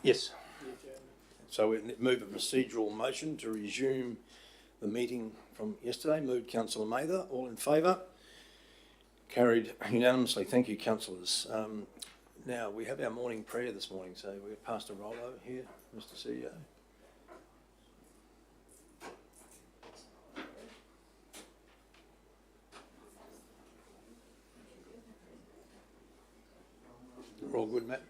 Yes. So we move a procedural motion to resume the meeting from yesterday. Moved Councillor Mather. All in favour? Carried unanimously. Thank you, councillors. Now, we have our morning prayer this morning, so we're past a roll over here, Mr CEO. We're all good, Matt?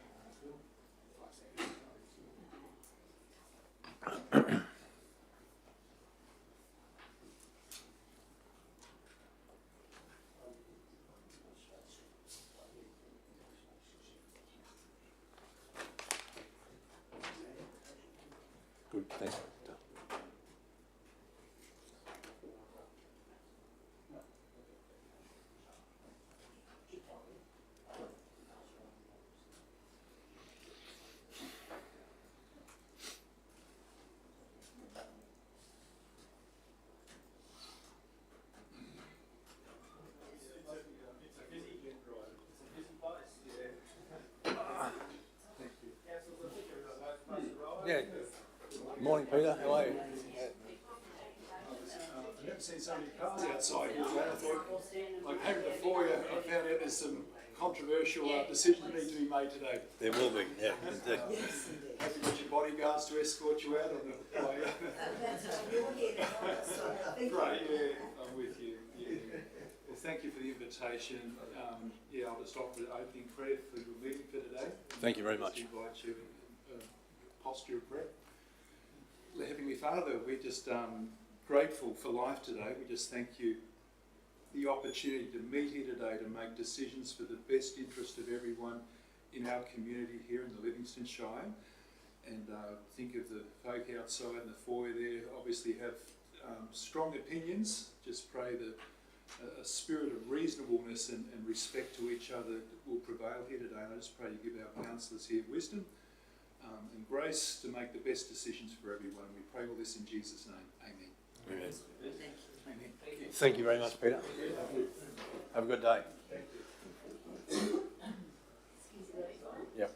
Good, thanks. Yeah. Good morning, Peter. How are you? I've never seen so many cars outside here. I thought, like having the foyer, I found out there's some controversial decisions need to be made today. There will be, yeah, indeed. Have you got your bodyguards to escort you out on the way? Right, yeah, I'm with you. Yeah. Well, thank you for the invitation. I'll just offer the opening prayer for your meeting for today. Thank you very much. I invite you in posture of prayer. Heavenly Father, we're just grateful for life today. We just thank you the opportunity to meet here today to make decisions for the best interest of everyone in our community here in the Livingstone Shire. And think of the folk outside in the foyer there, obviously have strong opinions. Just pray that a spirit of reasonableness and respect to each other will prevail here today. And I just pray you give our counsellors here wisdom and grace to make the best decisions for everyone. We pray all this in Jesus' name. Amen. Amen. Thank you. Thank you very much, Peter. Have a good day. Yep.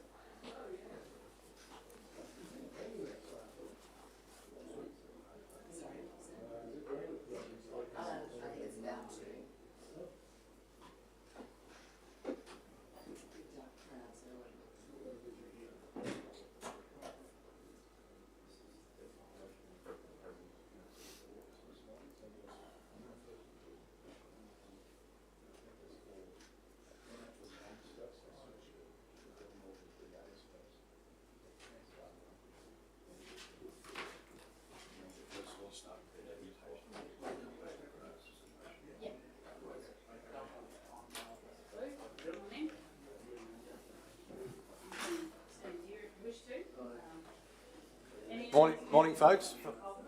Morning, folks.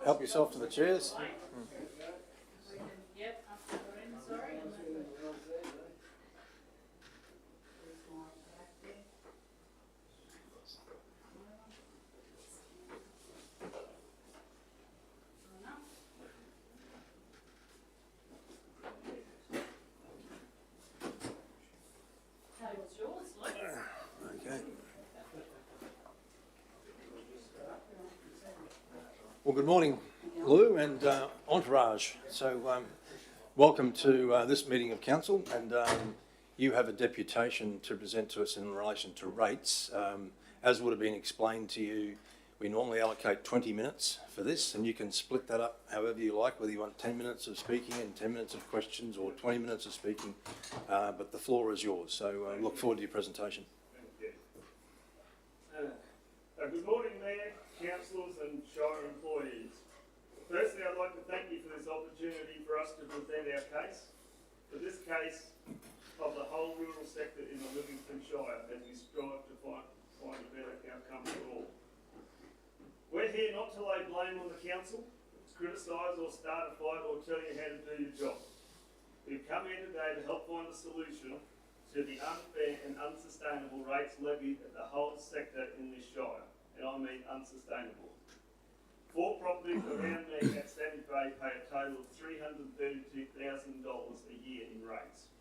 Help yourself to the chairs. Okay. Well, good morning, Lou and entourage. So welcome to this meeting of council, and you have a deputation to present to us in relation to rates. As would have been explained to you, we normally allocate 20 minutes for this, and you can split that up however you like, whether you want 10 minutes of speaking and 10 minutes of questions or 20 minutes of speaking, but the floor is yours. So look forward to your presentation. Thank you. Good morning, Mayor, councillors and Shire employees. Firstly, I'd like to thank you for this opportunity for us to present our case, for this case of the whole rural sector in the Livingstone Shire as we strive to find a better outcome for all. We're here not to lay blame on the council, criticise or start a fight or tell you how to do your job. We've come here today to help find a solution to the unfair and unsustainable rates levied at the whole sector in this Shire, and I mean unsustainable. 4 properties around me at Sandy Bay pay a total of $332,000 a year in rates.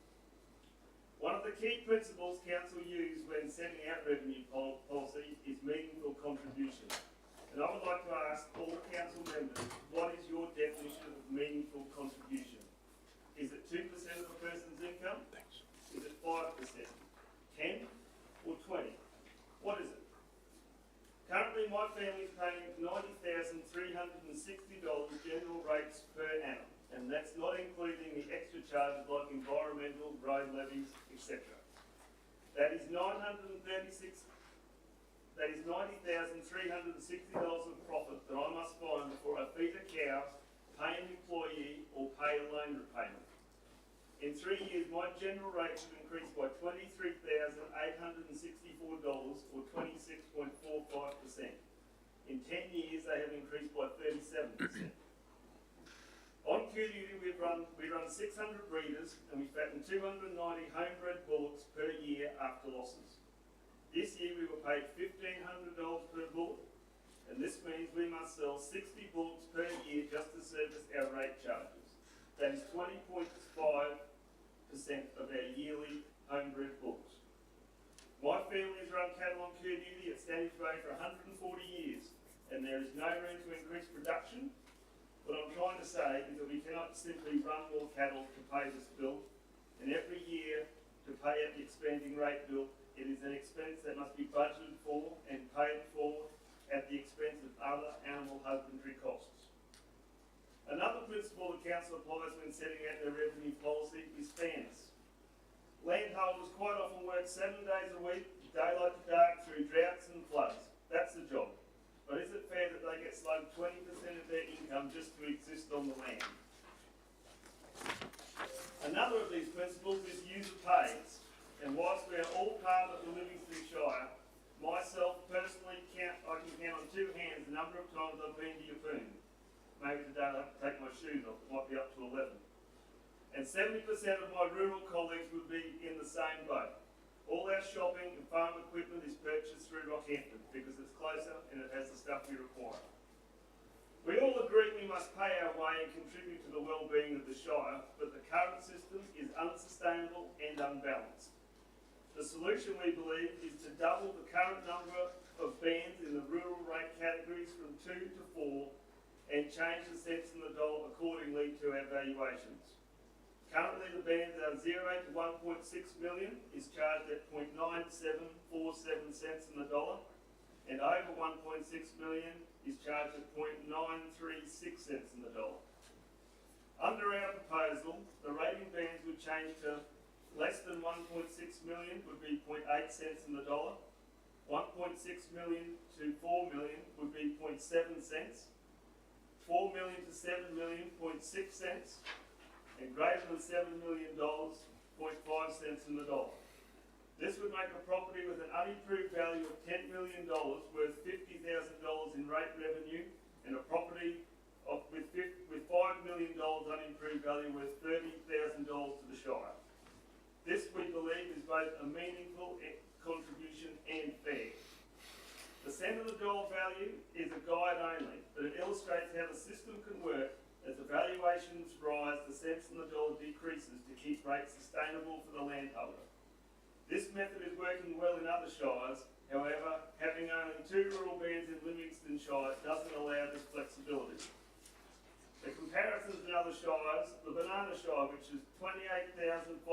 One of the key principles council use when setting out revenue policy is meaningful contribution. And I would like to ask all council members, what is your definition of meaningful contribution? Is it 2% of a person's income? Thanks. Is it 5%, 10 or 20? What is it? Currently my family is paying $90,360 general rates per annum, and that's not including the extra charges like environmental, road levies, etc. That is $90,360 of profit that I must find before I feed a cow, pay an employee or pay a loan repayment. In 3 years, my general rates have increased by $23,864 or 26.45%. In 10 years, they have increased by 37%. On Q-Duty, we run 600 breeders and we fatten 290 homebred bullocks per year after losses. This year we were paid $1,500 per bullock, and this means we must sell 60 bullocks per year just to service our rate charges. That is 20.5% of our yearly homebred bullocks. My family has run cattle on Q-Duty at Standish Bay for 140 years, and there is no room to increase production. What I'm trying to say is that we cannot simply run more cattle to pay this bill, and every year to pay out the expanding rate bill, it is an expense that must be budgeted for and paid for at the expense of other animal husbandry costs. Another principle the council applies when setting out their revenue policy is fairness. Landholders quite often work 7 days a week, daylight to dark, through droughts and floods. That's the job. But is it fair that they get slugged 20% of their income just to exist on the land? Another of these principles is user pays. And whilst we are all part of the Livingstone Shire, myself personally I can count on 2 hands the number of times I've been to your poon. Maybe today I'll have to take my shoes off, it might be up to 11. And 70% of my rural colleagues would be in the same boat. All our shopping and farm equipment is purchased through Rockhampton because it's closer and it has the stuff we require. We all agree we must pay our way and contribute to the well-being of the Shire, but the current system is unsustainable and unbalanced. The solution, we believe, is to double the current number of bands in the rural rate categories from 2 to 4 and change the cents in the dollar accordingly to our valuations. Currently the bands are 0 to 1.6 million is charged at 0.9747 cents in the dollar, and over 1.6 million is charged at 0.936 cents in the dollar. Under our proposal, the rating bands would change to less than 1.6 million would be 0.8 cents in the dollar, 1.6 million to 4 million would be 0.7 cents, 4 million to 7 million, 0.6 cents, and greater than $7 million, 0.5 cents in the dollar. This would make a property with an unimproved value of $10 million worth $50,000 in rate revenue, and a property with $5 million unimproved value worth $30,000 to the Shire. This, we believe, is both a meaningful contribution and fair. The cent of the dollar value is a guide only, but it illustrates how the system can work. As the valuations rise, the cents in the dollar decreases to keep rates sustainable for the landholder. This method is working well in other shires. However, having only 2 rural bands in Livingstone Shire doesn't allow this flexibility. The comparisons in other shires, the Banana Shire, which is 28,550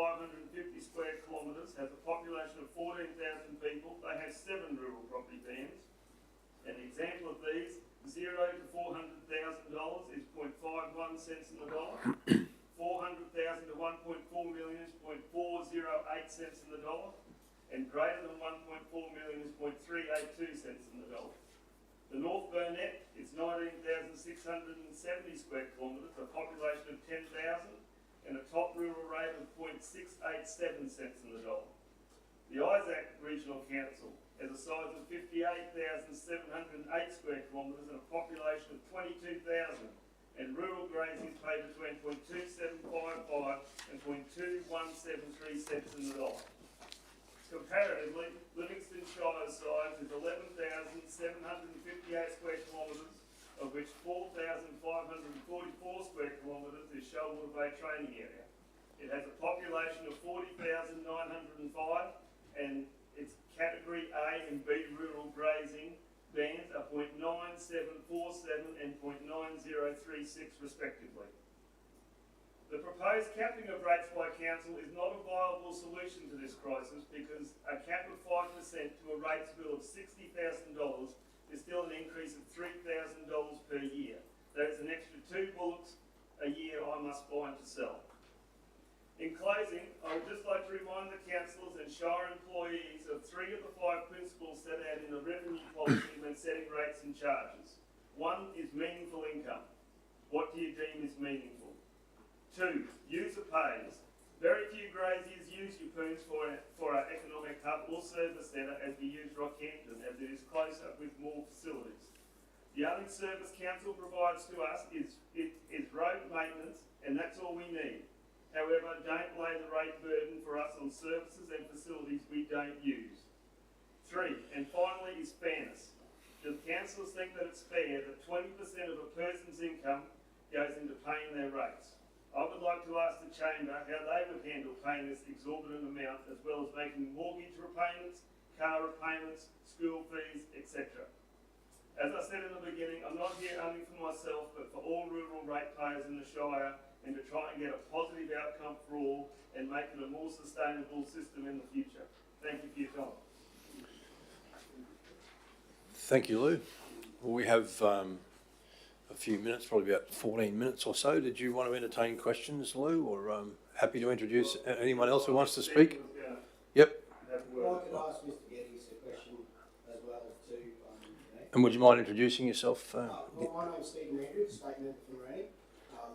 square kilometres, has a population of 14,000 people. They have 7 rural property bands. An example of these, 0 to $400,000 is 0.51 cents in the dollar. 400,000 to 1.4 million is 0.408 cents in the dollar. And greater than 1.4 million is 0.382 cents in the dollar. The North Burnett is 19,670 square kilometres, a population of 10,000, and a top rural rate of 0.687 cents in the dollar. The Isaac Regional Council has a size of 58,708 square kilometres and a population of 22,000, and rural grazing pay between 0.2755 and 0.2173 cents in the dollar. Comparatively, Livingstone Shire's size is 11,758 square kilometres, of which 4,544 square kilometres is Shoalwater Bay training area. It has a population of 40,905 and its category A and B rural grazing bands are 0.9747 and 0.9036 respectively. The proposed capping of rates by council is not a viable solution to this crisis because a cap of 5% to a rates bill of $60,000 is still an increase of $3,000 per year. That is an extra 2 bullocks a year I must buy to sell. In closing, I would just like to remind the councillors and Shire employees of 3 of the 5 principles set out in the revenue policy when setting rates and charges. 1 is meaningful income. What do you deem is meaningful? 2, user pays. Very few graziers use your poons for our economic hub or service centre as we use Rockhampton, as it is closer with more facilities. The only service council provides to us is road maintenance, and that's all we need. However, don't lay the rate burden for us on services and facilities we don't use. 3, and finally, is fairness. Do the councillors think that it's fair that 20% of a person's income goes into paying their rates? I would like to ask the Chamber how they would handle paying this exorbitant amount, as well as making mortgage repayments, car repayments, school fees, etc. As I said in the beginning, I'm not here only for myself, but for all rural ratepayers in the Shire, and to try and get a positive outcome for all and make it a more sustainable system in the future. Thank you for your time. Thank you, Lou. Well, we have a few minutes, probably about 14 minutes or so. Did you want to entertain questions, Lou, or happy to introduce anyone else who wants to speak? Yep. Well, I could ask Mr. Geddes a question as well too. And would you mind introducing yourself? Well, my name's Stephen Andrews, state member from Ranny,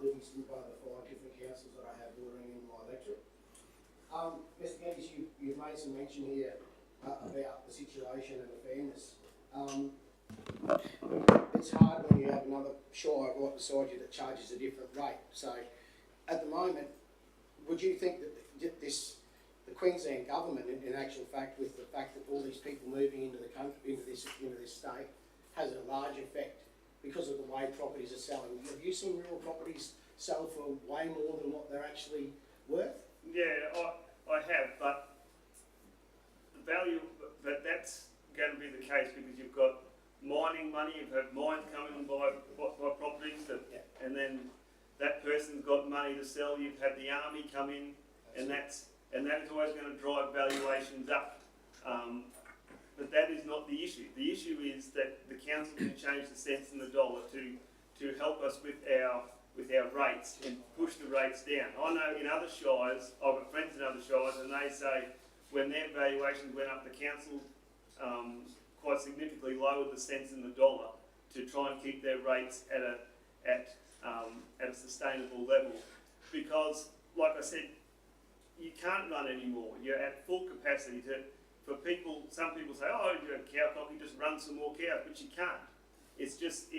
Livingstone, one of the 5 different councils that I have bordering in my electorate. Mr. Geddes, you've made some mention here about the situation and the fairness. It's hard when you have another Shire right beside you that charges a different rate. So, at the moment, would you think that the Queensland government, in actual fact, with the fact that all these people moving into the country, into this state, has a large effect because of the way properties are selling? Have you seen rural properties sell for way more than what they're actually worth? Yeah, I have, but the value, but that's going to be the case because you've got mining money, you've had mines come in and buy properties, and then that person's got money to sell. You've had the army come in, and that is always going to drive valuations up. But that is not the issue. The issue is that the council can change the cents in the dollar to help us with our rates and push the rates down. I know in other shires, I've got friends in other shires, and they say when their valuations went up, the council quite significantly lowered the cents in the dollar to try and keep their rates at a sustainable level. Because, like I said, you can't run anymore. You're at full capacity. For people, some people say, "Oh, you're a cow cock, you just run some more cows," but you can't. It is just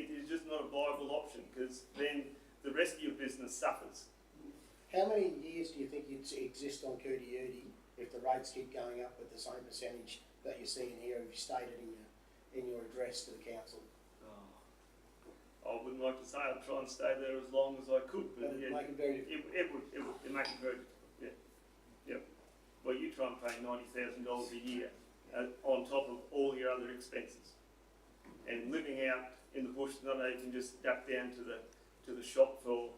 not a viable option because then the rest of your business suffers. How many years do you think you'd exist on Cootie if the rates keep going up with the same percentage that you're seeing here, if you stated in your address to the council? I wouldn't like to say I'd try and stay there as long as I could, but It would make it very difficult. it would make it very difficult. Yeah. Well, you try and pay $90,000 a year on top of all your other expenses, and living out in the bush, not only you can just duck down to the shop for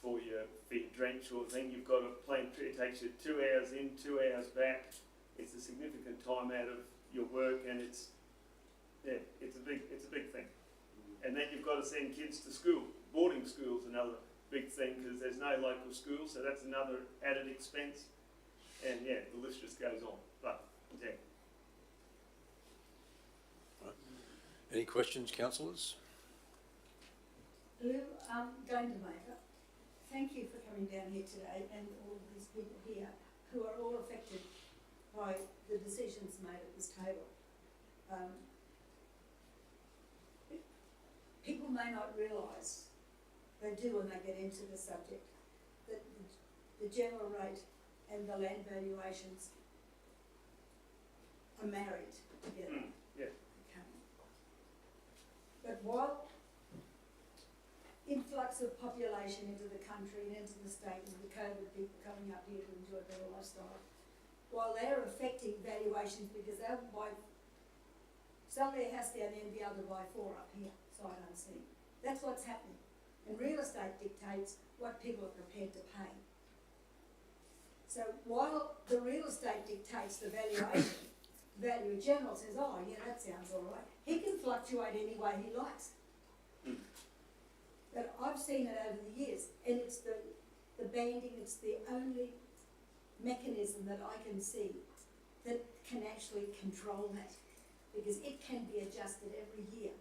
your drench or thing. You've got a plane trip. It takes you 2 hours in, 2 hours back. It's a significant time out of your work, and it's a big thing. And then you've got to send kids to school. Boarding school's another big thing because there's no local school, so that's another added expense. And yeah, the list just goes on. But yeah. Right. Any questions, councillors? Lou, Maker, thank you for coming down here today, and all of these people here who are all affected by the decisions made at this table. People may not realise, they do when they get into the subject, that the general rate and the land valuations are married together. Yeah. Okay. But while influx of population into the country and into the state, and the COVID people coming up here to enjoy a better lifestyle, while they're affecting valuations because they'll sell their house down there and be able to buy 4 up here, sight unseen. That's what's happening. And real estate dictates what people are prepared to pay. So while the real estate dictates the valuation, the Valuer General says, oh yeah, that sounds all right. He can fluctuate any way he likes. But I've seen it over the years, and it's the banding, it's the only mechanism that I can see that can actually control that, because it can be adjusted every year.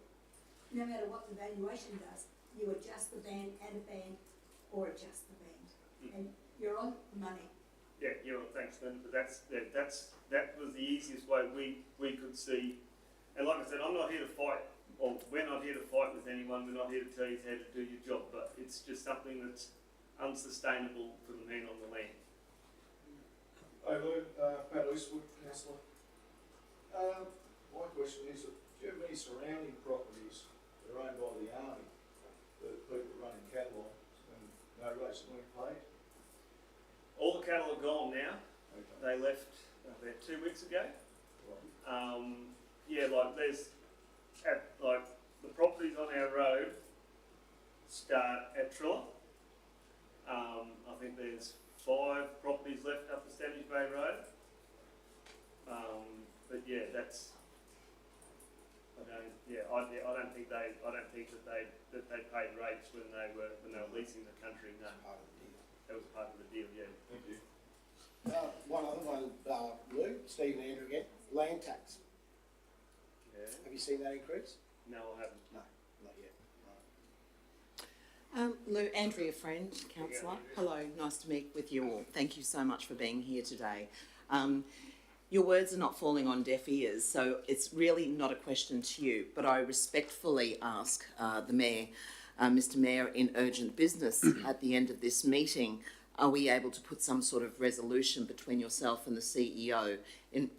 No matter what the valuation does, you adjust the band, add a band, or adjust the band, and you're on the money. Yeah, thanks, Lynn. But that was the easiest way we could see. And like I said, I'm not here to fight, or we're not here to fight with anyone. We're not here to tell you how to do your job, but it's just something that's unsustainable for the man on the land. Hey Lou, Pat Eastwood, councillor. My question is, do you have any surrounding properties that are owned by the army that people run in cattle on and no rates are being paid? All the cattle are gone now. Okay. They left about 2 weeks ago. Right. Yeah, like there's the properties on our road start at Trilla. I think there's 5 properties left up the Standish Bay Road. But yeah, that's. I don't think that they paid rates when they were leasing the country. No, Part of the deal. that was part of the deal. Yeah. Thank you. One other one, Lou, Steve and Andrew again, land tax. Yeah. Have you seen that increase? No, I haven't. No, not yet. Right. Lou, Andrea Friend, councillor. Hello, nice to meet with you all. Thank you so much for being here today. Your words are not falling on deaf ears, so it's really not a question to you, but I respectfully ask the Mayor, Mr Mayor, in urgent business at the end of this meeting, are we able to put some sort of resolution between yourself and the CEO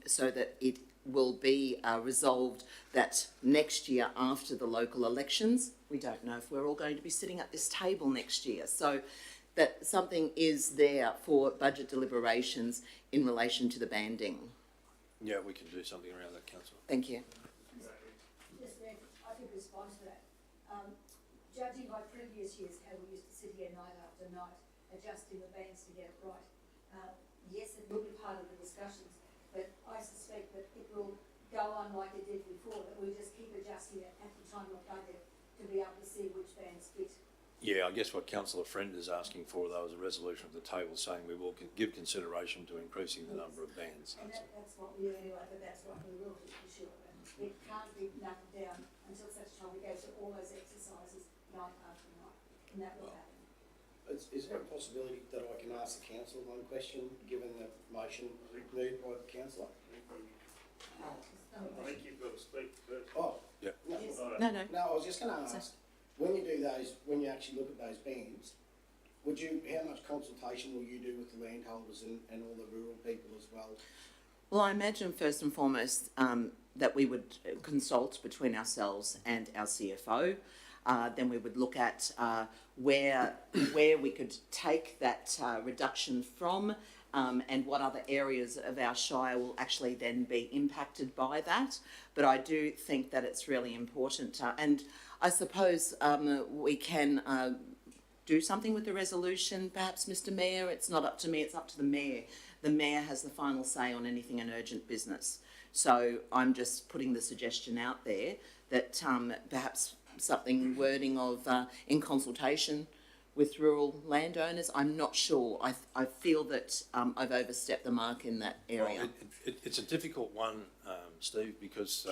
so that it will be resolved that next year after the local elections, we don't know if we're all going to be sitting at this table next year, so that something is there for budget deliberations in relation to the banding. Yeah, we can do something around that, councillor. Thank you. Yes, Mayor, I could respond to that. Judging by previous years, how we used to sit here night after night, adjusting the bands to get it right. Yes, it will be part of the discussions, but I suspect that it will go on like it did before, that we just keep adjusting it at the time of budget to be able to see which bands fit. Yeah, I guess what Councillor Friend is asking for, though, is a resolution of the table saying we will give consideration to increasing the number of bands. And that's what we do anyway, but that's what we will do for sure. And it can't be knocked down until such time we go through all those exercises night after night, and that will happen. Is there a possibility that I can ask the council one question, given the motion moved by the councillor? I think you've got to speak first. Oh, Yeah. no, Yes. No, no. no, I was just going to ask, when you do those, when you actually look at those bands, how much consultation will you do with the landholders and all the rural people as well? Well, I imagine first and foremost that we would consult between ourselves and our CFO. Then we would look at where we could take that reduction from and what other areas of our shire will actually then be impacted by that. But I do think that it's really important. And I suppose we can do something with the resolution, perhaps, Mr Mayor. It's not up to me, it's up to the Mayor. The Mayor has the final say on anything in urgent business. So I'm just putting the suggestion out there that perhaps something wording of in consultation with rural landowners. I'm not sure. I feel that I've overstepped the mark in that area. Well, it's a difficult one, Steve, because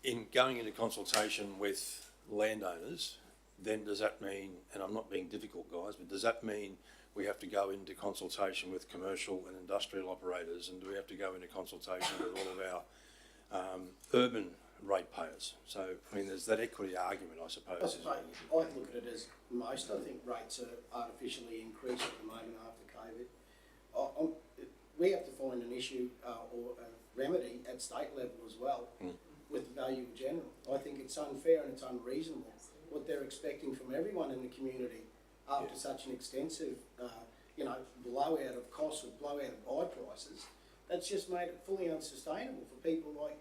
in going into consultation with landowners, then does that mean, and I'm not being difficult, guys, but does that mean we have to go into consultation with commercial and industrial operators, and do we have to go into consultation with all of our urban ratepayers? So, I mean, there's that equity argument, I suppose. I look at it as most, I think rates are artificially increased at the moment after COVID. We have to find an issue or a remedy at state level as well with the Valuer General. I think it's unfair and it's unreasonable what they're expecting from everyone in the community after such an extensive, blowout of costs or blowout of buy prices. That's just made it fully unsustainable for people like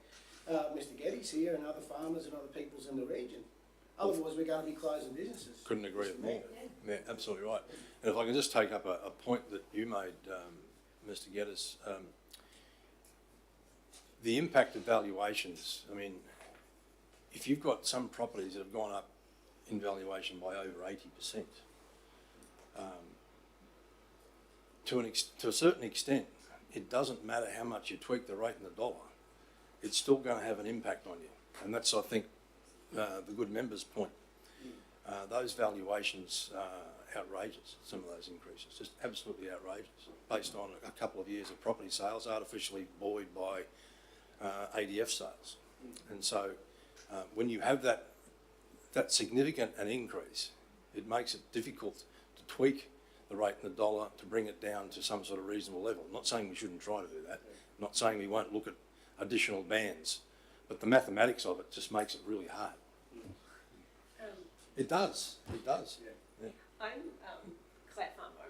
Mr. Geddes here and other farmers and other peoples in the region. Otherwise, we're going to be closing businesses. Couldn't agree with more. Yeah, absolutely right. And if I can just take up a point that you made, Mr. Geddes, the impact of valuations. I mean, if you've got some properties that have gone up in valuation by over 80%, to a certain extent, it doesn't matter how much you tweak the rate in the dollar, it's still going to have an impact on you. And that's, I think, the good member's point. Those valuations are outrageous, some of those increases, just absolutely outrageous, based on a couple of years of property sales artificially buoyed by ADF sales. And so when you have that significant an increase, it makes it difficult to tweak the rate in the dollar to bring it down to some sort of reasonable level. I'm not saying we shouldn't try to do that. I'm not saying we won't look at additional bands, but the mathematics of it just makes it really hard. It does. It does. Yeah. I'm Claire Farmer,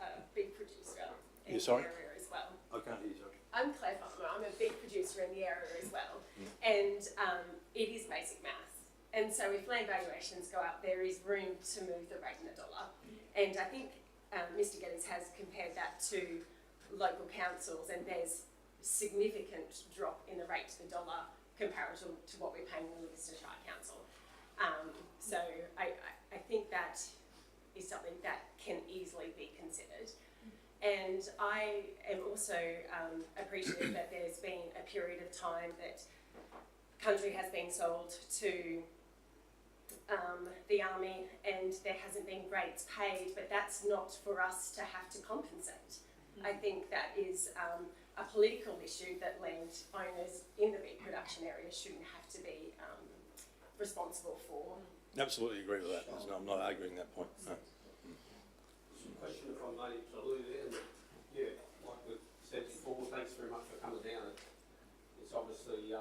a big producer in You're sorry? the area as well. I can't hear you, sorry. I'm Claire Farmer, I'm a big producer in the area as well. And it is basic maths. And so if land valuations go up, there is room to move the rate in the dollar. And I think Mr. Geddes has compared that to local councils, and there's significant drop in the rate to the dollar comparative to what we're paying in the Livingstone Shire Council. So I think that is something that can easily be considered. And I am also appreciative that there's been a period of time that country has been sold to the army and there hasn't been rates paid, but that's not for us to have to compensate. I think that is a political issue that land owners in the meat production area shouldn't have to be responsible for. Absolutely agree with that. No, I'm not arguing that point. No. Question from Lady Lou there. Yeah, like we said before, thanks very much for coming down. It's obviously a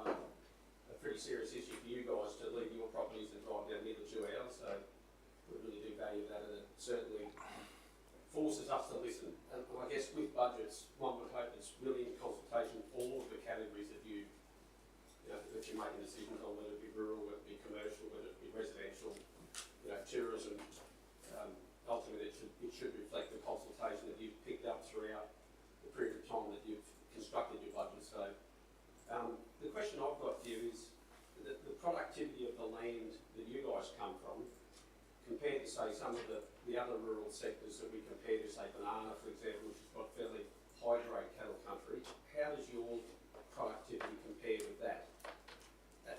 pretty serious issue for you guys to leave your properties and drive down nearly 2 hours, so we really do value that, and it certainly forces us to listen. And I guess with budgets, one would hope it's really in consultation with all of the categories that that you're making decisions on, whether it be rural, whether it be commercial, whether it be residential, tourism. Ultimately, it should reflect the consultation that you've picked up throughout the period of time that you've constructed your budget. So, the question I've got for you is the productivity of the land that you guys come from, compared to, say, some of the other rural sectors that we compare to, say, banana, for example, which has got fairly high-grade cattle country. How does your productivity compare with that?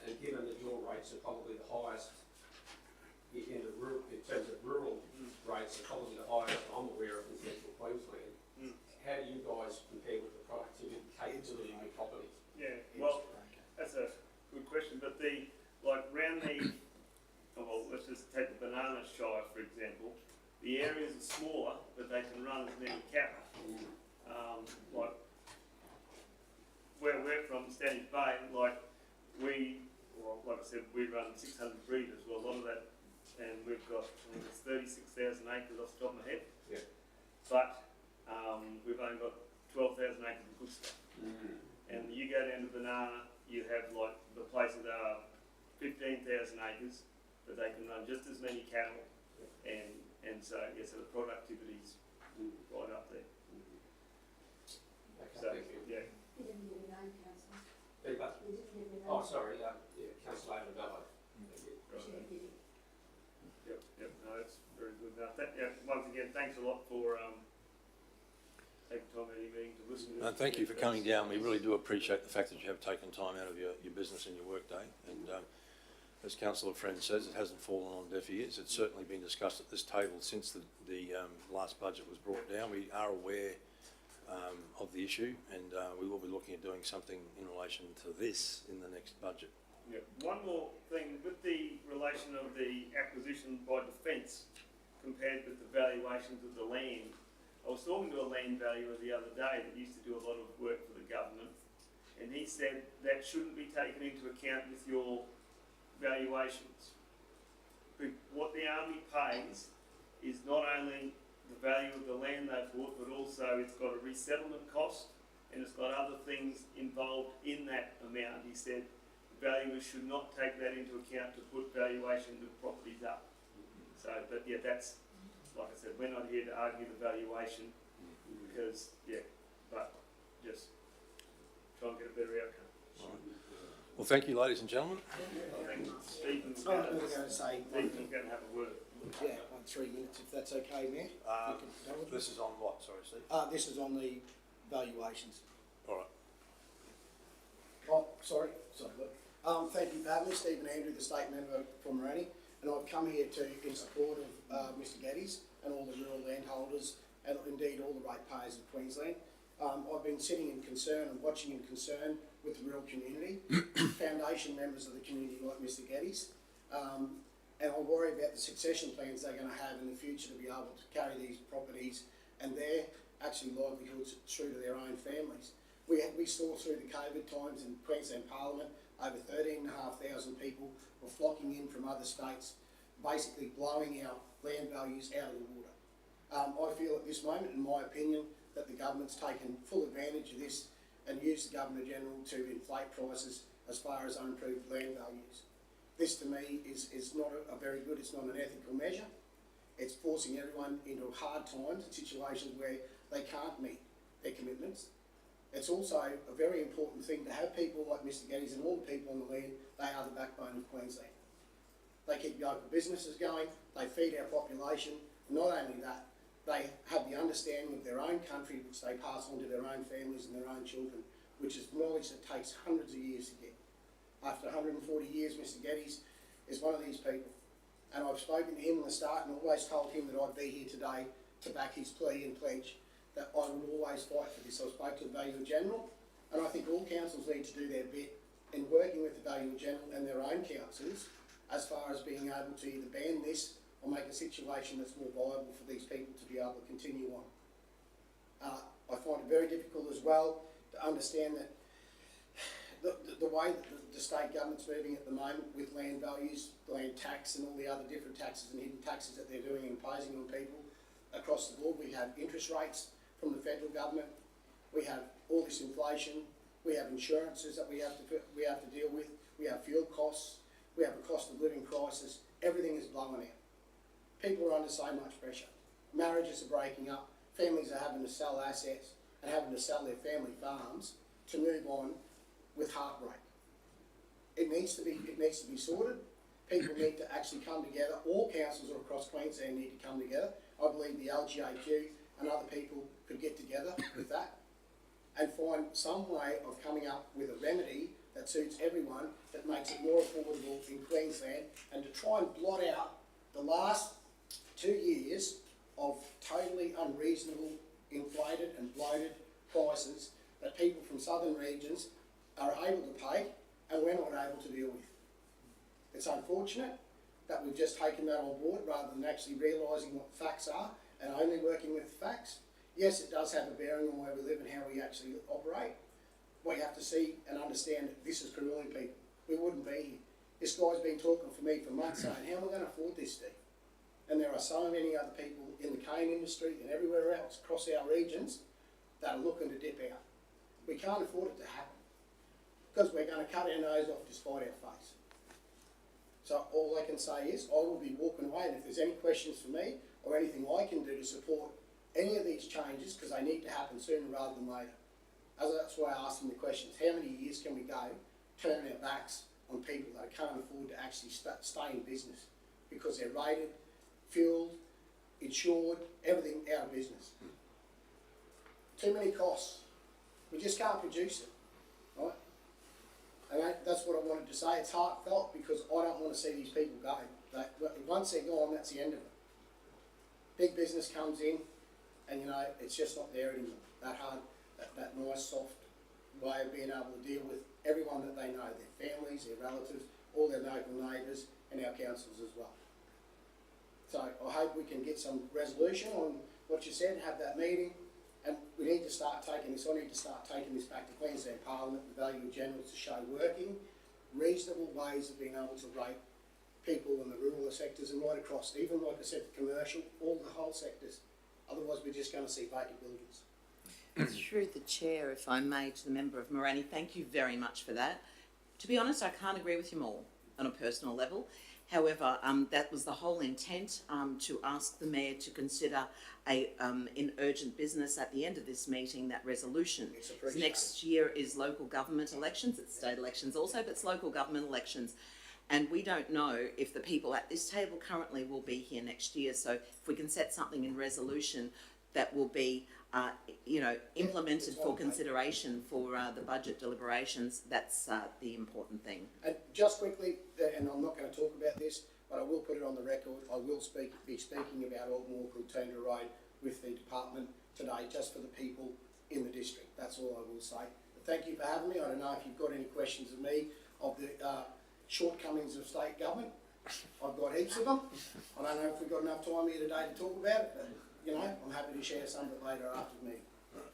And given that your rates are probably the highest in terms of rural rates, are probably the highest I'm aware of in central Queensland. How do you guys compare with the productivity capability of your properties? Yeah, well, that's a good question, but let's just take the Banana Shire, for example. The areas are smaller, but they can run as many cattle. Like where we're from, Stanley Bay, like I said, we run 600 breeders. Well, a lot of that, and we've got, I think it's 36,000 acres off the top of my head. Yeah. But we've only got 12,000 acres of good stuff. And you go down to banana, you have like the places that are 15,000 acres, but they can run just as many cattle, and so the productivity's right up there. Okay, So thank you. yeah. You didn't give a name, councillor. Anybody? You didn't give a name. Oh, sorry, Councillor Bello. Yep, no, that's very good. Now, once again, thanks a lot for taking time out of your meeting to listen to us. Thank you for coming down. We really do appreciate the fact that you have taken time out of your business and your work day. And as Councillor Friend says, it hasn't fallen on deaf ears. It's certainly been discussed at this table since the last budget was brought down. We are aware of the issue, and we will be looking at doing something in relation to this in the next budget. Yeah. One more thing, with the relation of the acquisition by defence compared with the valuations of the land, I was talking to a land valuer the other day that used to do a lot of work for the government, and he said that shouldn't be taken into account with your valuations. what the army pays is not only the value of the land they've bought, but also it's got a resettlement cost and it's got other things involved in that amount. He said valuers should not take that into account to put valuation of properties up. So, but yeah, that's, like I said, we're not here to argue the valuation because, yeah, but just try and get a better outcome. Well, thank you, ladies and gentlemen. I think Stephen's I'm going going to say, to have a word. yeah, 3 minutes if that's okay, Mayor. This is on what, sorry, Steve? This is on the valuations. All right. Oh, sorry, look. Thank you, Padley, Stephen Andrew, the state member from Moranny, and I've come here in support of Mr Geddes and all the rural landholders and indeed all the ratepayers of Queensland. I've been sitting in concern and watching in concern with the rural community, foundation members of the community like Mr Geddes, and I worry about the succession plans they're going to have in the future to be able to carry these properties and their actually livelihoods through to their own families. We saw through the COVID times in Queensland Parliament, over 13,500 people were flocking in from other states, basically blowing our land values out of the water. I feel at this moment, in my opinion, that the government's taken full advantage of this and used the Governor-General to inflate prices as far as unimproved land values. This to me is not a very good, it's not an ethical measure. It's forcing everyone into hard times and situations where they can't meet their commitments. It's also a very important thing to have people like Mr Geddes and all the people on the land. They are the backbone of Queensland. They keep local businesses going, they feed our population. Not only that, they have the understanding of their own country which they pass on to their own families and their own children, which is knowledge that takes hundreds of years to get. After 140 years, Mr Geddes is one of these people. And I've spoken to him in the start and always told him that I'd be here today to back his plea and pledge that I would always fight for this. I spoke to the Valuer-General, and I think all councils need to do their bit in working with the Valuer-General and their own councils as far as being able to either ban this or make a situation that's more viable for these people to be able to continue on. I find it very difficult as well to understand that the way that the state government's moving at the moment with land values, land tax and all the other different taxes and hidden taxes that they're doing and imposing on people across the board. We have interest rates from the federal government, we have all this inflation, we have insurances that we have to deal with, we have fuel costs, we have a cost of living crisis. Everything is blowing out. People are under so much pressure. Marriages are breaking up, families are having to sell assets and having to sell their family farms to move on with heartbreak. It needs to be sorted. People need to actually come together. All councils across Queensland need to come together. I believe the LGAQ and other people could get together with that and find some way of coming up with a remedy that suits everyone, that makes it more affordable in Queensland, and to try and blot out the last 2 years of totally unreasonable, inflated and bloated prices that people from southern regions are able to pay and we're not able to deal with. It's unfortunate that we've just taken that on board rather than actually realising what the facts are and only working with the facts. Yes, it does have a bearing on where we live and how we actually operate. We have to see and understand that this is criminal people. We wouldn't be here. This guy's been talking for me for months saying, how am I going to afford this, Steve? And there are so many other people in the cane industry and everywhere else across our regions that are looking to dip out. We can't afford it to happen because we're going to cut our nose off to spite our face. So all I can say is I will be walking away, and if there's any questions for me or anything I can do to support any of these changes, because they need to happen sooner rather than later. That's why I asked them the questions. How many years can we go turning our backs on people that can't afford to actually stay in business because they're rated, fueled, insured, everything out of business? Too many costs. We just can't produce it, right? And that's what I wanted to say. It's heartfelt because I don't want to see these people go. Once they're gone, that's the end of it. Big business comes in and, you know, it's just not there anymore. That hard, that nice, soft way of being able to deal with everyone that they know, their families, their relatives, all their local neighbours and our councils as well. So I hope we can get some resolution on what you said, have that meeting, and we need to start taking this, I need to start taking this back to Queensland Parliament, the Valuer-General, to show working, reasonable ways of being able to rate people in the rural sectors and right across, even like I said, the commercial, all the whole sectors. Otherwise, we're just going to see vacant buildings. Through the chair, if I may, to the member of Morani, thank you very much for that. To be honest, I can't agree with you more on a personal level. However, that was the whole intent, to ask the Mayor to consider in urgent business at the end of this meeting, that resolution. It's appreciated. Next year is local government elections, it's state elections also, but it's local government elections. And we don't know if the people at this table currently will be here next year. So if we can set something in resolution that will be, implemented for consideration for the budget deliberations, that's the important thing. And just quickly, and I'm not going to talk about this, but I will put it on the record, I will be speaking about Alton Tender Road with the department today, just for the people in the district. That's all I will say. But thank you for having me. I don't know if you've got any questions of me, of the shortcomings of state government. I've got heaps of them. I don't know if we've got enough time here today to talk about it, but, I'm happy to share some of it later after the meeting.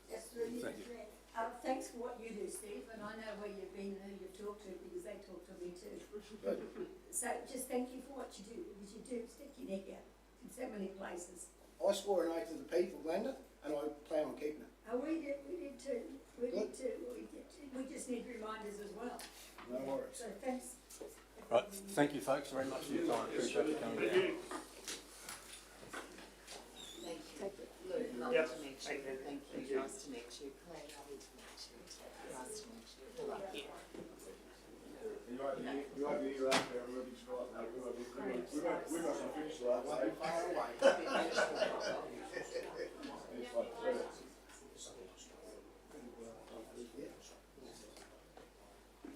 That's really great. Thanks for what you do, Steve, and I know where you've been and who you've talked to, because they talk to me too. So just thank you for what you do, because you do stick your neck out in so many places. I swore an oath to the people, Glenda, and I plan on keeping it. Oh, we did too. We just need reminders as well. No worries. So thanks. Right, thank you folks very much for your time. Appreciate you coming down. Thank you. Thank you. Lou, lovely Yep. to meet you. Thank you. Thank you. Thank you. Nice to meet you. Claire, lovely to meet you. Nice to meet you. All right, here. You won't be here after our meeting's right now. We must have finished last Won't be night. far away. It's like,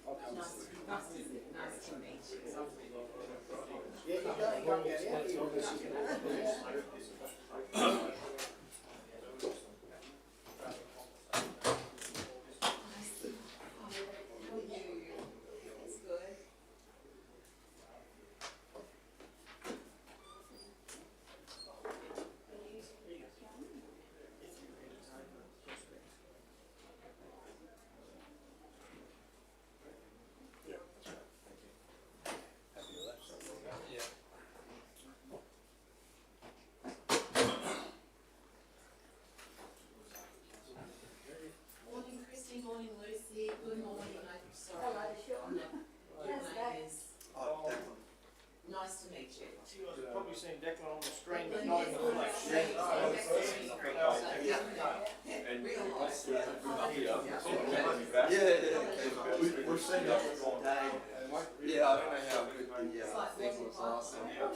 I'll come. Nice to meet you. Lovely. Yeah, you go. Come down here. That's good. Morning, Christy. Morning, Lucy. Good morning. I'm sorry. Hello, Sean. How's that? Nice to meet you. You guys have probably seen Declan on the screen, but Declan, not in yes, the on flesh. we've seen that before. Yeah, I don't know how good the thing was last time. Very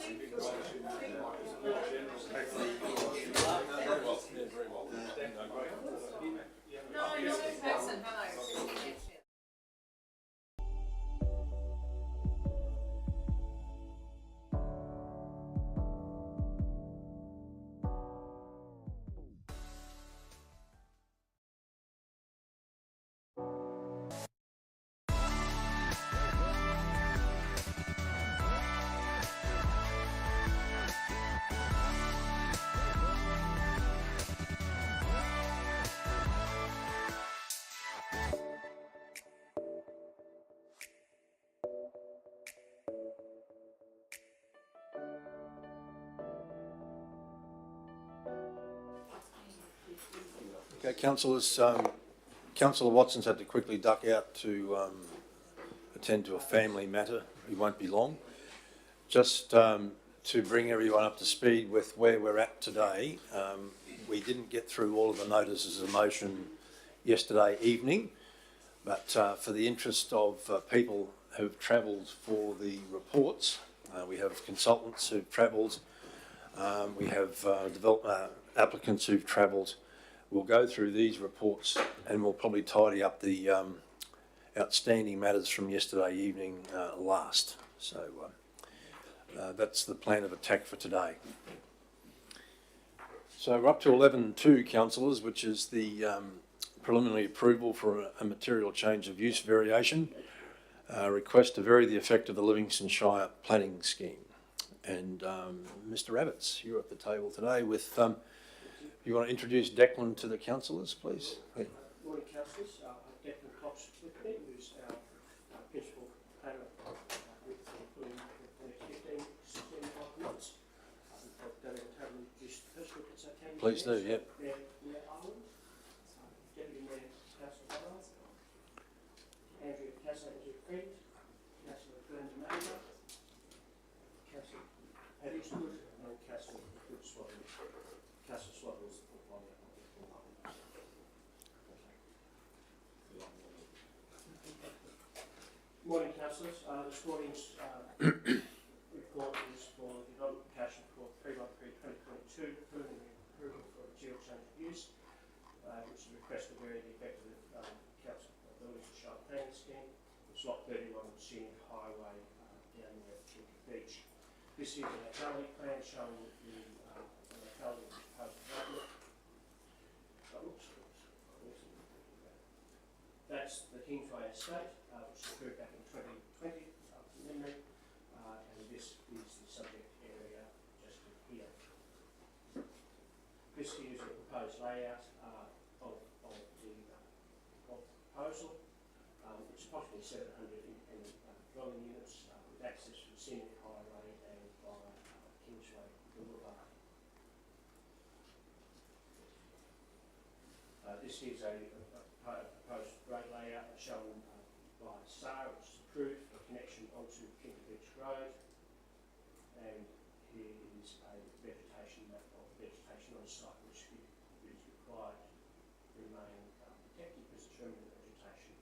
well. Yeah, very well. No, not in person, hello. Okay, councillors, Councillor Watson's had to quickly duck out to attend to a family matter. He won't be long. Just to bring everyone up to speed with where we're at today, we didn't get through all of the notices of motion yesterday evening, but for the interest of people who've travelled for the reports, we have consultants who've travelled, we have applicants who've travelled. We'll go through these reports and we'll probably tidy up the outstanding matters from yesterday evening last. So that's the plan of attack for today. So we're up to 11.2, councillors, which is the preliminary approval for a material change of use variation, request to vary the effect of the Livingstone Shire planning scheme. And Mr. Rabbits, you're at the table today with, you want to introduce Declan to the councillors, please? Morning, councillors. Declan Cox with me, who's our principal planner with the next 15 Please do, yep. Mayor Arlen, Deputy Mayor Councillor Ballard, Councillor Andrew Friend, Councillor Glenda Maynard, Councillor Paddy Stewart, and Councillor Swatton. Councillor Swatton was the portfolio. Morning, councillors. This morning's report is for the development application for 313-2022, preliminary approval for a geo change of use, which is a request to vary the effect of the council of the Livingstone Shire planning scheme. It's lot 31 on the Scenic Highway down near Kinky Beach. This is a locality plan showing the locality of the proposed development. That's the Kingsway Estate, which was approved back in 2020, from memory, and this is the subject area just here. This is a proposed layout of the proposal. It's approximately 700 dwelling units with access to the Scenic Highway and via Kingsway Boulevard. This is a proposed road layout shown by SAR, which is approved for connection onto Kinky Beach Road. And here is a vegetation map of vegetation on site, which is required to remain protected as determined vegetation.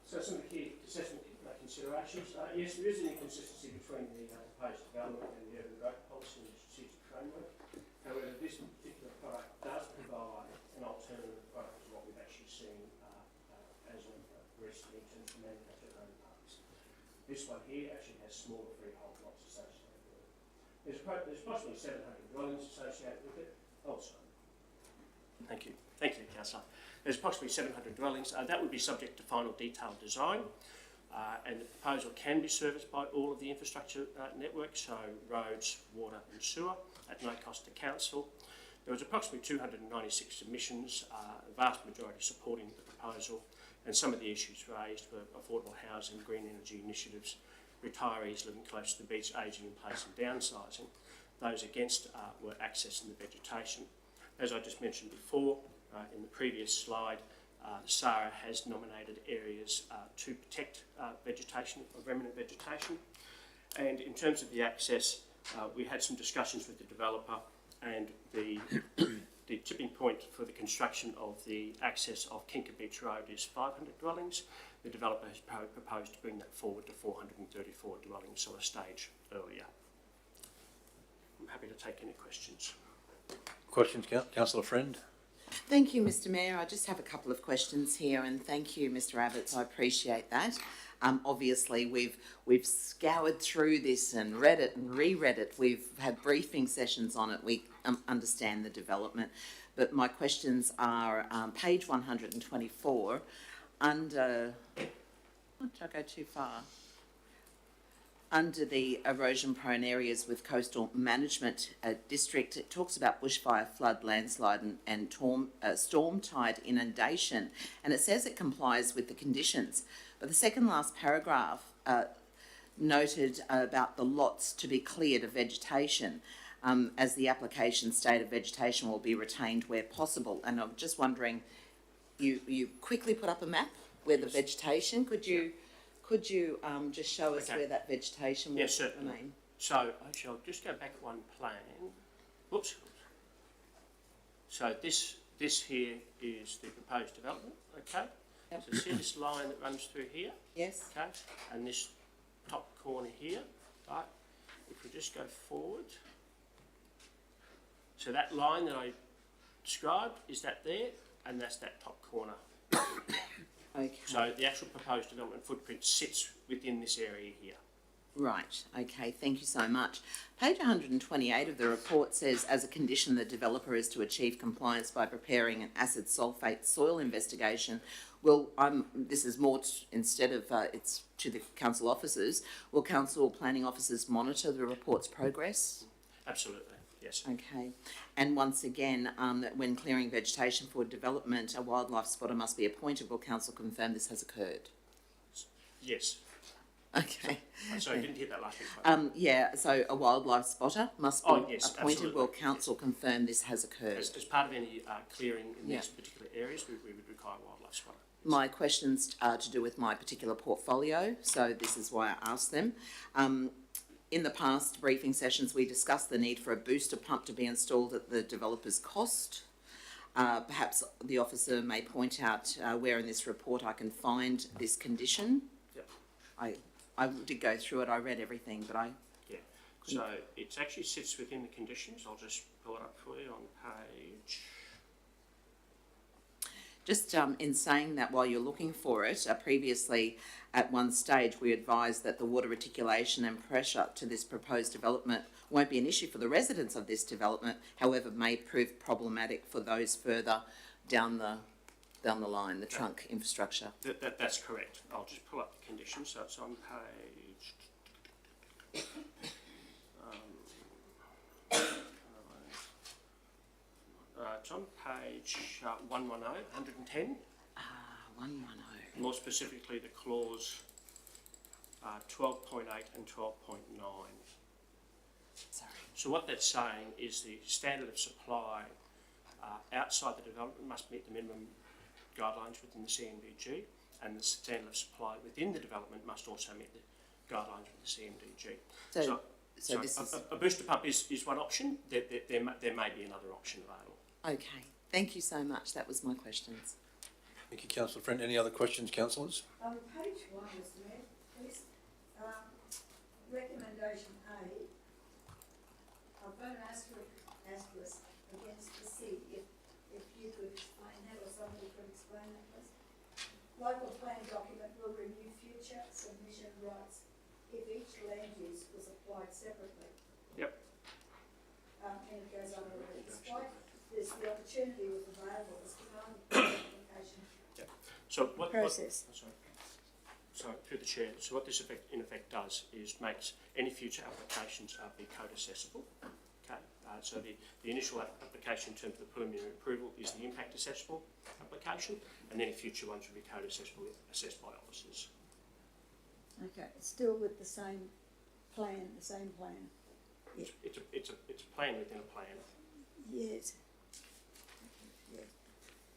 So some of the key assessment considerations. Yes, there is an inconsistency between the proposed development and the urban road policy and the strategic framework. However, this particular product does provide an alternative product to what we've actually seen as of recently in terms of manufactured home parks. This one here actually has smaller freehold lots associated with it. There's approximately 700 dwellings associated with it. Oh, sorry. Thank you. Thank you, Councillor. There's approximately 700 dwellings. That would be subject to final detailed design. And the proposal can be serviced by all of the infrastructure networks, so roads, water and sewer, at no cost to council. There was approximately 296 submissions, the vast majority supporting the proposal, and some of the issues raised were affordable housing, green energy initiatives, retirees living close to the beach, ageing in place and downsizing. Those against were access and the vegetation. As I just mentioned before, in the previous slide, SARA has nominated areas to protect vegetation, or remnant vegetation. And in terms of the access, we had some discussions with the developer, and the tipping point for the construction of the access of Kinky Beach Road is 500 dwellings. The developer has proposed to bring that forward to 434 dwellings, so a stage earlier. I'm happy to take any questions. Questions, Councillor Friend? Thank you, Mr. Mayor. I just have a couple of questions here, and thank you, Mr. Abbots. I appreciate that. Obviously, we've scoured through this and read it and reread it. We've had briefing sessions on it. We understand the development, but my questions are page 124 under. Did I go too far? Under the erosion-prone areas with coastal management district, it talks about bushfire, flood, landslide and storm tide inundation, and it says it complies with the conditions. But the second last paragraph noted about the lots to be cleared of vegetation, as the application state of vegetation will be retained where possible. And I'm just wondering, you quickly put up a map where the vegetation, could you just show us where that vegetation will remain? So I shall just go back one plan. Whoops. So this here is the proposed development, okay? Yep. So see this line that runs through here? Yes. Okay, and this top corner here, right? If we just go forward. So that line that I described, is that there? And that's that top corner. Okay. So the actual proposed development footprint sits within this area here. Right, okay, thank you so much. Page 128 of the report says, as a condition, the developer is to achieve compliance by preparing an acid sulphate soil investigation. Well, this is more, instead of, it's to the council officers, will council planning officers monitor the report's progress? Absolutely, yes. Okay, and once again, that when clearing vegetation for development, a wildlife spotter must be appointed. Will council confirm this has occurred? Yes. Okay. Sorry, I didn't hear that last bit. Yeah, so a wildlife spotter must be Oh, yes, appointed. absolutely. Will council confirm this has occurred? As part of any clearing in Yeah. these particular areas, we would require a wildlife spotter. My questions are to do with my particular portfolio, so this is why I asked them. In the past briefing sessions, we discussed the need for a booster pump to be installed at the developer's cost. Perhaps the officer may point out where in this report I can find this condition. Yep. I did go through it, I read everything, but Yeah. So it actually sits within the conditions. I'll just pull it up for you on page. just in saying that while you're looking for it, previously at one stage we advised that the water reticulation and pressure to this proposed development won't be an issue for the residents of this development, however may prove problematic for those further down the line, the trunk infrastructure. That's correct. I'll just pull up the conditions. So it's on page. It's on page 110, 110. 110. More specifically, the clause 12.8 and 12.9. Sorry. So what that's saying is the standard of supply outside the development must meet the minimum guidelines within the CMDG, and the standard of supply within the development must also meet the guidelines with the CMDG. So this is a booster pump is one option. There may be another option available. okay. Thank you so much. That was my questions. Thank you, Councillor Friend. Any other questions, councillors? On page 1, Mr Mayor, please, recommendation A, I've got an asterisk against the C, if you could explain that, or somebody could explain that, please. Local plan document will renew future submission rights if each land use was applied separately. Yep. And it goes on a little bit. Despite this, the opportunity was available as part of the application. So what Process. Sorry, through the chair. So what this in effect does is makes any future applications be code accessible. Okay. So the initial application in terms of the preliminary approval is the impact accessible application, and any future ones will be code accessible, assessed by officers. Okay, still with the same plan, Yeah. It's a plan within a plan. Yes. Yeah.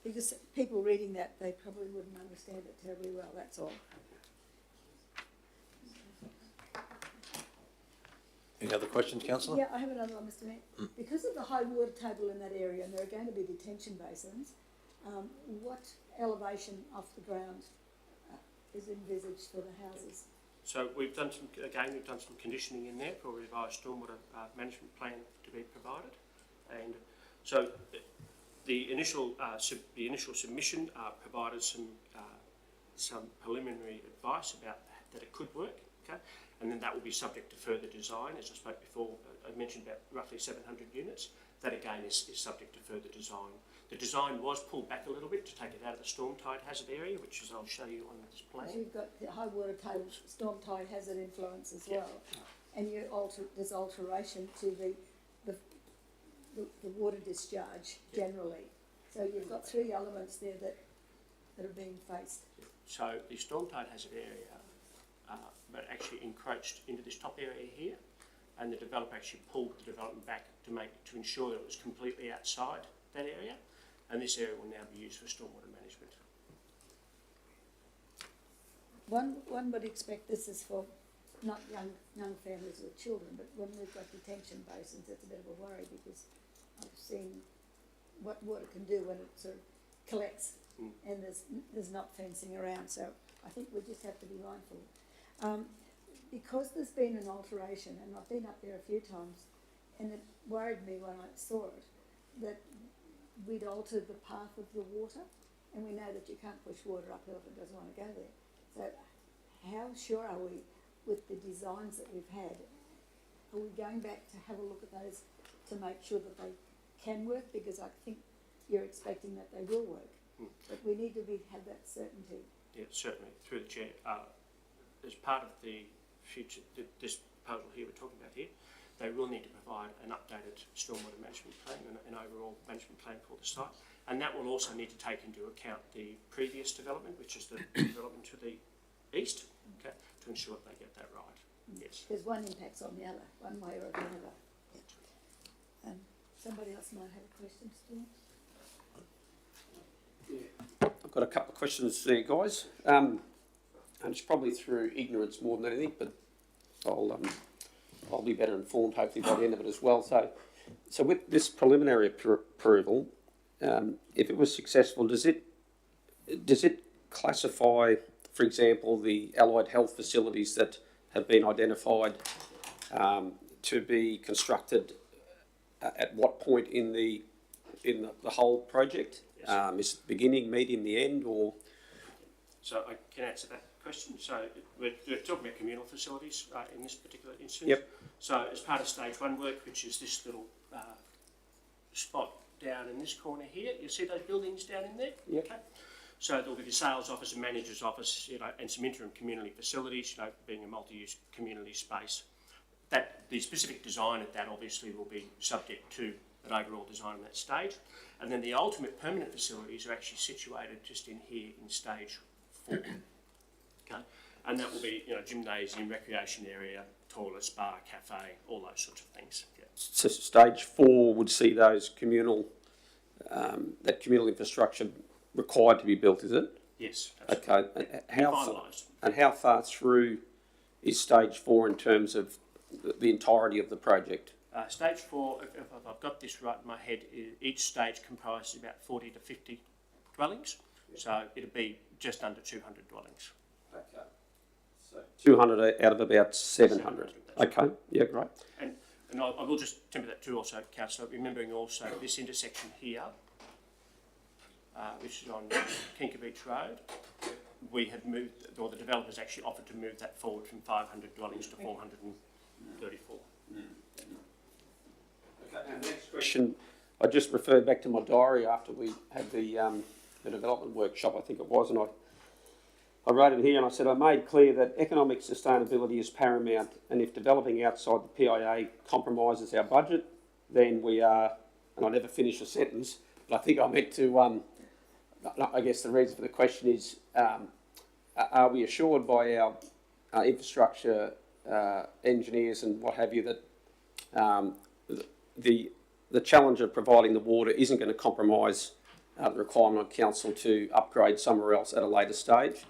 Because people reading that, they probably wouldn't understand it terribly well, that's all. Any other questions, councillor? Yeah, I have another one, Mr Mayor. Because of the high water table in that area, and there are going to be detention basins, what elevation off the ground is envisaged for the houses? So we've done some conditioning in there for a revised stormwater management plan to be provided, and so the initial submission provided some preliminary advice about that it could work, okay, and then that will be subject to further design. As I spoke before, I mentioned about roughly 700 units. That again is subject to further design. The design was pulled back a little bit to take it out of the storm tide hazard area, which is I'll show you on this plan. Because you've got the high water table, storm tide hazard influence as well, and there's alteration to the water discharge generally. So you've got three elements there that are being faced. So the storm tide hazard area but actually encroached into this top area here, and the developer actually pulled the development back to ensure that it was completely outside that area, and this area will now be used for stormwater management. One would expect this is for not young families with children, but when we've got detention basins, it's a bit of a worry because I've seen what water can do when it sort of collects and there's not fencing around. So I think we just have to be mindful. Because there's been an alteration, and I've been up there a few times, and it worried me when I saw it, that we'd altered the path of the water, and we know that you can't push water uphill if it doesn't want to go there. So how sure are we with the designs that we've had? Are we going back to have a look at those to make sure that they can work? Because I think you're expecting that they will work, but we need to have that certainty. Yeah, certainly. Through the chair, as part of the future, this proposal here we're talking about here, they will need to provide an updated stormwater management plan and an overall management plan for the site, and that will also need to take into account the previous development, which is the development to the east, okay, to ensure that they get that right. Yes. Because one impacts on the other, one way or the other. Somebody else might have a question, Stuart? I've got a couple of questions there, guys. And it's probably through ignorance more than anything, but I'll be better informed hopefully by the end of it as well. So with this preliminary approval, if it was successful, does it classify, for example, the allied health facilities that have been identified to be constructed at what point in the whole project? Yes. Is it the beginning, medium, the end, or? So I can answer that question. So we're talking about communal facilities in this particular instance. Yep. So as part of stage 1 work, which is this little spot down in this corner here, you see those buildings down in there? Yep. Okay. So there'll be the sales office and manager's office, and some interim community facilities, being a multi-use community space. That the specific design of that obviously will be subject to an overall design in that stage. And then the ultimate permanent facilities are actually situated just in here in stage 4. Okay, and that will be gymnasium, recreation area, toilets, bar, cafe, all those sorts of things. Yeah. So stage 4 would see those communal, that communal infrastructure required to be built, is it? Yes. Okay. And how far through is stage 4 in terms of the entirety of the project? Stage 4, if I've got this right in my head, each stage comprises about 40 to 50 dwellings. Yeah. So it'll be just under 200 dwellings. Okay. So 200 out of about 700. Okay. Yeah, great. And I will just temper that too also, Councillor, remembering also this intersection here, which is on Kinka Beach Road, we have moved, or the developers actually offered to move that forward from 500 dwellings to 434. Okay, and the next question, I just referred back to my diary after we had the development workshop, I think it was, and I wrote it here and I said, I made clear that economic sustainability is paramount, and if developing outside the PIA compromises our budget, then we are, and I never finish a sentence, but I think I meant to, I guess the reason for the question is, are we assured by our infrastructure engineers and what have you that the challenge of providing the water isn't going to compromise the requirement of council to upgrade somewhere else at a later stage?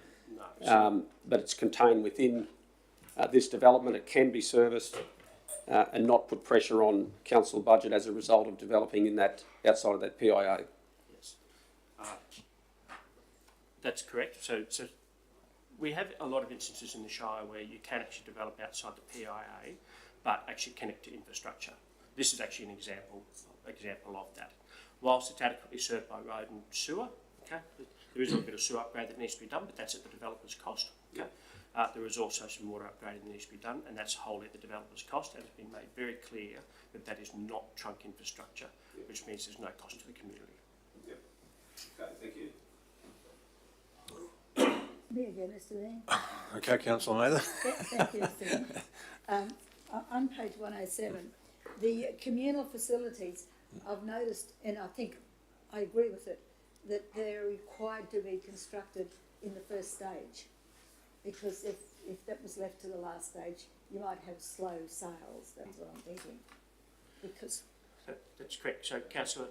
No. But it's contained within this development. It can be serviced and not put pressure on council budget as a result of developing in that outside of that PIA. Yes, that's correct. So we have a lot of instances in the Shire where you can actually develop outside the PIA, but actually connect to infrastructure. This is actually an example of that. Whilst it's adequately served by road and sewer, okay, there is a little bit of sewer upgrade that needs to be done, but that's at the developer's cost. Okay. There is also some water upgrading that needs to be done, and that's wholly at the developer's cost, and it's been made very clear that that is not trunk infrastructure, which means there's no cost to the community. Yep. Okay, thank you. Me again, Mr. Dean. Okay, Councillor Mather. Thank you, Mr. Dean. On page 107, the communal facilities, I've noticed, and I think I agree with it, that they're required to be constructed in the first stage, because if that was left to the last stage, you might have slow sales. That's what I'm thinking. Because that's correct. So, Councillor,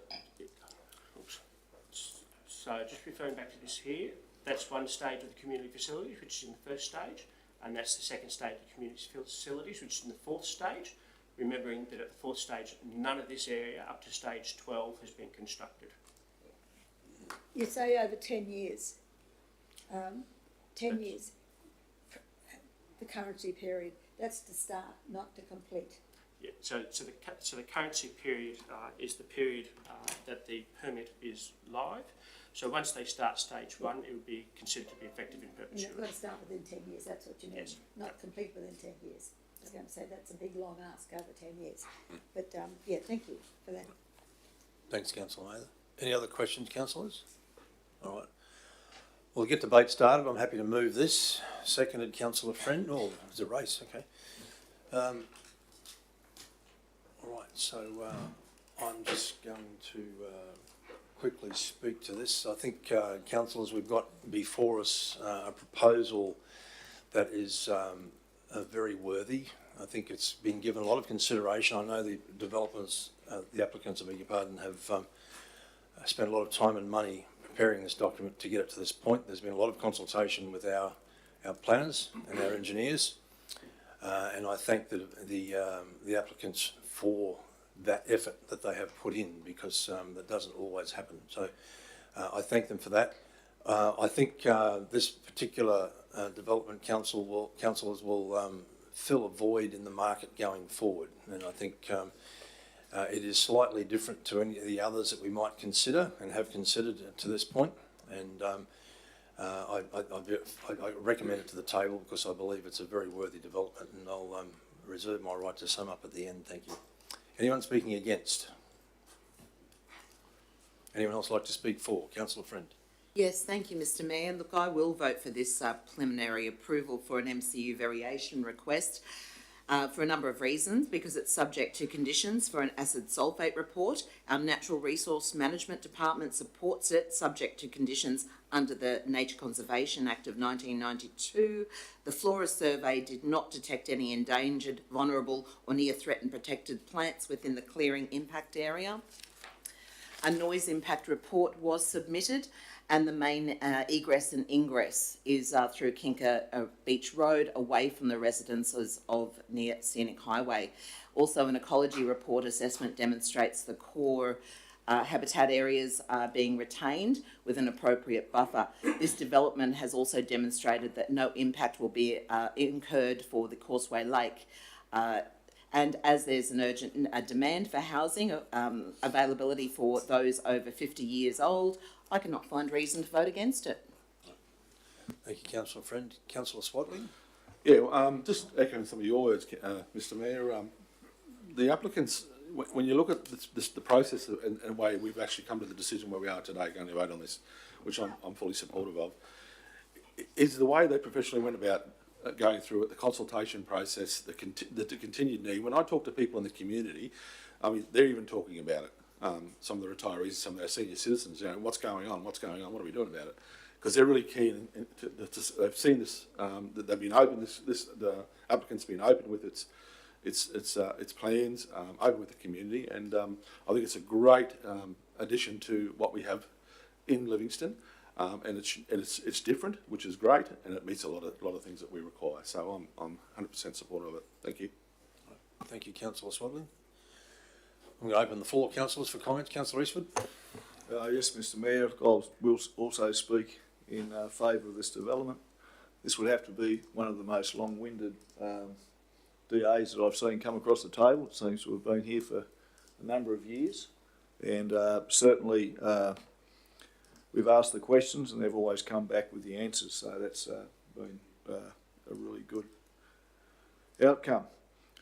so just referring back to this here, that's one stage of the community facilities, which is in the first stage, and that's the second stage of the community facilities, which is in the fourth stage. Remembering that at the fourth stage, none of this area up to stage 12 has been constructed. you say over 10 years. 10 years, the currency period. That's to start, not to complete. Yeah. So the currency period is the period that the permit is live. So once they start stage 1, it would be considered to be effective in perpetuity. You've got to start within 10 years, that's what you mean. Yes. Not complete within 10 years. I was going to say that's a big long ask over 10 years. But yeah, thank you for that. Thanks, Councillor Mather. Any other questions, councillors? All right. We'll get debate started. I'm happy to move this. Seconded, Councillor Friend. Oh, it's a race, okay. All right, so I'm just going to quickly speak to this. I think, councillors, we've got before us a proposal that is very worthy. I think it's been given a lot of consideration. I know the developers, the applicants, I beg your pardon, have spent a lot of time and money preparing this document to get it to this point. There's been a lot of consultation with our planners and our engineers, and I thank the applicants for that effort that they have put in, because that doesn't always happen. So I thank them for that. I think this particular development councillors will fill a void in the market going forward, and I think it is slightly different to any of the others that we might consider and have considered to this point. And I recommend it to the table because I believe it's a very worthy development, and I'll reserve my right to sum up at the end. Thank you. Anyone speaking against? Anyone else like to speak for? Councillor Friend. Yes, thank you, Mr Mayor. Look, I will vote for this preliminary approval for an MCU variation request for a number of reasons, because it's subject to conditions for an acid sulphate report. Our Natural Resource Management Department supports it, subject to conditions under the Nature Conservation Act of 1992. The flora survey did not detect any endangered, vulnerable or near threatened protected plants within the clearing impact area. A noise impact report was submitted, and the main egress and ingress is through Kinka Beach Road, away from the residences of near Scenic Highway. Also, an ecology report assessment demonstrates the core habitat areas are being retained with an appropriate buffer. This development has also demonstrated that no impact will be incurred for the Causeway Lake. And as there's an urgent demand for housing, availability for those over 50 years old, I cannot find reason to vote against it. Thank you, Councillor Friend. Councillor Swatley. Yeah, just echoing some of your words, Mr Mayor. The applicants, when you look at the process and way we've actually come to the decision where we are today, going to vote on this, which I'm fully supportive of, is the way they professionally went about going through it, the consultation process, the continued need. When I talk to people in the community, I mean, they're even talking about it. Some of the retirees, some of our senior citizens, you know, what's going on, what are we doing about it? Because they're really keen, they've seen this, that they've been open, the applicant's been open with its plans, open with the community, and I think it's a great addition to what we have in Livingstone. And it's different, which is great, and it meets a lot of things that we require. So I'm 100% supportive of it. Thank you. Thank you, Councillor Swatley. I'm going to open the floor, councillors, for comments. Councillor Eastwood. Yes, Mr Mayor, I will also speak in favour of this development. This would have to be one of the most long-winded DAs that I've seen come across the table. It seems to have been here for a number of years, and certainly we've asked the questions and they've always come back with the answers, so that's been a really good outcome.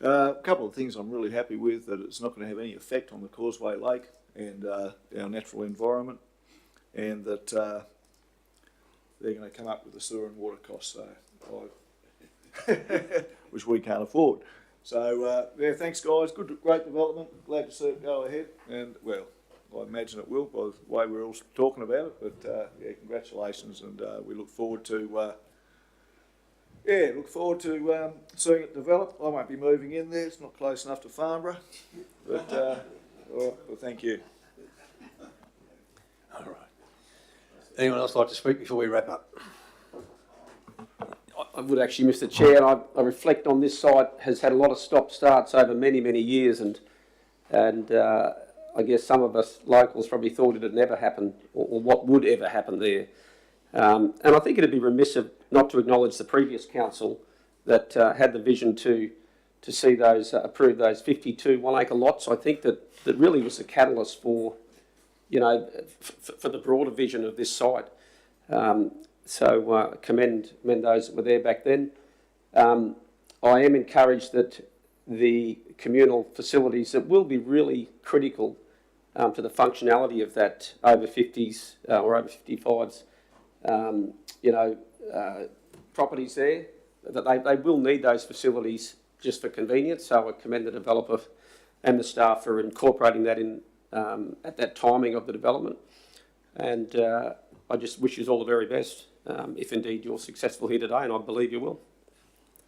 A couple of things I'm really happy with, that it's not going to have any effect on the Causeway Lake and our natural environment, and that they're going to come up with the sewer and water costs, which we can't afford. So yeah, thanks guys, great development, glad to see it go ahead, and well, I imagine it will by the way we're all talking about it, but yeah, congratulations, and we look forward to seeing it develop. I won't be moving in there, it's not close enough to Farnborough, but well, thank you. All right. Anyone else like to speak before we wrap up? I would actually, Mr Chair, I reflect on this site has had a lot of stop-starts over many, many years, and I guess some of us locals probably thought it had never happened, or what would ever happen there. And I think it'd be remiss not to acknowledge the previous council that had the vision to see those approve those 52 one-acre lots. I think that really was the catalyst for, you know, for the broader vision of this site. So commend those that were there back then. I am encouraged that the communal facilities that will be really critical to the functionality of that over 50s or over 55s, properties there, that they will need those facilities just for convenience. So I commend the developer and the staff for incorporating that in at that timing of the development. And I just wish you all the very best if indeed you're successful here today, and I believe you will.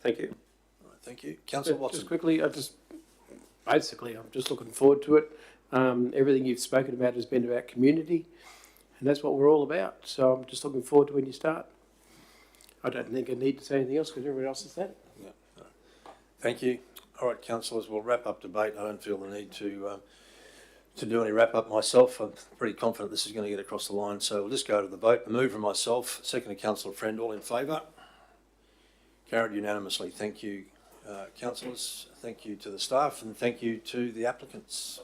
Thank you. All right, thank you. Councillor Watson. Just quickly, I'm just looking forward to it. Everything you've spoken about has been about community, and that's what we're all about. So I'm just looking forward to when you start. I don't think I need to say anything else because everybody else has said it. Yeah. All right. Thank you. All right, councillors, we'll wrap up debate. I don't feel the need to do any wrap up myself. I'm pretty confident this is going to get across the line. So we'll just go to the vote. Move from myself, second to Councillor Friend. All in favour? Carried unanimously. Thank you, councillors. Thank you to the staff, and thank you to the applicants.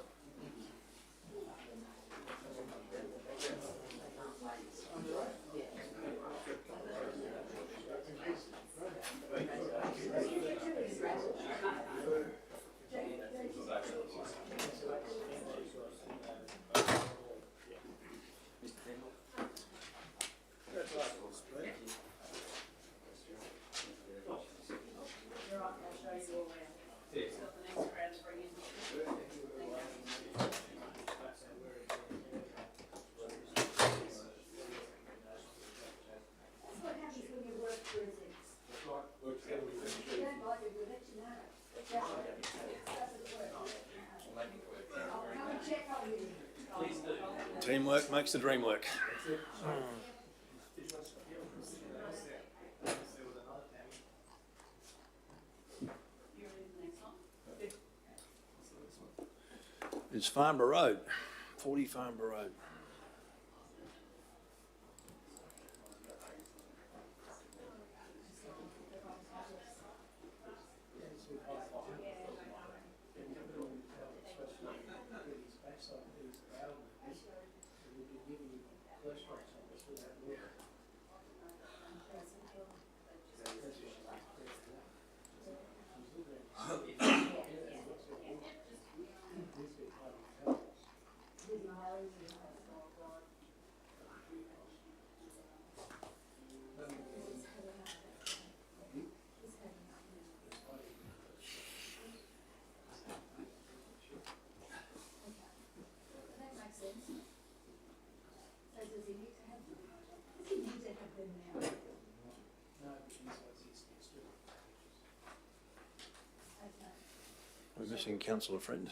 Teamwork makes the dream work. It's Farnborough Road, 40 Farnborough Road. We're missing Councillor Friend.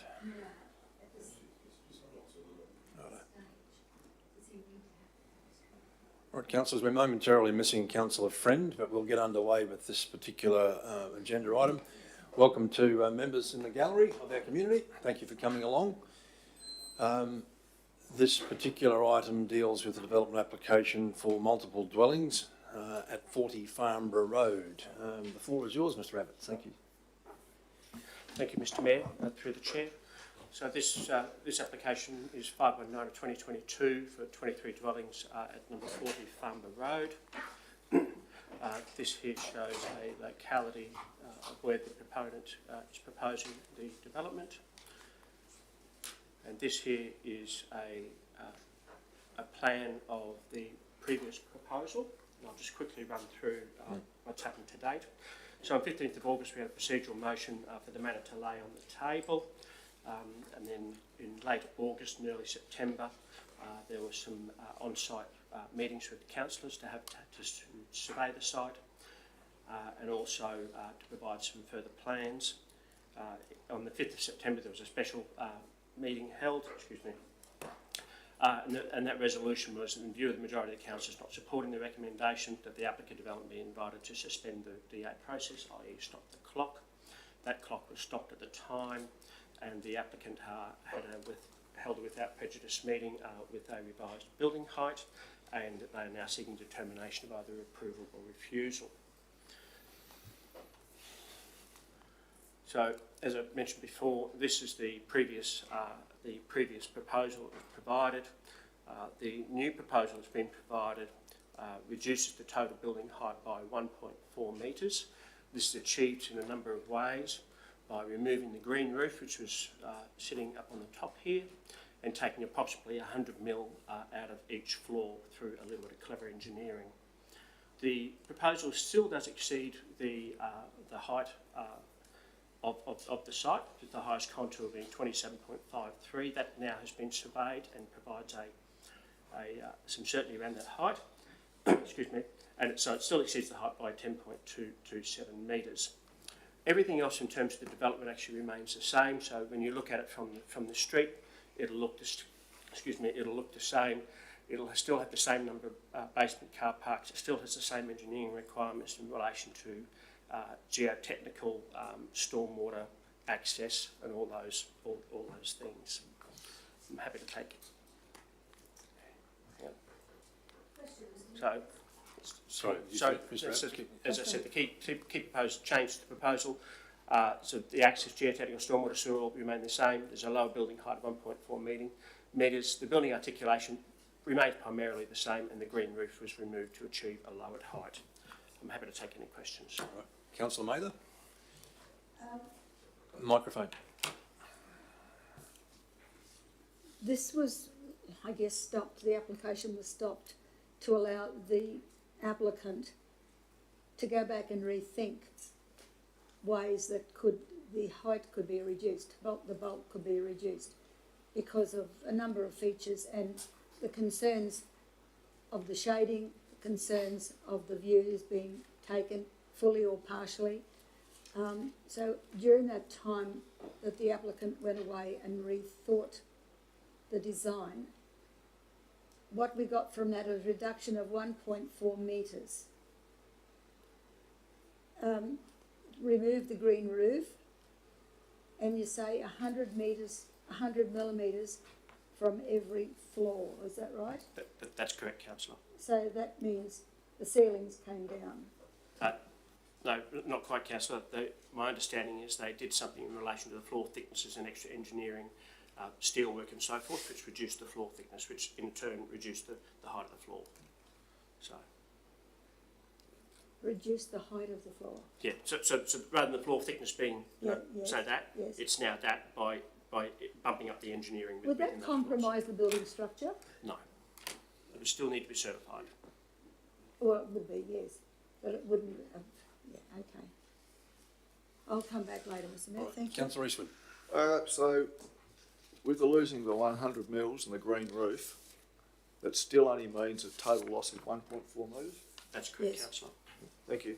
All right, councillors, we're momentarily missing Councillor Friend, but we'll get underway with this particular agenda item. Welcome to members in the gallery of our community. Thank you for coming along. This particular item deals with the development application for multiple dwellings at 40 Farnborough Road. The floor is yours, Mr. Abbott. Thank you. Thank you, Mr. Mayor, through the chair. So this application is 519 of 2022 for 23 dwellings at number 40 Farnborough Road. This here shows a locality of where the proponent is proposing the development. And this here is a plan of the previous proposal. And I'll just quickly run through what's happened to date. So on 15th of August we had a procedural motion for the matter to lay on the table, and then in late August and early September there were some on-site meetings with the councillors to survey the site and also to provide some further plans. On the 5th of September there was a special meeting held, and that resolution was, in view of the majority of the councillors not supporting the recommendation, that the applicant development be invited to suspend the DA process, i.e. stop the clock. That clock was stopped at the time, and the applicant held a without prejudice meeting with a revised building height, and they are now seeking determination of either approval or refusal. So, as I mentioned before, this is the previous proposal that was provided. The new proposal that's been provided reduces the total building height by 1.4 metres. This is achieved in a number of ways, by removing the green roof, which was sitting up on the top here, and taking approximately 100 mil out of each floor through a little bit of clever engineering. The proposal still does exceed the height of the site, with the highest contour being 27.53. That now has been surveyed and provides some certainty around that height. excuse me, and so it still exceeds the height by 10.227 metres. Everything else in terms of the development actually remains the same. So when you look at it from the street, it'll look the same. It'll still have the same number of basement car parks. It still has the same engineering requirements in relation to geotechnical, stormwater access, and all those things. I'm happy to take it. Yeah. Sorry, as I said, the key proposed change to the proposal. So the access, geotechnical, stormwater, sewer will remain the same. There's a lower building height of 1.4 metres. The building articulation remains primarily the same, and the green roof was removed to achieve a lowered height. I'm happy to take any questions. Right. Councillor Mather? Microphone. This was, I guess, stopped, the application was stopped to allow the applicant to go back and rethink ways that the height could be reduced, the bulk could be reduced because of a number of features and the concerns of the shading, the concerns of the views being taken fully or partially. So during that time that the applicant went away and rethought the design, what we got from that was a reduction of 1.4 metres. Remove the green roof, and you say 100 metres, 100 millimetres from every floor, is that right? That's correct, Councillor. So that means the ceilings came down? No, not quite, Councillor. My understanding is they did something in relation to the floor thicknesses and extra engineering, steelwork and so forth, which reduced the floor thickness, which in turn reduced the height of the floor. So. Reduce the height of the floor? Yeah, so rather than the floor thickness being yes, it's now that by bumping up the engineering. Would that compromise the building structure? No. It would still need to be certified. Well, it would be, yes, but it wouldn't, yeah, okay. I'll come back later, Mr Mayor, thank you. Councillor Eastwood. So, with the losing the 100 mils and the green roof, that still only means a total loss of 1.4 metres? That's correct, yes. Councillor. Thank you.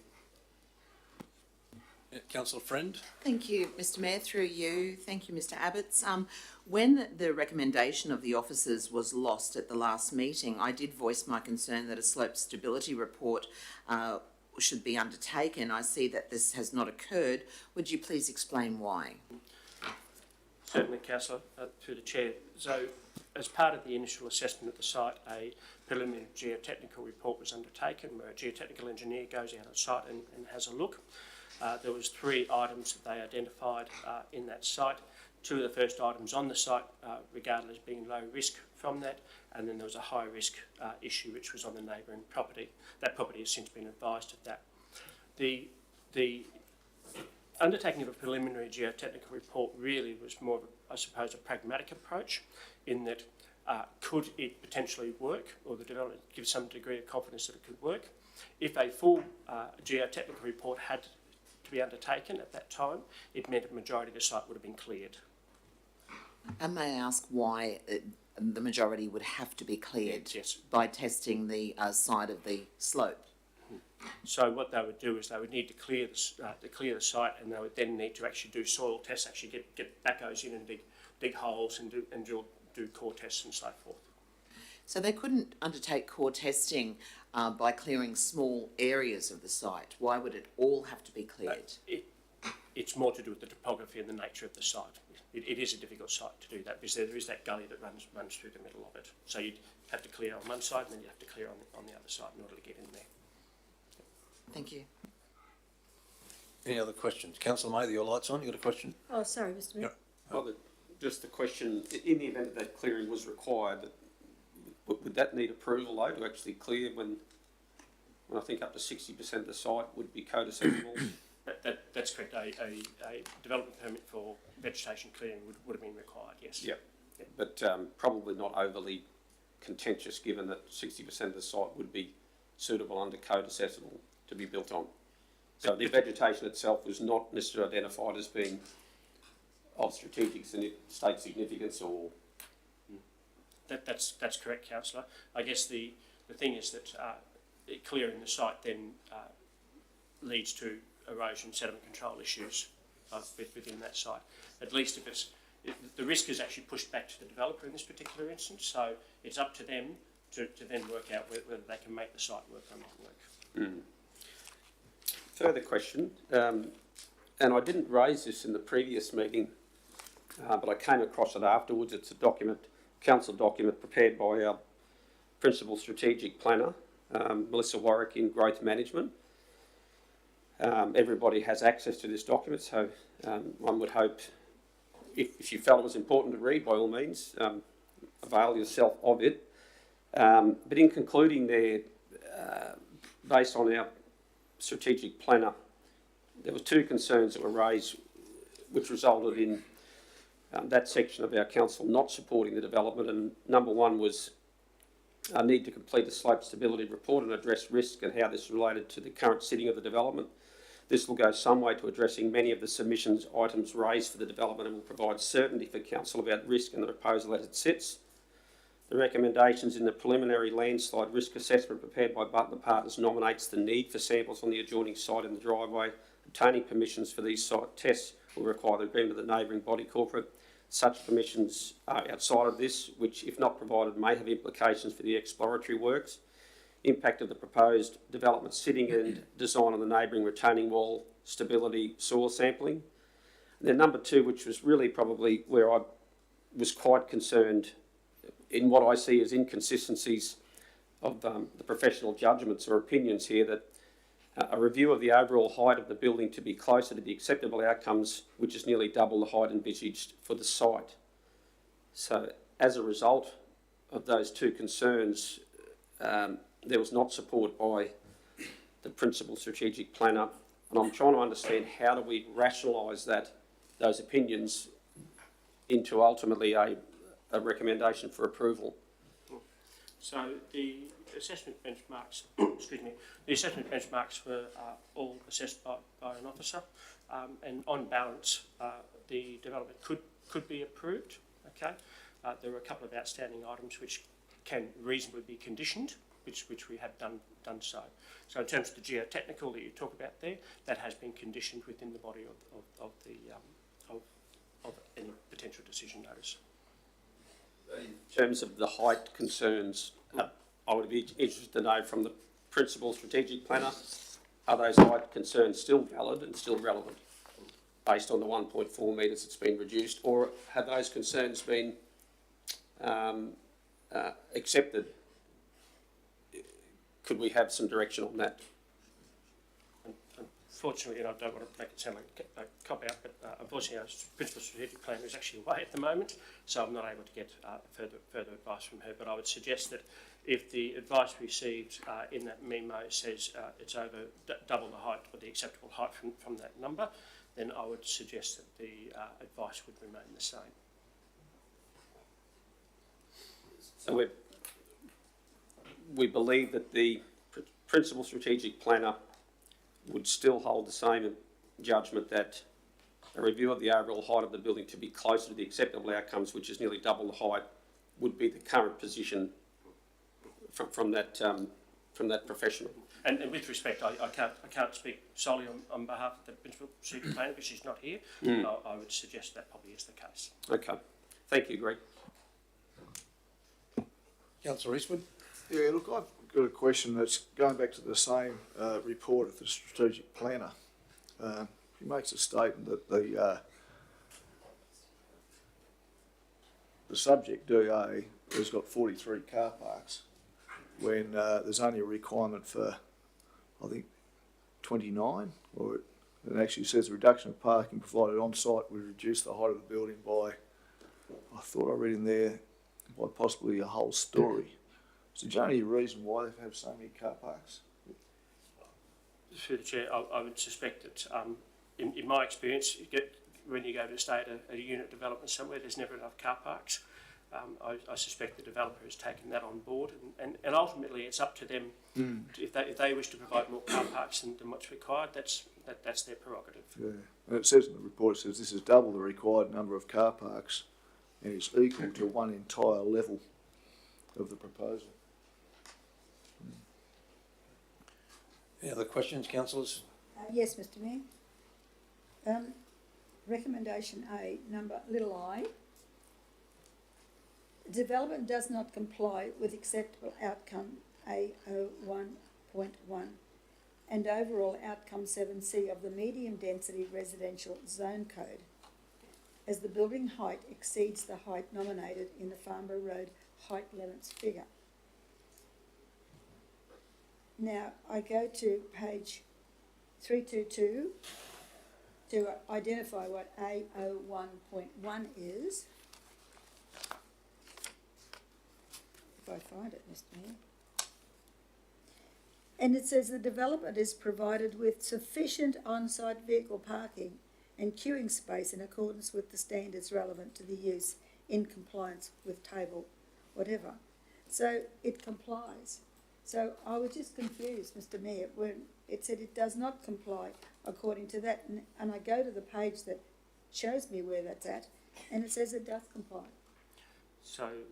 Yeah, Councillor Friend. Thank you, Mr Mayor, through you. Thank you, Mr Abbots. When the recommendation of the officers was lost at the last meeting, I did voice my concern that a slope stability report should be undertaken. I see that this has not occurred. Would you please explain why? Certainly, Councillor, through the Chair. So, as part of the initial assessment of the site, a preliminary geotechnical report was undertaken where a geotechnical engineer goes out on site and has a look. There was 3 items that they identified in that site. 2 of the first items on the site regarded as being low risk from that, and then there was a high risk issue which was on the neighbouring property. That property has since been advised of that. The undertaking of a preliminary geotechnical report really was more of, I suppose, a pragmatic approach in that could it potentially work, or the development give some degree of confidence that it could work. If a full geotechnical report had to be undertaken at that time, it meant a majority of the site would have been cleared. And may I ask why the majority would have to be cleared? Yes. By testing the side of the slope? So what they would do is they would need to clear the site, and they would then need to actually do soil tests, actually get backhoes in and dig holes and do core tests and so forth. So they couldn't undertake core testing by clearing small areas of the site. Why would it all have to be cleared? It's more to do with the topography and the nature of the site. It is a difficult site to do that because there is that gully that runs through the middle of it. So you'd have to clear on one side and then you have to clear on the other side in order to get in there. Thank you. Any other questions? Councillor Mather, your light's on. You got a question? Oh, sorry, Mr Mayor. Well, just the question, in the event that clearing was required, would that need approval though to actually clear when I think up to 60% of the site would be code accessible? That's correct. A development permit for vegetation clearing would have been required, yes. Yep. But probably not overly contentious given that 60% of the site would be suitable under code accessible to be built on. So the vegetation itself was not necessarily identified as being of strategic state significance or... That's correct, Councillor. I guess the thing is that clearing the site then leads to erosion sediment control issues within that site. At least the risk is actually pushed back to the developer in this particular instance, so it's up to them to then work out whether they can make the site work or not work. Further question, and I didn't raise this in the previous meeting, but I came across it afterwards. It's a council document prepared by our Principal Strategic Planner, Melissa Warwick in Growth Management. Everybody has access to this document, so one would hope, if you felt it was important to read, by all means, avail yourself of it. But in concluding there, based on our strategic planner, there were two concerns that were raised, which resulted in that section of our council not supporting the development. And number one was a need to complete a slope stability report and address risk and how this related to the current sitting of the development. This will go some way to addressing many of the submissions items raised for the development and will provide certainty for council about risk and the proposal as it sits. The recommendations in the preliminary landslide risk assessment prepared by Butler Partners nominates the need for samples on the adjoining site in the driveway. Obtaining permissions for these site tests will require the agreement of the neighbouring body corporate. Such permissions are outside of this, which, if not provided, may have implications for the exploratory works. Impact of the proposed development sitting and design on the neighbouring retaining wall, stability, soil sampling. And then number two, which was really probably where I was quite concerned in what I see as inconsistencies of the professional judgments or opinions here, that a review of the overall height of the building to be closer to the acceptable outcomes, which is nearly double the height envisaged for the site. So as a result of those two concerns, there was not support by the Principal Strategic Planner, and I'm trying to understand how do we rationalise those opinions into ultimately a recommendation for approval. So the assessment benchmarks, the assessment benchmarks were all assessed by an officer, and on balance, the development could be approved. Okay, there were a couple of outstanding items which can reasonably be conditioned, which we have done so. So in terms of the geotechnical that you talk about there, that has been conditioned within the body of any potential decision notice. In terms of the height concerns, I would be interested to know from the Principal Strategic Planner, are those height concerns still valid and still relevant based on the 1.4 metres that's been reduced, or have those concerns been accepted? Could we have some direction on that? Unfortunately, and I don't want to make it sound like a cop-out, but unfortunately our Principal Strategic Planner is actually away at the moment, so I'm not able to get further advice from her. But I would suggest that if the advice received in that memo says it's over double the height or the acceptable height from that number, then I would suggest that the advice would remain the same. So we believe that the Principal Strategic Planner would still hold the same judgment that a review of the overall height of the building to be closer to the acceptable outcomes, which is nearly double the height, would be the current position from that professional. And with respect, I can't speak solely on behalf of the Principal Strategic Planner because she's not here. I would suggest that probably is the case. Okay, thank you, Greg. Councillor Eastwood. Yeah, look, I've got a question that's going back to the same report of the strategic planner. He makes a statement that the subject DA has got 43 car parks when there's only a requirement for, I think, 29, or it actually says a reduction of parking provided on site would reduce the height of the building by, I thought I read in there, by possibly a whole story. So is there any reason why they have so many car parks? Through the Chair, I would suspect that in my experience, when you go to stay at a unit development somewhere, there's never enough car parks. I suspect the developer has taken that on board, and ultimately it's up to them. If they wish to provide more car parks than what's required, that's their prerogative. Yeah, and it says in the report, it says this is double the required number of car parks and it's equal to one entire level of the proposal. Any other questions, councillors? Yes, Mr Mayor. Recommendation A, number little I. Development does not comply with acceptable outcome A01.1 and overall outcome 7C of the medium density residential zone code, as the building height exceeds the height nominated in the Farnborough Road height limits figure. Now, I go to page 322 to identify what A01.1 is. If I find it, Mr Mayor. And it says the development is provided with sufficient on-site vehicle parking and queuing space in accordance with the standards relevant to the use in compliance with table whatever. So it complies. So I was just confused, Mr Mayor, when it said it does not comply according to that, and I go to the page that shows me where that's at, and it says it does comply. So,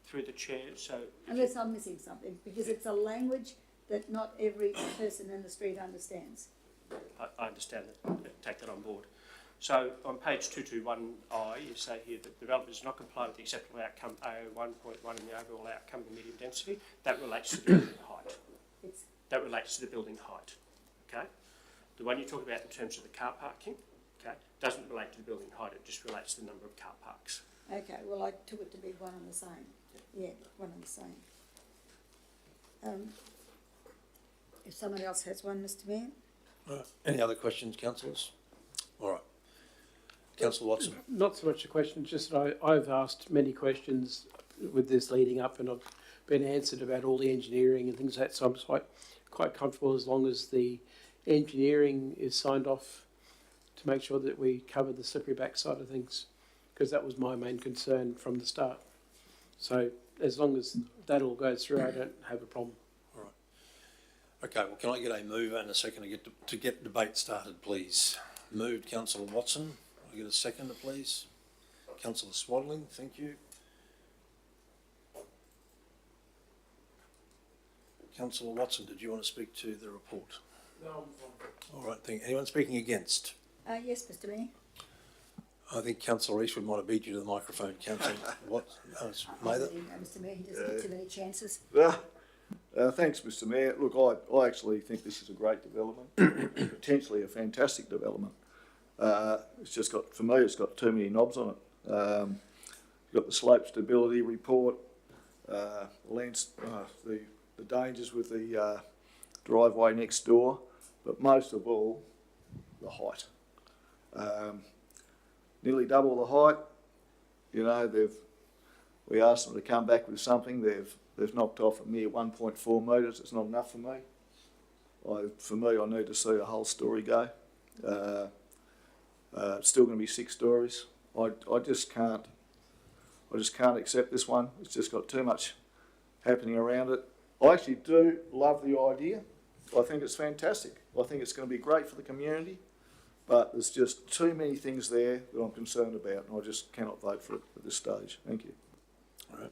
through the chair, so... Unless I'm missing something, because it's a language that not every person in the street understands. I understand that, take that on board. So, on page 221I, you say here that development does not comply with the acceptable outcome A01.1 and the overall outcome of medium density. That relates to the building height. That relates to the building height, okay? The one you talk about in terms of the car parking, okay, doesn't relate to the building height, it just relates to the number of car parks. Okay, well, I took it to be one and the same. Yeah, one and the same. If someone else has one, Mr Mayor? Any other questions, councillors? All right. Councillor Watson. Not so much a question, just that I've asked many questions with this leading up, and I've been answered about all the engineering and things like that, so I'm just quite comfortable as long as the engineering is signed off to make sure that we cover the slippery backside of things, because that was my main concern from the start. So as long as that all goes through, I don't have a problem. All right. Okay, well, can I get a mover and a second to get debate started, please? Moved, Councillor Watson. I get a seconder, please. Councillor Swaddling, thank you. Councillor Watson, did you want to speak to the report? No, I'm fine. All right, thank you. Anyone speaking against? Yes, Mr Mayor. I think Councillor Eastwood might have beat you to the microphone, Councillor. What? Mather? Mr Mayor, he doesn't get too many chances. Thanks, Mr Mayor. Look, I actually think this is a great development, potentially a fantastic development. It's just got, for me, it's got too many knobs on it. You've got the slope stability report, the dangers with the driveway next door, but most of all, the height. Nearly double the height. You know, we asked them to come back with something. They've knocked off a mere 1.4 metres. It's not enough for me. For me, I need to see a whole story go. It's still going to be 6 stories. I just can't accept this one. It's just got too much happening around it. I actually do love the idea. I think it's fantastic. I think it's going to be great for the community, but there's just too many things there that I'm concerned about, and I just cannot vote for it at this stage. Thank you. All right.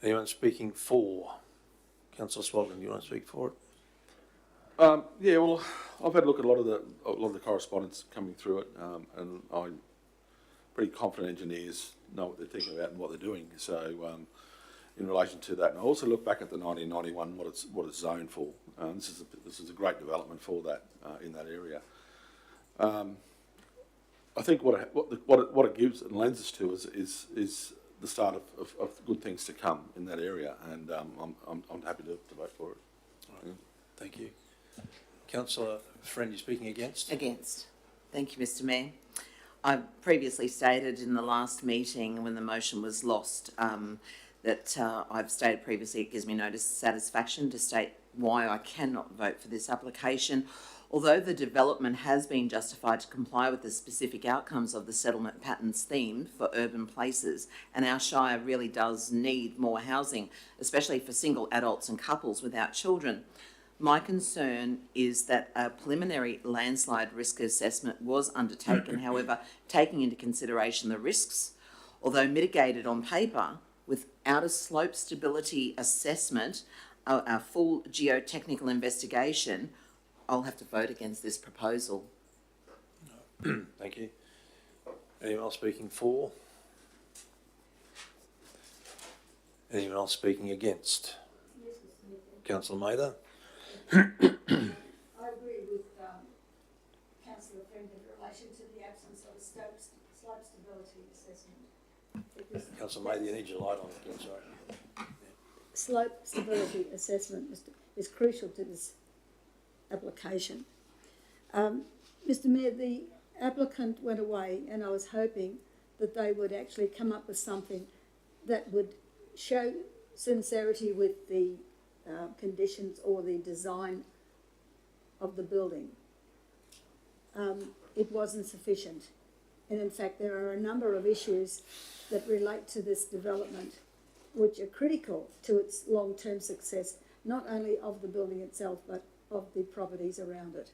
Anyone speaking for? Councillor Swaddling, do you want to speak for it? Yeah, well, I've had a look at a lot of the correspondence coming through it, and I'm pretty confident engineers know what they're thinking about and what they're doing. So, in relation to that, and I also look back at the 1991, what it's zoned for. This is a great development for that in that area. I think what it gives and lends us to is the start of good things to come in that area, and I'm happy to vote for it. All right. Thank you. Councillor Friend, you speaking against? Against. Thank you, Mr Mayor. I previously stated in the last meeting when the motion was lost that I've stated previously it gives me no dissatisfaction to state why I cannot vote for this application. Although the development has been justified to comply with the specific outcomes of the settlement patterns theme for urban places, and our Shire really does need more housing, especially for single adults and couples without children. My concern is that a preliminary landslide risk assessment was undertaken, however, taking into consideration the risks, although mitigated on paper, without a slope stability assessment, a full geotechnical investigation, I'll have to vote against this proposal. Thank you. Anyone else speaking for? Anyone else speaking against? Yes, Mr. Nicholl. Councillor Mather? I agree with Councillor Friend in relation to the absence of a slope stability assessment. Because Councillor Mather, you need your light on again, sorry. slope stability assessment is crucial to this application. Mr. Mayor, the applicant went away and I was hoping that they would actually come up with something that would show sincerity with the conditions or the design of the building. It wasn't sufficient. And in fact, there are a number of issues that relate to this development which are critical to its long-term success, not only of the building itself, but of the properties around it.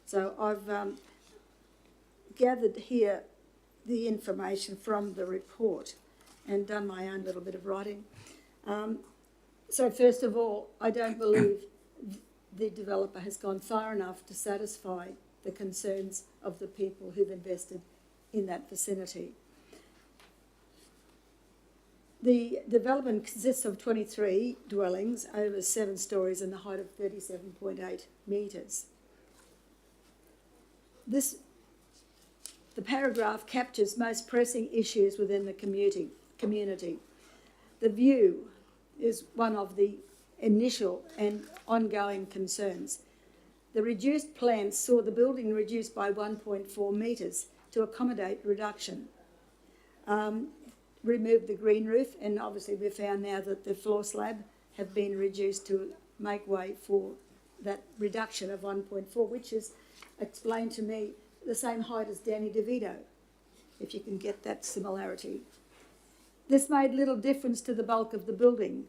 So I've gathered here the information from the report and done my own little bit of writing. So first of all, I don't believe the developer has gone far enough to satisfy the concerns of the people who've invested in that vicinity. The development consists of 23 dwellings over 7 stories and a height of 37.8 metres. The paragraph captures most pressing issues within the community. The view is one of the initial and ongoing concerns. The reduced plans saw the building reduced by 1.4 metres to accommodate reduction. Removed the green roof, and obviously we found now that the floor slab have been reduced to make way for that reduction of 1.4, which is explained to me the same height as Danny DeVito, if you can get that similarity. This made little difference to the bulk of the building,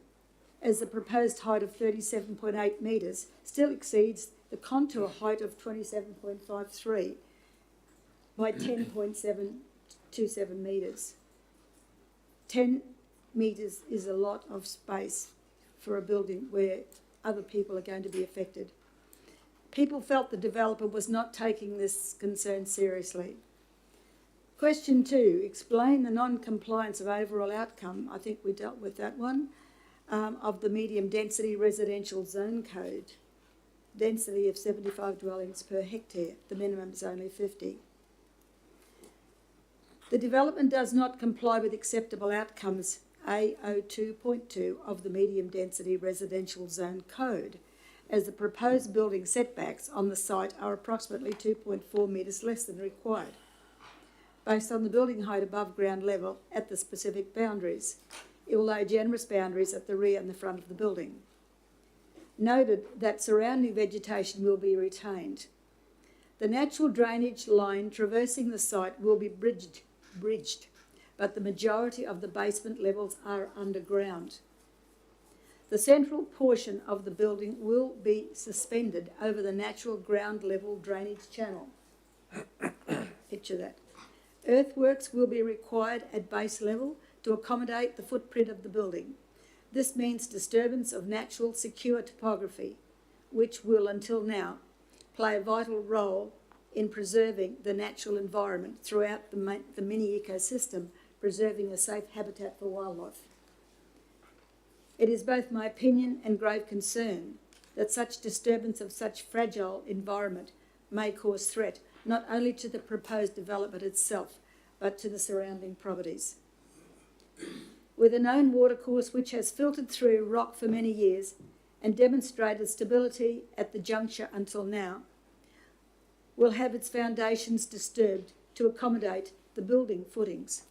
as the proposed height of 37.8 metres still exceeds the contour height of 27.53 by 10.727 metres. 10 metres is a lot of space for a building where other people are going to be affected. People felt the developer was not taking this concern seriously. Question 2, explain the non-compliance of overall outcome. I think we dealt with that one, of the medium density residential zone code. Density of 75 dwellings per hectare, the minimum is only 50. The development does not comply with acceptable outcomes A02.2 of the medium density residential zone code, as the proposed building setbacks on the site are approximately 2.4 metres less than required, based on the building height above ground level at the specific boundaries, although generous boundaries at the rear and the front of the building. Noted that surrounding vegetation will be retained. The natural drainage line traversing the site will be bridged, but the majority of the basement levels are underground. The central portion of the building will be suspended over the natural ground level drainage channel. Picture that. Earthworks will be required at base level to accommodate the footprint of the building. This means disturbance of natural secure topography, which will, until now, play a vital role in preserving the natural environment throughout the mini ecosystem, preserving a safe habitat for wildlife. It is both my opinion and grave concern that such disturbance of such fragile environment may cause threat not only to the proposed development itself, but to the surrounding properties. With a known watercourse which has filtered through rock for many years and demonstrated stability at the juncture until now, will have its foundations disturbed to accommodate the building footings.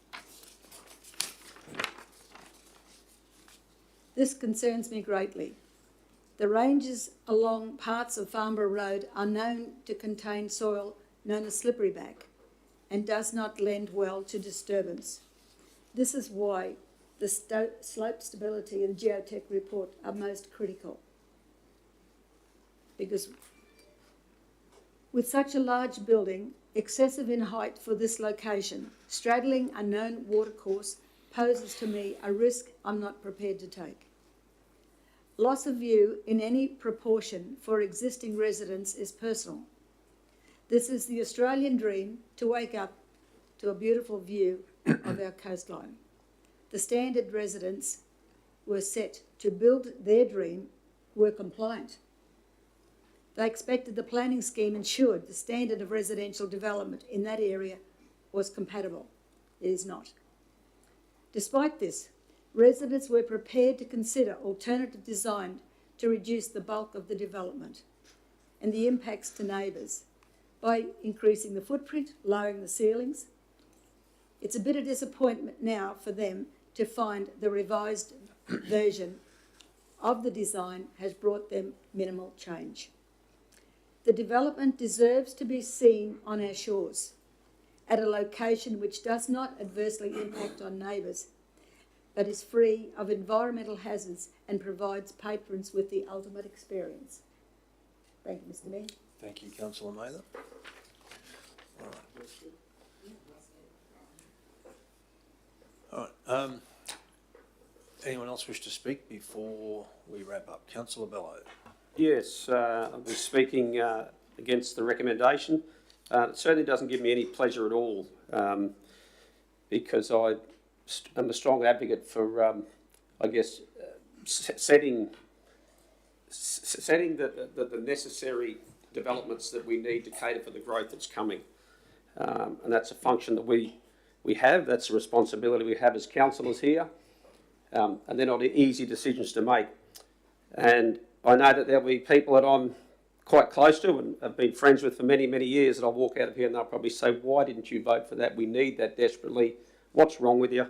This concerns me greatly. The ranges along parts of Farnborough Road are known to contain soil known as slippery back and does not lend well to disturbance. This is why the slope stability and geotech report are most critical. Because with such a large building, excessive in height for this location, straddling a known watercourse poses to me a risk I'm not prepared to take. Loss of view in any proportion for existing residents is personal. This is the Australian dream, to wake up to a beautiful view of our coastline. The standard residents were set to build their dream were compliant. They expected the planning scheme ensured the standard of residential development in that area was compatible. It is not. Despite this, residents were prepared to consider alternative design to reduce the bulk of the development and the impacts to neighbours by increasing the footprint, lowering the ceilings. It's a bit of disappointment now for them to find the revised version of the design has brought them minimal change. The development deserves to be seen on our shores, at a location which does not adversely impact on neighbours, but is free of environmental hazards and provides patrons with the ultimate experience. Thank you, Mr. Mayor. Thank you, Councillor Mather. All right. Anyone else wish to speak before we wrap up? Councillor Bello. Yes, I was speaking against the recommendation. It certainly doesn't give me any pleasure at all, because I am a strong advocate for, setting the necessary developments that we need to cater for the growth that's coming. And that's a function that we have, that's a responsibility we have as councillors here, and they're not easy decisions to make. And I know that there'll be people that I'm quite close to and have been friends with for many, many years, that I'll walk out of here and they'll probably say, why didn't you vote for that? We need that desperately. What's wrong with you?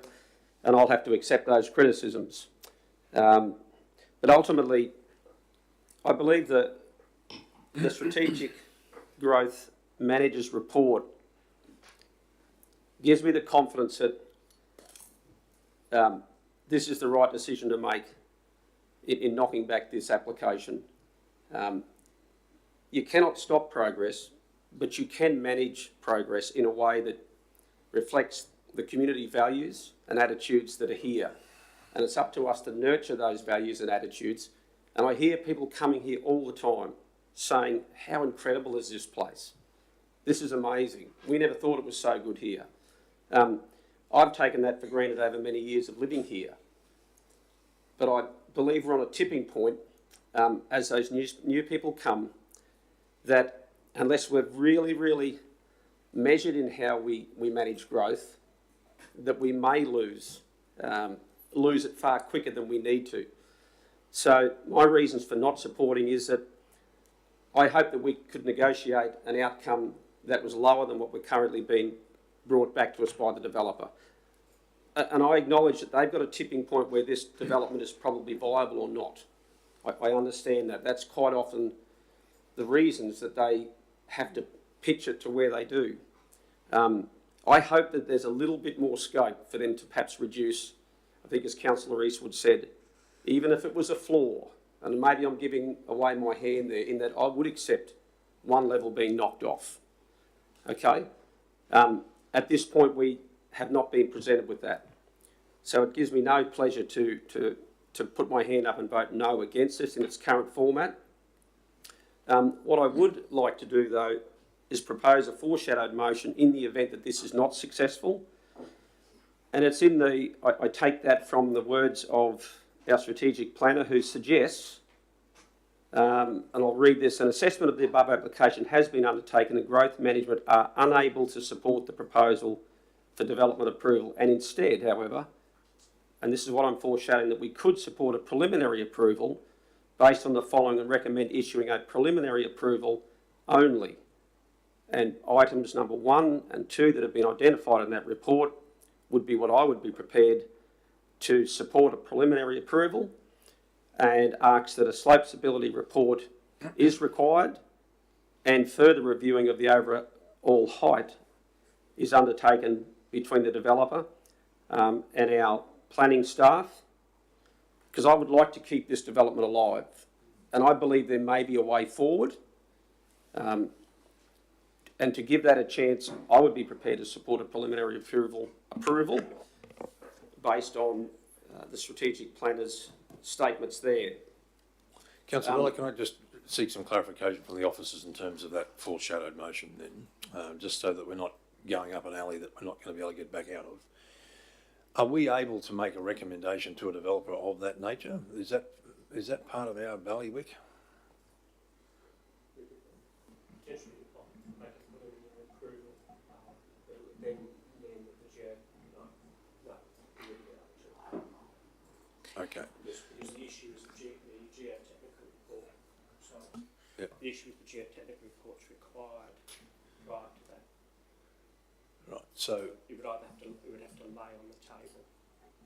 And I'll have to accept those criticisms. But ultimately, I believe that the Strategic Growth Manager's report gives me the confidence that this is the right decision to make in knocking back this application. You cannot stop progress, but you can manage progress in a way that reflects the community values and attitudes that are here. And it's up to us to nurture those values and attitudes. And I hear people coming here all the time saying, how incredible is this place? This is amazing. We never thought it was so good here. I've taken that for granted over many years of living here. But I believe we're on a tipping point as those new people come, that unless we're really, really measured in how we manage growth, that we may lose it far quicker than we need to. So my reasons for not supporting is that I hope that we could negotiate an outcome that was lower than what we're currently being brought back to us by the developer. And I acknowledge that they've got a tipping point where this development is probably viable or not. I understand that. That's quite often the reasons that they have to pitch it to where they do. I hope that there's a little bit more scope for them to perhaps reduce, I think as Councillor Eastwood said, even if it was a floor, and maybe I'm giving away my hand there in that I would accept one level being knocked off. Okay? At this point, we have not been presented with that. So it gives me no pleasure to put my hand up and vote no against this in its current format. What I would like to do, though, is propose a foreshadowed motion in the event that this is not successful. And it's in the, I take that from the words of our strategic planner, who suggests, and I'll read this, an assessment of the above application has been undertaken and growth management are unable to support the proposal for development approval. And instead, however, and this is what I'm foreshadowing, that we could support a preliminary approval based on the following and recommend issuing a preliminary approval only. And items number 1 and 2 that have been identified in that report would be what I would be prepared to support a preliminary approval, and asks that a slope stability report is required and further reviewing of the overall height is undertaken between the developer and our planning staff, because I would like to keep this development alive, and I believe there may be a way forward, and to give that a chance, I would be prepared to support a preliminary approval based on the strategic planner's statements there. Councillor Miller, can I just seek some clarification from the officers in terms of that foreshadowed motion then, just so that we're not going up an alley that we're not going to be able to get back out of? Are we able to make a recommendation to a developer of that nature? Is that part of our bailiwick? Potentially make a preliminary approval, then the chair, no, you wouldn't be able to. Okay. Because the issue is the geotechnical report. So Yep. the issue with the geotechnical report's required prior to that. Right. So, It would either have to lay on the table.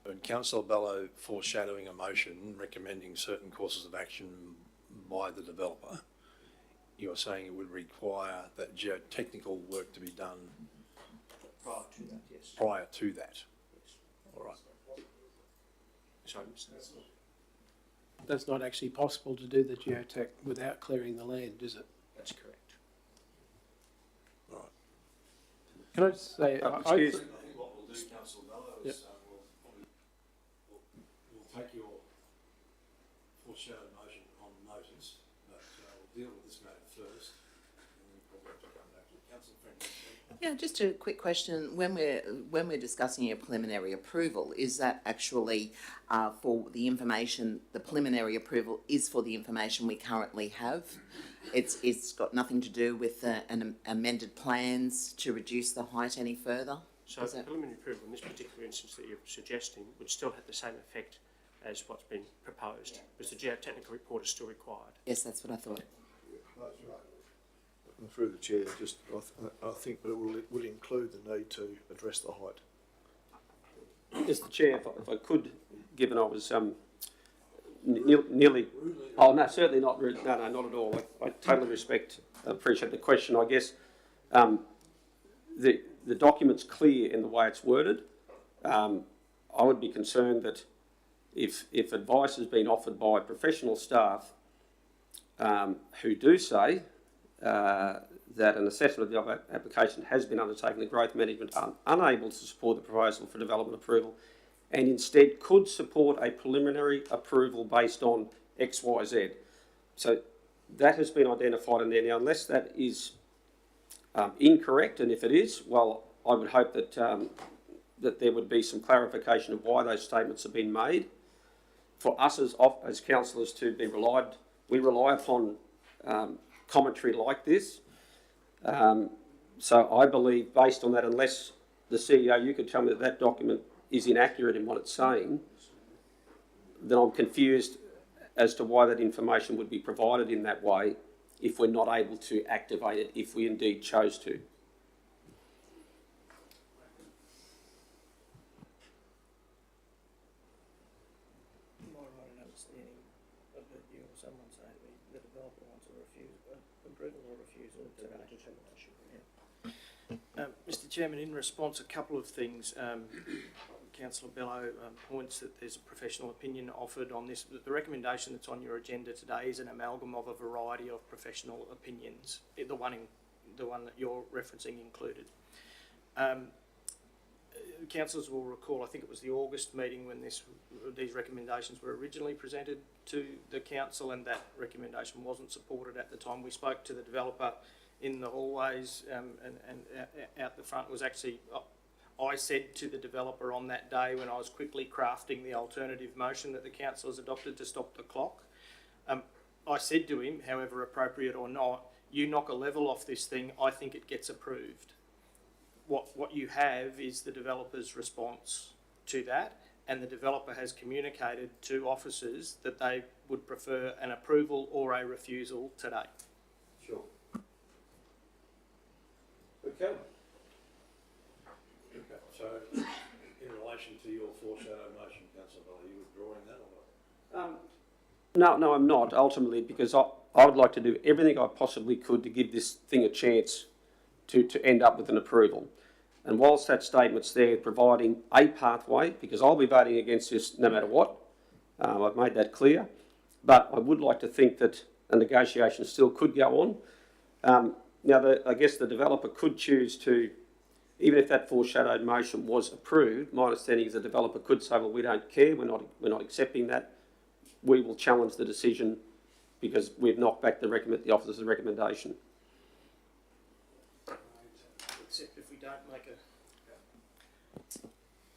and Councillor Bello foreshadowing a motion recommending certain courses of action by the developer, you are saying it would require that geotechnical work to be done Prior to that, yes. prior to that. Yes. All right. Sorry, Mr. That's not actually possible to do the geotech without clearing the land, is it? That's correct. All right. Can I just say, I think what we'll do, Councillor Bello, is we'll take your foreshadowed motion on notice, but we'll deal with this matter first, and then probably have to come back to Councillor Friend. Yeah, just a quick question. When we're discussing a preliminary approval, is that actually for the information? The preliminary approval is for the information we currently have. It's got nothing to do with an amended plans to reduce the height any further. So the preliminary approval in this particular instance that you're suggesting would still have the same effect as what's been proposed, because the geotechnical report is still required. Yes, that's what I thought. That's right. And through the chair, just I think that it will include the need to address the height. Mr. Chair, if I could, given I was nearly, oh no, certainly not, no, not at all. I totally appreciate the question. I guess the document's clear in the way it's worded. I would be concerned that if advice has been offered by professional staff who do say that an assessment of the application has been undertaken, the growth management are unable to support the proposal for development approval and instead could support a preliminary approval based on X, Y, Z. So that has been identified in there. Now, unless that is incorrect, and if it is, well, I would hope that that there would be some clarification of why those statements have been made. For us as councillors to be we rely upon commentary like this. So I believe, based on that, unless the CEO, you could tell me that that document is inaccurate in what it's saying, then I'm confused as to why that information would be provided in that way if we're not able to activate it, if we indeed chose to. Am I right in understanding that you or someone saying the developer wants a approval or refusal today? Mr. Chairman, in response, a couple of things. Councillor Bello points that there's a professional opinion offered on this. The recommendation that's on your agenda today is an amalgam of a variety of professional opinions. The one that you're referencing included. Councillors will recall, I think it was the August meeting when these recommendations were originally presented to the council, and that recommendation wasn't supported at the time. We spoke to the developer in the hallways and out the front. Was actually, I said to the developer on that day when I was quickly crafting the alternative motion that the council has adopted to stop the clock, I said to him, however appropriate or not, you knock a level off this thing, I think it gets approved. What you have is the developer's response to that, and the developer has communicated to officers that they would prefer an approval or a refusal today. Sure. Okay. Okay. So, in relation to your foreshadow motion, Councillor Bello, you withdrawing that or what? No, I'm not, ultimately, because I would like to do everything I possibly could to give this thing a chance to end up with an approval. And whilst that statement's there providing a pathway, because I'll be voting against this no matter what, I've made that clear, but I would like to think that a negotiation still could go on. Now, I guess the developer could choose to, even if that foreshadowed motion was approved, my understanding is the developer could say, well, we don't care, we're not accepting that, we will challenge the decision because we've knocked back the officer's recommendation. Except if we don't make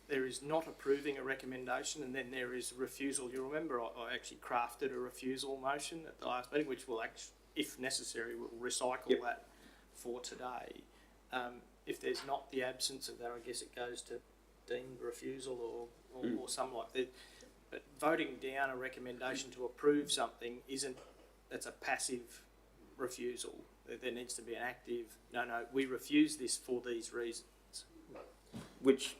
there is not approving a recommendation and then there is refusal. You remember I actually crafted a refusal motion at the last meeting, which will actually, if necessary, we'll recycle that for today. If there's not the absence of that, I guess it goes to deemed refusal or something like that. But voting down a recommendation to approve something that's a passive refusal. There needs to be an active, no, we refuse this for these reasons. Which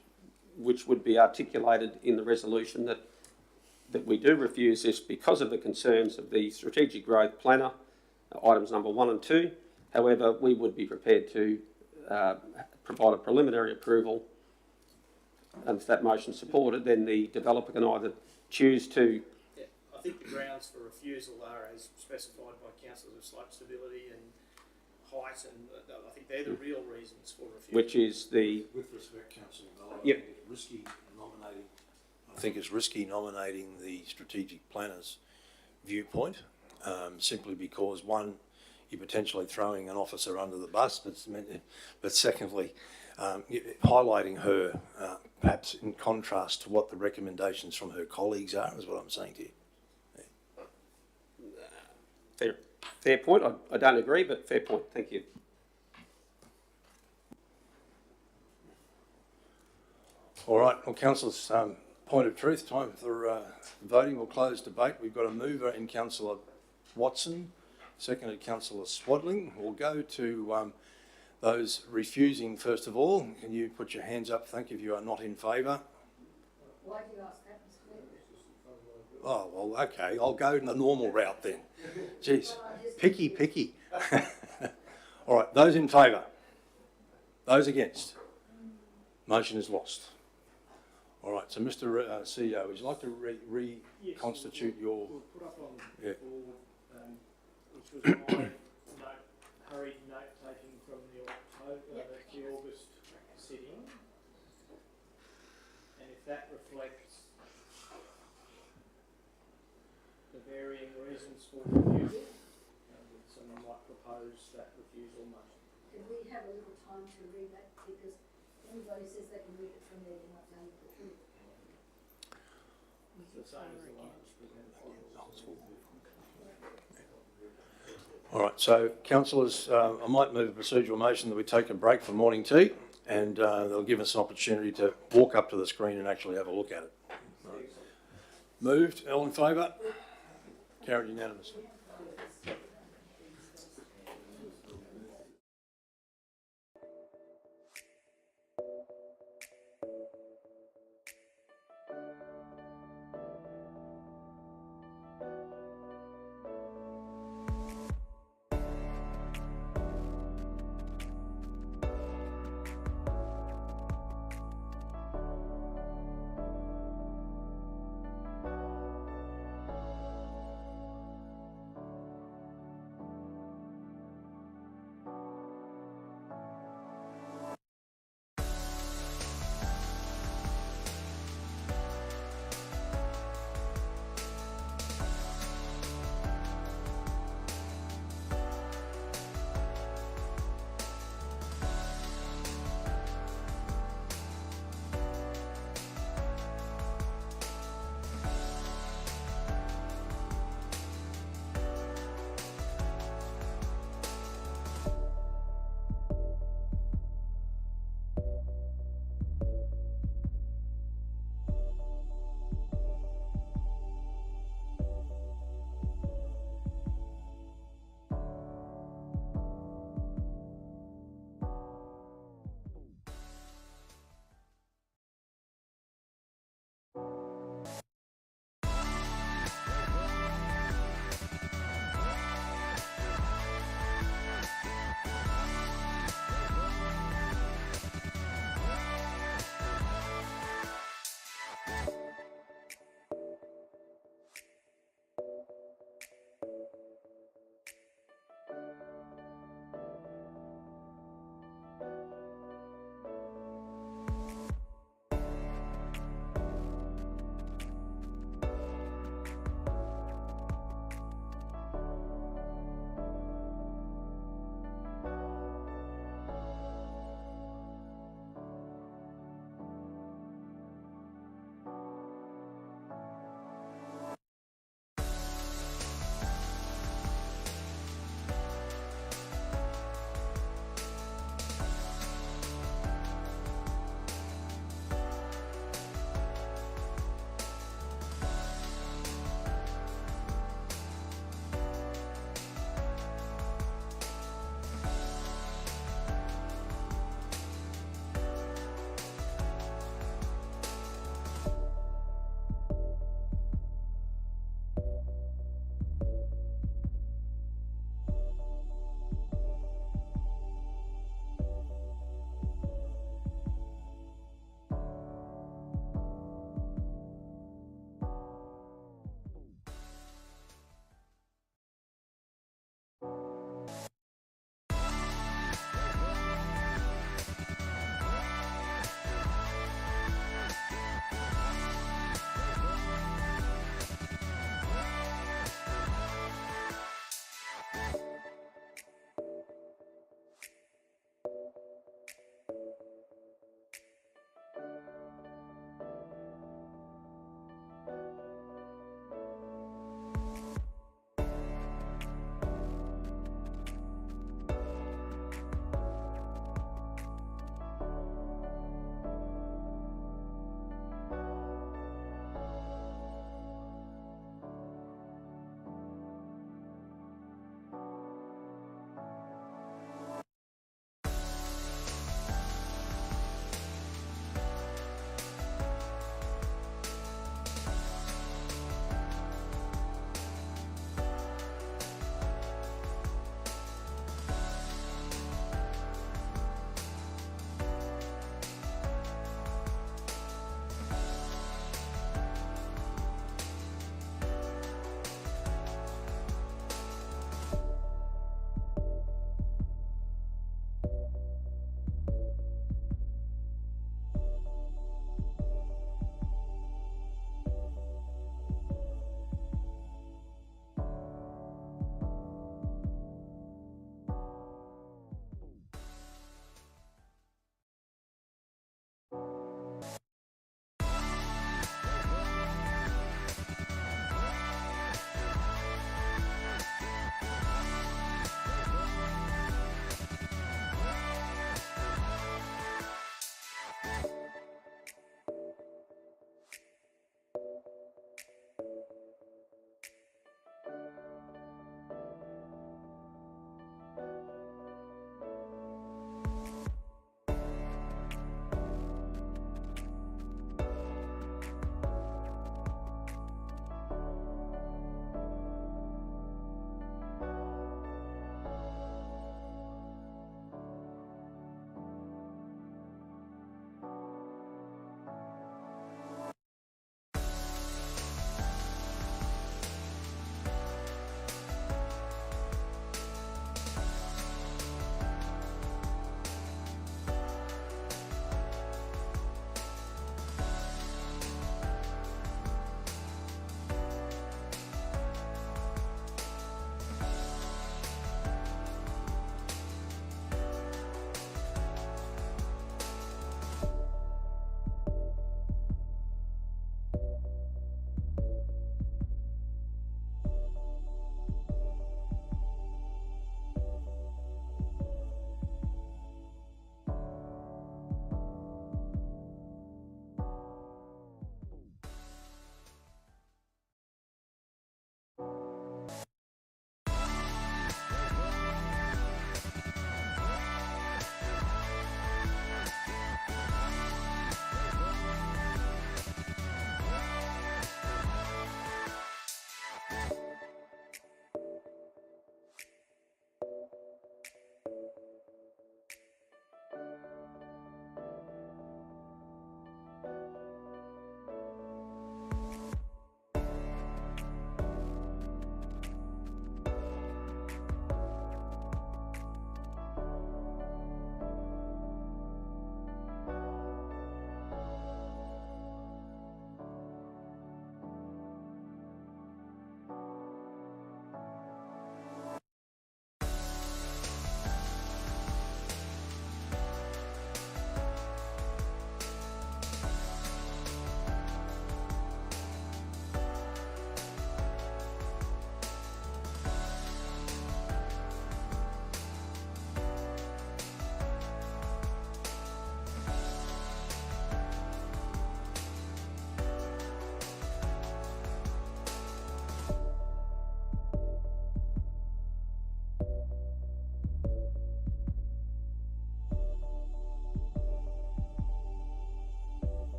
would be articulated in the resolution that we do refuse this because of the concerns of the strategic growth planner, items number 1 and 2. However, we would be prepared to provide a preliminary approval, and if that motion is supported, then the developer can either choose to... Yeah, I think the grounds for refusal are as specified by councils of slope stability and height, and I think they're the real reasons for refusal. Which is the... With respect, Councillor Miller, Yep. I think it's risky nominating the strategic planner's viewpoint, simply because, one, you're potentially throwing an officer under the bus, but secondly, highlighting her perhaps in contrast to what the recommendations from her colleagues are, is what I'm saying to you. Fair point. I don't agree, but fair point. Thank you. All right, well, councillors, point of truth, time for voting. We'll close debate. We've got a mover in Councillor Watson, seconded Councillor Swadling. We'll go to those refusing first of all. Can you put your hands up, thank you, if you are not in favour? Why do you ask that, Mr. Mayor? Oh, well, okay, I'll go the normal route then. Jeez, picky. All right, those in favour? Those against? Motion is lost. All right, so Mr. CEO, would you like to reconstitute your... We'll put up on Yeah. the board, which was my hurried note-taking from the August sitting. And if that reflects the varying reasons for refusal, someone might propose that refusal motion. Could we have a little time to read that, because anybody says they can read it from there, they're not telling the truth. It's the same as the last. All right, so councillors, I might move a procedural motion that we take a break for morning tea, and they'll give us an opportunity to walk up to the screen and actually have a look at it. Right. Moved, all in favour? Carried unanimously.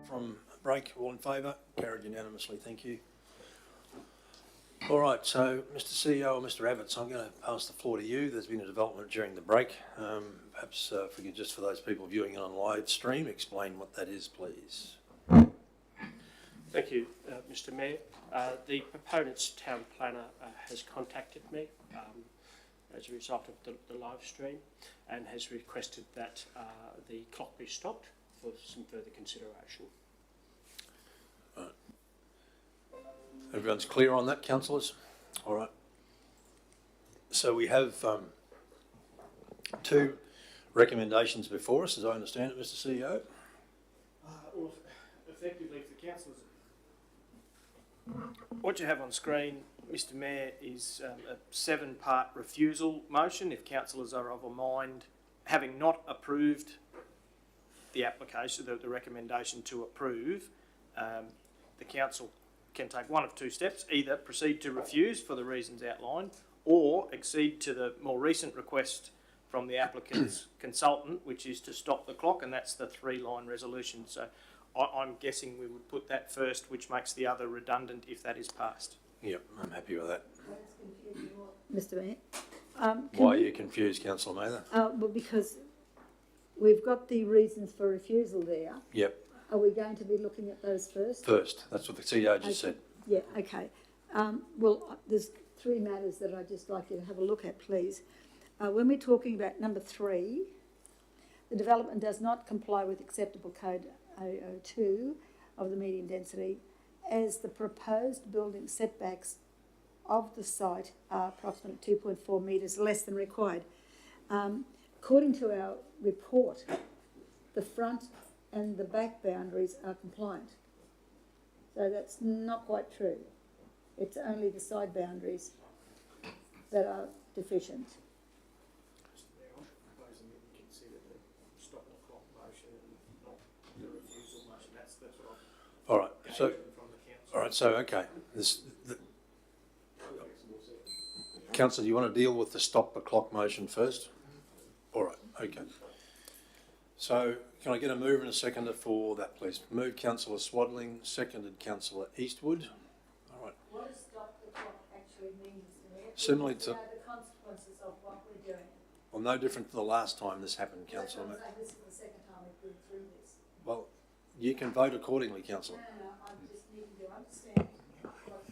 from break. All in favour? Carried unanimously. Thank you. All right, so Mr CEO or Mr Abbots, I'm going to pass the floor to you. There's been a development during the break. Perhaps if we could just, for those people viewing it on live stream, explain what that is, please. Thank you, Mr Mayor. The proponent's town planner has contacted me as a result of the live stream and has requested that the clock be stopped for some further consideration. Right. Everyone's clear on that, councillors? All right. So we have two recommendations before us, as I understand it, Mr CEO. Well, effectively, if the councillors, what you have on screen, Mr Mayor, is a 7-part refusal motion. If councillors are of a mind, having not approved the application, the recommendation to approve, the council can take one of two steps: either proceed to refuse for the reasons outlined, or accede to the more recent request from the applicant's consultant, which is to stop the clock, and that's the 3-line resolution. So I'm guessing we would put that first, which makes the other redundant if that is passed. Yep, I'm happy with that. Mr Mayor. Why are you confused, Councillor Mather? Well, because we've got the reasons for refusal there. Yep, Are we going to be looking at those first? first. That's what the CEO just said. Yeah, okay. Well, there's 3 matters that I'd just like you to have a look at, please. When we're talking about number 3, the development does not comply with acceptable code 002 of the medium density, as the proposed building setbacks of the site are approximately 2.4 metres less than required. According to our report, the front and the back boundaries are compliant. So that's not quite true. It's only the side boundaries that are deficient. Mr Mayor, I'm proposing that we consider the stop the clock motion and not the refusal motion. That's what I'm All right, so, gauging from the council. all right, so, okay. Councillor, do you want to deal with the stop the clock motion first? All right, okay. So, can I get a mover and a seconder for that, please? Moved Councillor Swaddling, seconded Councillor Eastwood. All right. What does stop the clock actually mean, Mr Mayor? Similarly to, The consequences of what we're doing. well, no different to the last time this happened, Councillor. This is the second time we've been through this. Well, you can vote accordingly, Councillor. No, I'm just needing to understand what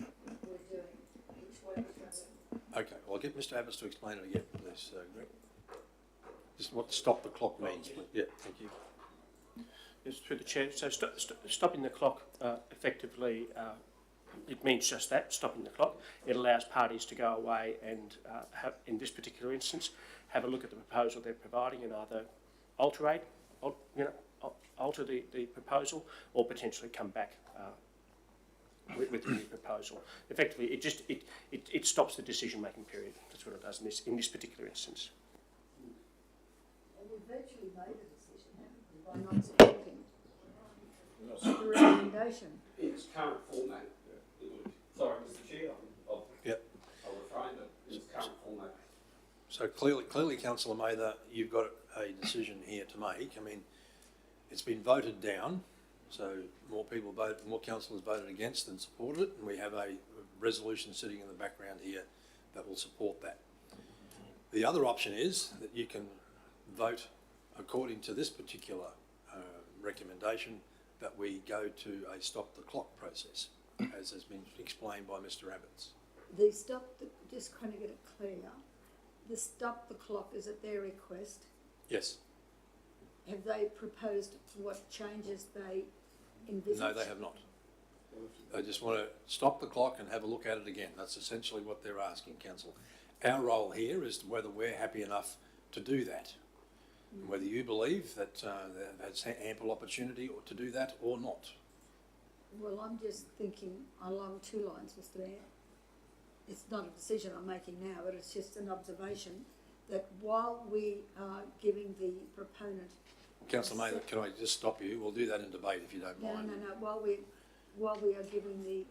we're doing, which way we're going. Okay, well, I'll get Mr Abbots to explain it again, please, Greg. Just what stop the clock means. Yeah, thank you. Yes, through the chair. So stopping the clock effectively, it means just that, stopping the clock. It allows parties to go away and, in this particular instance, have a look at the proposal they're providing and either alter the proposal or potentially come back with the new proposal. Effectively, it stops the decision-making period. That's what it does in this particular instance. And we've virtually made a decision, haven't we, by not supporting the recommendation. In its current format, it would, sorry, Mr Chair, I'll refrain, but in its current format. So clearly, Councillor Mather, you've got a decision here to make. I mean, it's been voted down, so more councillors voted against than supported it, and we have a resolution sitting in the background here that will support that. The other option is that you can vote according to this particular recommendation, that we go to a stop the clock process, as has been explained by Mr Abbots. Just trying to get it clear, the stop the clock is at their request. Yes. Have they proposed what changes they envisage? No, they have not. They just want to stop the clock and have a look at it again. That's essentially what they're asking, Council. Our role here is whether we're happy enough to do that. And whether you believe that they've had ample opportunity to do that or not. Well, I'm just thinking along 2 lines, Mr Mayor. It's not a decision I'm making now, but it's just an observation that while we are giving the proponent... Councillor Mather, can I just stop you? We'll do that in debate if you don't mind. No. While we are giving the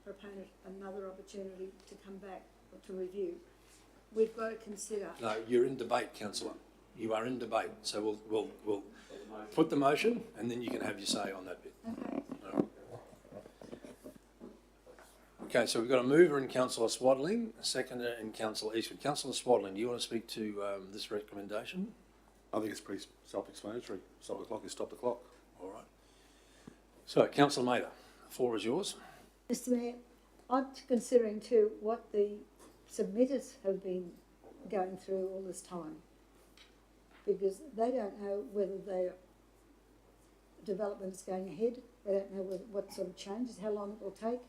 proponent another opportunity to come back or to review, we've got to consider... No, you're in debate, Councillor. You are in debate, so we'll put the motion and then you can have your say on that bit. Okay. All right. Okay, so we've got a mover in Councillor Swaddling, a seconder in Councillor Eastwood. Councillor Swaddling, do you want to speak to this recommendation? I think it's pretty self-explanatory. Stop the clock is stop the clock. All right. So, Councillor Mader, the floor is yours. Mr Mayor, I'm considering too what the submitters have been going through all this time, because they don't know whether their development is going ahead, they don't know what sort of changes, how long it will take.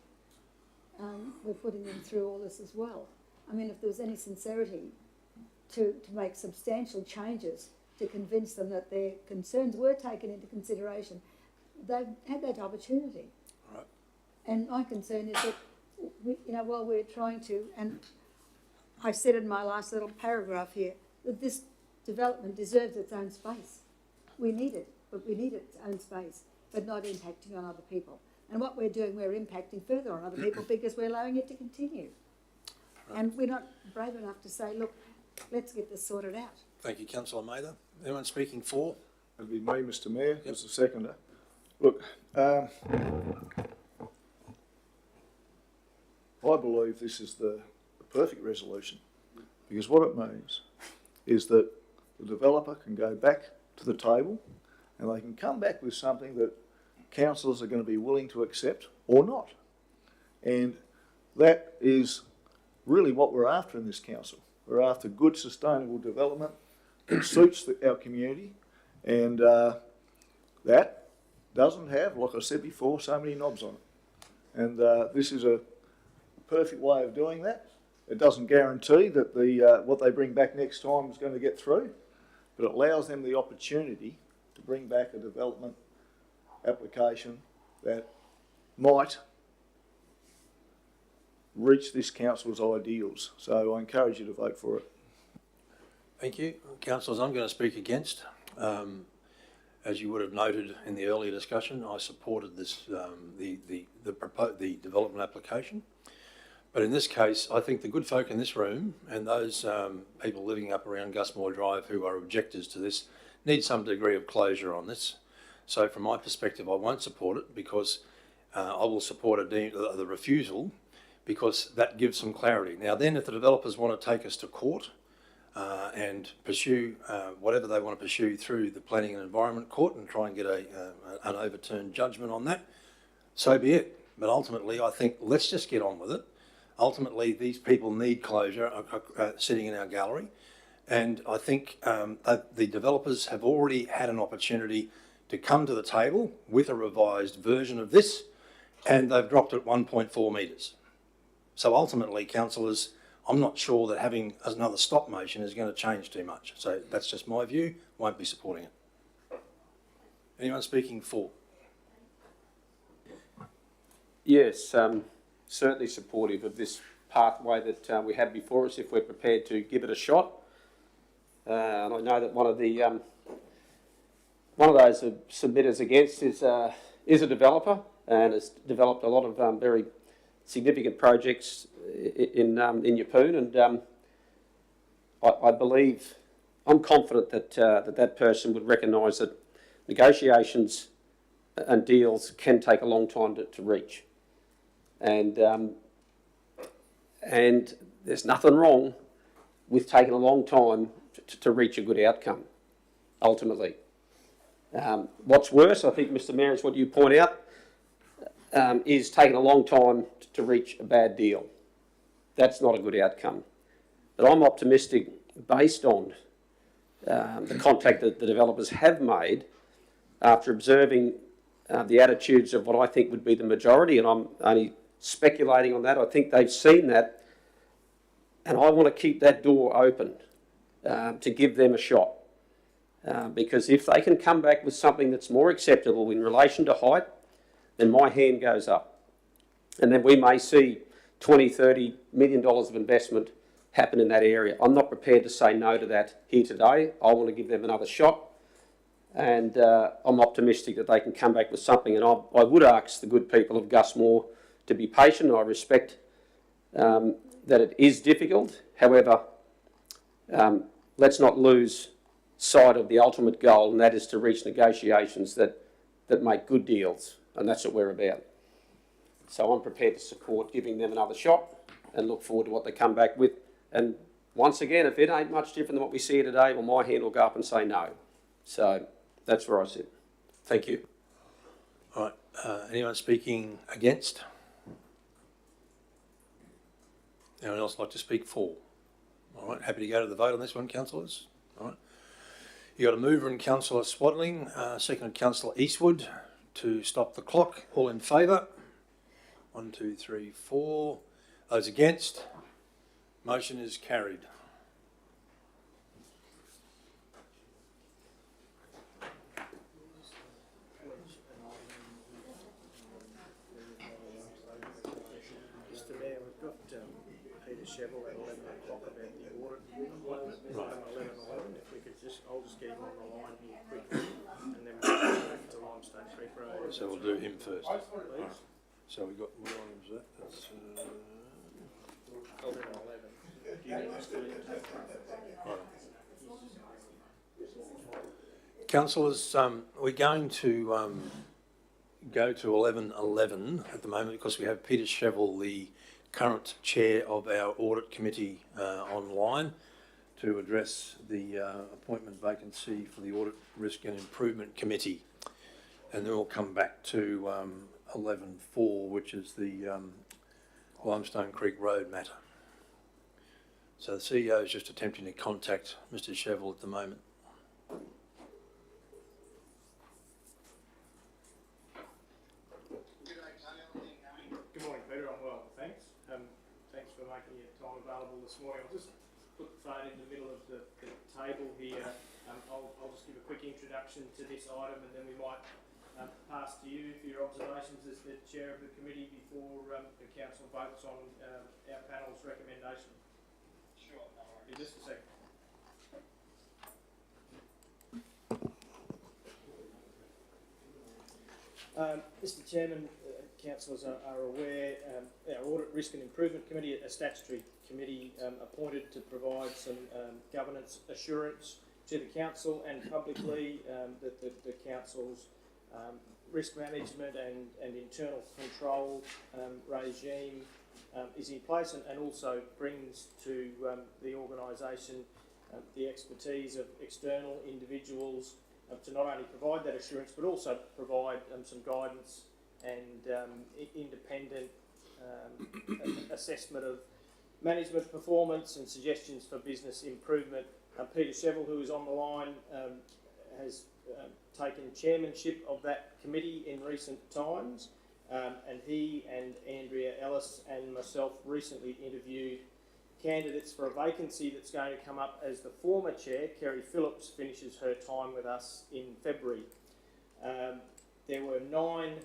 We're putting them through all this as well. I mean, if there was any sincerity to make substantial changes to convince them that their concerns were taken into consideration, they've had that opportunity. Right. And my concern is that, while we're trying to, and I said in my last little paragraph here, that this development deserves its own space. We need it, but we need its own space, but not impacting on other people. And what we're doing, we're impacting further on other people because we're allowing it to continue. Right. And we're not brave enough to say, look, let's get this sorted out. Thank you, Councillor Mather. Anyone speaking for? It'd be me, Mr Mayor, as the seconder. Look, I believe this is the perfect resolution, because what it means is that the developer can go back to the table and they can come back with something that councillors are going to be willing to accept or not. And that is really what we're after in this council. We're after good, sustainable development that suits our community, and that doesn't have, like I said before, so many knobs on it. And this is a perfect way of doing that. It doesn't guarantee that what they bring back next time is going to get through, but it allows them the opportunity to bring back a development application that might reach this council's ideals. So I encourage you to vote for it. Thank you. Councillors, I'm going to speak against. As you would have noted in the earlier discussion, I supported this, the development application. But in this case, I think the good folk in this room and those people living up around Gusmore Drive who are objectors to this need some degree of closure on this. So from my perspective, I won't support it because I will support the refusal because that gives some clarity. Now then, if the developers want to take us to court and pursue whatever they want to pursue through the Planning and Environment Court and try and get an overturned judgment on that, so be it. But ultimately, I think let's just get on with it. Ultimately, these people need closure sitting in our gallery. And I think the developers have already had an opportunity to come to the table with a revised version of this, and they've dropped it 1.4 metres. So ultimately, councillors, I'm not sure that having another stop motion is going to change too much. So that's just my view. Won't be supporting it. Anyone speaking for? Yes, certainly supportive of this pathway that we have before us if we're prepared to give it a shot. And I know that one of those submitters against is a developer and has developed a lot of very significant projects in Yeppoon, and I believe, I'm confident that that person would recognise that negotiations and deals can take a long time to reach, and there's nothing wrong with taking a long time to reach a good outcome, ultimately. What's worse, I think, Mr Mayor, is what you point out, is taking a long time to reach a bad deal. That's not a good outcome. But I'm optimistic, based on the contact that the developers have made after observing the attitudes of what I think would be the majority, and I'm only speculating on that. I think they've seen that, and I want to keep that door open to give them a shot. Because if they can come back with something that's more acceptable in relation to height, then my hand goes up. And then we may see $20, $30 million of investment happen in that area. I'm not prepared to say no to that here today. I want to give them another shot. And I'm optimistic that they can come back with something. And I would ask the good people of Gusmore to be patient. I respect that it is difficult. However, let's not lose side of the ultimate goal, and that is to reach negotiations that make good deals, and that's what we're about. So I'm prepared to support giving them another shot and look forward to what they come back with. And once again, if it ain't much different than what we see here today, well, my hand will go up and say no. So that's where I sit. Thank you. All right, anyone speaking against? Anyone else like to speak for? All right, happy to go to the vote on this one, councillors. All right. You got a mover in Councillor Swaddling, second Councillor Eastwood to stop the clock. All in favour? 1, 2, 3, 4. Those against? Motion is carried. Mr Mayor, we've got Peter Chevel at 11 o'clock about the audit appointment. Right. 11:11. If we could I'll just get him on the line here quickly, and then we'll go to Limestone Creek Road. So we'll do him first. Please. Right. So we've got, what items is that? That's, 11:11. Do you need us to leave it? right. Councillors, we're going to go to 11:11 at the moment because we have Peter Chevel, the current chair of our audit committee, online to address the appointment vacancy for the Audit Risk and Improvement Committee. And then we'll come back to 11:4, which is the Limestone Creek Road matter. So the CEO is just attempting to contact Mr. Chevel at the moment. Good morning, Peter. I'm well, thanks. Thanks for making your time available this morning. I'll just put the phone in the middle of the table here. I'll just give a quick introduction to this item, and then we might pass to you for your observations as the chair of the committee before the council votes on our panel's recommendation. Sure. No worries. Just a second. Mr Chairman, councillors are aware, our Audit Risk and Improvement Committee, a statutory committee appointed to provide some governance assurance to the council and publicly that the council's risk management and internal control regime is in place, and also brings to the organisation the expertise of external individuals to not only provide that assurance but also provide some guidance and independent assessment of management performance and suggestions for business improvement. Peter Chevel, who is on the line, has taken chairmanship of that committee in recent times, and he and Andrea Ellis and myself recently interviewed candidates for a vacancy that's going to come up as the former chair, Kerry Phillips, finishes her time with us in February. There were 9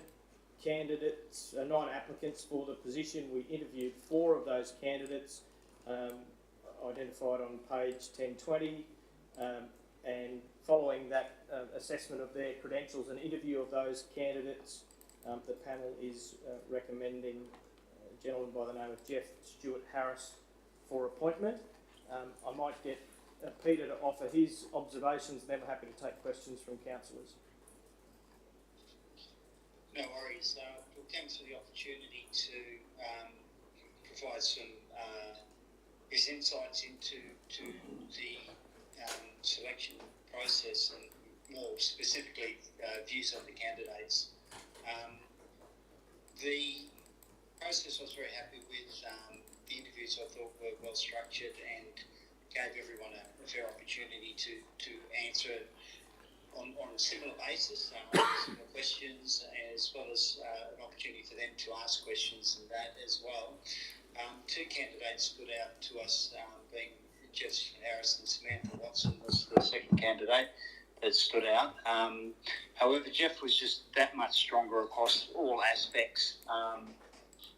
applicants for the position. We interviewed 4 of those candidates, identified on page 1020, and following that assessment of their credentials and interview of those candidates, the panel is recommending a gentleman by the name of Jeff Stewart Harris for appointment. I might get Peter to offer his observations, and then we're happy to take questions from councillors. No worries. Well, thanks for the opportunity to provide some insights into the selection process and more specifically views on the candidates. The process I was very happy with. The interviews I thought were well structured and gave everyone a fair opportunity to answer on a similar basis, similar questions, as well as an opportunity for them to ask questions and that as well. 2 candidates stood out to us, being Jeff Harris and Samantha Watson was the second candidate that stood out. However, Jeff was just that much stronger across all aspects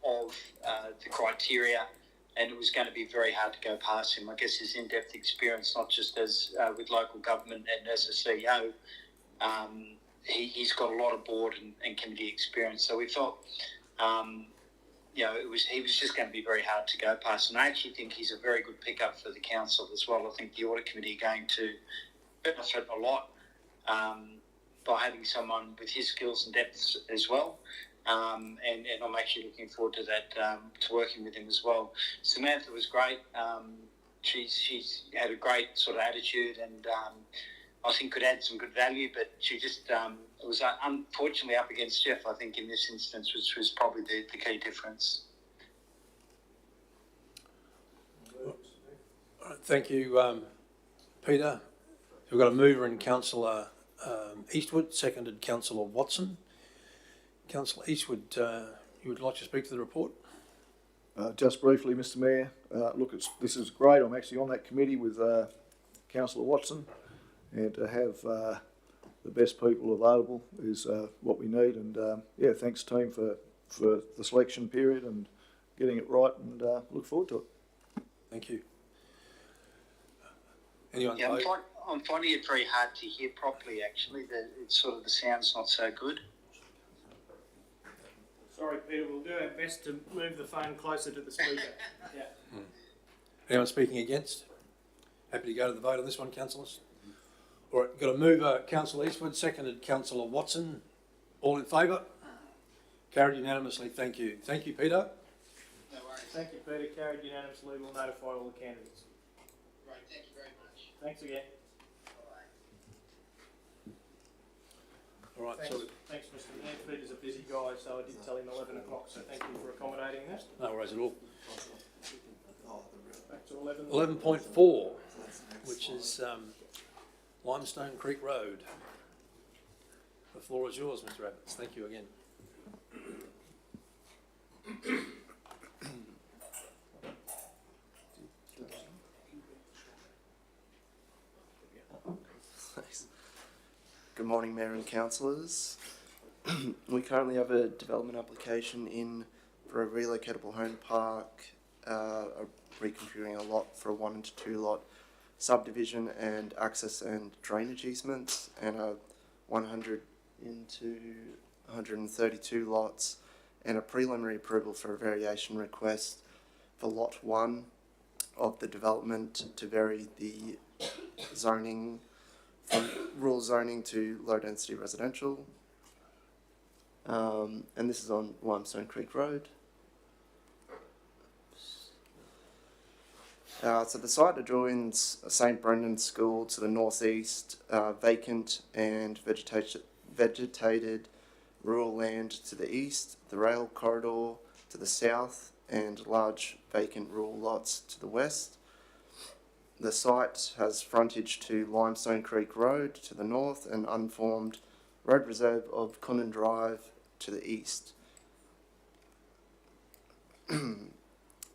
of the criteria, and it was going to be very hard to go past him. I guess his in-depth experience, not just as with local government and as a CEO, he's got a lot of board and committee experience. So we felt, he was just going to be very hard to go past. And I actually think he's a very good pickup for the council as well. I think the audit committee are going to benefit a lot by having someone with his skills and depths as well. And I'm actually looking forward to that, to working with him as well. Samantha was great. She's had a great sort of attitude and I think could add some good value, but she just was unfortunately up against Jeff, I think, in this instance, which was probably the key difference. All right, thank you, Peter. We've got a mover in Councillor Eastwood, seconded Councillor Watson. Councillor Eastwood, you would like to speak to the report? Just briefly, Mr Mayor, this is great. I'm actually on that committee with Councillor Watson, and to have the best people available is what we need. And yeah, thanks team for the selection period and getting it right, and look forward to it. Thank you. Anyone? Yeah, I'm finding it very hard to hear properly, actually. It's sort of the sound's not so good. Sorry, Peter, we'll do our best to move the phone closer to the speaker. Yeah. Anyone speaking against? Happy to go to the vote on this one, councillors? All right, got a mover, Councillor Eastwood, seconded Councillor Watson. All in favour? Carried unanimously, thank you. Thank you, Peter. No worries. Thank you, Peter. Carried unanimously. We'll notify all the candidates. Right, thank you very much. Thanks again. All right, Thanks, so thanks, Mr Mayor. Peter's a busy guy, so I did tell him 11 o'clock, so thank you for accommodating that. no worries at all. Back to 11. 11.4, which is Livingstone Creek Road. The floor is yours, Mr Abbotts. Thank you again. Thanks. Good morning, Mayor and Councillors. We currently have a development application in for a relocatable home park, reconfiguring a lot for a 1 and 2 lot subdivision and access and drainage easements, and a 100 into 132 lots, and a preliminary approval for a variation request for lot 1 of the development to vary the zoning from rural zoning to low density residential. And this is on Livingstone Creek Road. So the site adjoins St Brendan's School to the northeast, vacant and vegetated rural land to the east, the rail corridor to the south, and large vacant rural lots to the west. The site has frontage to Livingstone Creek Road to the north and unformed road reserve of Cunnan Drive to the east.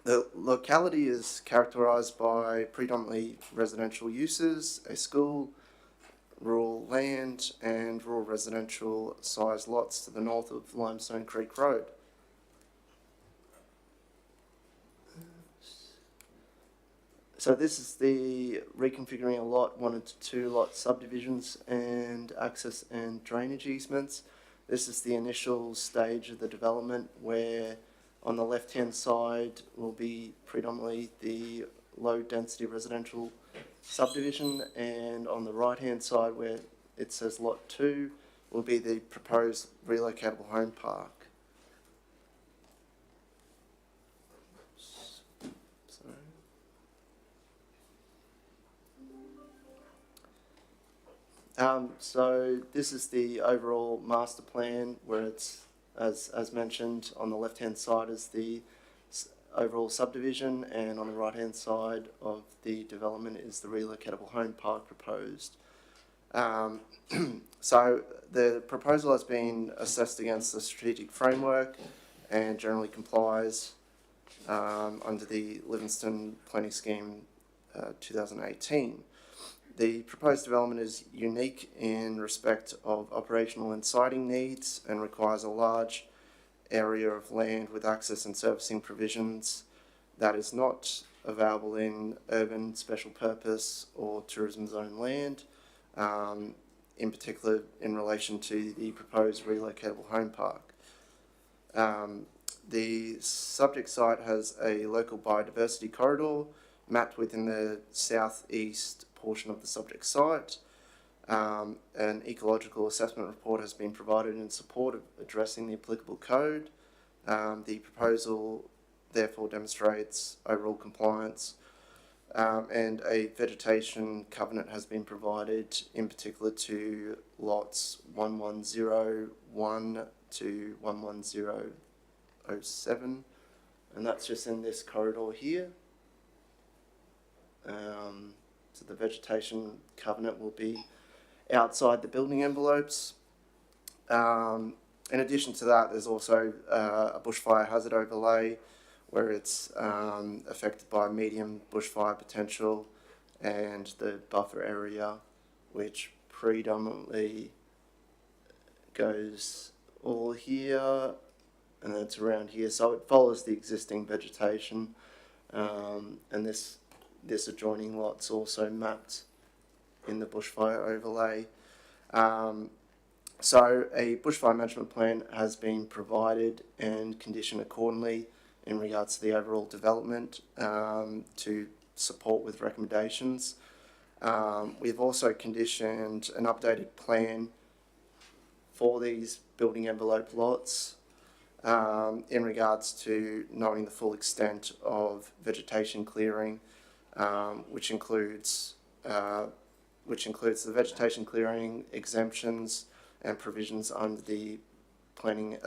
The locality is characterised by predominantly residential uses, a school, rural land, and rural residential sized lots to the north of Livingstone Creek Road. So this is the reconfiguring a lot 1 and 2 lot subdivisions and access and drainage easements. This is the initial stage of the development, where on the left hand side will be predominantly the low density residential subdivision, and on the right hand side where it says lot 2 will be the proposed relocatable home park. So this is the overall master plan, where it's, as mentioned, on the left hand side is the overall subdivision, and on the right hand side of the development is the relocatable home park proposed. So the proposal has been assessed against the strategic framework and generally complies under the Livingstone Planning Scheme 2018. The proposed development is unique in respect of operational and siting needs and requires a large area of land with access and servicing provisions that is not available in urban special purpose or tourism zone land, in particular in relation to the proposed relocatable home park. The subject site has a local biodiversity corridor mapped within the southeast portion of the subject site. An ecological assessment report has been provided in support of addressing the applicable code. The proposal therefore demonstrates overall compliance, and a vegetation covenant has been provided, in particular to lots 1101 to 11007, and that's just in this corridor here. So the vegetation covenant will be outside the building envelopes. In addition to that, there's also a bushfire hazard overlay where it's affected by medium bushfire potential, and the buffer area, which predominantly goes all here and then it's around here. So it follows the existing vegetation, and this adjoining lot's also mapped in the bushfire overlay. So a bushfire management plan has been provided and conditioned accordingly in regards to the overall development to support with recommendations. We've also conditioned an updated plan for these building envelope lots in regards to knowing the full extent of vegetation clearing, which includes the vegetation clearing exemptions and provisions under the planning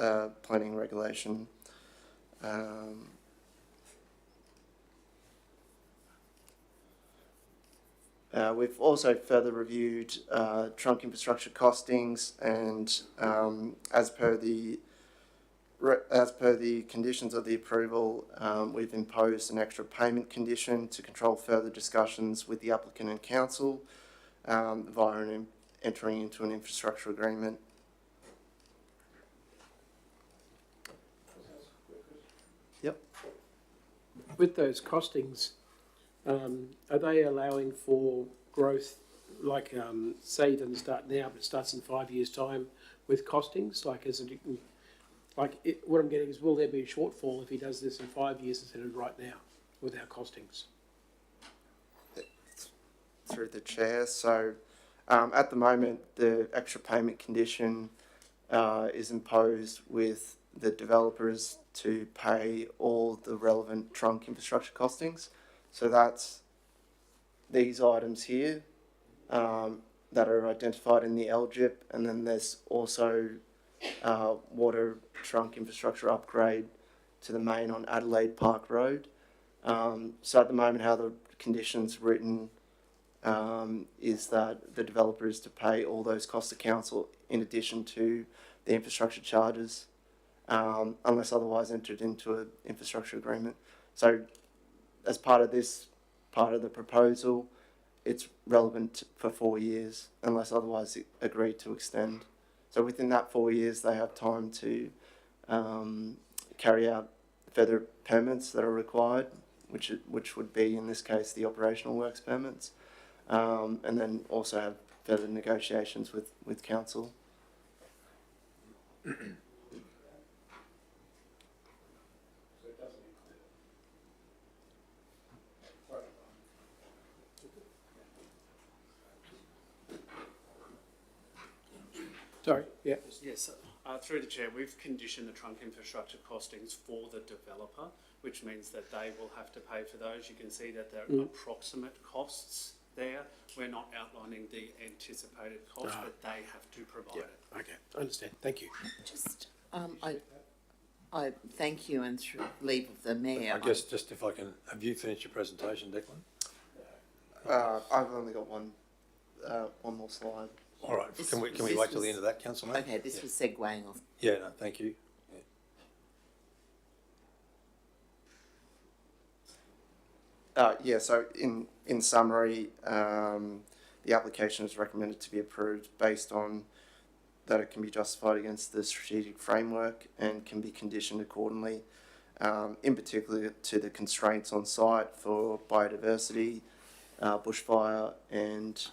regulation. We've also further reviewed trunk infrastructure costings, and as per the conditions of the approval, we've imposed an extra payment condition to control further discussions with the applicant and council via entering into an infrastructure agreement. Yep. With those costings, are they allowing for growth, like say it doesn't start now but it starts in 5 years' time with costings? Like, what I'm getting is, will there be a shortfall if he does this in 5 years instead of right now with our costings? Through the chair, so at the moment the extra payment condition is imposed with the developers to pay all the relevant trunk infrastructure costings. So that's these items here that are identified in the LGIP, and then there's also water trunk infrastructure upgrade to the main on Adelaide Park Road. So at the moment how the condition's written is that the developer is to pay all those costs to council in addition to the infrastructure charges, unless otherwise entered into an infrastructure agreement. So as part of the proposal, it's relevant for 4 years unless otherwise agreed to extend. So within that 4 years, they have time to carry out further permits that are required, which would be in this case the operational works permits, and then also have further negotiations with council. Sorry, yeah. Yes, through the chair, we've conditioned the trunk infrastructure costings for the developer, which means that they will have to pay for those. You can see that there are approximate costs there. We're not outlining the anticipated cost, but they have to provide it. Okay, I understand. Thank you. Just, I thank you, and through leave of the mayor. I guess just if I can, have you finished your presentation, Declan? I've only got one more slide. All right. Can we wait till the end of that, Councillor? Okay, this was segueing off. Yeah. No, thank you. So in summary, the application is recommended to be approved based on that it can be justified against the strategic framework and can be conditioned accordingly, in particular to the constraints on site for biodiversity, bushfire, and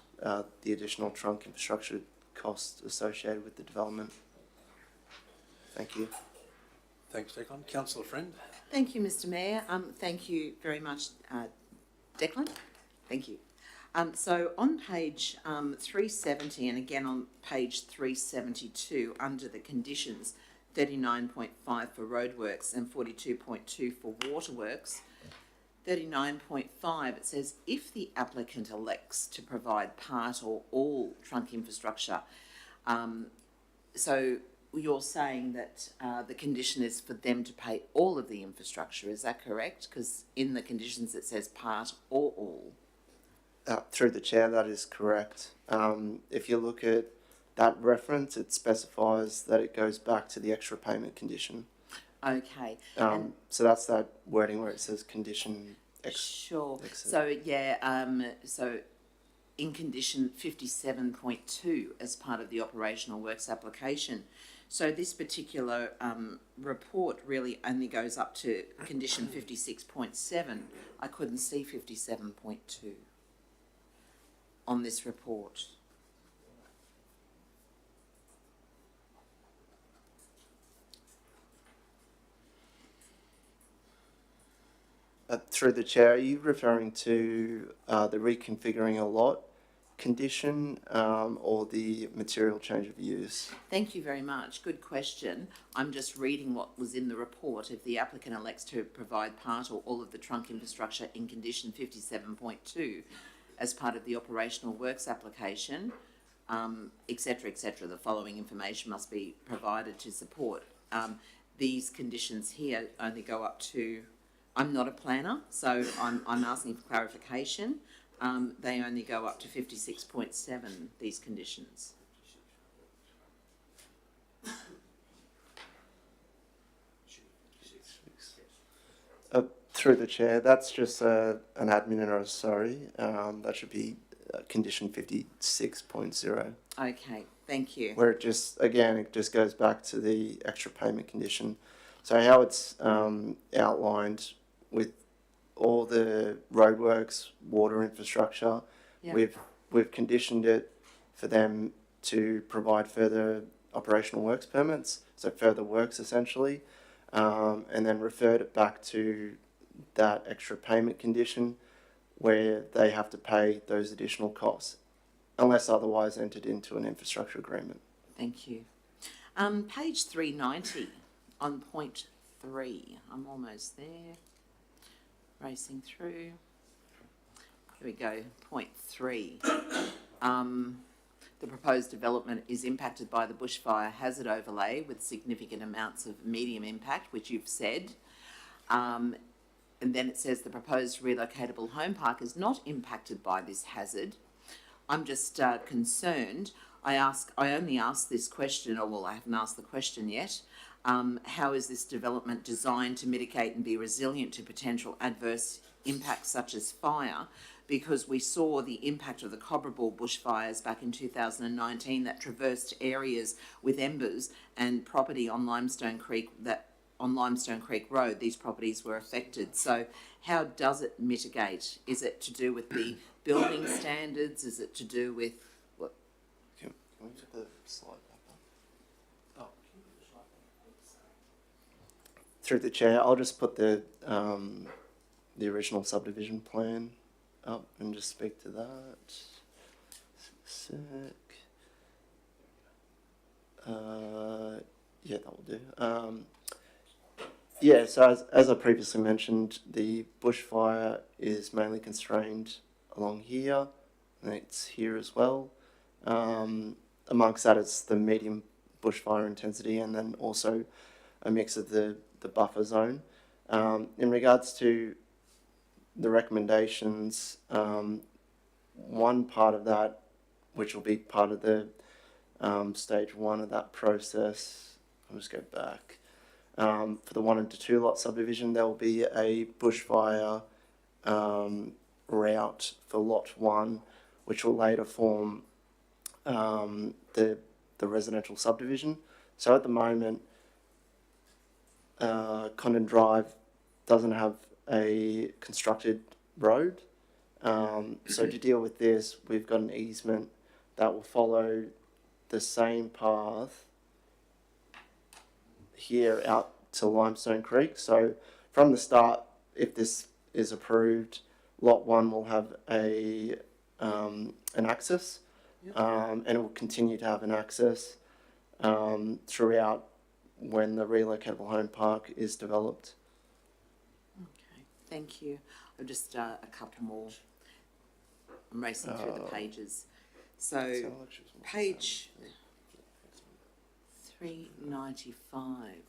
the additional trunk infrastructure costs associated with the development. Thank you. Thanks, Declan. Councillor Friend. Thank you, Mr. Mayor. Thank you very much, Declan. Thank you. So on page 370 and again on page 372, under the conditions, 39.5 for roadworks and 42.2 for waterworks, 39.5, it says, if the applicant elects to provide part or all trunk infrastructure, so you're saying that the condition is for them to pay all of the infrastructure, is that correct? Because in the conditions it says part or all. Through the chair, that is correct. If you look at that reference, it specifies that it goes back to the extra payment condition. Okay. So that's that wording where it says condition. Sure. So yeah. So in condition 57.2 as part of the operational works application. So this particular report really only goes up to condition 56.7. I couldn't see 57.2 on this report. Through the chair, are you referring to the reconfiguring a lot condition or the material change of use? Thank you very much. Good question. I'm just reading what was in the report. If the applicant elects to provide part or all of the trunk infrastructure in condition 57.2 as part of the operational works application, etc., the following information must be provided to support. These conditions here only go up to, I'm not a planner, so I'm asking for clarification. They only go up to 56.7, these conditions. Through the chair, that's just an admin error, sorry. That should be condition 56.0. Okay, thank you. Where it just, again, it just goes back to the extra payment condition. So how it's outlined with all the roadworks, water infrastructure, Yep. we've conditioned it for them to provide further operational works permits, so further works essentially, and then referred it back to that extra payment condition where they have to pay those additional costs, unless otherwise entered into an infrastructure agreement. Thank you. Page 390 on point 3. I'm almost there. Racing through. Here we go. Point 3. The proposed development is impacted by the bushfire hazard overlay with significant amounts of medium impact, which you've said. And then it says the proposed relocatable home park is not impacted by this hazard. I'm just concerned. I only asked this question, or well, I haven't asked the question yet. How is this development designed to mitigate and be resilient to potential adverse impacts such as fire? Because we saw the impact of the Cobberbull bushfires back in 2019 that traversed areas with embers and property on Limestone Creek Road, these properties were affected. So how does it mitigate? Is it to do with the building standards? Is it to do with what? Can we put the slide back up? Oh. Through the chair, I'll just put the original subdivision plan up and just speak to that. Sec. Yeah, that will do. Yeah, so as I previously mentioned, the bushfire is mainly constrained along here, and it's here as well. Amongst that, it's the medium bushfire intensity, and then also a mix of the buffer zone. In regards to the recommendations, one part of that, which will be part of the stage 1 of that process, I'll just go back. For the 1 and 2 lot subdivision, there will be a bushfire route for lot 1, which will later form the residential subdivision. So at the moment, Condon Drive doesn't have a constructed road. So to deal with this, we've got an easement that will follow the same path here out to Limestone Creek. So from the start, if this is approved, lot 1 will have a an access, and it will continue to have an access throughout when the relocatable home park is developed. Okay, thank you. I've just a couple more. I'm racing through the pages. So, page 395.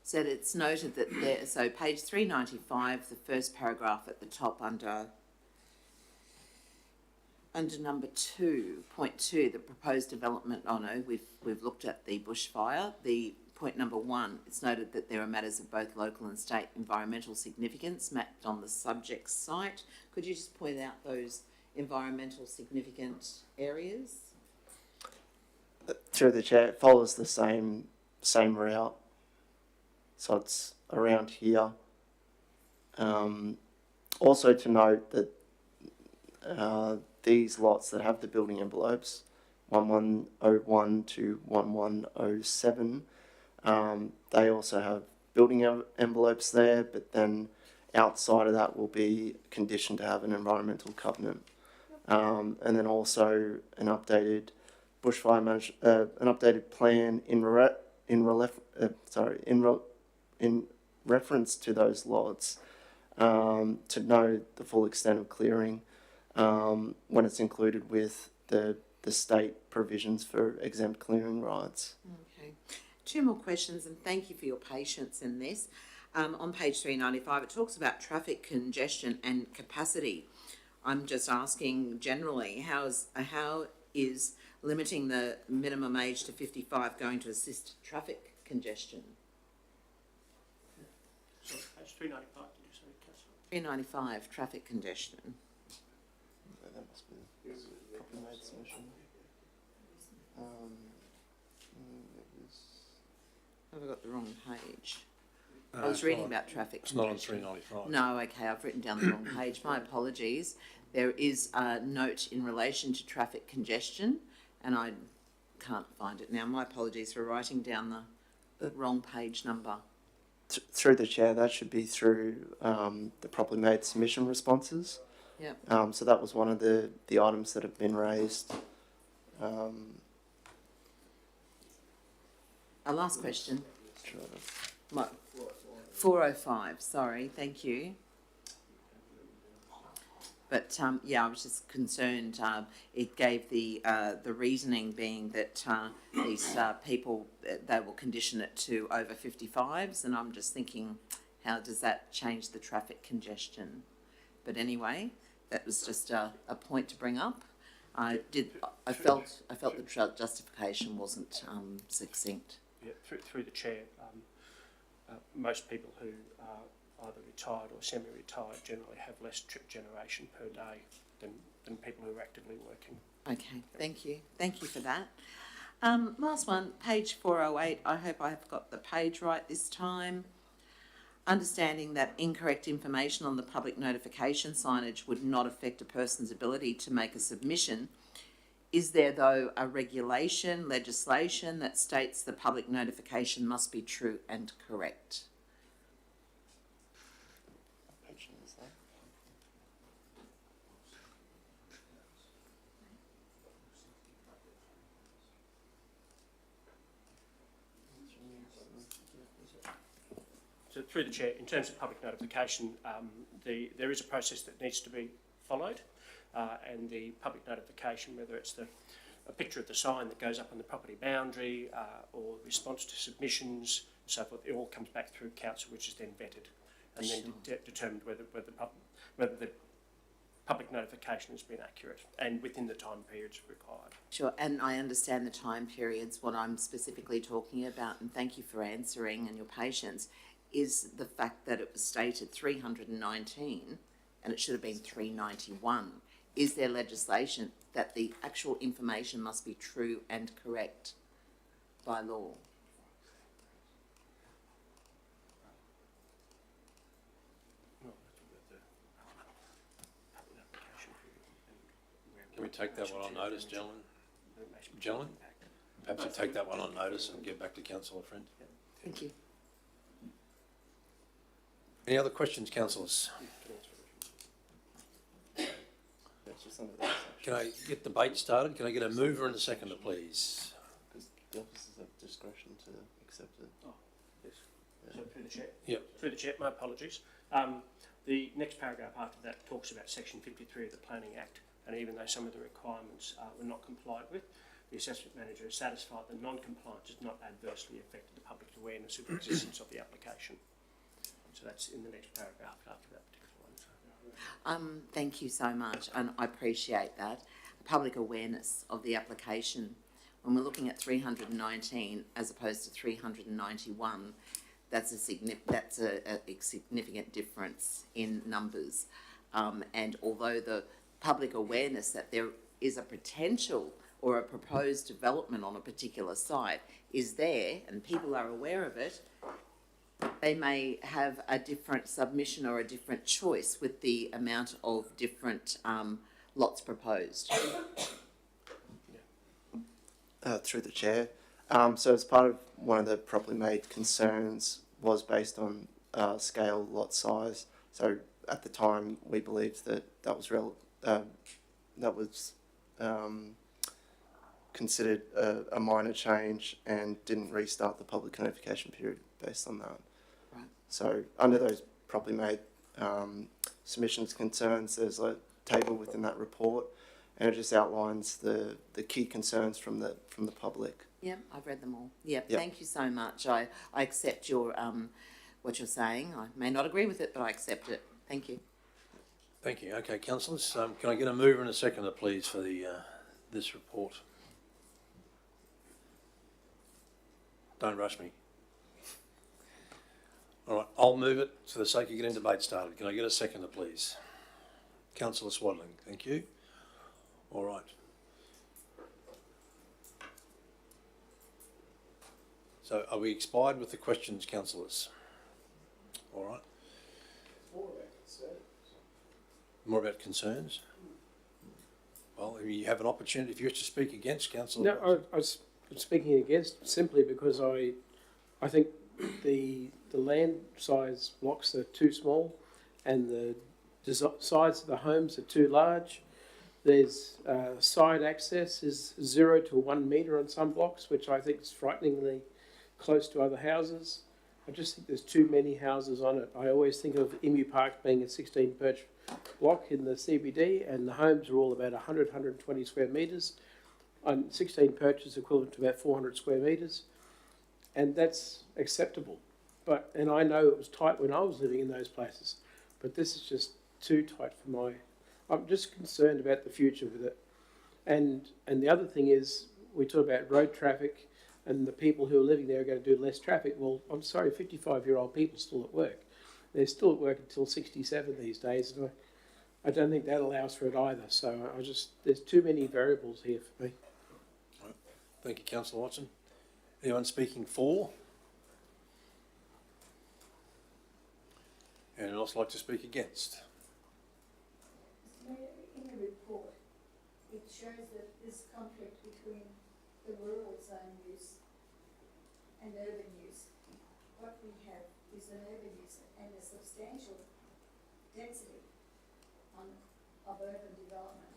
So it's noted that there, so page 395, the first paragraph at the top under number 2.2, the proposed development, oh no, we've looked at the bushfire. The point number 1, it's noted that there are matters of both local and state environmental significance mapped on the subject site. Could you just point out those environmental significant areas? Through the chair, it follows the same route. So it's around here. Also to note that these lots that have the building envelopes, 1101 to 1107, they also have building envelopes there, but then outside of that will be conditioned to have an environmental covenant. And then also an updated bushfire an updated plan in reference to those lots, to know the full extent of clearing when it's included with the state provisions for exempt clearing rights. Okay. 2 more questions, and thank you for your patience in this. On page 395, it talks about traffic congestion and capacity. I'm just asking generally, how is limiting the minimum age to 55 going to assist traffic congestion? Sorry, page 395, did you say, Councillor? 395, traffic congestion. That must be properly made submission. Have I got the wrong page? I was reading about traffic It's not on congestion. 395. No, okay, I've written down the wrong page. My apologies. There is a note in relation to traffic congestion, and I can't find it now. My apologies for writing down the wrong page number. Through the chair, that should be through the properly made submission responses. Yep. So that was one of the items that have been raised. A last question. Sure. 405, sorry, thank you. But yeah, I was just concerned. It gave the reasoning being that these people, they will condition it to over 55s, and I'm just thinking, how does that change the traffic congestion? But anyway, that was just a point to bring up. I felt the justification wasn't succinct. Yeah, through the chair, most people who are either retired or semi-retired generally have less trip generation per day than people who are actively working. Okay, thank you. Thank you for that. Last one, page 408. I hope I have got the page right this time. Understanding that incorrect information on the public notification signage would not affect a person's ability to make a submission. Is there, though, a regulation, legislation that states the public notification must be true and correct? So through the chair, in terms of public notification, there is a process that needs to be followed, and the public notification, whether it's a picture of the sign that goes up on the property boundary or response to submissions, and so forth, it all comes back through council, which is then vetted and then determined whether the public notification has been accurate and within the time periods required. Sure, and I understand the time periods. What I'm specifically talking about, and thank you for answering and your patience, is the fact that it was stated 319 and it should have been 391. Is there legislation that the actual information must be true and correct by law? Can we take that one on notice, gentlemen? Gentlemen, perhaps you take that one on notice and get back to councillor Friend. Thank you. Any other questions, councillors? just under that section. Can I get debate started? Can I get a mover and a seconder, please? Because the officers have discretion to accept it. Oh, yes. So through the chair. Yep. Through the chair, my apologies. The next paragraph after that talks about section 53 of the Planning Act, and even though some of the requirements were not complied with, the assessment manager is satisfied that non-compliance has not adversely affected the public awareness of the existence of the application. So that's in the next paragraph after that particular one. So. Thank you so much, and I appreciate that. Public awareness of the application. When we're looking at 319 as opposed to 391, that's a significant difference in numbers. And although the public awareness that there is a potential or a proposed development on a particular site is there, and people are aware of it, they may have a different submission or a different choice with the amount of different lots proposed. Through the chair. So as part of one of the properly made concerns was based on scale, lot size. So at the time we believed that that was considered a minor change and didn't restart the public notification period based on that. Right. So under those properly made submissions concerns, there's a table within that report, and it just outlines the key concerns from the public. Yeah, I've read them all. Yeah, Yep. Thank you so much. I accept your what you're saying. I may not agree with it, but I accept it. Thank you. Thank you. Okay, councillors, can I get a mover and a seconder, please, for the this report? Don't rush me. All right, I'll move it for the sake of getting debate started. Can I get a seconder, please? Councillor Swadling, thank you. All right. So are we expired with the questions, councillors? All right. More about concerns? Well, you have an opportunity, if you wish to speak against, councillor. No, I was speaking against simply because I think the land size blocks are too small, and the sides of the homes are too large. There's side access is 0 to 1 metre on some blocks, which I think is frighteningly close to other houses. I just think there's too many houses on it. I always think of Emu Park being a 16 perch block in the CBD, and the homes are all about 100, 120 square metres. And 16 perches equivalent to about 400 square metres, and that's acceptable. And I know it was tight when I was living in those places, but this is just too tight for my. I'm just concerned about the future with it. And the other thing is, we talk about road traffic, and the people who are living there are going to do less traffic. Well, I'm sorry, 55-year-old people still at work. They're still at work until 67 these days, and I don't think that allows for it either. So there's too many variables here for me. Right. Thank you, councillor Watson. Anyone speaking for? Anyone else like to speak against? Mr. Mayor, in the report, it shows that this conflict between the rural zone use and urban use. What we have is an urban use and a substantial density of urban development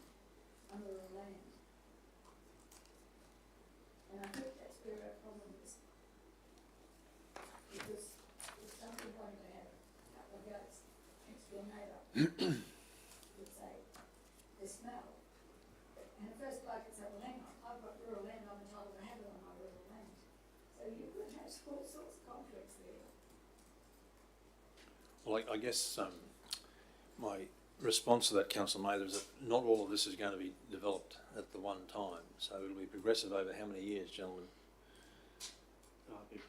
on rural land. And I think that's where our problem is. Because if somebody wanted to have a couple of goats next to a neighbour, would say, they smell. And the first bloke would say, well, hang on, I've got rural land, I'm entitled to have it on my rural land. So you could have all sorts of conflicts there. Well, I guess my response to that, councillor Mather, is that not all of this is going to be developed at the one time. So it'll be progressive over how many years, gentlemen?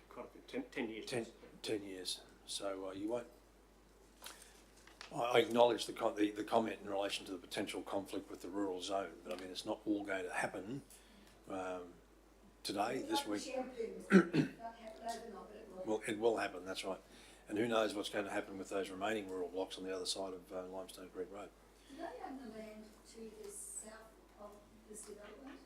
Quite a bit, 10 years. 10 years. So you won't. I acknowledge the comment in relation to the potential conflict with the rural zone, but I mean it's not all going to happen today, this week. Well, it will happen. That's right. And who knows what's going to happen with those remaining rural blocks on the other side of Limestone Creek Road. Do they own the land to the south of this development?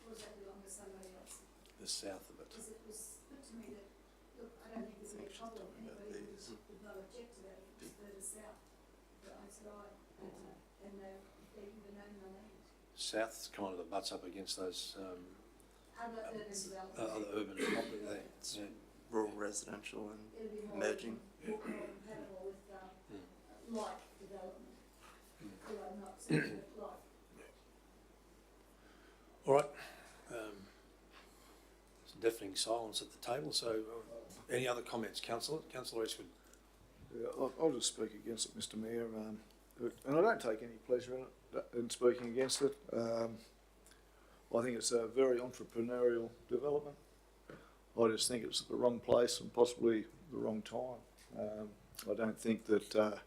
Or does that belong to somebody else? The south of it. Because it was put to me that, look, I don't think there's any problem. Anybody would not object to that if it was further south. But I said, and south kind of butts up against those Other urban development. other urban property there. Yeah. Rural residential and It'll be more emerging. more compatible with light development. Although not simply light. All right. It's deafening silence at the table. So, any other comments, Councillor? Councillor Eastwood. Yeah, I'll just speak against it, Mr Mayor, and I don't take any pleasure in speaking against it. I think it's a very entrepreneurial development. I just think it's the wrong place and possibly the wrong time. I don't think that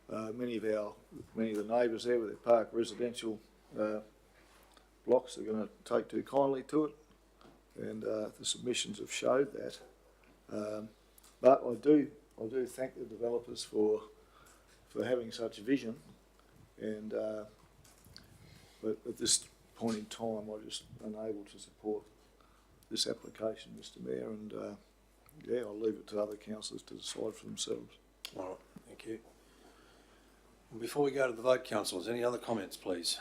many of the neighbours there with their park residential blocks are going to take too kindly to it, and the submissions have showed that. But I do thank the developers for having such a vision, and but at this point in time, I'm just unable to support this application, Mr Mayor, and yeah, I'll leave it to other councillors to decide for themselves. All right, thank you. Before we go to the vote, councillors, any other comments, please?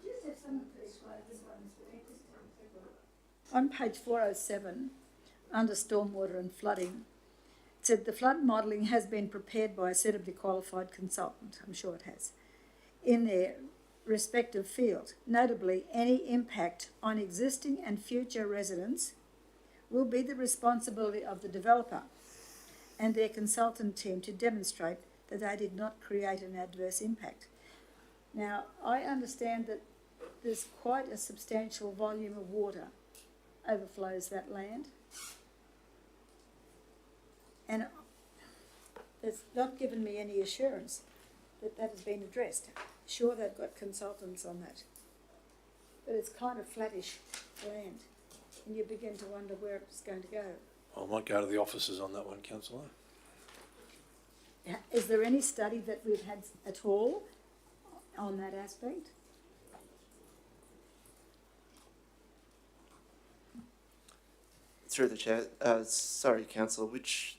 Just have someone please write this one, Mr Mayor. On page 407, under stormwater and flooding, it said the flood modelling has been prepared by a suitably qualified consultant, I'm sure it has, in their respective field. Notably, any impact on existing and future residents will be the responsibility of the developer and their consultant team to demonstrate that they did not create an adverse impact. Now, I understand that there's quite a substantial volume of water overflows that land, and it's not given me any assurance that that has been addressed. Sure, they've got consultants on that, but it's kind of flattish land, and you begin to wonder where it's going to go. I might go to the officers on that one, councillor. Is there any study that we've had at all on that aspect? Through the chair, sorry, councillor, which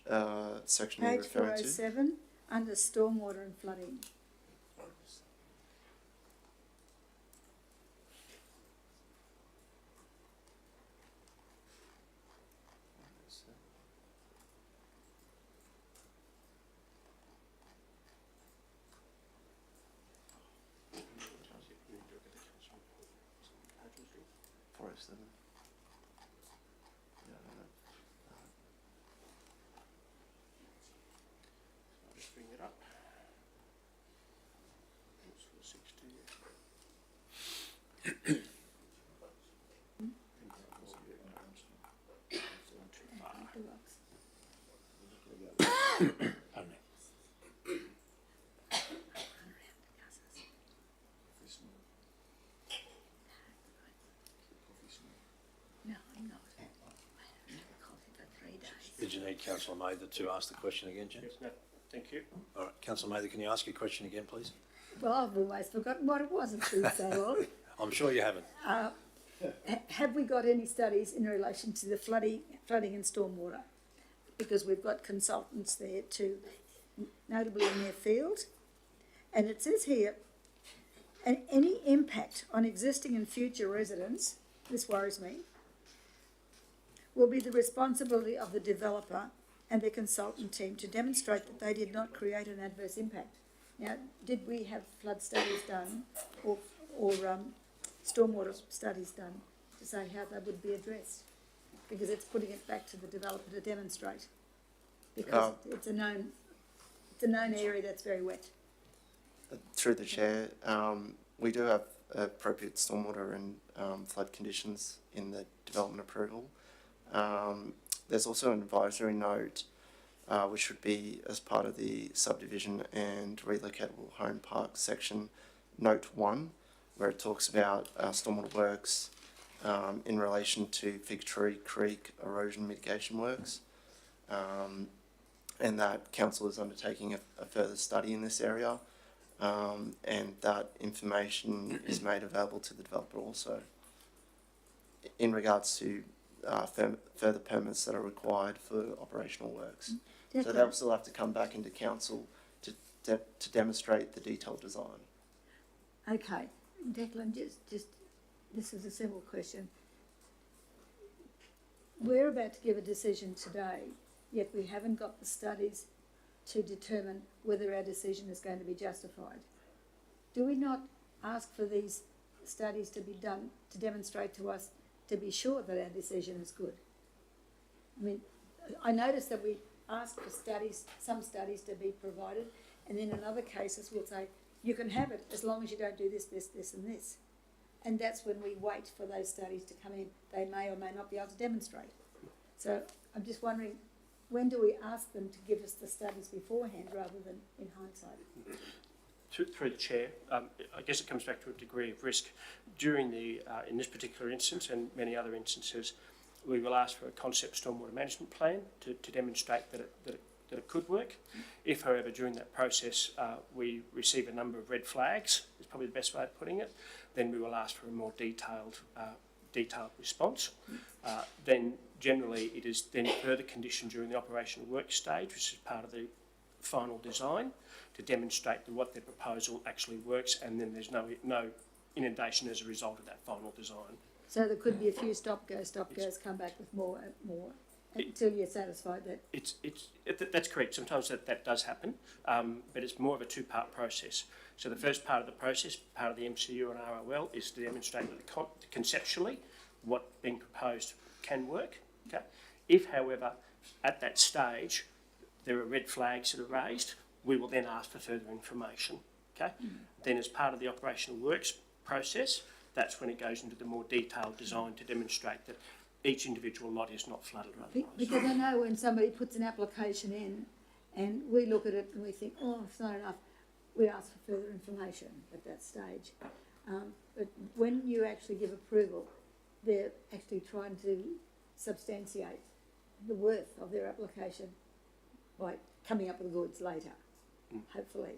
section are you Page referring to? 407, under stormwater and flooding. Just bring it up. No, I'm not. I haven't coffee for 3 days. Did you need Councillor Mather to ask the question again, James? Yes, no, thank you. All right, Councillor Mather, can you ask your question again, please? Well, I've always forgotten what it was, it's been so long. I'm sure you haven't. Have we got any studies in relation to the flooding and stormwater? Because we've got consultants there too, notably in their field. And it says here, any impact on existing and future residents, this worries me, will be the responsibility of the developer and their consultant team to demonstrate that they did not create an adverse impact. Now, did we have flood studies done or stormwater studies done to say how they would be addressed? Because it's putting it back to the developer to demonstrate. Because it's a known area that's very wet. Through the chair, we do have appropriate stormwater and flood conditions in the development approval. There's also an advisory note which would be as part of the subdivision and relocatable home park section, note 1, where it talks about stormwater works in relation to Fig Tree Creek erosion mitigation works, and that council is undertaking a further study in this area, and that information is made available to the developer also in regards to further permits that are required for operational works. So they'll still have to come back into council to demonstrate the detailed design. Okay, Declan, just, this is a simple question. We're about to give a decision today, yet we haven't got the studies to determine whether our decision is going to be justified. Do we not ask for these studies to be done to demonstrate to us to be sure that our decision is good? I mean, I noticed that we ask for studies, some studies to be provided, and then in other cases we'll say, you can have it as long as you don't do this, this, this and this. And that's when we wait for those studies to come in. They may or may not be able to demonstrate. So I'm just wondering, when do we ask them to give us the studies beforehand rather than in hindsight? Through the chair, I guess it comes back to a degree of risk. During the, in this particular instance and many other instances, we will ask for a concept stormwater management plan to demonstrate that it could work. If, however, during that process we receive a number of red flags, is probably the best way of putting it, then we will ask for a more detailed response. Then generally it is then further conditioned during the operational work stage, which is part of the final design, to demonstrate that what their proposal actually works, and then there's no inundation as a result of that final design. So there could be a few stop-goes, come back with more, until you're satisfied that... That's correct. Sometimes that does happen, but it's more of a two-part process. So the first part of the process, part of the MCU and ROL, is to demonstrate that conceptually what being proposed can work. Okay. If, however, at that stage there are red flags that are raised, we will then ask for further information. Okay. Then as part of the operational works process, that's when it goes into the more detailed design to demonstrate that each individual lot is not flooded or otherwise. Because I know when somebody puts an application in and we look at it and we think, oh, it's not enough, we ask for further information at that stage. But when you actually give approval, they're actually trying to substantiate the worth of their application by coming up with the goods later, hopefully.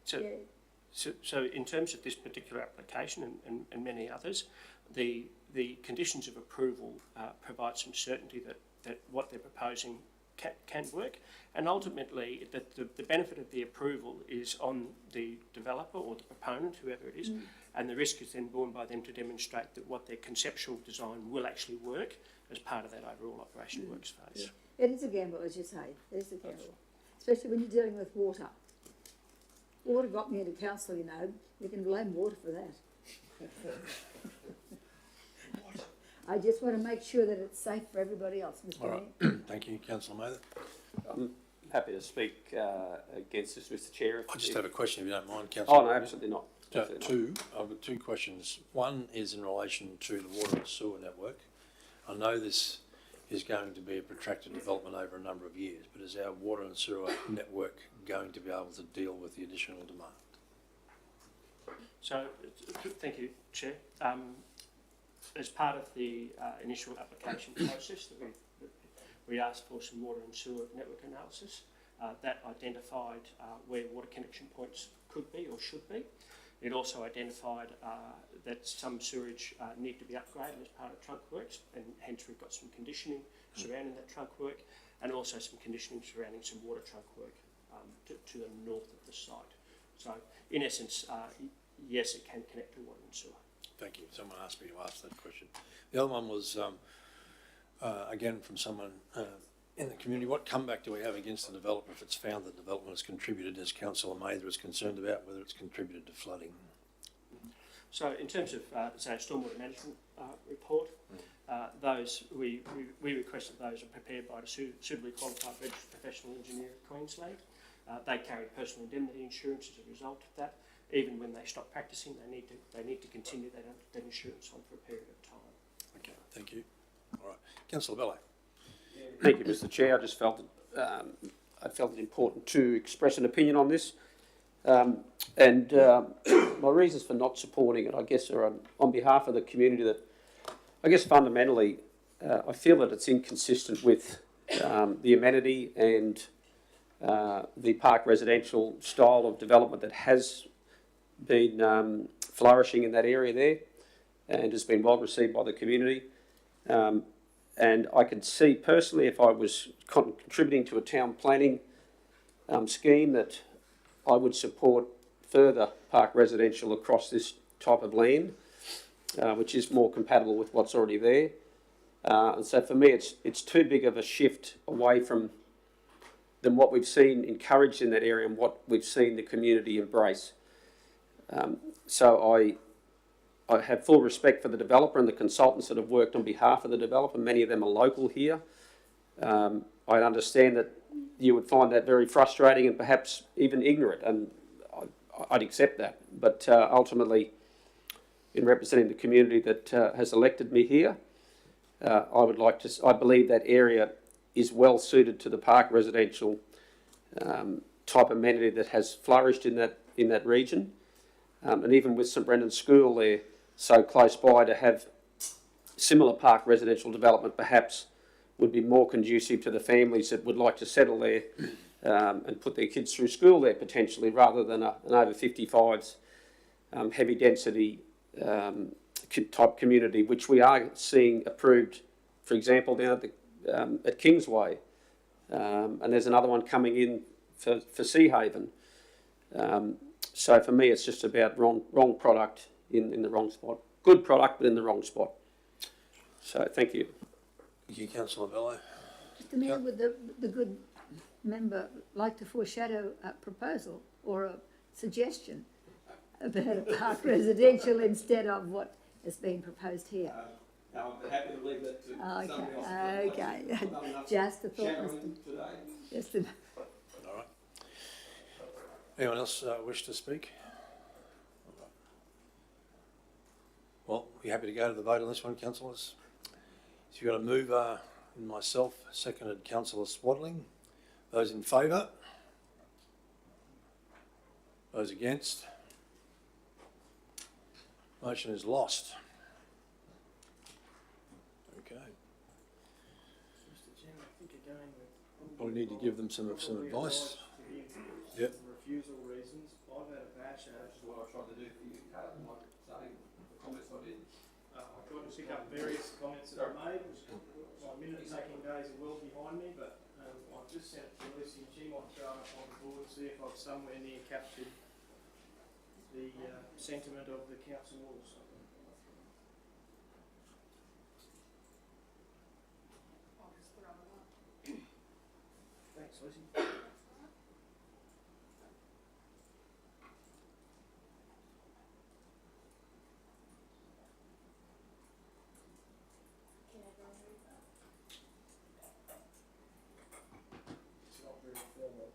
So in terms of this particular application and many others, the conditions of approval provide some certainty that what they're proposing can work, and ultimately the benefit of the approval is on the developer or the proponent, whoever it is, and the risk is then borne by them to demonstrate that what their conceptual design will actually work as part of that overall operational works phase. Yeah. It is a gamble, as you say. It is a gamble, especially when you're dealing with water. Water got me into council, you know. You can blame water for that. I just want to make sure that it's safe for everybody else, Mr. All right. Thank you, Councillor Mather. I'm happy to speak against this, Mr. Chair. I just have a question, if you don't mind, Councillor. Oh, no, absolutely not. I've got two questions. One is in relation to the water and sewer network. I know this is going to be a protracted development over a number of years, but is our water and sewer network going to be able to deal with the additional demand? So, thank you, Chair. As part of the initial application process, that we asked for some water and sewer network analysis. That identified where water connection points could be or should be. It also identified that some sewerage need to be upgraded as part of trunk works, and hence we've got some conditioning surrounding that trunk work, and also some conditioning surrounding some water trunk work to the north of the site. So, in essence, yes, it can connect to water and sewer. Thank you. Someone asked me to ask that question. The other one was, again, from someone in the community. What comeback do we have against the developer if it's found that the development has contributed, as Councillor Mather is concerned about, whether it's contributed to flooding? So, in terms of, say, a stormwater management report, those we requested those are prepared by a suitably qualified registered professional engineer of Queensland. They carry personal indemnity insurance as a result of that. Even when they stop practising, they need to continue that insurance on for a period of time. Okay, thank you. All right, Councillor Bello. Thank you, Mr. Chair. I just felt it important to express an opinion on this, and my reasons for not supporting it, I guess, are on behalf of the community. That I guess fundamentally, I feel that it's inconsistent with the amenity and the park residential style of development that has been flourishing in that area there, and has been well received by the community. And I could see personally, if I was contributing to a town planning scheme, that I would support further park residential across this type of land, which is more compatible with what's already there. And so for me, it's too big of a shift away from than what we've seen encouraged in that area and what we've seen the community embrace. So I have full respect for the developer and the consultants that have worked on behalf of the developer. Many of them are local here. I understand that you would find that very frustrating and perhaps even ignorant, and I'd accept that. But ultimately, in representing the community that has elected me here, I believe that area is well suited to the park residential type amenity that has flourished in that region. And even with St Brendan's School there so close by, to have similar park residential development perhaps would be more conducive to the families that would like to settle there and put their kids through school there potentially, rather than an over 55s heavy density type community, which we are seeing approved, for example, down at Kingsway, and there's another one coming in for Sea Haven. So for me, it's just about wrong product in the wrong spot. Good product, but in the wrong spot. So thank you. Thank you, Councillor Bello. Mr Mayor, would the good member like to foreshadow a proposal or a suggestion about a park residential instead of what is being proposed here? No, I'm happy to leave that to somebody else. Okay. Just a thought, Mr. Just a... All right. Anyone else wish to speak? Well, we're happy to go to the vote on this one, councillors. So you've got a mover and myself, seconded Councillor Swadling. Those in favour? Those against? Motion is lost. Okay. Mr Chairman, I think again we Probably need to give them some advice. Yep. Refusal reasons. I've had a bash at it. Which is what I tried to do for you, Carl, like saying the comments I did. I tried to pick up various comments that I made. My minute-taking days are well behind me, but I've just sent it to Lucy and she might throw it up on the board and see if I've somewhere near captured the sentiment of the council also. Thanks, Lucy. It's not very formal.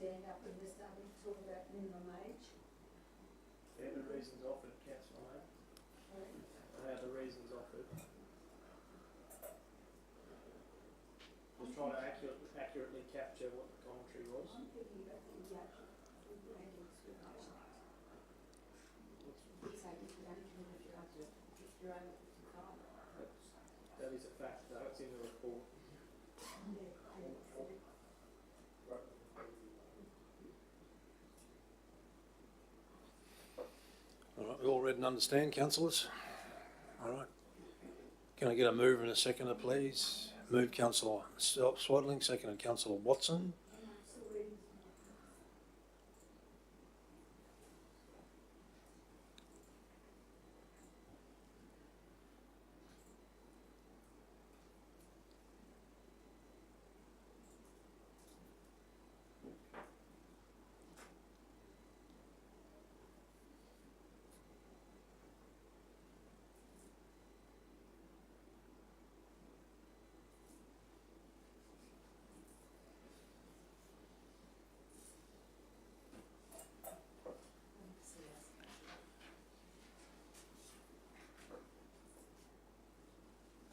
Stand up when we're starting to talk about minimum age. They're the reasons offered, Councillor May. They are the reasons offered. Just trying to accurately capture what the commentary was. I'm thinking about the actual land discrimination. It's saying you can only commit if you're over 55. That is a fact, though. It's in the report. All right, we all read and understand, councillors? All right. Can I get a mover and a seconder, please? Move Councillor Swadling, seconded Councillor Watson.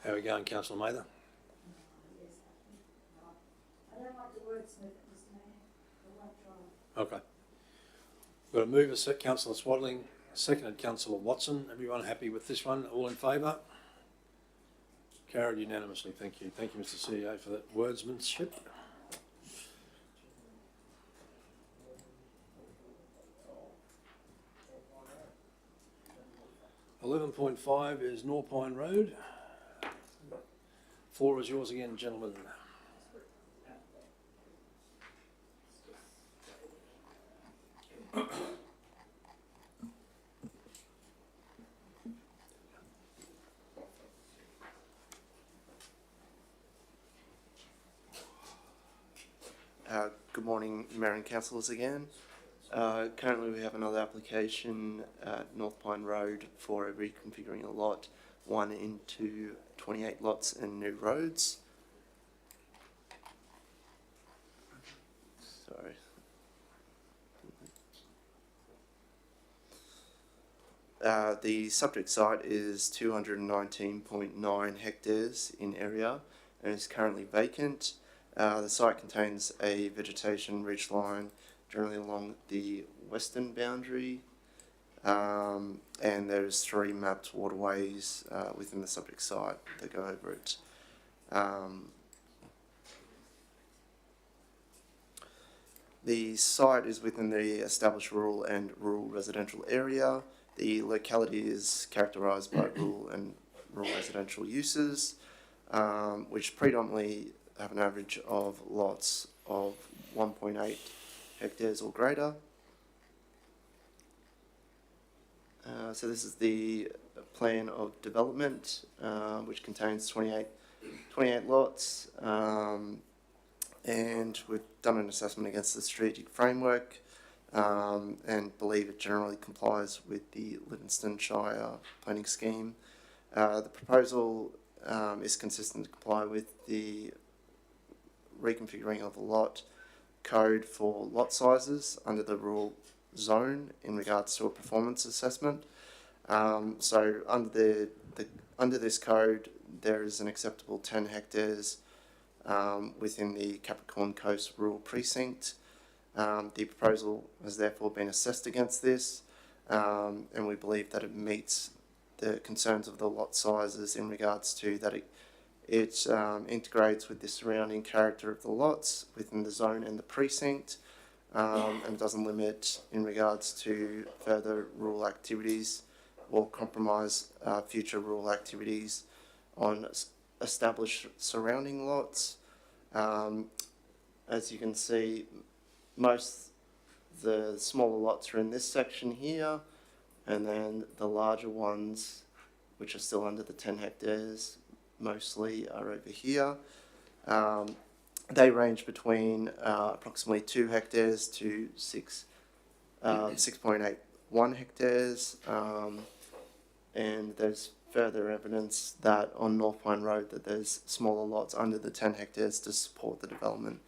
How are we going, Councillor Mather? I don't like the wordsmith, Mr Mayor. I won't try. Okay. We've got a mover, Councillor Swadling, Seconded Councillor Watson. Everyone happy with this one? All in favour? Carried unanimously. Thank you. Thank you, Mr. CEO, for that wordsmanship. .5 is Norpine Road. Floor is yours again, gentlemen. Good morning, Mayor and Councillors again. Currently we have another application at North Pine Road for reconfiguring a lot 1 into 28 lots and new roads. Sorry. The subject site is 219.9 hectares in area and is currently vacant. The site contains a vegetation ridgeline generally along the western boundary, and there's 3 mapped waterways within the subject site that go over it. The site is within the established rural and rural residential area. The locality is characterised by rural and rural residential uses, which predominantly have an average of lots of 1.8 hectares or greater. So this is the plan of development, which contains 28 lots, and we've done an assessment against the strategic framework, and believe it generally complies with the Livingstone Shire planning scheme. The proposal is consistent to comply with the reconfiguring of the lot code for lot sizes under the rural zone in regards to a performance assessment. So under this code, there is an acceptable 10 hectares within the Capricorn Coast Rural Precinct. The proposal has therefore been assessed against this, and we believe that it meets the concerns of the lot sizes in regards to that it integrates with the surrounding character of the lots within the zone and the precinct, and it doesn't limit in regards to further rural activities or compromise future rural activities on established surrounding lots. As you can see, most the smaller lots are in this section here, and then the larger ones, which are still under the 10 hectares, mostly are over here. They range between approximately 2 hectares to 6.81 hectares, and there's further evidence that on North Pine Road that there's smaller lots under the 10 hectares to support the development.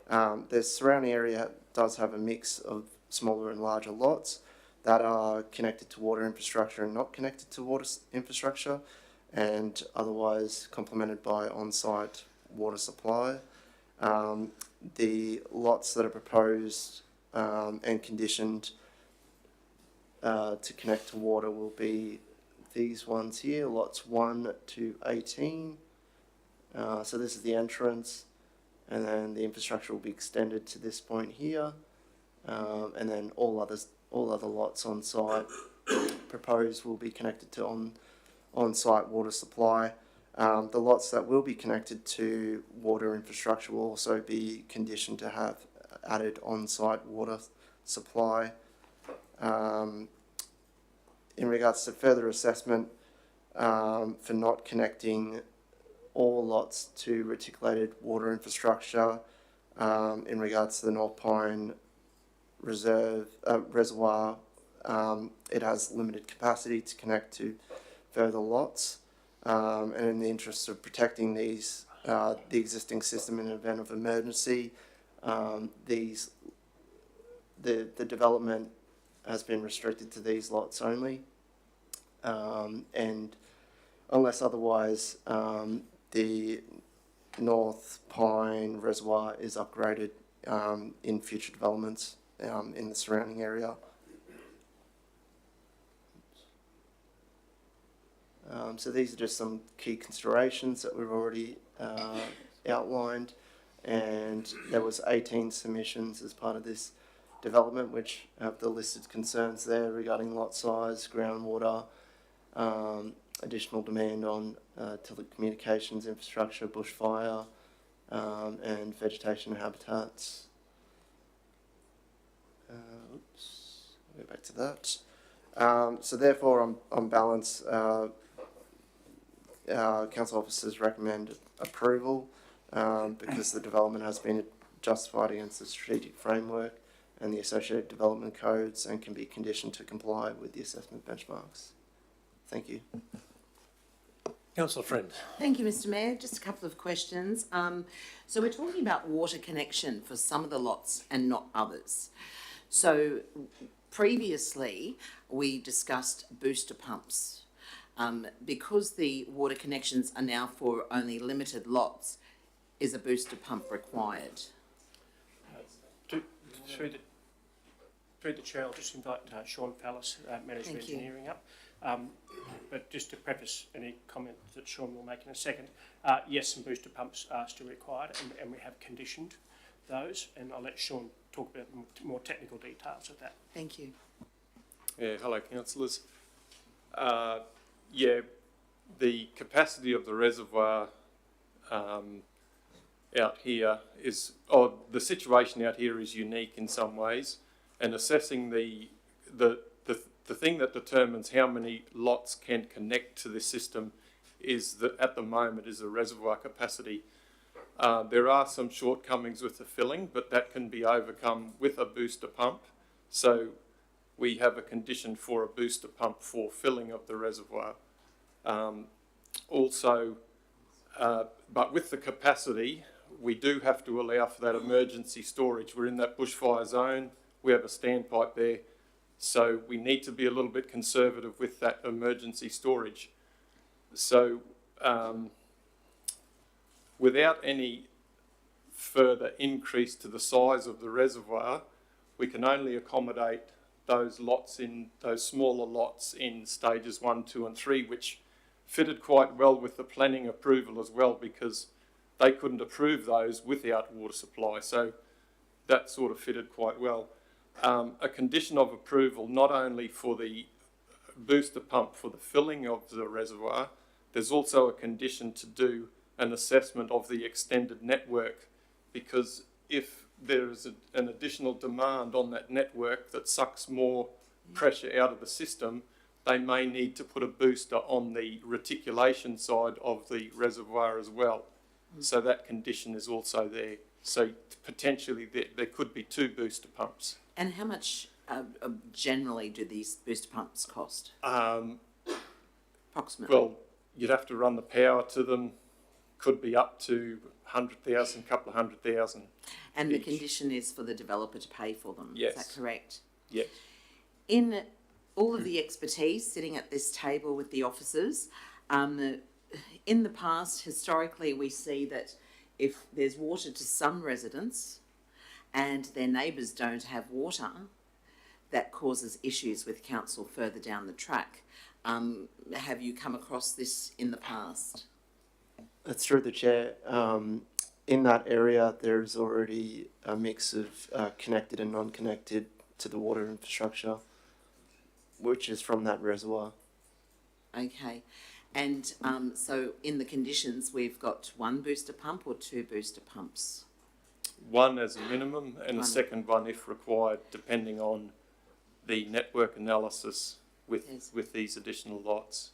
The surrounding area does have a mix of smaller and larger lots that are connected to water infrastructure and not connected to water infrastructure, and otherwise complemented by on-site water supply. The lots that are proposed and conditioned to connect to water will be these ones here, lots 1 to 18. So this is the entrance, and then the infrastructure will be extended to this point here, and then all other lots on site proposed will be connected to on-site water supply. The lots that will be connected to water infrastructure will also be conditioned to have added on-site water supply. In regards to further assessment, for not connecting all lots to reticulated water infrastructure, in regards to the North Pine reservoir, it has limited capacity to connect to further lots, and in the interest of protecting these, the existing system in an event of emergency, the development has been restricted to these lots only, and unless otherwise, the North Pine reservoir is upgraded in future developments in the surrounding area. So these are just some key considerations that we've already outlined, and there was 18 submissions as part of this development, which have the listed concerns there regarding lot size, groundwater, additional demand on telecommunications infrastructure, bushfire, and vegetation and habitats. Oops, I'll go back to that. So therefore, on balance, council officers recommend approval because the development has been justified against the strategic framework and the associated development codes and can be conditioned to comply with the assessment benchmarks. Thank you. Councillor Friend. Thank you, Mr. Mayor. Just a couple of questions. So we're talking about water connection for some of the lots and not others. So previously we discussed booster pumps. Because the water connections are now for only limited lots, is a booster pump required? Through the chair, I'll just invite Sean Fallis, Manager of Engineering, up. But just to preface any comment that Sean will make in a second, yes, some booster pumps are still required, and we have conditioned those, and I'll let Sean talk about more technical details of that. Thank you. Yeah, hello, councillors. Yeah, the capacity of the reservoir out here is, the situation out here is unique in some ways, and assessing the thing that determines how many lots can connect to this system is that at the moment is the reservoir capacity. There are some shortcomings with the filling, but that can be overcome with a booster pump. So we have a condition for a booster pump for filling of the reservoir. But with the capacity, we do have to allow for that emergency storage. We're in that bushfire zone. We have a standpipe there. So we need to be a little bit conservative with that emergency storage. So without any further increase to the size of the reservoir, we can only accommodate those lots in those smaller lots in stages 1, 2 and 3, which fitted quite well with the planning approval as well, because they couldn't approve those without water supply. So that sort of fitted quite well. A condition of approval not only for the booster pump for the filling of the reservoir, there's also a condition to do an assessment of the extended network, because if there is an additional demand on that network that sucks more pressure out of the system, they may need to put a booster on the reticulation side of the reservoir as well. So that condition is also there. So potentially there could be 2 booster pumps. And how much generally do these booster pumps cost? Approximately. Well, you'd have to run the power to them. Could be up to 100,000, couple of 100,000. And each. The condition is for the developer to pay for them. Yes. Is that correct? Yes. In all of the expertise sitting at this table with the officers, in the past, historically, we see that if there's water to some residents and their neighbours don't have water, that causes issues with council further down the track. Have you come across this in the past? That's through the chair. In that area, there's already a mix of connected and non-connected to the water infrastructure, which is from that reservoir. Okay. And so in the conditions, we've got 1 booster pump or 2 booster pumps? 1 as a minimum, and a second one if required, depending on the network analysis with these additional lots.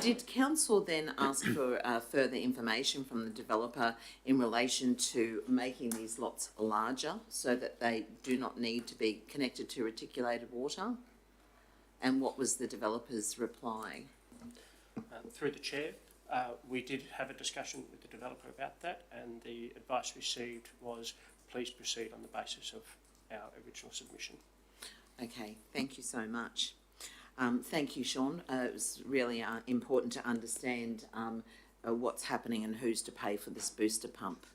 Did council then ask for further information from the developer in relation to making these lots larger so that they do not need to be connected to reticulated water? And what was the developer's reply? Through the chair, we did have a discussion with the developer about that, and the advice received was please proceed on the basis of our original submission. Okay, thank you so much. Thank you, Sean. It was really important to understand what's happening and who's to pay for this booster pump.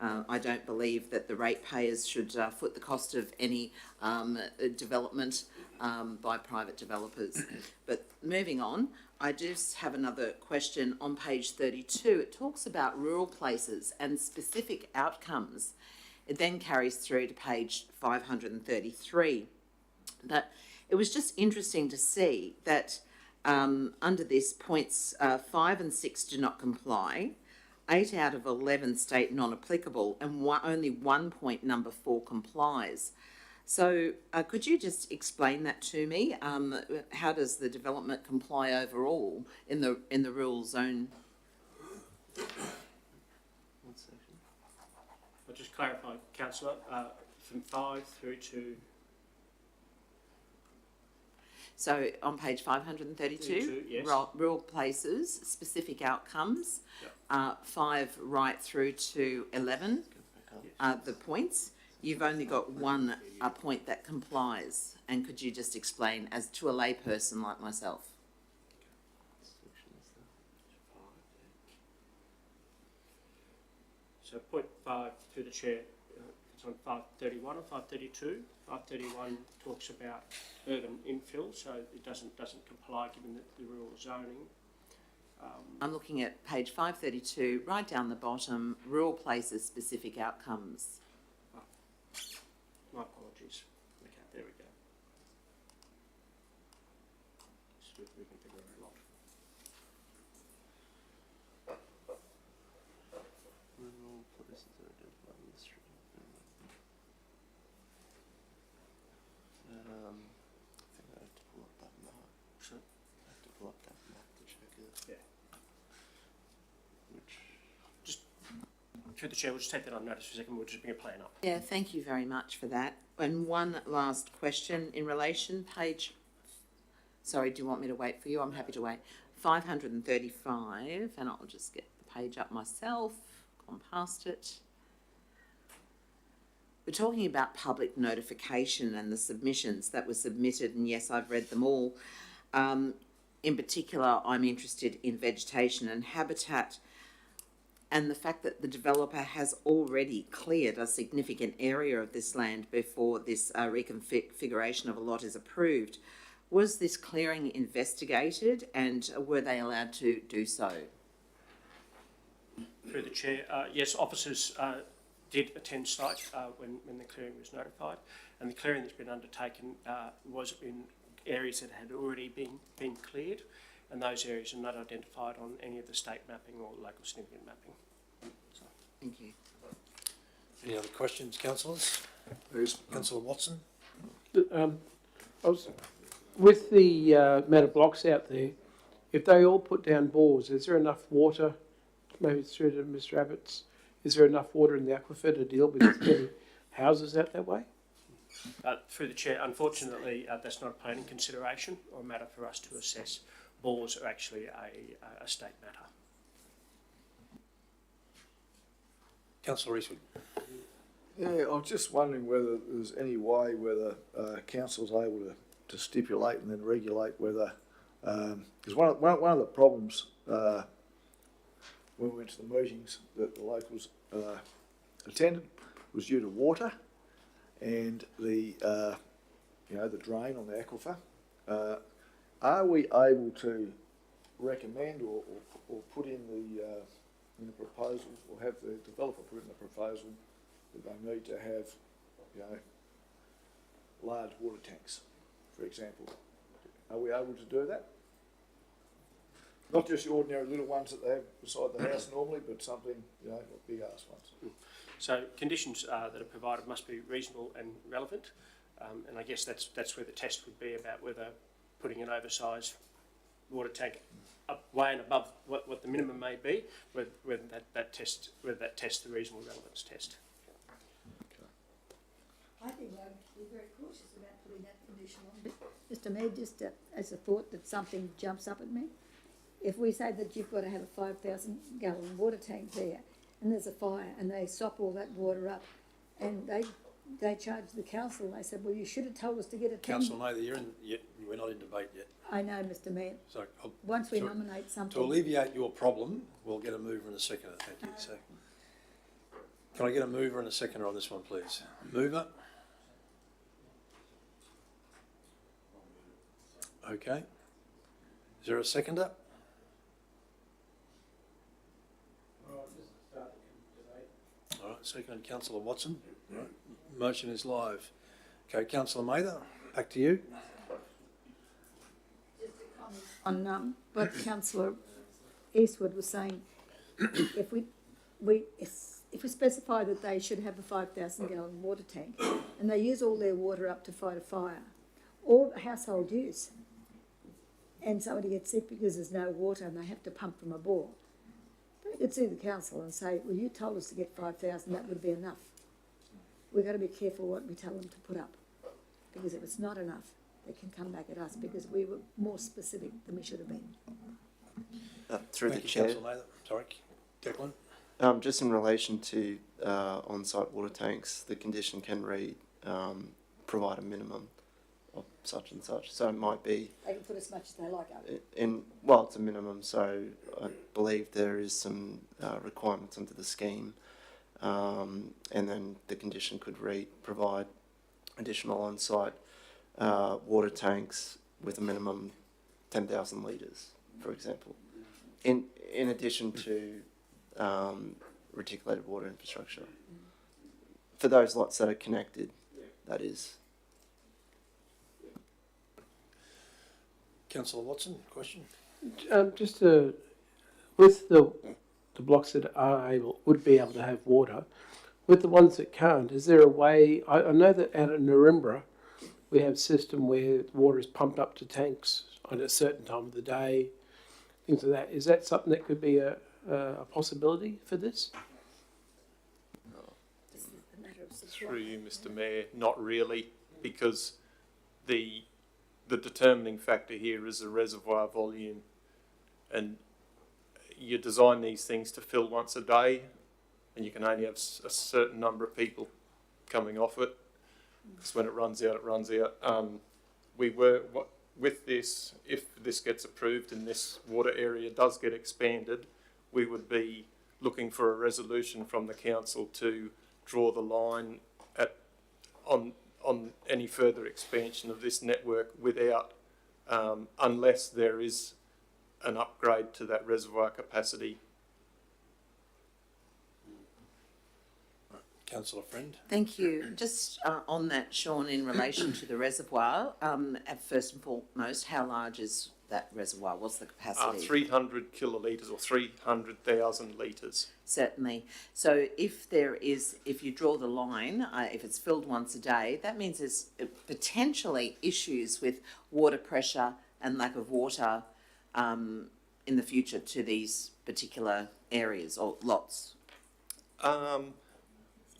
I don't believe that the ratepayers should foot the cost of any development by private developers. But moving on, I just have another question on page 32. It talks about rural places and specific outcomes. It then carries through to page 533. That it was just interesting to see that under this, points 5 and 6 do not comply. 8 out of 11 state non-applicable, and only 1 point, number 4, complies. So could you just explain that to me? How does the development comply overall in the rural zone? I'll just clarify, Councillor, from 5 through to... So on page 532, yes. rural places, specific outcomes, Yep. 5 right through to 11, the points. You've only got 1 point that complies. And could you just explain, as to a layperson like myself? So point 5 through the chair, it's on 531 or 532. 531 talks about urban infill, so it doesn't comply given the rural zoning. I'm looking at page 532, right down the bottom, rural places, specific outcomes. My apologies. Okay, there we go. We can figure it a lot. I think I have to pull up that map. So, I have to pull up that map to check it. yeah. Which... Just through the chair, we'll just take that on notice for a second. We'll just bring a plan up. Yeah, thank you very much for that. And one last question in relation, page... Sorry, do you want me to wait for you? I'm happy to wait. 535, and I'll just get the page up myself, gone past it. We're talking about public notification and the submissions that were submitted, and yes, I've read them all. In particular, I'm interested in vegetation and habitat, and the fact that the developer has already cleared a significant area of this land before this reconfiguration of a lot is approved. Was this clearing investigated, and were they allowed to do so? Through the chair, yes, officers did attend site when the clearing was notified, and the clearing that's been undertaken was in areas that had already been cleared, and those areas are not identified on any of the state mapping or local significant mapping. So. Thank you. Any other questions, councillors? Councillor Watson? With the amount of blocks out there, if they all put down bores, is there enough water, maybe through to Mr Abbott's, is there enough water in the aquifer to deal with as many houses out that way? Through the chair, unfortunately, that's not a planning consideration or a matter for us to assess. Bores are actually a state matter. Councillor Eastwood? Yeah, I was just wondering whether there's any way whether council's able to stipulate and then regulate whether, because one of the problems when we went to the meetings that the locals attended was due to water and the the drain on the aquifer. Are we able to recommend or put in the proposal, or have the developer put in the proposal that they need to have, large water tanks, for example? Are we able to do that? Not just the ordinary little ones that they have beside the house normally, but something, big ass ones. So conditions that are provided must be reasonable and relevant, and I guess that's where the test would be about whether putting an oversized water tank up way and above what the minimum may be, whether that tests the reasonable relevance test. I think I would be very cautious about putting that condition on. Mr Mayor, just as a thought that something jumps up at me, if we say that you've got to have a 5,000 gallon water tank there, and there's a fire, and they sop all that water up, and they charge the council, they said, well, you should have told us to get a tank. Councillor Mather, we're not in debate yet. I know, Mr Mayor. So once we nominate something. To alleviate your problem, we'll get a mover and a seconder. Thank you. So, Can I get a mover and a seconder on this one, please? Mover? Okay. Is there a seconder? All right, seconded Councillor Watson. All right. Motion is live. Okay, Councillor Mather, back to you. On what Councillor Eastwood was saying, if we specify that they should have a 5,000 gallon water tank and they use all their water up to fight a fire or household use, and somebody gets sick because there's no water and they have to pump from a bore, they could sue the council and say, well, you told us to get 5,000, that would be enough. We've got to be careful what we tell them to put up, because if it's not enough, they can come back at us because we were more specific than we should have been. Through Thank the you, chair. Councillor Mather. Sorry, Declan. Just in relation to on-site water tanks, the condition can read provide a minimum of such and such. So it might be They can put as much as they like up. well, it's a minimum. So I believe there is some requirements under the scheme, and then the condition could read provide additional on-site water tanks with a minimum 10,000 litres, for example. In addition to reticulated water infrastructure for those lots that are connected, that is. Councillor Watson, question? With the blocks that would be able to have water, with the ones that can't, is there a way? I know that out at Narimbra, we have a system where water is pumped up to tanks on a certain time of the day, things like that. Is that something that could be a possibility for this? Through you, Mr. Mayor, not really, because the determining factor here is the reservoir volume, and you design these things to fill once a day, and you can only have a certain number of people coming off it, because when it runs out, it runs out. With this, if this gets approved and this water area does get expanded, we would be looking for a resolution from the council to draw the line on any further expansion of this network without, unless there is an upgrade to that reservoir capacity. Councillor Friend. Thank you. Just on that, Sean, in relation to the reservoir, first and foremost, how large is that reservoir? What's the capacity? 300 kilolitres or 300,000 litres. Certainly. So if you draw the line, if it's filled once a day, that means there's potentially issues with water pressure and lack of water in the future to these particular areas or lots.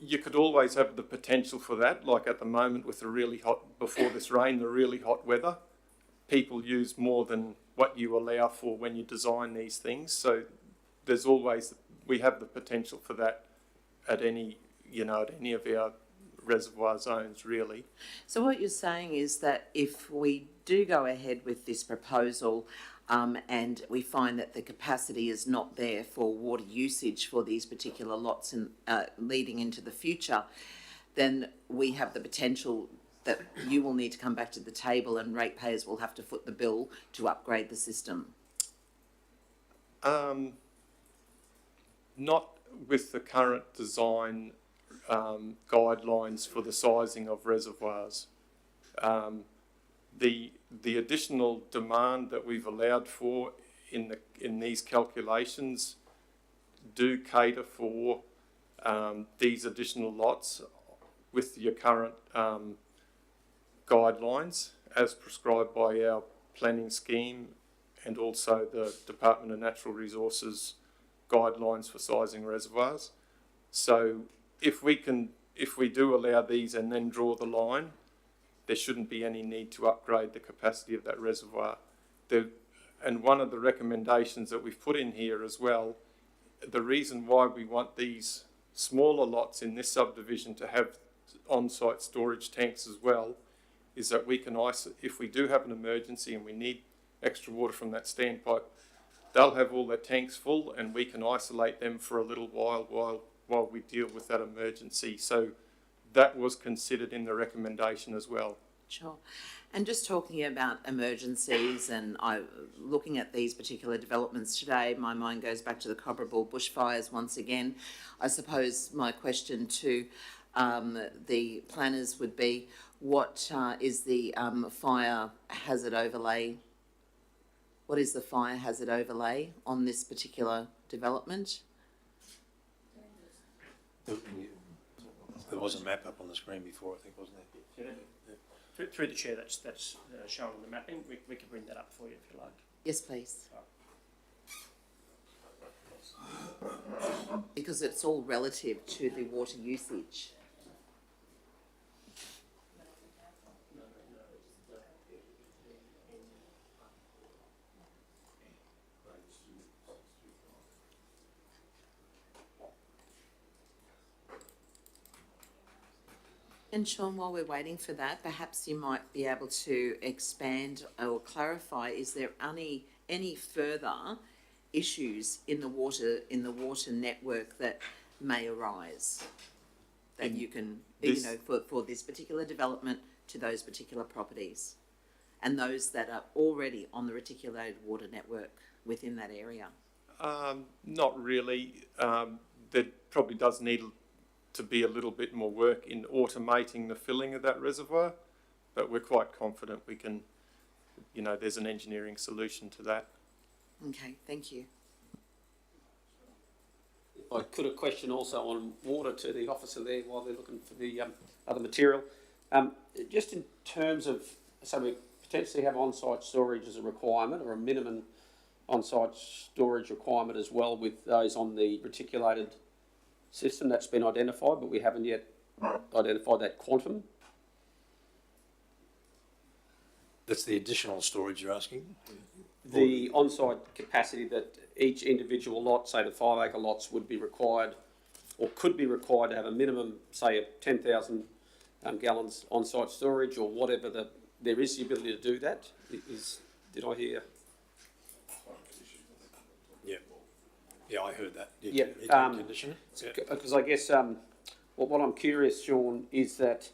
You could always have the potential for that, like at the moment with the really hot, before this rain, the really hot weather. People use more than what you allow for when you design these things. So there's always, we have the potential for that at any of our reservoir zones, really. So what you're saying is that if we do go ahead with this proposal and we find that the capacity is not there for water usage for these particular lots and leading into the future, then we have the potential that you will need to come back to the table and ratepayers will have to foot the bill to upgrade the system. Not with the current design guidelines for the sizing of reservoirs. The additional demand that we've allowed for in these calculations do cater for these additional lots with your current guidelines as prescribed by our planning scheme and also the Department of Natural Resources guidelines for sizing reservoirs. So if we do allow these and then draw the line, there shouldn't be any need to upgrade the capacity of that reservoir. And one of the recommendations that we've put in here as well, the reason why we want these smaller lots in this subdivision to have on-site storage tanks as well, is that we can if we do have an emergency and we need extra water from that standpipe, they'll have all their tanks full and we can isolate them for a little while while we deal with that emergency. So that was considered in the recommendation as well. Sure. And just talking about emergencies and looking at these particular developments today, my mind goes back to the Cobra Bull bushfires once again. I suppose my question to the planners would be, what is the fire hazard overlay? What is the fire hazard overlay on this particular development? There was a map up on the screen before, I think, wasn't there? Yeah. Through the chair, that's shown on the mapping. We can bring that up for you if you like. Yes, please. Because it's all relative to the water usage. And Sean, while we're waiting for that, perhaps you might be able to expand or clarify, is there any further issues in the water network that may arise that you can, for this particular development to those particular properties and those that are already on the reticulated water network within that area? Not really. There probably does need to be a little bit more work in automating the filling of that reservoir, but we're quite confident we can, there's an engineering solution to that. Okay, thank you. I could have questioned also on water to the officer there while they're looking for the other material. Just in terms of, so we potentially have on-site storage as a requirement or a minimum on-site storage requirement as well with those on the reticulated system that's been identified, but we haven't yet identified that quantum. That's the additional storage you're asking? The on-site capacity that each individual lot, say the 5 acre lots, would be required or could be required to have a minimum, say, of 10,000 gallons on-site storage or whatever there is the ability to do that. Did I hear? Yeah, I heard that. Yeah. Because I guess what I'm curious, Sean, is that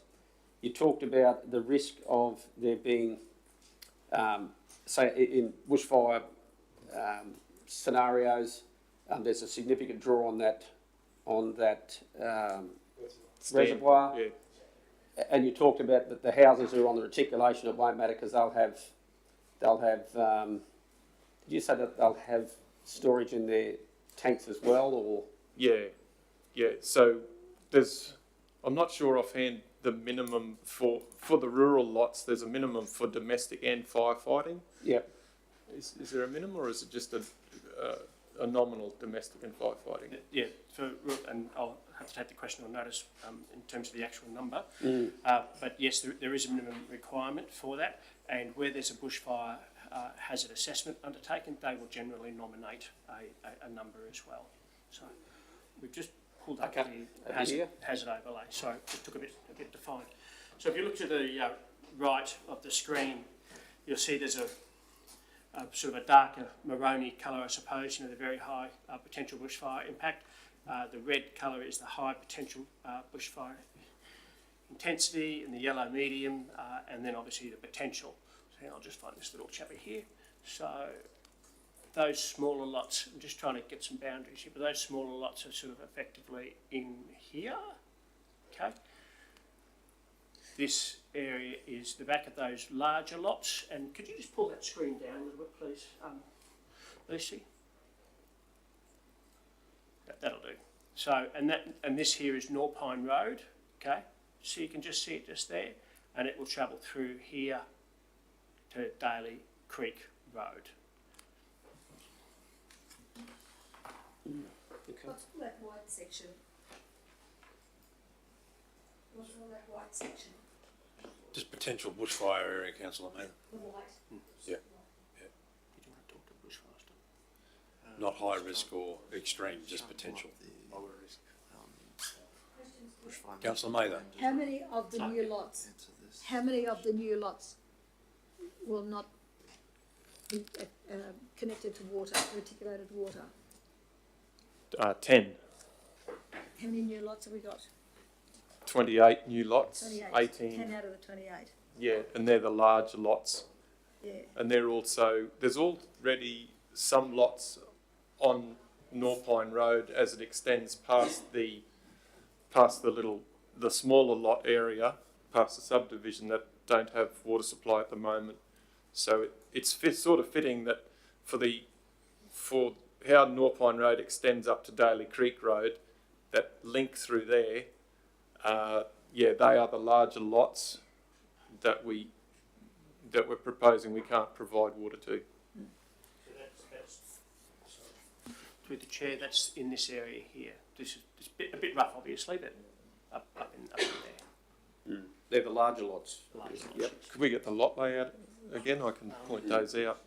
you talked about the risk of there being, say, in bushfire scenarios, there's a significant draw on that reservoir. Yeah. And you talked about that the houses are on the reticulation. It won't matter because they'll have. Did you say that they'll have storage in their tanks as well, or? Yeah. So I'm not sure offhand the minimum for the rural lots. There's a minimum for domestic and firefighting. Yeah. Is there a minimum, or is it just a nominal domestic and firefighting? Yeah. And I'll have to take the question on notice in terms of the actual number. But yes, there is a minimum requirement for that, and where there's a bushfire hazard assessment undertaken, they will generally nominate a number as well. So we've just pulled up the hazard overlay. So it just took a bit to find. So if you look to the right of the screen, you'll see there's a sort of a darker maroony colour, I suppose, the very high potential bushfire impact. The red colour is the high potential bushfire intensity, and the yellow medium, and then obviously the potential. So I'll just find this little chappy here. So those smaller lots, I'm just trying to get some boundaries here, but those smaller lots are sort of effectively in here, okay? This area is the back of those larger lots, and could you just pull that screen down a little bit, please, Lucy? That'll do. So, and this here is Norpine Road, okay? So you can just see it just there, and it will travel through here to Daly Creek Road. Okay. What's all that white section? What's all that white section? Just potential bushfire area, Councillor Mayor. The white? Yeah. Did you want to talk to bushfire? Not high risk or extreme, just potential. Councillor Mather. How many of the new lots? How many of the new lots will not be connected to water, reticulated water? 10. How many new lots have we got? 28 new lots, 28. 18. 10 out of the 28. Yeah, and they're the larger lots. Yeah. And they're also, there's already some lots on North Pine Road as it extends past the smaller lot area, past the subdivision, that don't have water supply at the moment. So it's sort of fitting that for how North Pine Road extends up to Daly Creek Road, that link through there, they are the larger lots that we're proposing we can't provide water to. So that's through the chair, that's in this area here. This is a bit rough, obviously, but up in there. They're the larger lots. The larger lots. Yep. Could we get the lot layout again? I can point those out.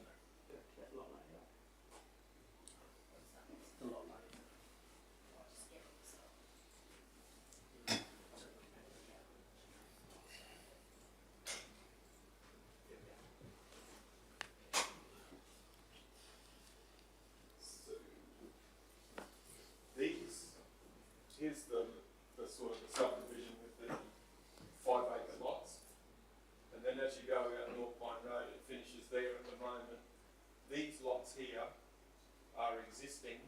Here's the sort of subdivision with the 5 acre lots, and then as you go out North Pine Road, it finishes there at the moment. These lots here are existing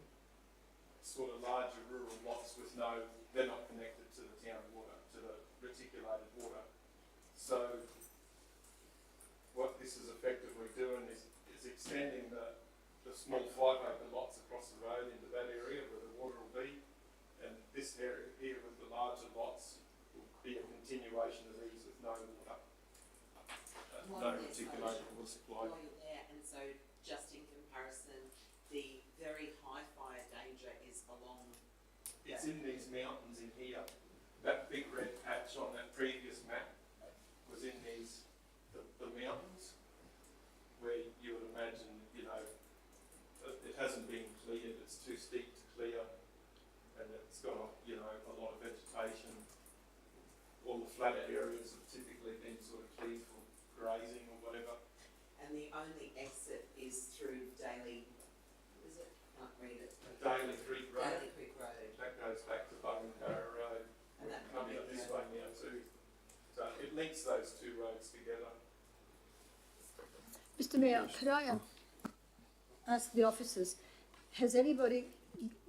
sort of larger rural lots with they're not connected to the town water, to the reticulated water. So what this is effectively doing is extending the small 5 acre lots across the road into that area where the water will be. And this area here with the larger lots will be a continuation of these with no water, no reticulated water supply. While you're there, and so just in comparison, the very high fire danger is along. It's in these mountains in here. That big red patch on that previous map was in the mountains where you would imagine, it hasn't been cleared, it's too steep to clear. And it's got a lot of vegetation. All the flatter areas have typically been sort of cleared for grazing or whatever. And the only exit is through Daly, what is it? Can't read it. Daly Creek Road. Daly Creek Road. That goes back to Bungarra Road. And that coming up this way now too. So it links those two roads together. Mr Mayor, could I ask the officers, has anybody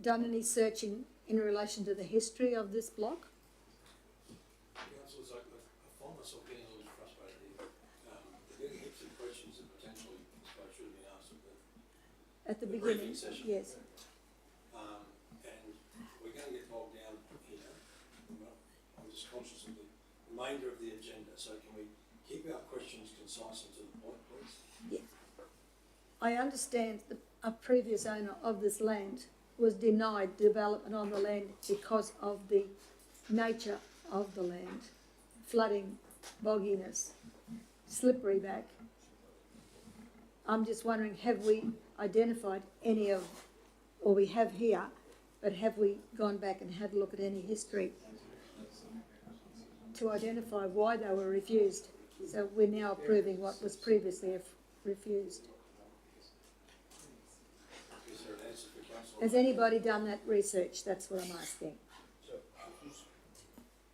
done any searching in relation to the history of this block? Councillors, I find myself getting a little bit frustrated here. They're getting heaps of questions that potentially should have been asked At the beginning, session. yes. And we're going to get bogged down here. I'm just conscious of the remainder of the agenda, so can we keep our questions concise and to the point, please? Yes. I understand that a previous owner of this land was denied development on the land because of the nature of the land. Flooding, bogginess, slippery back. I'm just wondering, have we identified any of, or we have here, but have we gone back and had a look at any history to identify why they were refused? So we're now approving what was previously refused. Is there an answer for Councillor? Has anybody done that research? That's what I'm asking.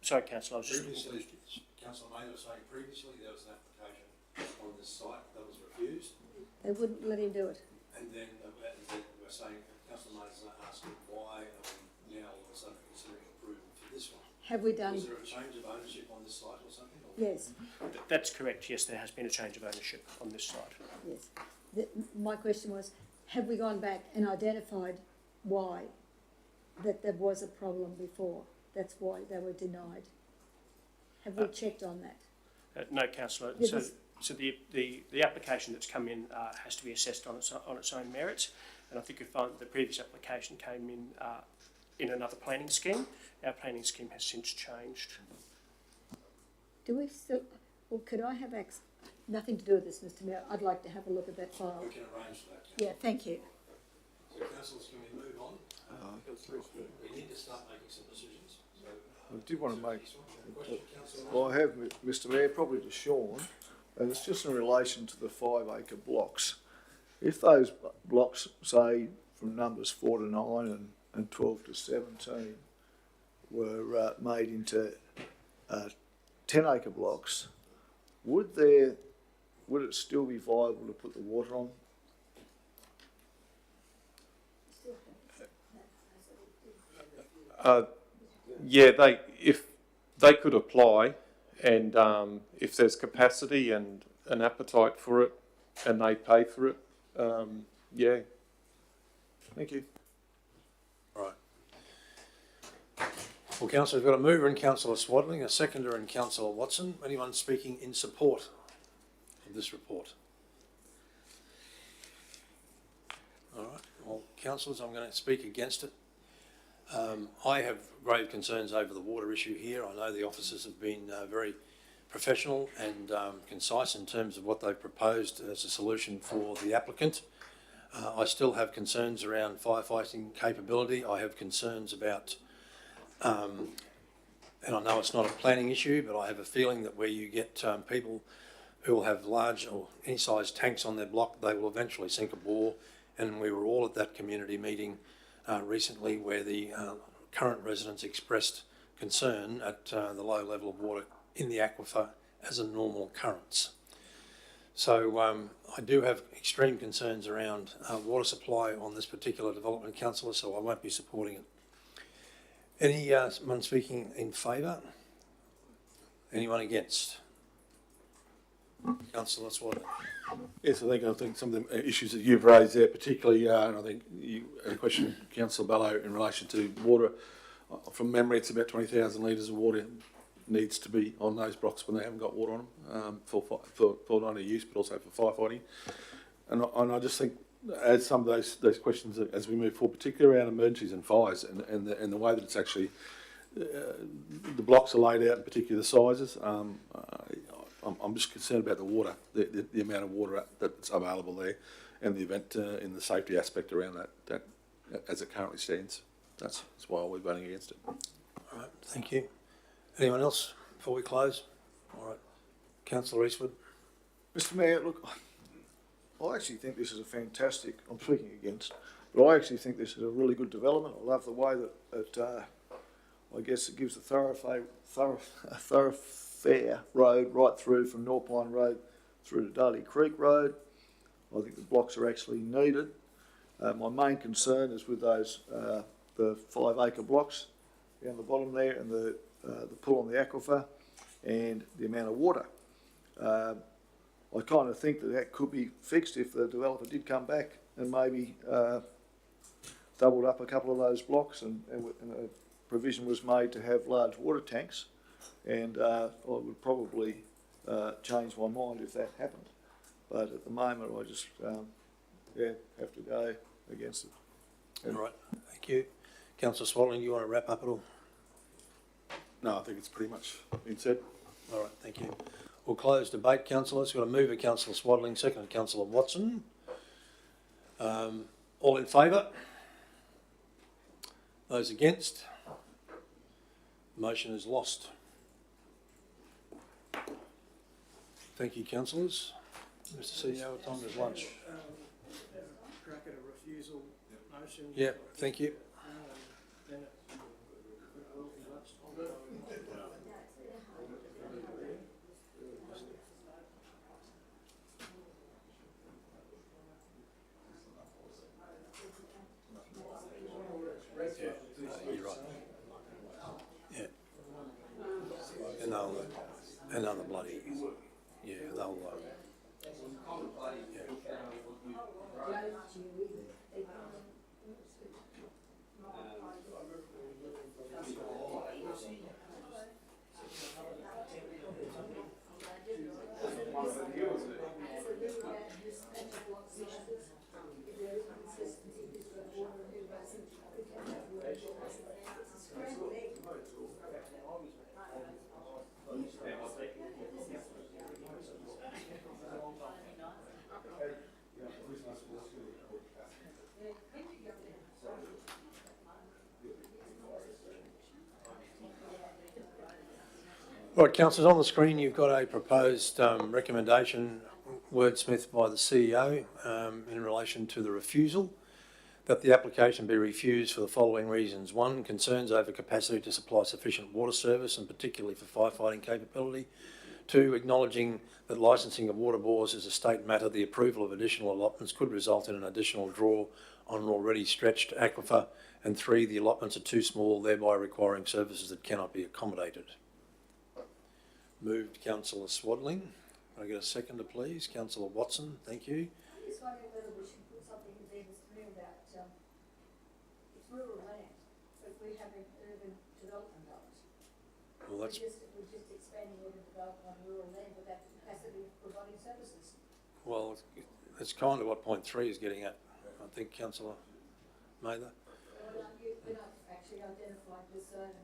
Sorry, Councillor, I was just... Previously, Councillor May was saying previously there was an application on this site that was refused. They wouldn't let him do it. And then we're saying, Councillor May is asking why are we now all of a sudden considering approval for this one? Have we done? Was there a change of ownership on this site or something? Or? Yes. That's correct, yes, there has been a change of ownership on this site. Yes. My question was, have we gone back and identified why that there was a problem before? That's why they were denied. Have we checked on that? No, Councillor. So the application that's come in has to be assessed on its own merits, and I think you'll find the previous application came in another planning scheme. Our planning scheme has since changed. Do we still, well, could I have access? Nothing to do with this, Mr Mayor. I'd like to have a look at that file. We can arrange that. Yeah, thank you. So, councillors, can we move on? We need to start making some decisions. So, I did want to make, question, Councillor May? well, I have, Mr Mayor, probably to Sean, and it's just in relation to the 5 acre blocks. If those blocks, say, from numbers 4 to 9 and 12 to 17, were made into 10-acre blocks, would it still be viable to put the water on? Yeah, if they could apply, and if there's capacity and an appetite for it, and they pay for it, yeah. Thank you. Right. Well, councillor, we've got a mover in Councillor Swadling, a seconder in Councillor Watson. Anyone speaking in support of this report? All right. Well, councillors, I'm going to speak against it. I have grave concerns over the water issue here. I know the officers have been very professional and concise in terms of what they've proposed as a solution for the applicant. I still have concerns around firefighting capability. I have concerns about, and I know it's not a planning issue, but I have a feeling that where you get people who will have large or any size tanks on their block, they will eventually sink a bore. And we were all at that community meeting recently where the current residents expressed concern at the low level of water in the aquifer as a normal occurrence. So I do have extreme concerns around water supply on this particular development, councillor, so I won't be supporting it. Anyone speaking in favour? Anyone against? Councillor Swadling. Yes, I think some of the issues that you've raised there, particularly, and I think you had a question, Councillor Bello, in relation to water. From memory, it's about 20,000 litres of water needs to be on those blocks when they haven't got water on them for not only use but also for firefighting. And I just think, as some of those questions as we move forward, particularly around emergencies and fires, and the way that it's actually the blocks are laid out, in particular the sizes. I'm just concerned about the water, the amount of water that's available there, and the event in the safety aspect around that as it currently stands. That's why we're voting against it. All right, thank you. Anyone else before we close? All right, Councillor Eastwood. Mr. Mayor, look, I actually think this is a fantastic, I'm speaking against, but I actually think this is a really good development. I love the way that I guess it gives a thoroughfare road right through from Norpine Road through to Daly Creek Road. I think the blocks are actually needed. My main concern is with those the 5-acre blocks down the bottom there, and the pull on the aquifer and the amount of water. I kind of think that could be fixed if the developer did come back and maybe doubled up a couple of those blocks, and a provision was made to have large water tanks, and I would probably change my mind if that happened. But at the moment, I just have to go against it. All right, thank you. Councillor Swadling, you want to wrap up at all? No, I think it's pretty much been said. All right, thank you. We'll close debate, councillors. We've got a mover, Councillor Swadling, second, Councillor Watson. All in favour? Those against? Motion is lost. Thank you, councillors. Mr. CEO, what time is lunch? Crack at a refusal motion. Yeah, thank you. Then You're right. Yeah. And they'll bloody, yeah, they'll, yeah. Right, councillors, on the screen you've got a proposed recommendation wordsmithed by the CEO in relation to the refusal. that the application be refused for the following reasons. 1, concerns over capacity to supply sufficient water service and particularly for firefighting capability. 2, acknowledging that licensing of water bores is a state matter, the approval of additional allotments could result in an additional draw on an already stretched aquifer. And 3, the allotments are too small, thereby requiring services that cannot be accommodated. Moved Councillor Swadling. Can I get a seconder, please? Councillor Watson, thank you. I'm just wondering whether we should put something in there that's clear about, it's rural land, but we have an urban development of it. Well, that's, We're just expanding urban development on rural land without the capacity of providing services. well, it's kind of what point 3 is getting at, I think, Councillor Mather. We're not actually identified the zone.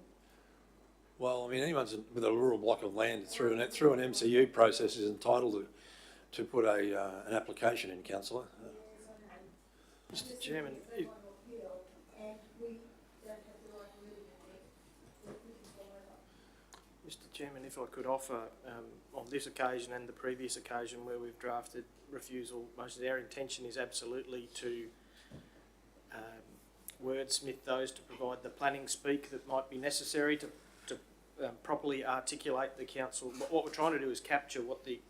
Well, I mean, anyone with a rural block of land through an MCU process is entitled to put an application in, Councillor. Mr Chairman, And we don't have the right wording in there. Mr Chairman, if I could offer, on this occasion and the previous occasion where we've drafted refusal motions, our intention is absolutely to wordsmith those to provide the planning speak that might be necessary to properly articulate the council. What we're trying to do is capture what the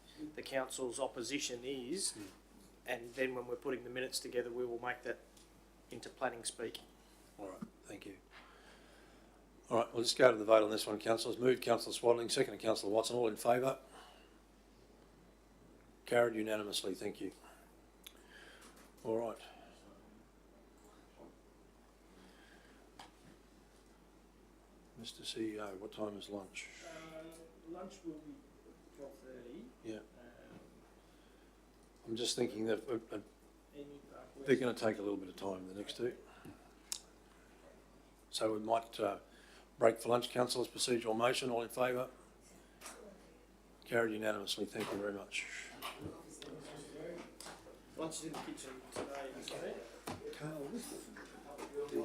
council's opposition is, and then when we're putting the minutes together, we will make that into planning speak. All right, thank you. All right, we'll just go to the vote on this one, councillors. Moved Councillor Swadling, seconded Councillor Watson. All in favour? Carried unanimously, thank you. All right. Mr CEO, what time is lunch? Lunch will be 12:30. Yeah. I'm just thinking that they're going to take a little bit of time, the next two. So we might break for lunch. Councillors, procedural motion, all in favour? Carried unanimously, thank you very much. Lunch is in the kitchen today, The,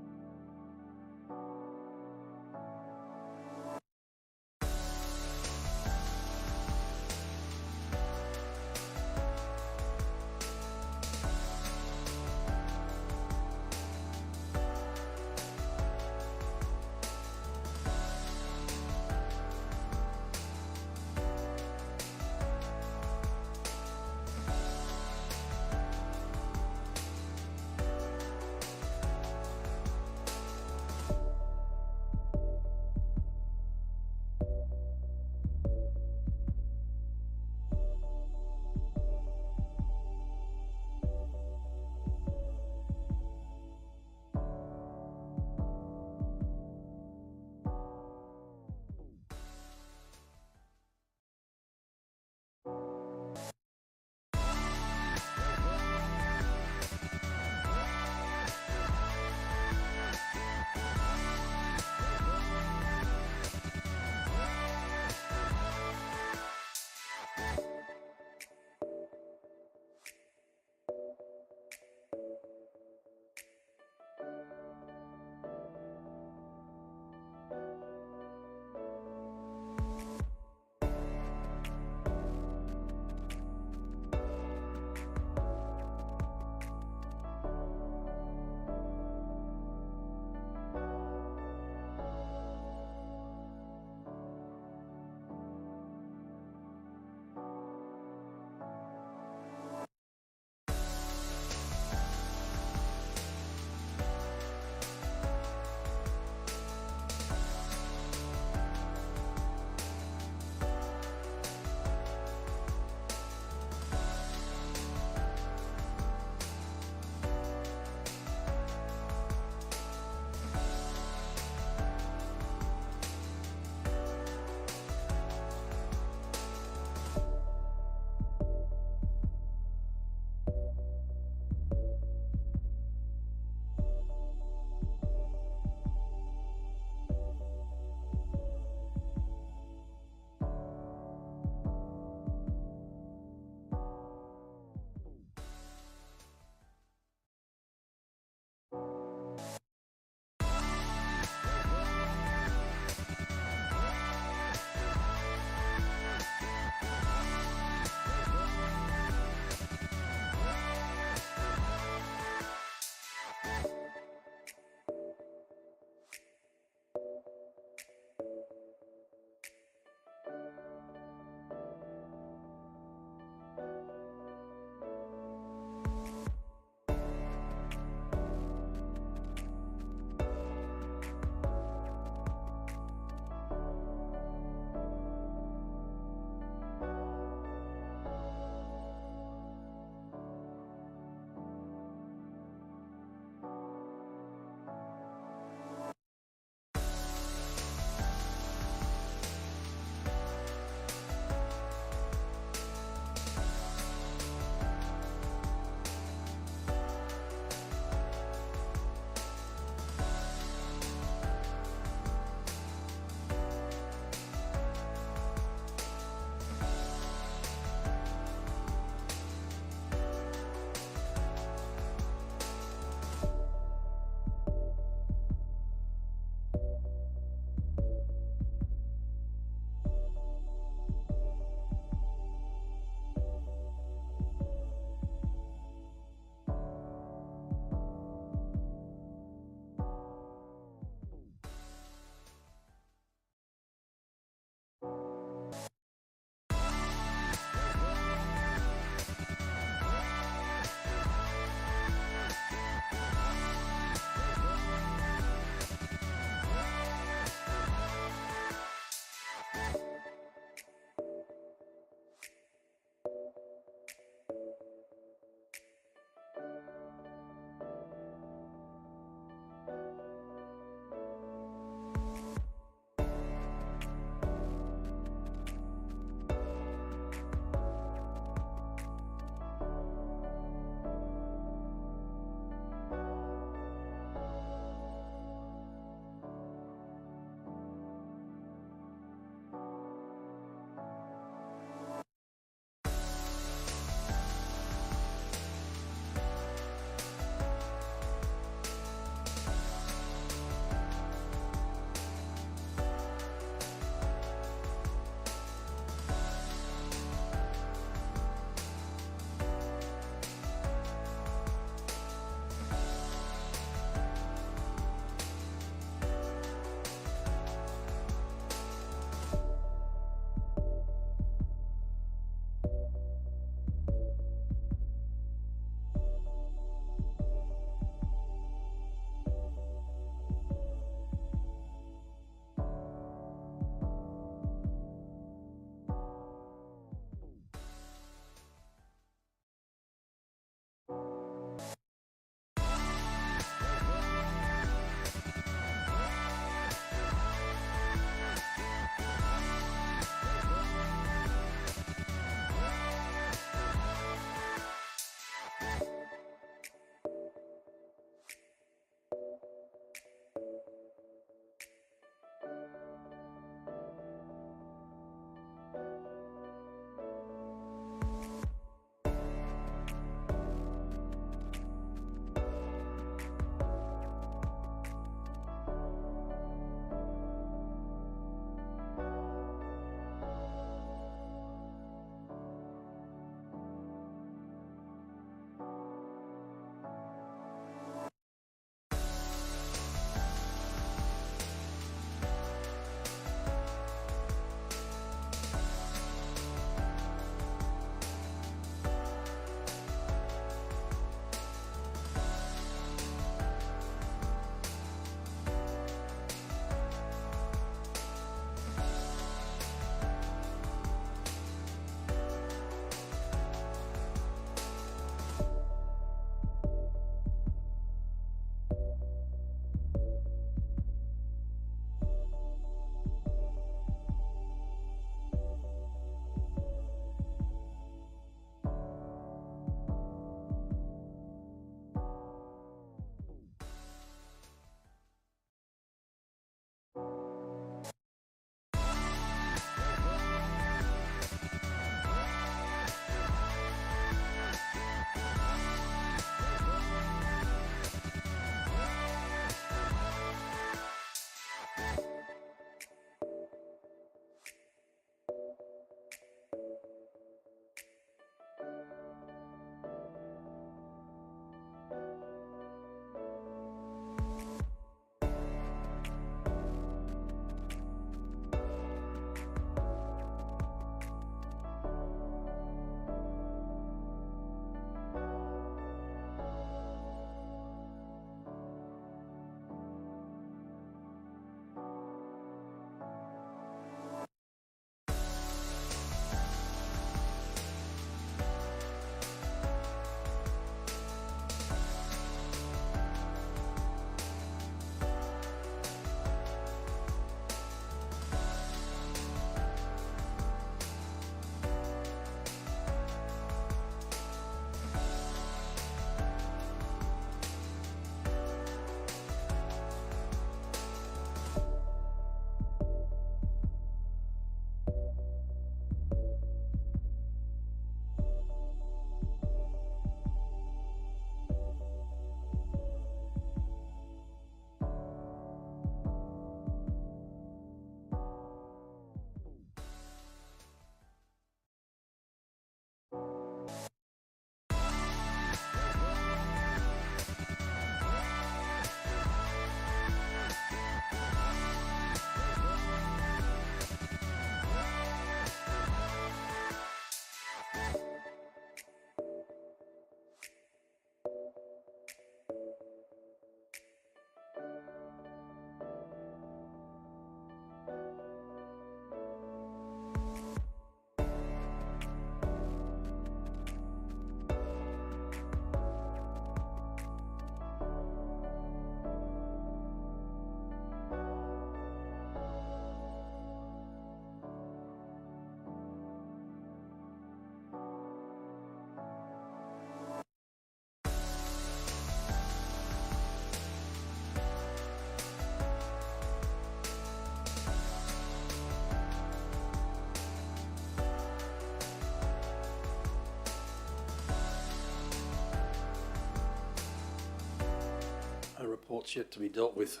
reports yet to be dealt with.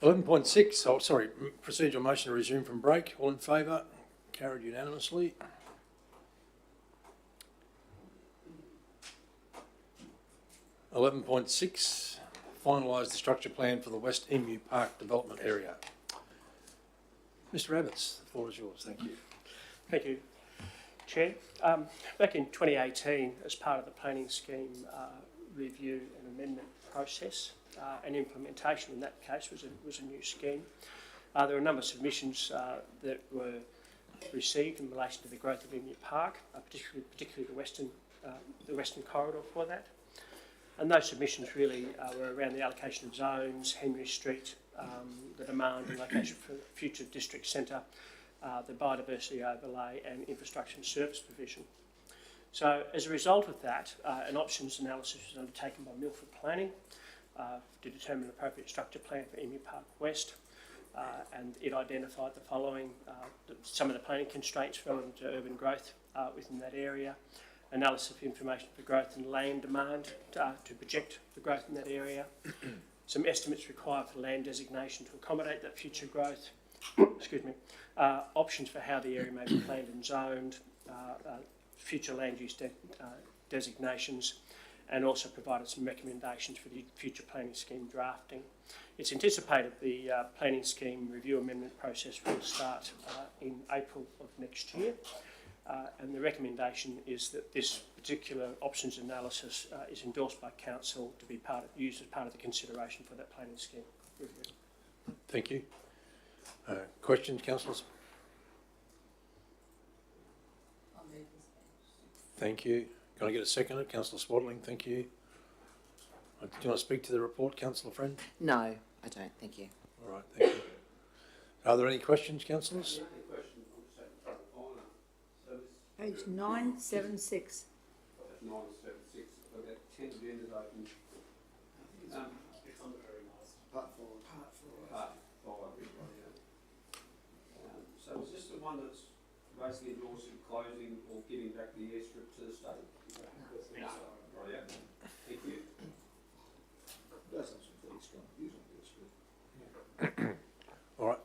11.6, procedural motion to resume from break. All in favour? Carried unanimously. (11.6) Finalise the structure plan for the West Emu Park development area. Mr Abbots, the floor is yours. Thank you. Thank you, Chair. Back in 2018, as part of the planning scheme review and amendment process and implementation, in that case was a new scheme. There were a number of submissions that were received in relation to the growth of Emu Park, particularly the western corridor for that. And those submissions really were around the allocation of zones, Henry Street, the demand and location for future district centre, the biodiversity overlay and infrastructure and service provision. So as a result of that, an options analysis was undertaken by Milford Planning to determine an appropriate structure plan for Emu Park West, and it identified the following: some of the planning constraints relevant to urban growth within that area, analysis of information for growth and land demand to project the growth in that area, some estimates required for land designation to accommodate that future growth, options for how the area may be planned and zoned, future land use designations, and also provided some recommendations for the future planning scheme drafting. It's anticipated the planning scheme review amendment process will start in April of next year. And the recommendation is that this particular options analysis is endorsed by Council to be used as part of the consideration for that planning scheme review. Thank you. Questions, councillors? Thank you. Can I get a seconder? Councillor Swaddling, thank you. Do you want to speak to the report, Councillor Friend? No, I don't. Thank you. All right, thank you. Are there any questions, councillors? Page 976. 976. I've got 10 agendas open. It's on the very last. Part 4. Part 5. So is this the one that's basically endorsing closing or giving back the airstrip to the state? No. Right, yeah. Thank you. All right.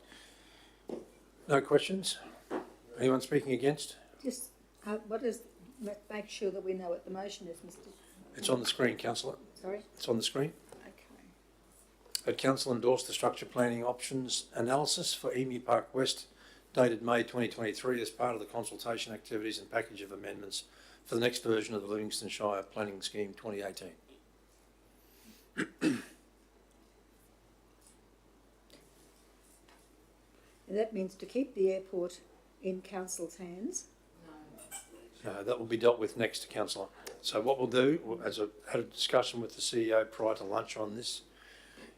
No questions? Anyone speaking against? Just, what is, make sure that we know what the motion is, Mr. It's on the screen, councillor. Sorry? It's on the screen. Okay. That council endorsed the structure planning options analysis for Emu Park West dated May 2023 as part of the consultation activities and package of amendments for the next version of the Livingstone Shire Planning Scheme 2018. And that means to keep the airport in council's hands. That will be dealt with next, councillor. So what we'll do, as I had a discussion with the CEO prior to lunch on this,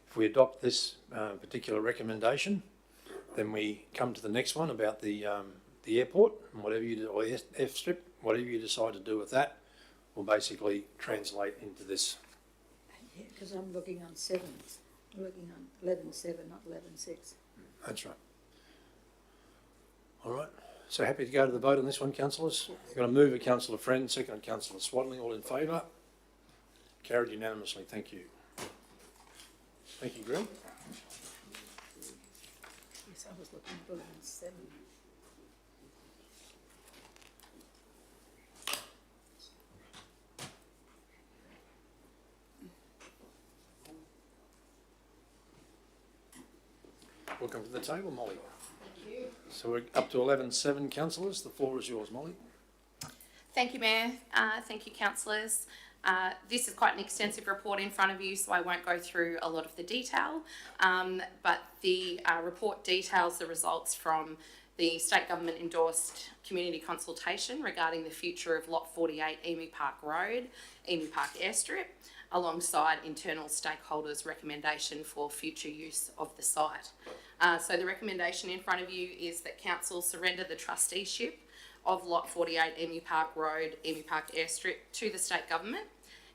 if we adopt this particular recommendation, then we come to the next one about the airport and whatever you do, or airstrip, whatever you decide to do with that, will basically translate into this. Yeah, because I'm looking on 7. I'm looking on 11.7, not 11.6. That's right. All right. So happy to go to the vote on this one, councillors. I'm going to move a Councillor Friend, second Councillor Swaddling. All in favour? Carried unanimously. Thank you. Thank you, Graham. Yes, I was looking at 11.7. Welcome to the table, Molly. Thank you. So we're up to 11.7, councillors. The floor is yours, Molly. Thank you, Mayor. Thank you, councillors. This is quite an extensive report in front of you, so I won't go through a lot of the detail, but the report details the results from the state government endorsed community consultation regarding the future of Lot 48 Emu Park Road, Emu Park Airstrip, alongside internal stakeholders' recommendation for future use of the site. So the recommendation in front of you is that council surrender the trusteeship of Lot 48 Emu Park Road, Emu Park Airstrip to the state government,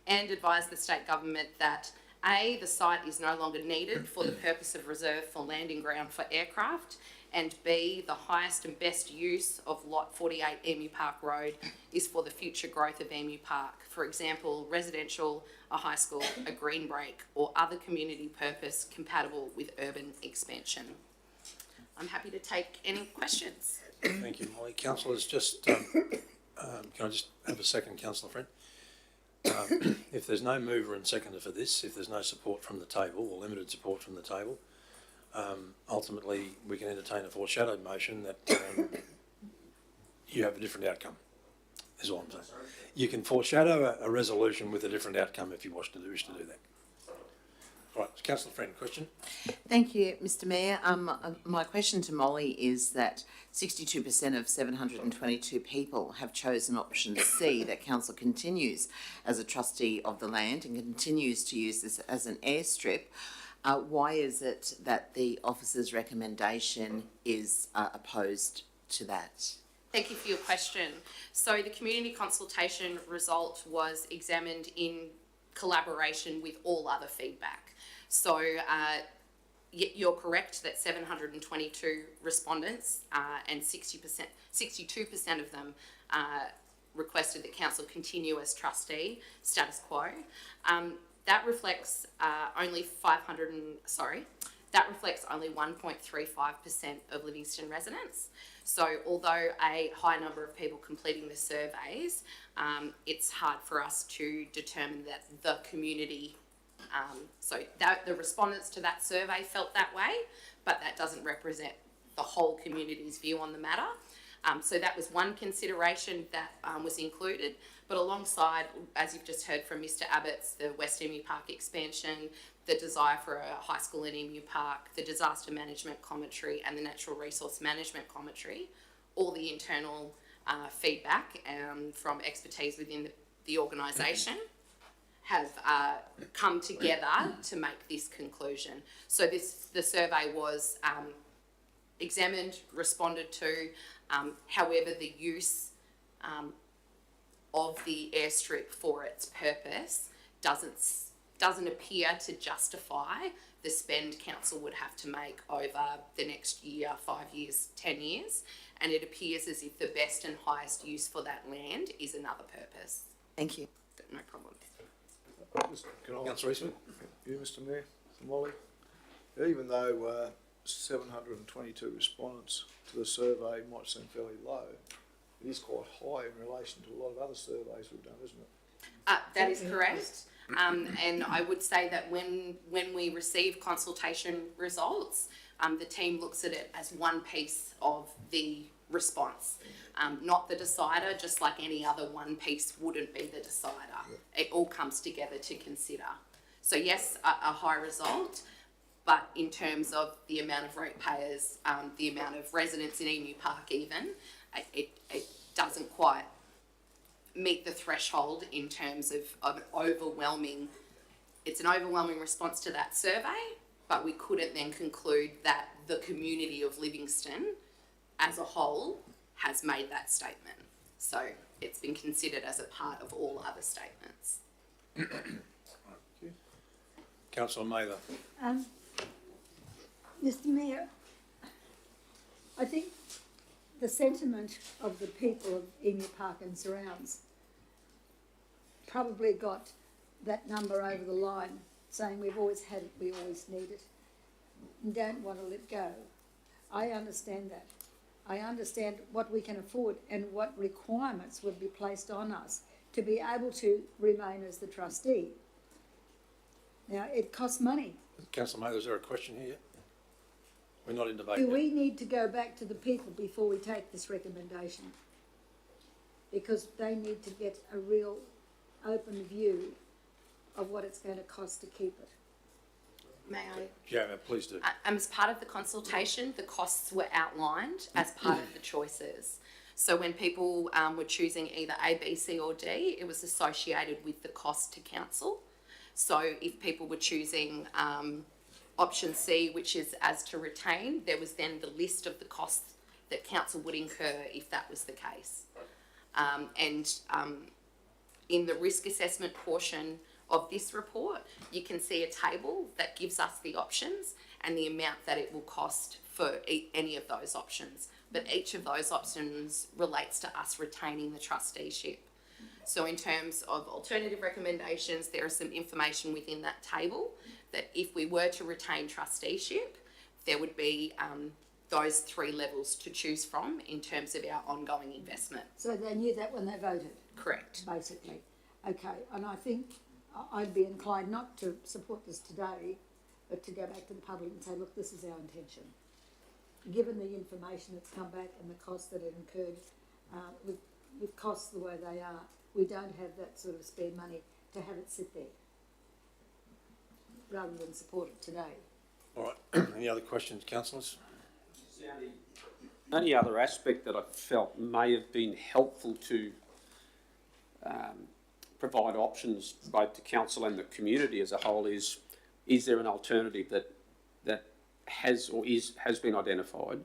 and advise the state government that A, the site is no longer needed for the purpose of reserve for landing ground for aircraft, and B, the highest and best use of Lot 48 Emu Park Road is for the future growth of Emu Park. For example, residential, a high school, a green break, or other community purpose compatible with urban expansion. I'm happy to take any questions. Thank you, Molly. Councillors, just, can I just have a second, Councillor Friend? If there's no mover and seconder for this, if there's no support from the table or limited support from the table, ultimately we can entertain a foreshadowed motion that you have a different outcome, is all I'm saying. You can foreshadow a resolution with a different outcome if you wish to do that. All right, Councillor Friend, question? Thank you, Mr Mayor. My question to Molly is that 62% of 722 people have chosen option C, that council continues as a trustee of the land and continues to use this as an airstrip. Why is it that the officer's recommendation is opposed to that? Thank you for your question. So the community consultation result was examined in collaboration with all other feedback. So you're correct that 722 respondents and 62% of them requested that council continue as trustee, status quo. That reflects only 1.35% of Livingstone residents. So although a high number of people completing the surveys, it's hard for us to determine that the community, the respondents to that survey felt that way, but that doesn't represent the whole community's view on the matter. So that was one consideration that was included, but alongside, as you've just heard from Mr Abbott's, the West Emu Park expansion, the desire for a high school in Emu Park, the disaster management commentary and the natural resource management commentary, all the internal feedback from expertise within the organisation have come together to make this conclusion. So the survey was examined, responded to, however the use of the airstrip for its purpose doesn't appear to justify the spend council would have to make over the next year, 5 years, 10 years, and it appears as if the best and highest use for that land is another purpose. Thank you. No problem. Can I Councillor Eastman? you, Mr Mayor, and Molly? Even though 722 respondents to the survey might seem fairly low, it is quite high in relation to a lot of other surveys we've done, isn't it? That is correct. And I would say that when we receive consultation results, the team looks at it as one piece of the response, not the decider, just like any other one piece wouldn't be the decider. It all comes together to consider. So yes, a high result, but in terms of the amount of ratepayers, the amount of residents in Emu Park even, it doesn't quite meet the threshold in terms of an overwhelming, it's an overwhelming response to that survey, but we couldn't then conclude that the community of Livingstone as a whole has made that statement. So it's been considered as a part of all other statements. Councillor Mather. Mr Mayor, I think the sentiment of the people of Emu Park and surrounds probably got that number over the line, saying we've always had it, we always need it, and don't want to let go. I understand that. I understand what we can afford and what requirements would be placed on us to be able to remain as the trustee. Now, it costs money. Councillor Mather, is there a question here? We're not in debate Do yet. we need to go back to the people before we take this recommendation? Because they need to get a real open view of what it's going to cost to keep it. May I? Yeah, please do. As part of the consultation, the costs were outlined as part of the choices. So when people were choosing either A, B, C or D, it was associated with the cost to council. So if people were choosing option C, which is as to retain, there was then the list of the costs that council would incur if that was the case. In the risk assessment portion of this report, you can see a table that gives us the options and the amount that it will cost for any of those options. But each of those options relates to us retaining the trusteeship. So in terms of alternative recommendations, there is some information within that table that if we were to retain trusteeship, there would be those 3 levels to choose from in terms of our ongoing investment. So they knew that when they voted? Correct. Basically. Okay, and I think I'd be inclined not to support this today, but to go back to the public and say, look, this is our intention. Given the information that's come back and the cost that it incurred, with costs the way they are, we don't have that sort of spare money to have it sit there, rather than support it today. All right. Any other questions, councillors? The only other aspect that I felt may have been helpful to provide options both to council and the community as a whole is there an alternative that has been identified?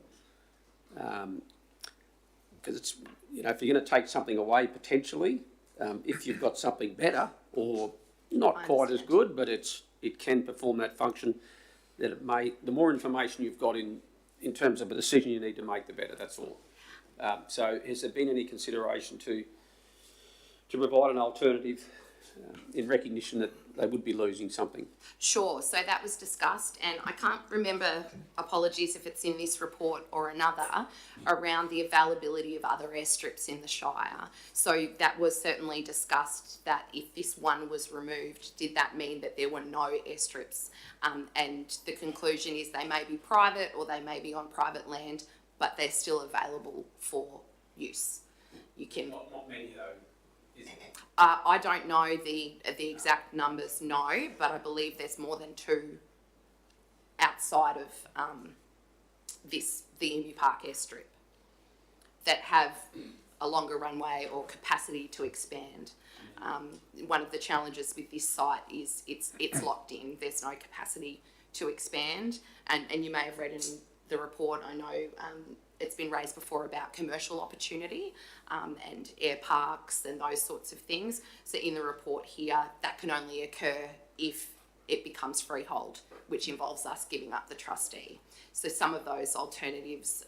Because it's, if you're going to take something away potentially, if you've got something better or not quite as good, but it can perform that function, that it may, the more information you've got in terms of a decision you need to make, the better, that's all. So has there been any consideration to provide an alternative in recognition that they would be losing something? Sure, so that was discussed, and I can't remember, apologies if it's in this report or another, around the availability of other airstrips in the Shire. So that was certainly discussed, that if this one was removed, did that mean that there were no airstrips? And the conclusion is they may be private or they may be on private land, but they're still available for use. You can. Not many though. I don't know the exact numbers, no, but I believe there's more than 2 outside of the Emu Park airstrip that have a longer runway or capacity to expand. One of the challenges with this site is it's locked in. There's no capacity to expand, and you may have read in the report, I know it's been raised before about commercial opportunity and air parks and those sorts of things. So in the report here, that can only occur if it becomes freehold, which involves us giving up the trustee. So some of those alternatives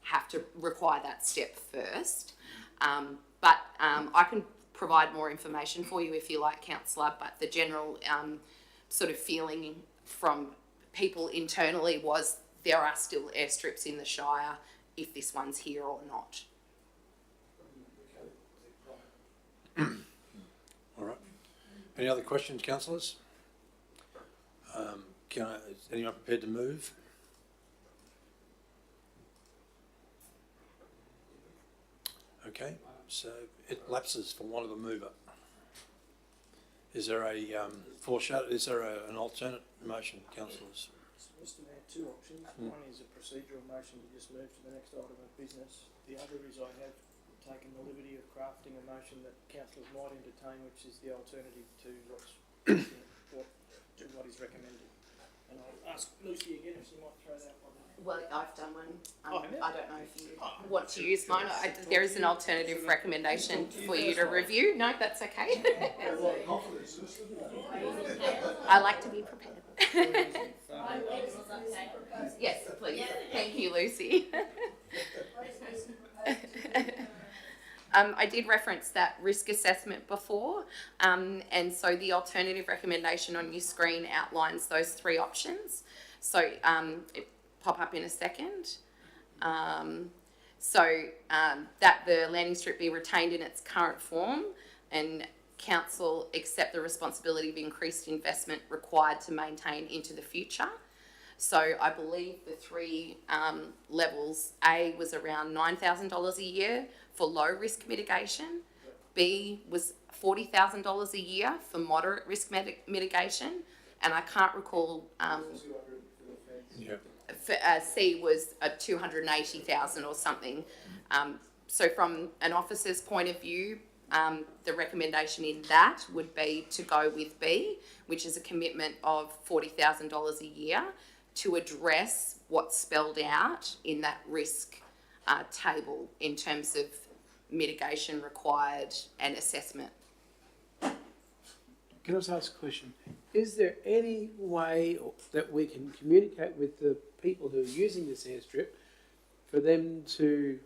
have to require that step first. But I can provide more information for you if you like, councillor, but the general sort of feeling from people internally was there are still airstrips in the Shire if this one's here or not. All right. Any other questions, councillors? Is anyone prepared to move? Okay, so it lapses for want of a mover. Is there a an alternate motion, councillors? Mr Mayor, 2 options. One is a procedural motion to just move to the next item of business. The other is I have taken the liberty of crafting a motion that councillors might entertain, which is the alternative to what is recommended. And I'll ask Lucy again if she might throw that one. Well, I've done one. I don't know if you want to use mine. There is an alternative recommendation for you to review. No, that's okay. I like to be prepared. Yes, please. Thank you, Lucy. I did reference that risk assessment before, and so the alternative recommendation on your screen outlines those 3 options. So it pop up in a second. That the landing strip be retained in its current form, and council accept the responsibility of increased investment required to maintain into the future. So I believe the 3 levels, A was around $9,000 a year for low risk mitigation, B was $40,000 a year for moderate risk mitigation, and I can't recall, C was a 280,000 or something. So from an officer's point of view, the recommendation in that would be to go with B, which is a commitment of $40,000 a year to address what's spelled out in that risk table in terms of mitigation required and assessment. Can I just ask a question? Is there any way that we can communicate with the people who are using this airstrip for them to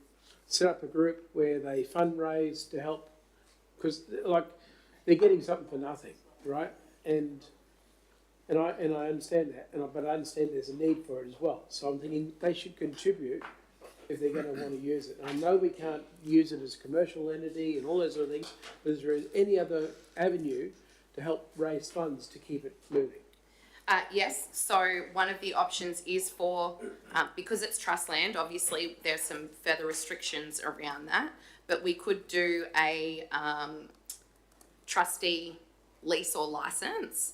set up a group where they fundraise to help? Because, like, they're getting something for nothing, right? And I understand that, but I understand there's a need for it as well. So I'm thinking they should contribute if they're going to want to use it. And I know we can't use it as a commercial entity and all those sort of things, but is there any other avenue to help raise funds to keep it moving? Yes, so one of the options is for, because it's trust land, obviously there's some further restrictions around that, but we could do a trustee lease or license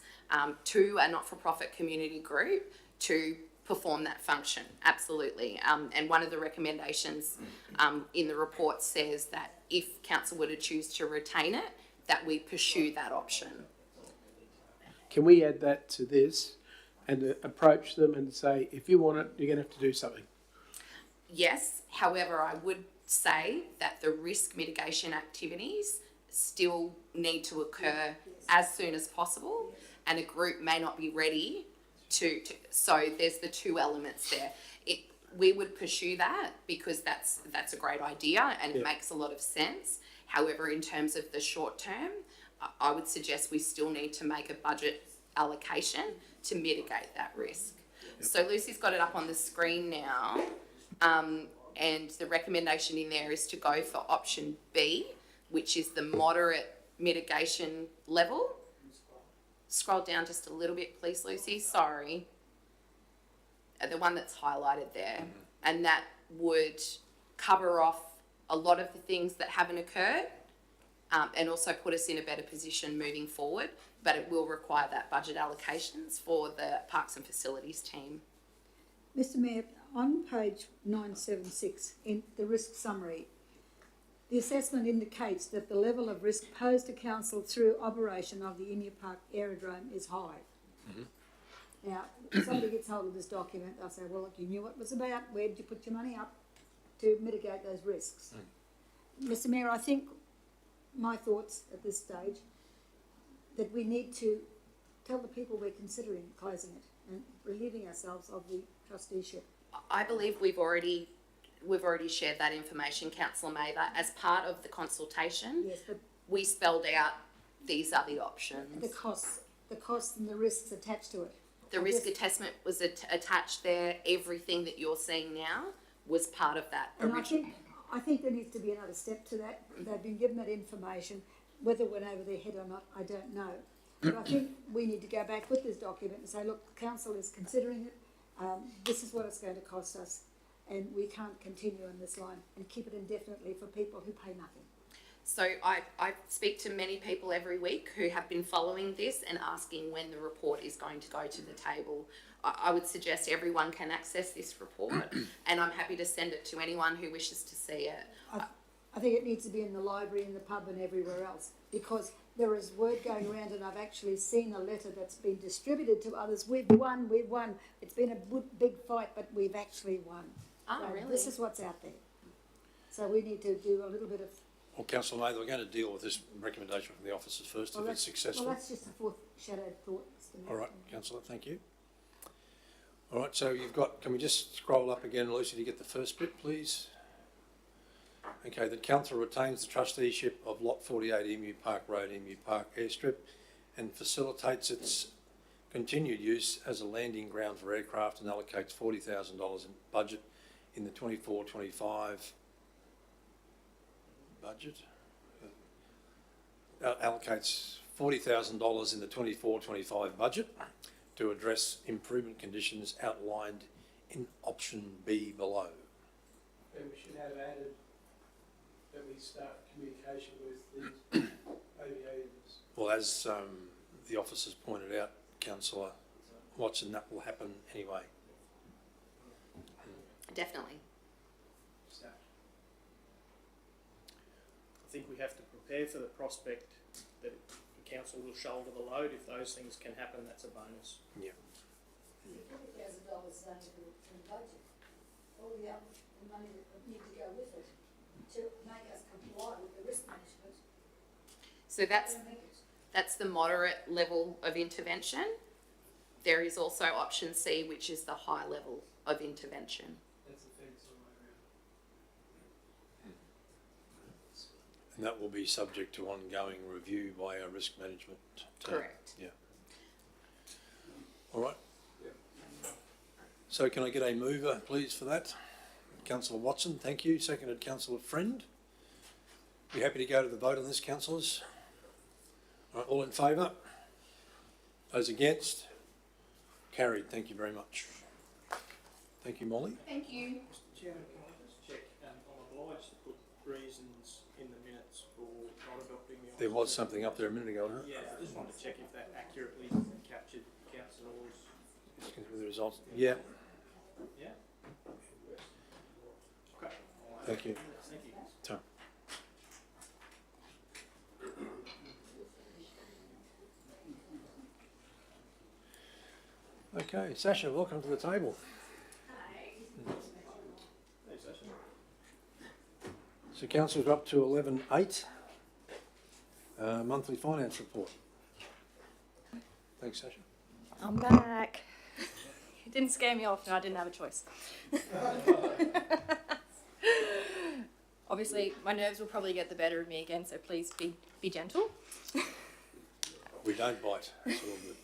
to a not-for-profit community group to perform that function, absolutely. And one of the recommendations in the report says that if council were to choose to retain it, that we pursue that option. Can we add that to this and approach them and say, if you want it, you're going to have to do something? Yes, however, I would say that the risk mitigation activities still need to occur as soon as possible, and a group may not be ready to so there's the two elements there. We would pursue that because that's a great idea and it makes a lot of sense. However, in terms of the short term, I would suggest we still need to make a budget allocation to mitigate that risk. So Lucy's got it up on the screen now, and the recommendation in there is to go for option B, which is the moderate mitigation level. Scroll down just a little bit, please, Lucy. Sorry. The one that's highlighted there. And that would cover off a lot of the things that haven't occurred, and also put us in a better position moving forward. But it will require that budget allocations for the Parks and Facilities team. Mr Mayor, on page 976 in the risk summary, the assessment indicates that the level of risk posed to council through operation of the Emu Park Aerodrome is high. Now, if somebody gets hold of this document, they'll say, well, look, you knew what it was about. Where did you put your money up to mitigate those risks? Mr Mayor, I think my thoughts at this stage that we need to tell the people we're considering closing it and relieving ourselves of the trusteeship. I believe we've already shared that information, Councillor Mather, as part of the consultation. Yes, but we spelled out these are the options. The costs and the risks attached to it. The risk assessment was attached there. Everything that you're seeing now was part of that original. I think there needs to be another step to that. They've been given that information. Whether it went over their head or not, I don't know. But I think we need to go back with this document and say, look, council is considering it. This is what it's going to cost us, and we can't continue on this line and keep it indefinitely for people who pay nothing. So I speak to many people every week who have been following this and asking when the report is going to go to the table. I would suggest everyone can access this report, and I'm happy to send it to anyone who wishes to see it. I think it needs to be in the library, in the pub and everywhere else, because there is word going around, and I've actually seen a letter that's been distributed to others. We've won. It's been a big fight, but we've actually won. Oh, so really? This is what's out there. So we need to do a little bit of... Well, Councillor Mather, we're going to deal with this recommendation from the officers first, if it's successful. Well, that's just a foreshadowed thought, Mr Mayor. All right, Councillor, thank you. All right, so you've got, can we just scroll up again, Lucy, to get the first bit, please? Okay, the council retains the trusteeship of Lot 48 Emu Park Road, Emu Park Airstrip, and facilitates its continued use as a landing ground for aircraft, and allocates $40,000 in budget in the 24-25 budget. Allocates $40,000 in the 24-25 budget to address improvement conditions outlined in option B below. And we should have added that we start communication with these aviators. Well, as the officers pointed out, Councillor Watson, that will happen anyway. Definitely. I think we have to prepare for the prospect that the council will shoulder the load. If those things can happen, that's a bonus. Yeah. $40,000 is only for the budget. All the money that need to go with it to make us comply with the risk management. So that's That's the moderate level of intervention. There is also option C, which is the high level of intervention. And that will be subject to ongoing review by our risk management team. Correct. Yeah. All right. So can I get a mover, please, for that? Councillor Watson, thank you. Seconded, Councillor Friend. Be happy to go to the vote on this, councillors. All right, all in favour? Those against? Carried. Thank you very much. Thank you, Molly. Thank you. Mr. Chairman, can I just check, I'm obliged to put reasons in the minutes for not adopting the... There was something up there a minute ago, huh? Yeah, I just wanted to check if that accurately captured councillors. The results. Yeah. Yeah? Okay. Thank you. Thank you. Tom. Okay, Sasha, welcome to the table. Hey, Sasha. So councillors are up to 11.8, monthly finance report. Thanks, Sasha. I'm back. It didn't scare me off, and I didn't have a choice. Obviously, my nerves will probably get the better of me again, so please be gentle. We don't bite. It's all good.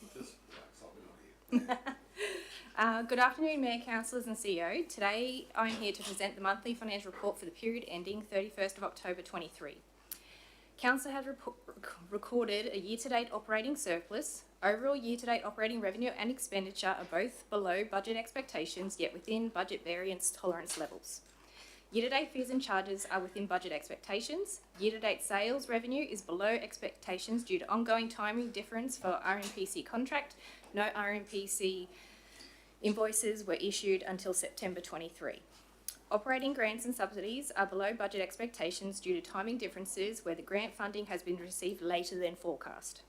Good afternoon, Mayor, Councillors and CEO. Today I'm here to present the monthly financial report for the period ending 31st of October 23. Council has recorded a year-to-date operating surplus. Overall year-to-date operating revenue and expenditure are both below budget expectations, yet within budget variance tolerance levels. Year-to-date fees and charges are within budget expectations. Year-to-date sales revenue is below expectations due to ongoing timing difference for RMPC contract. No RMPC invoices were issued until September 23. Operating grants and subsidies are below budget expectations due to timing differences where the grant funding has been received later than forecast.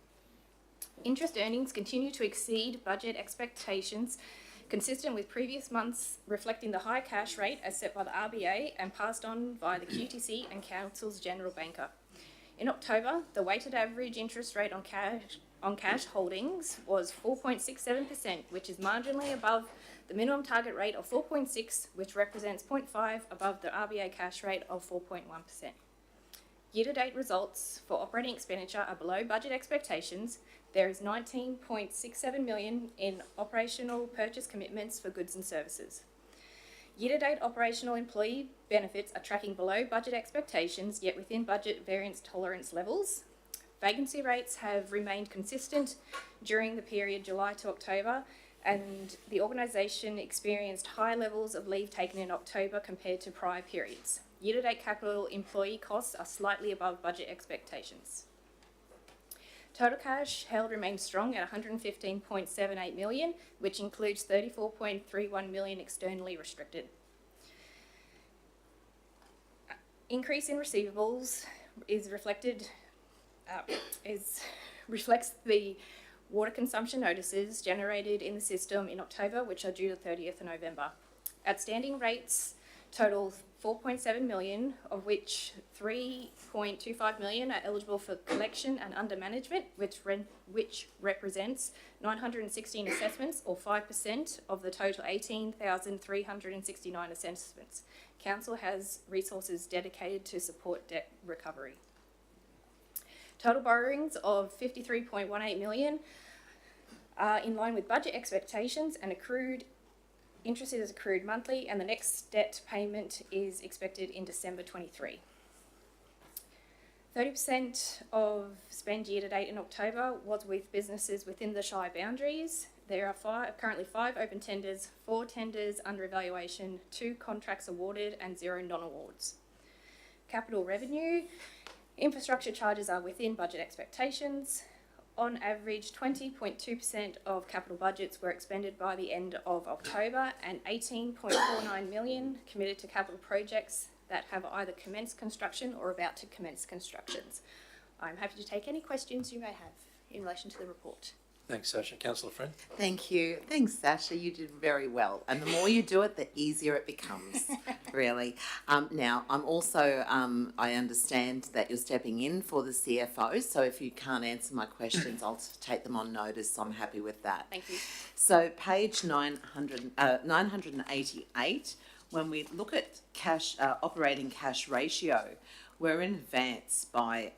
Interest earnings continue to exceed budget expectations, consistent with previous months, reflecting the high cash rate as set by the RBA and passed on via the QTC and Council's General Banker. In October, the weighted average interest rate on cash holdings was 4.67%, which is marginally above the minimum target rate of 4.6%, which represents 0.5% above the RBA cash rate of 4.1%. Year-to-date results for operating expenditure are below budget expectations. There is $19.67 million in operational purchase commitments for goods and services. Year-to-date operational employee benefits are tracking below budget expectations, yet within budget variance tolerance levels. Vacancy rates have remained consistent during the period July to October, and the organisation experienced high levels of leave taken in October compared to prior periods. Year-to-date capital employee costs are slightly above budget expectations. Total cash held remains strong at $115.78 million, which includes $34.31 million externally restricted. Increase in receivables reflects the water consumption notices generated in the system in October, which are due to 30th of November. Outstanding rates total $4.7 million, of which $3.25 million are eligible for collection and under management, which represents 916 assessments, or 5% of the total 18,369 assessments. Council has resources dedicated to support debt recovery. Total borrowings of $53.18 million are in line with budget expectations, and accrued interest is accrued monthly, and the next debt payment is expected in December 23. 30% of spend year to date in October was with businesses within the Shire boundaries. There are currently 5 open tenders, 4 tenders under evaluation, 2 contracts awarded and 0 non-awards. Capital revenue. Infrastructure charges are within budget expectations. On average, 20.2% of capital budgets were expended by the end of October, and $18.49 million committed to capital projects that have either commenced construction or about to commence constructions. I'm happy to take any questions you may have in relation to the report. Thanks, Sasha. Councillor Friend? Thank you. Thanks, Sasha. You did very well. And the more you do it, the easier it becomes, really. Now, I'm also, I understand that you're stepping in for the CFO, so if you can't answer my questions, I'll take them on notice, so I'm happy with that. Thank you. So page 988, when we look at cash, operating cash ratio, we're in advance by,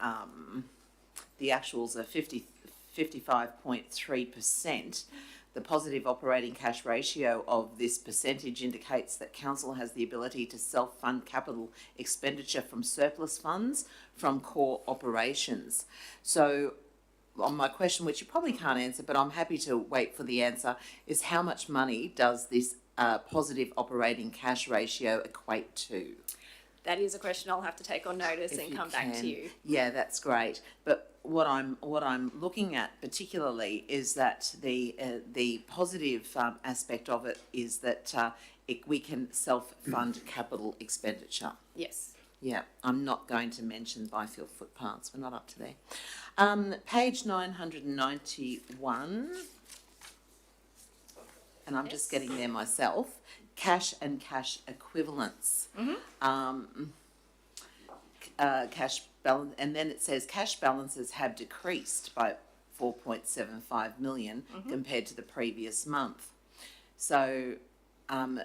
the actuals are 55.3%. The positive operating cash ratio of this percentage indicates that council has the ability to self-fund capital expenditure from surplus funds from core operations. So on my question, which you probably can't answer, but I'm happy to wait for the answer, is how much money does this positive operating cash ratio equate to? That is a question I'll have to take on notice If and you come back to can. you. Yeah, that's great. But what I'm looking at particularly is that the positive aspect of it is that we can self-fund capital expenditure. Yes. Yeah, I'm not going to mention biofuel footpaths. We're not up to there. Page 991, and I'm just getting there myself. Cash and cash equivalents. Cash balance, and then it says cash balances have decreased by 4.75 million compared to the previous month. So I'm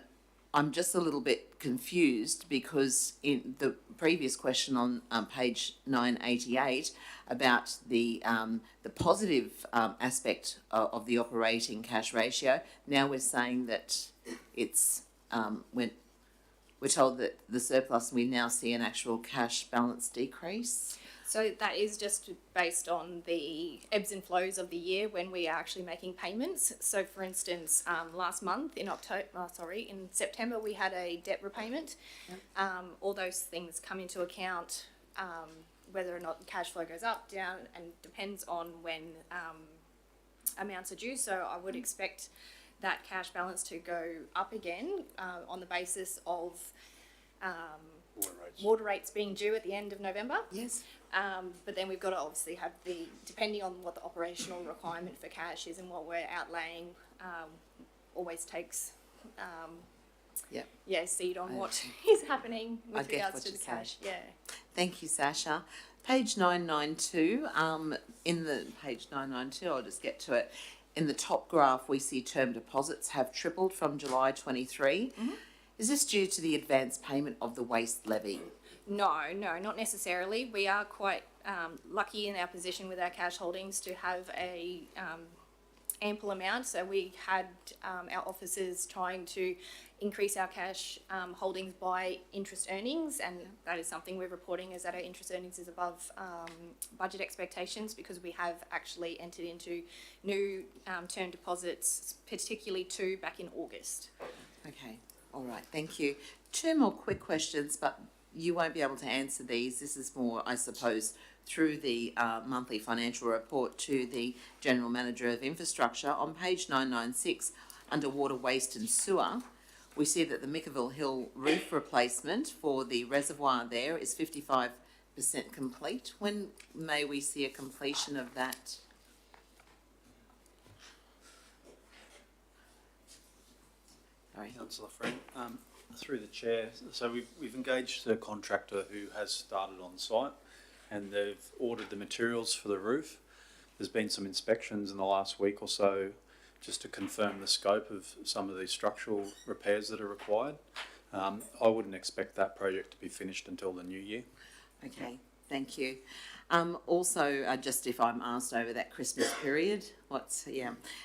just a little bit confused because in the previous question on page 988 about the positive aspect of the operating cash ratio, now we're saying that it's we're told that the surplus, we now see an actual cash balance decrease. So that is just based on the ebbs and flows of the year when we are actually making payments. So for instance, last month in in September, we had a debt repayment. All those things come into account, whether or not the cash flow goes up, down, and depends on when amounts are due. So I would expect that cash balance to go up again on the basis of water rates being due at the end of November. Yes. But then we've got to obviously have depending on what the operational requirement for cash is and what we're outlaying, always takes seed on what is happening with regards to the cash. Yeah. Thank you, Sasha. Page 992, in the page 992, I'll just get to it. In the top graph, we see term deposits have tripled from July 23. Is this due to the advance payment of the waste levy? No, not necessarily. We are quite lucky in our position with our cash holdings to have a ample amount. So we had our officers trying to increase our cash holdings by interest earnings, and that is something we're reporting is that our interest earnings is above budget expectations because we have actually entered into new term deposits, particularly 2 back in August. Okay, all right, thank you. 2 more quick questions, but you won't be able to answer these. This is more, I suppose, through the monthly financial report to the General Manager of Infrastructure. On page 996, under Water, Waste and Sewer, we see that the Mickerville Hill roof replacement for the reservoir there is 55% complete. When may we see a completion of that? Sorry. Councillor Friend, through the chair, so we've engaged a contractor who has started on site and they've ordered the materials for the roof. There's been some inspections in the last week or so just to confirm the scope of some of the structural repairs that are required. I wouldn't expect that project to be finished until the new year. Okay, thank you. Also, just if I'm asked over that Christmas period,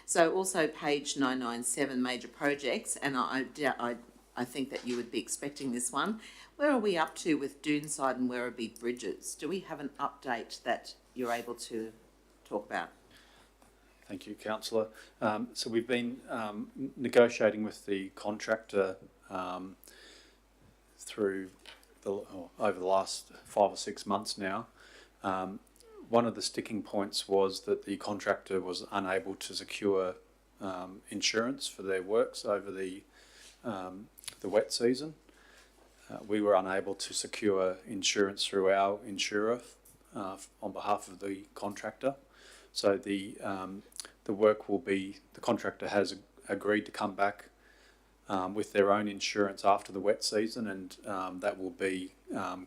so also page 997, major projects, and I think that you would be expecting this one. Where are we up to with Doonside and Werribee bridges? Do we have an update that you're able to talk about? Thank you, Councillor. So we've been negotiating with the contractor through over the last 5 or 6 months now. One of the sticking points was that the contractor was unable to secure insurance for their works over the wet season. We were unable to secure insurance through our insurer on behalf of the contractor. So the the work will be, the contractor has agreed to come back with their own insurance after the wet season, and that will be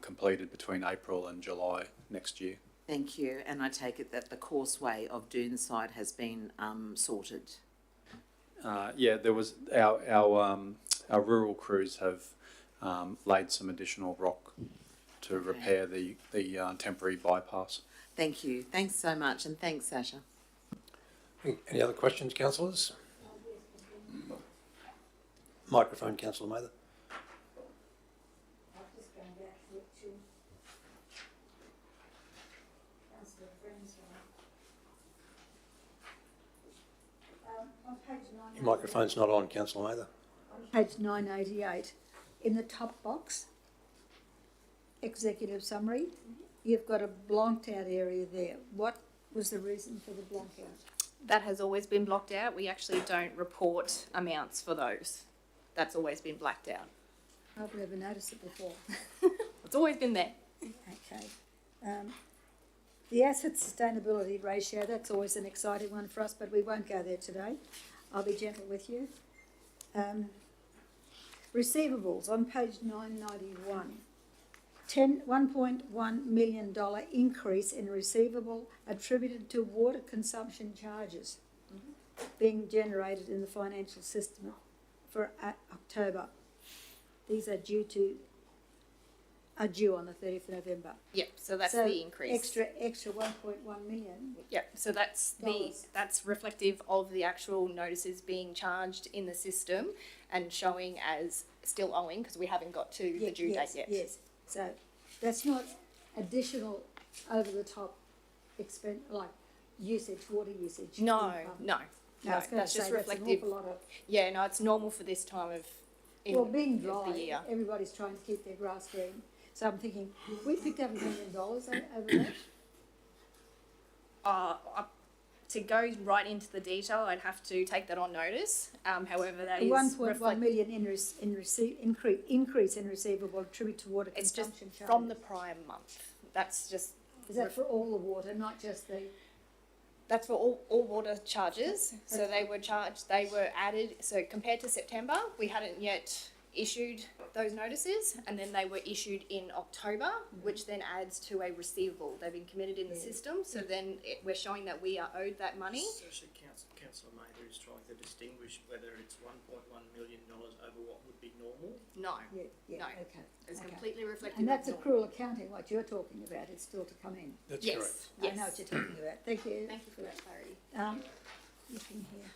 completed between April and July next year. Thank you, and I take it that the causeway of Doonside has been sorted. Yeah, there was our rural crews have laid some additional rock to repair the temporary bypass. Thank you. Thanks so much, and thanks, Sasha. Any other questions, councillors? Microphone, Councillor Mather. I'm just going back to Councillor Friends. On page 9. Your microphone's not on, Councillor Mather. On page 988, in the top box, executive summary, you've got a blocked out area there. What was the reason for the block out? That has always been blocked out. We actually don't report amounts for those. That's always been blacked out. I've never noticed it before. It's always been there. Okay. The asset sustainability ratio, that's always an exciting one for us, but we won't go there today. I'll be gentle with you. Receivables on page 991. $1.1 million increase in receivable attributed to water consumption charges being generated in the financial system for October. These are due on the 30th of November. Yep, so that's the increase. Extra 1.1 million. Yep, so that's reflective of the actual notices being charged in the system and showing as still owing because we haven't got to the due date yet. Yes, so that's not additional over the top expense like usage, water usage. No, No, that's just reflective. Yeah, no, it's normal for this time of being dry, of the year. everybody's trying to keep their grass green. So I'm thinking, we picked up $1 million over that. To go right into the detail, I'd have to take that on notice. However, that is 1.1 million increase in receivable attributed to water it's consumption just charges. from the prior month. That's just. Is that for all the water, not just the? That's for all water charges. So they were charged, they were added, so compared to September, we hadn't yet issued those notices, and then they were issued in October, which then adds to a receivable. They've been committed in the system, so then we're showing that we are owed that money. So Councillor Mather is trying to distinguish whether it's $1.1 million over what would be normal? No, no. Okay. It's completely reflective. And that's of accrual accounting, what you're talking about, is still to come in. That's yes. correct. Yes. I know what you're talking about. Thank you. Thank you for that clarity. Looking here.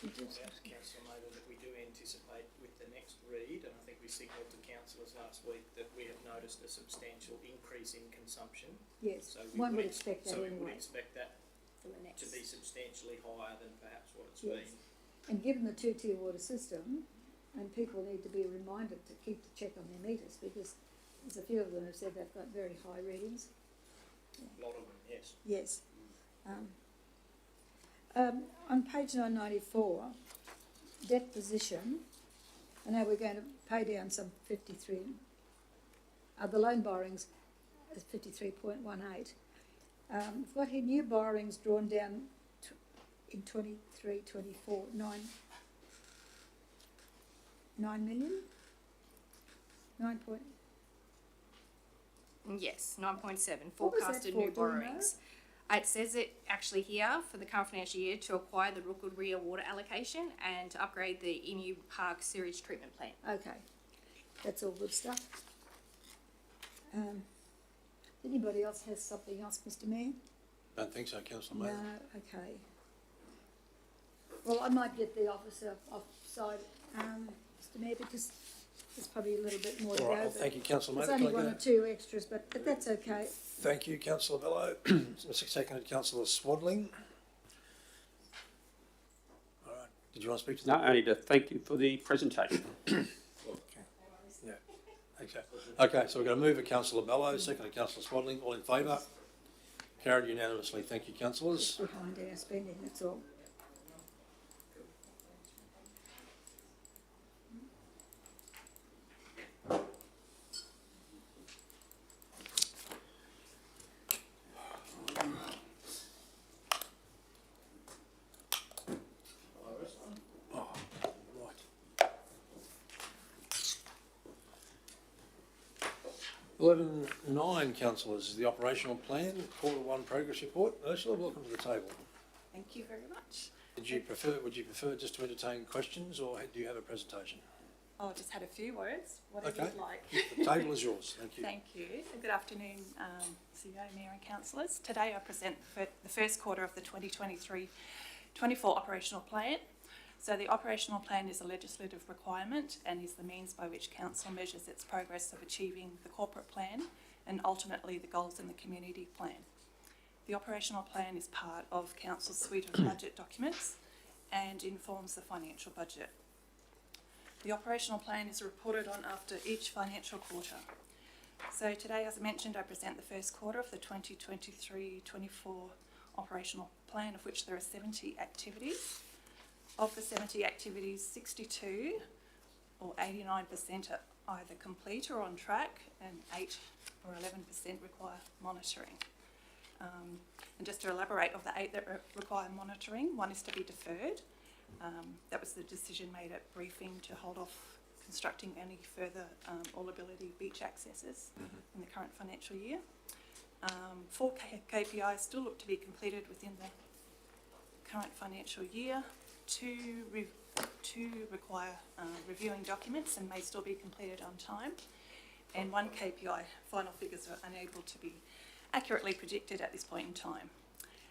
Councillor Mather, that we do anticipate with the next read, and I think we signalled to councillors last week that we have noticed a substantial increase in consumption. Yes, So one would expect that So we anyway. would expect that For the next. to be substantially higher than perhaps what it's Yes. been. And given the two-tier water system, and people need to be reminded to keep the check on their meters, because there's a few of them have said they've got very high readings. A lot of them, yes. Yes. On page 994, debt position, I know we're going to pay down some 53, the loan borrowings is 53.18. We've got here new borrowings drawn down in 23, 24, 9 million? 9 point... Yes, 9.7 What was that forecasted for, new do you know? borrowings. It says it actually here for the current financial year to acquire the Rookwood Ria water allocation and to upgrade the Emu Park sewage treatment plant. Okay, that's all good stuff. Anybody else has something else, Mr. Mayor? Don't think so, Councillor Mather. No, okay. Well, I might get the officer offside, Mr. Mayor, because there's probably a little bit more to All go. right, well, thank you, Councillor Mather. There's only Can I one go- or two extras, but that's okay. Thank you, Councillor Bello. Seconded, Councillor Swadling. All right, did you want to speak to that? No, only to thank you for the presentation. Yeah, okay, so we're going to move at Councillor Bello, seconded Councillor Swadling. All in favour? Carried unanimously. Thank you, councillors. Behind our spending, that's all. 11.9, councillors, is the operational plan, Q1 progress report. Ursula, welcome to the table. Thank you very much. Would you prefer just to entertain questions, or do you have a presentation? Oh, I just had a few words, whatever Okay. you'd like. The table is yours. Thank you. Thank you. Good afternoon, CEO, Mayor and councillors. Today I present the first quarter of the 2023-24 operational plan. So the operational plan is a legislative requirement and is the means by which council measures its progress of achieving the corporate plan and ultimately the goals in the community plan. The operational plan is part of council's suite of budget documents and informs the financial budget. The operational plan is reported on after each financial quarter. So today, as I mentioned, I present the first quarter of the 2023-24 operational plan, of which there are 70 activities. Of the 70 activities, 62 or 89% are either complete or on track, and 8 or 11% require monitoring. And just to elaborate, of the 8 that require monitoring, 1 is to be deferred. That was the decision made at briefing to hold off constructing any further all-ability beach accesses in the current financial year. 4 KPIs still look to be completed within the current financial year. 2 require reviewing documents and may still be completed on time. And 1 KPI, final figures are unable to be accurately predicted at this point in time.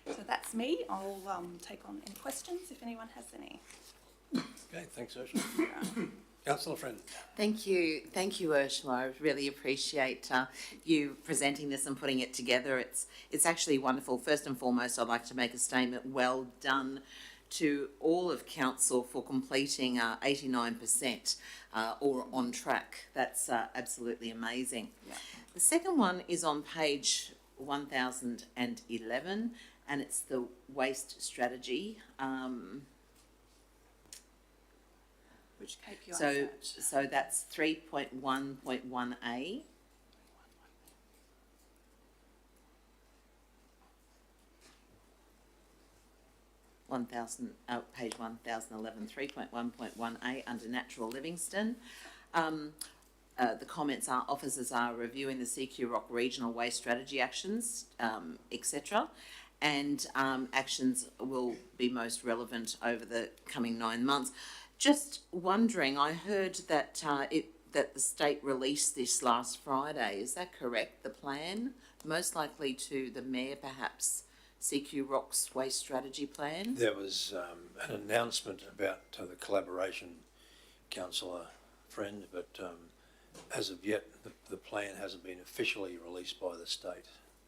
So that's me. I'll take on any questions if anyone has any. Okay, thanks, Ursula. Councillor Friend. Thank you, Ursula. I really appreciate you presenting this and putting it together. It's actually wonderful. First and foremost, I'd like to make a statement. Well done to all of council for completing 89% or on track. That's absolutely amazing. Yeah. The second one is on page 1011, and it's the waste strategy. Which KPI So, is that? so that's 3.1.1A. Page 1011, 3.1.1A under Natural Livingstone. The comments are officers are reviewing the CQ Rock Regional Waste Strategy actions, etc. And actions will be most relevant over the coming 9 months. Just wondering, I heard that that the state released this last Friday. Is that correct? The plan, most likely to the mayor, perhaps. CQ Rock's waste strategy plan? There was an announcement about the collaboration, Councillor Friend, but as of yet the plan hasn't been officially released by the state.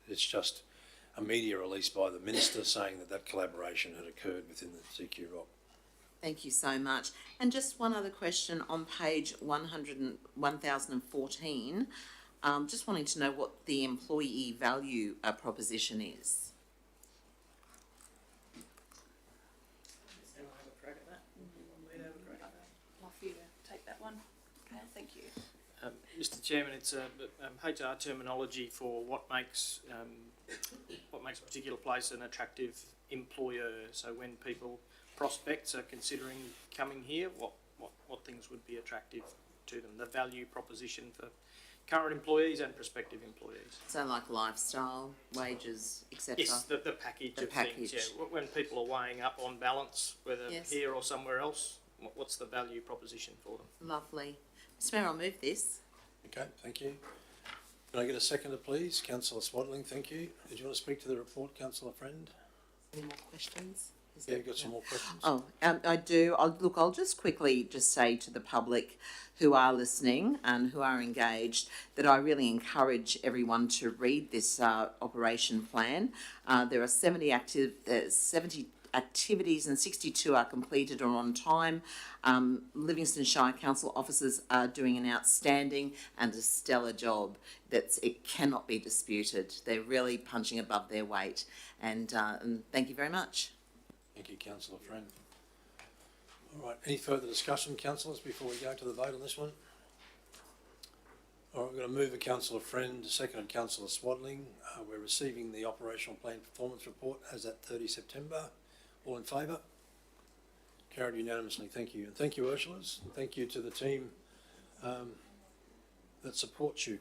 It's just a media release by the minister saying that collaboration had occurred within the CQ Rock. Thank you so much. And just one other question on page 1014. Just wanting to know what the employee value proposition is. Love for you to take that one. Okay, thank you. Mr. Chairman, it's HR terminology for what makes a particular place an attractive employer. So when prospects are considering coming here, what things would be attractive to them? The value proposition for current employees and prospective employees. So like lifestyle, wages, etc. Yes, the package of things. Yeah. When people are weighing up on balance, whether here or somewhere else, what's the value proposition for them? Lovely. Mr. Mayor, I'll move this. Okay, thank you. Can I get a seconder, please? Councillor Swaddling, thank you. Did you want to speak to the report, Councillor Friend? Any more questions? Yeah, you've got some more questions? Oh, I do. I'll just quickly say to the public who are listening and who are engaged that I really encourage everyone to read this operation plan. There are 70 activities and 62 are completed or on time. Livingstone Shire Council officers are doing an outstanding and a stellar job. It cannot be disputed. They're really punching above their weight. And thank you very much. Thank you, Councillor Friend. All right, any further discussion, councillors, before we go to the vote on this one? All right, we're going to move a Councillor Friend, seconded Councillor Swaddling. We're receiving the operational plan performance report as at 30 September. All in favour? Carried unanimously. Thank you. And thank you, Ursulas. And thank you to the team that supports you.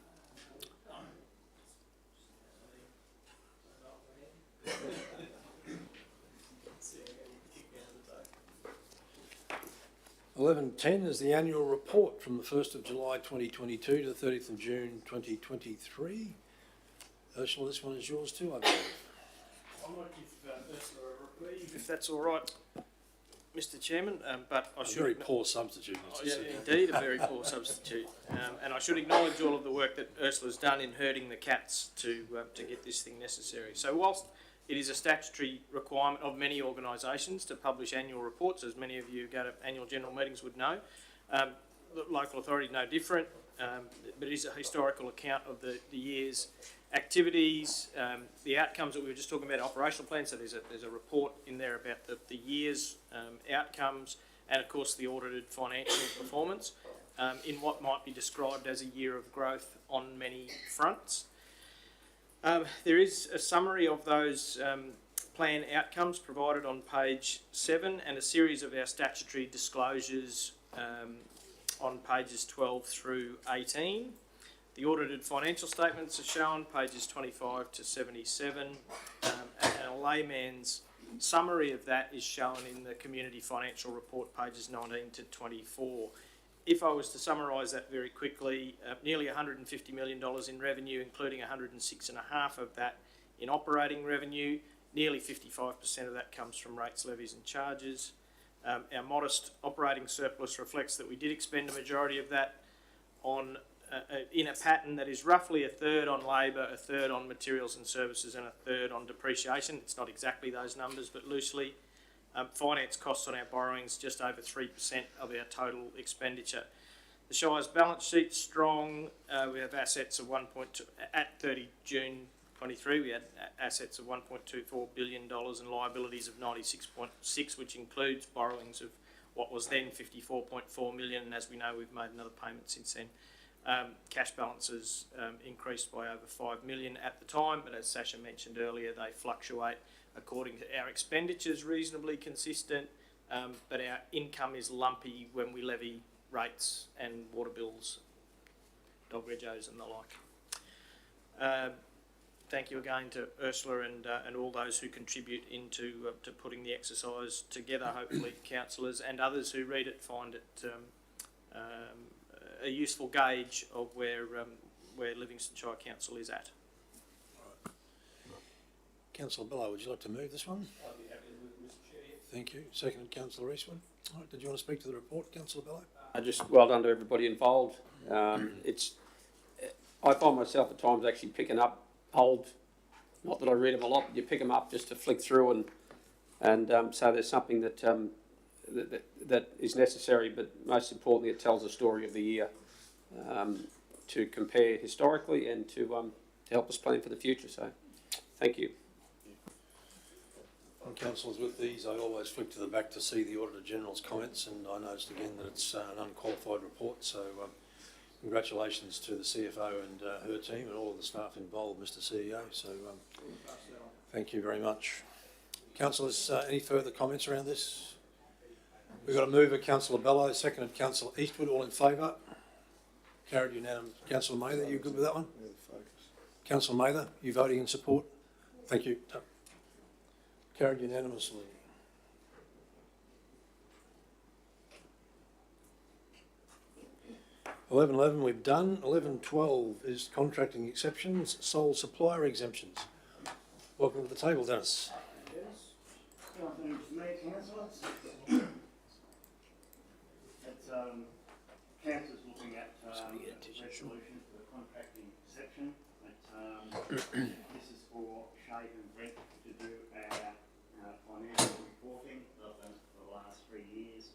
(11.10) is the annual report from the 1st of July 2022 to the 30th of June 2023. Ursula, this one is yours too, I believe. I might give Ursula a reprieve, if that's all right, Mr Chairman, but I should... A very poor substitute, Mr. Yeah, Secretary. indeed, a very poor substitute. And I should acknowledge all of the work that Ursula's done in herding the cats to get this thing necessary. So whilst it is a statutory requirement of many organisations to publish annual reports, as many of you who go to annual general meetings would know, the local authority no different, but it is a historical account of the year's activities, the outcomes that we were just talking about, operational plans. So there's a report in there about the year's outcomes, and of course the audited financial performance in what might be described as a year of growth on many fronts. There is a summary of those plan outcomes provided on page 7, and a series of our statutory disclosures on pages 12 through 18. The audited financial statements are shown, pages 25 to 77, and a layman's summary of that is shown in the community financial report, pages 19 to 24. If I was to summarise that very quickly, nearly $150 million in revenue, including 106.5 of that in operating revenue. Nearly 55% of that comes from rates, levies and charges. Our modest operating surplus reflects that we did expend a majority of that on in a pattern that is roughly a third on labour, a third on materials and services, and a third on depreciation. It's not exactly those numbers, but loosely. Finance costs on our borrowings just over 3% of our total expenditure. The Shire's balance sheet's strong. We have assets of at 30 June 23, we had assets of $1.24 billion and liabilities of 96.6, which includes borrowings of what was then 54.4 million, and as we know, we've made another payment since then. Cash balances increased by over 5 million at the time, but as Sasha mentioned earlier, they fluctuate according to our expenditures, reasonably consistent, but our income is lumpy when we levy rates and water bills, dog regos and the like. Thank you again to Ursula and all those who contribute into to putting the exercise together. Hopefully councillors and others who read it find it a useful gauge of where Livingstone Shire Council is at. Councillor Bello, would you like to move this one? I'll be happy to move, Mr Chair. Thank you. Second, Councillor Eastwood. All right, did you want to speak to the report, Councillor Bello? Just well done to everybody involved. I find myself at times actually picking up old, not that I read them a lot, but you pick them up just to flick through and so there's something that is necessary, but most importantly it tells the story of the year to compare historically and to help us plan for the future. So thank you. And councillors, with these I always flick to the back to see the Auditor General's comments, and I noticed again that it's an unqualified report, so congratulations to the CFO and her team and all of the staff involved, Mr CEO. So thank you very much. Councillors, any further comments around this? We've got a mover, Councillor Bello, seconded Councillor Eastwood. All in favour? Carried unanimous. Councillor Mather, you good with that one? Councillor Mather, you voting in support? Thank you. Carried unanimously. (11.11) we've done. 11.12 is contracting exceptions, sole supplier exemptions. Welcome to the table, Dennis. Good afternoon to me, councillors. It's councillors looking at resolution for the contracting exception. This is for Shade and Brent to do our financial reporting that I've done for the last 3 years.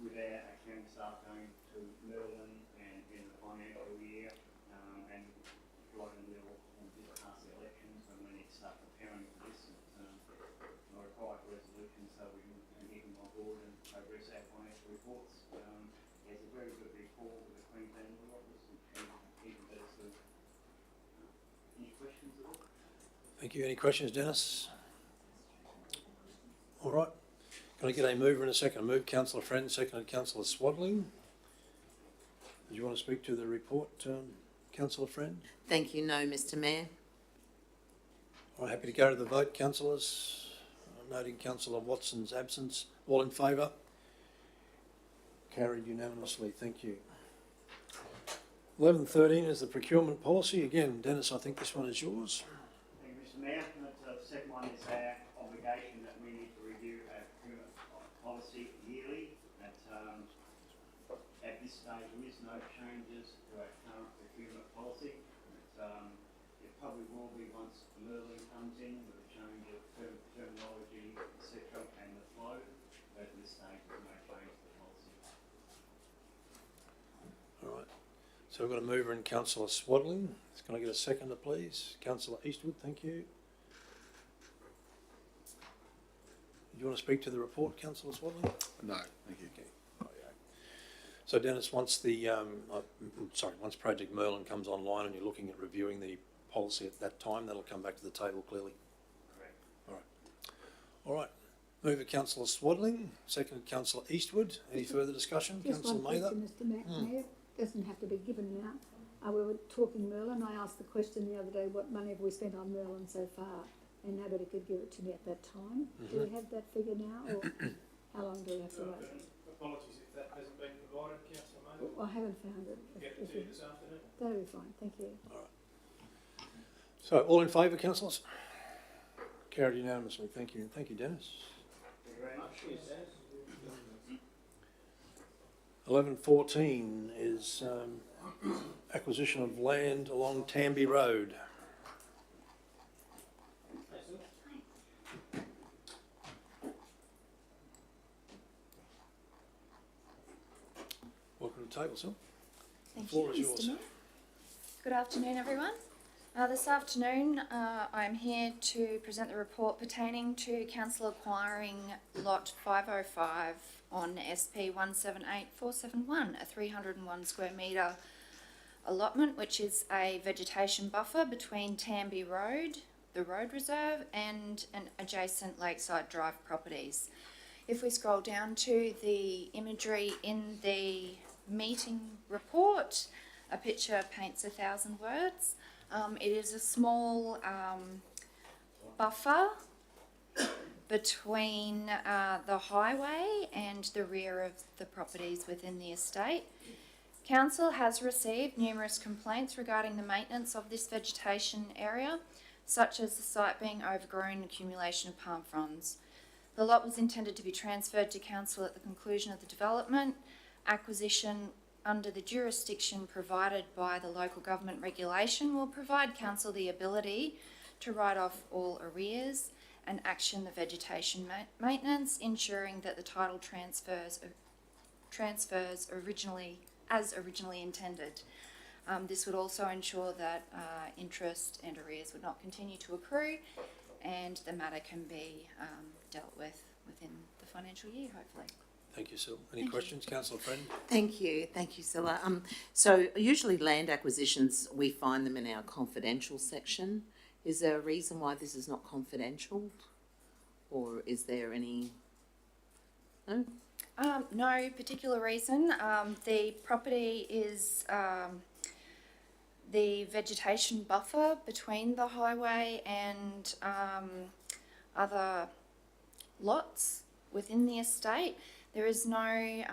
With our accounting staff going to Merlin and in the financial year, and Florida will just pass the elections, and we need to start preparing for this. I require resolution so we can get them on board and progress our financial reports. He has a very good rapport with the Queensland Law Office, and even better so. Any questions at all? Thank you. Any questions, Dennis? All right. Can I get a mover in a second? Move Councillor Friend, seconded Councillor Swadling. Did you want to speak to the report, Councillor Friend? Thank you. No, Mr Mayor. All right, happy to go to the vote, councillors. Noting Councillor Watson's absence. All in favour? Carried unanimously, thank you. 11.13 is the procurement policy. Again, Dennis, I think this one is yours. Thank you, Mr. Mayor. The second one is our obligation that we need to review our procurement policy yearly. At this stage, there is no changes to our current procurement policy. It probably will be once Merlin comes in with a change of terminology, etc., and the flow. But at this stage, there's no change to the policy. All right. So we've got a mover in Councillor Swaddling. Can I get a seconder, please? Councillor Eastwood, thank you. Do you want to speak to the report, Councillor Swaddling? No, thank you. Okay. So Dennis, once once Project Merlin comes online and you're looking at reviewing the policy at that time, that'll come back to the table clearly. Correct. All right. All right. Mover Councillor Swaddling, second Councillor Eastwood. Any further discussion? Just Councillor one Mather? question, Mr. Mayor. Doesn't have to be given now. We were talking Merlin. I asked the question the other day, what money have we spent on Merlin so far? And nobody could give it to me at that time. Do we have that figure now, or how long do we have to wait? Apologies if that hasn't been provided, Councillor Maynard. I haven't found it. Get it to you this afternoon. That'll be fine, thank you. All right. So all in favour, councillors? Carried unanimously. Thank you. Thank you, Dennis. Thank you very much. Yes, 11.14 is acquisition of land along Tamby Road. Welcome to the table, Sil. Thank The floor you, is yours. Mr. Mayor. Good afternoon, everyone. This afternoon, I'm here to present the report pertaining to council acquiring lot 505 on SP 178471, a 301 square metre allotment, which is a vegetation buffer between Tamby Road, the road reserve, and an adjacent Lakeside Drive properties. If we scroll down to the imagery in the meeting report, a picture paints 1,000 words. It is a small buffer between the highway and the rear of the properties within the estate. Council has received numerous complaints regarding the maintenance of this vegetation area, such as the site being overgrown and accumulation of palm fronds. The lot was intended to be transferred to council at the conclusion of the development. Acquisition under the jurisdiction provided by the local government regulation will provide council the ability to write off all arrears and action the vegetation maintenance, ensuring that the title transfers as originally intended. This would also ensure that interest and arrears would not continue to accrue, and the matter can be dealt with within the financial year, hopefully. Thank you, Sil. Any Thank questions, Councillor Friend? Thank you, Silla. So usually land acquisitions, we find them in our confidential section. Is there a reason why this is not confidential? Or is there any, no? No particular reason. The property is the vegetation buffer between the highway and other lots within the estate. There is no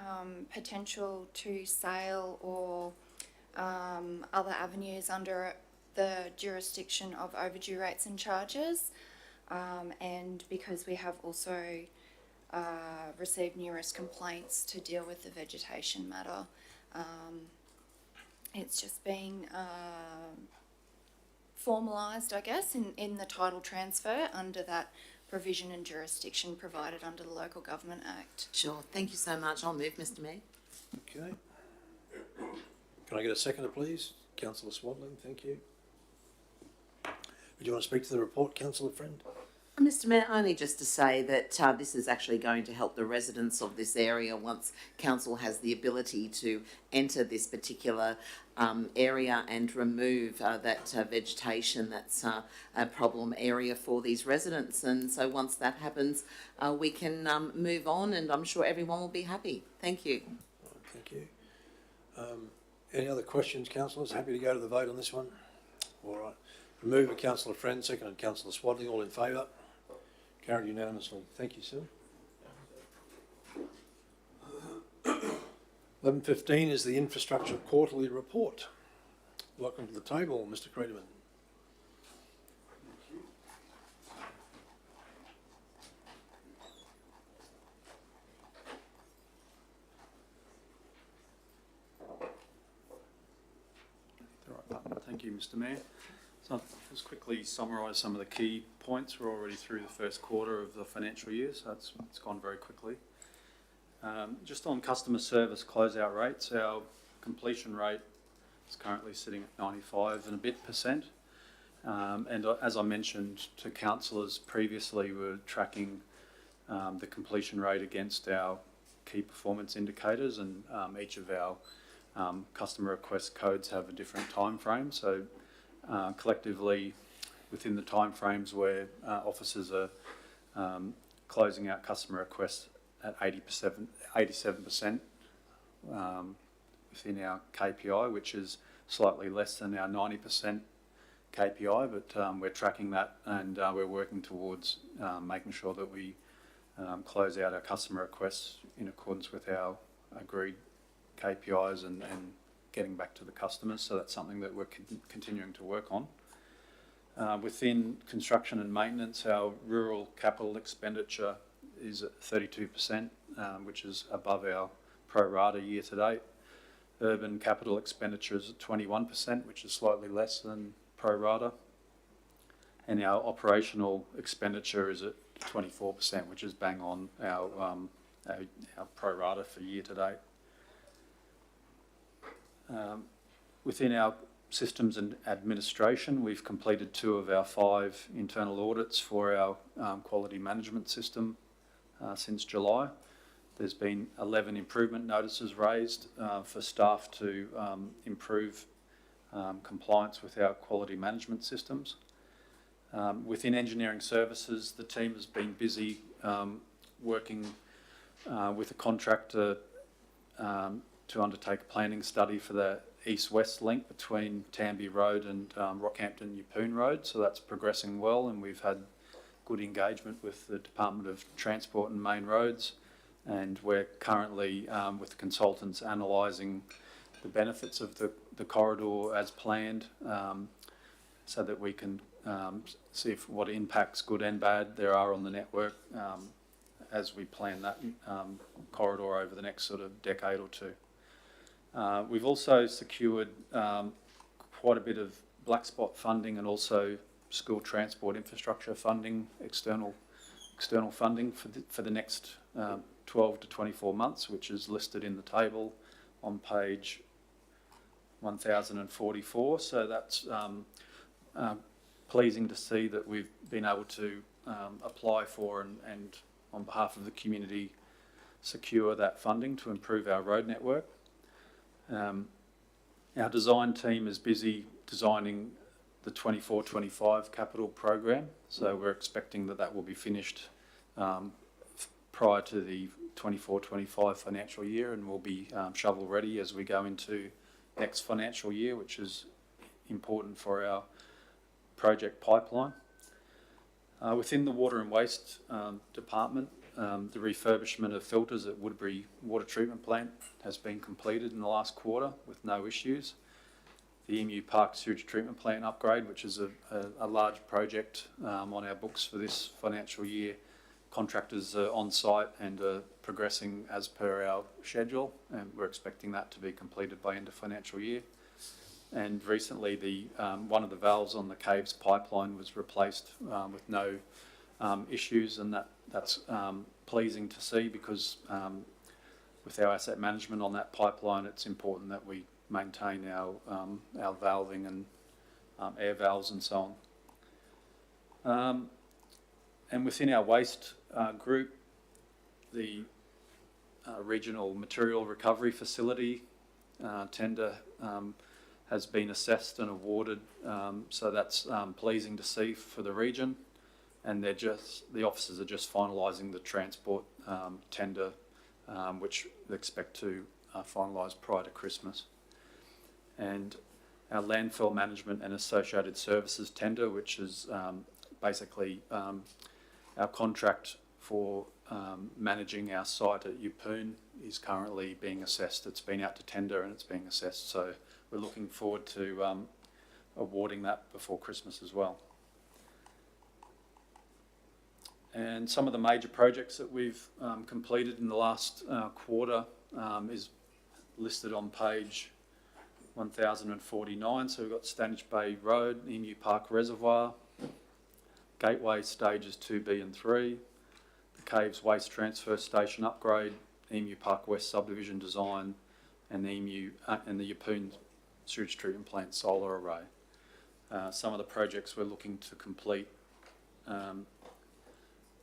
potential to sale or other avenues under the jurisdiction of overdue rates and charges. And because we have also received numerous complaints to deal with the vegetation matter, it's just being formalised, I guess, in the title transfer under that provision and jurisdiction provided under the Local Government Act. Sure, thank you so much. I'll move, Mr. Mayor. Okay. Can I get a seconder, please? Councillor Swaddling, thank you. Would you want to speak to the report, Councillor Friend? Mr. Mayor, only just to say that this is actually going to help the residents of this area once council has the ability to enter this particular area and remove that vegetation that's a problem area for these residents. And so once that happens, we can move on, and I'm sure everyone will be happy. Thank you. Thank you. Any other questions, councillors? Happy to go to the vote on this one? All right. Moved by Councillor Friend, seconded Councillor Swadley. All in favour? Carried unanimously. Thank you, sir. 11:15 is the Infrastructure Quarterly Report. Welcome to the table, Mr. Creedman. Thank you, Mr. Mayor. So I'll just quickly summarise some of the key points. We're already through the first quarter of the financial year, so it's gone very quickly. Just on customer service closeout rates, our completion rate is currently sitting at 95 and a bit %. And as I mentioned to councillors previously, we're tracking the completion rate against our key performance indicators, and each of our customer request codes have a different time frame. So collectively, within the time frames where officers are closing out customer requests at 87% within our KPI, which is slightly less than our 90% KPI, but we're tracking that, and we're working towards making sure that we close out our customer requests in accordance with our agreed KPIs and getting back to the customers. So that's something that we're continuing to work on. Within construction and maintenance, our rural capital expenditure is at 32%, which is above our pro rata year to date. Urban capital expenditure is at 21%, which is slightly less than pro rata. And our operational expenditure is at 24%, which is bang on our pro rata for year to date. Within our systems and administration, we've completed 2 of our 5 internal audits for our quality management system since July. There's been 11 improvement notices raised for staff to improve compliance with our quality management systems. Within engineering services, the team has been busy working with a contractor to undertake a planning study for the east-west link between Tamby Road and Rockhampton-Yeppoon Road. So that's progressing well, and we've had good engagement with the Department of Transport and Main Roads, and we're currently with the consultants analysing the benefits of the corridor as planned, so that we can see what impacts, good and bad, there are on the network as we plan that corridor over the next sort of decade or two. We've also secured quite a bit of black spot funding and also school transport infrastructure funding, external funding for the next 12 to 24 months, which is listed in the table on page 1044. So that's pleasing to see that we've been able to apply for and on behalf of the community secure that funding to improve our road network. Our design team is busy designing the 24-25 capital program, so we're expecting that will be finished prior to the 24-25 financial year, and will be shovel ready as we go into next financial year, which is important for our project pipeline. Within the water and waste department, the refurbishment of filters at Woodbury Water Treatment Plant has been completed in the last quarter with no issues. The Emu Park Sewage Treatment Plant upgrade, which is a large project on our books for this financial year, contractors are on site and are progressing as per our schedule, and we're expecting that to be completed by end of financial year. And recently, one of the valves on the Caves pipeline was replaced with no issues, and that's pleasing to see, because with our asset management on that pipeline, it's important that we maintain our valving and air valves and so on. And within our waste group, the regional material recovery facility tender has been assessed and awarded, so that's pleasing to see for the region. And the officers are just finalising the transport tender, which they expect to finalise prior to Christmas. And our landfill management and associated services tender, which is basically our contract for managing our site at Yeppoon, is currently being assessed. It's been out to tender and it's being assessed, so we're looking forward to awarding that before Christmas as well. And some of the major projects that we've completed in the last quarter is listed on page 1049. So we've got Stanage Bay Road, Emu Park Reservoir, Gateway Stages 2B and 3, the Caves Waste Transfer Station upgrade, Emu Park West Subdivision design, and the Yeppoon Sewage Treatment Plant solar array. Some of the projects we're looking to complete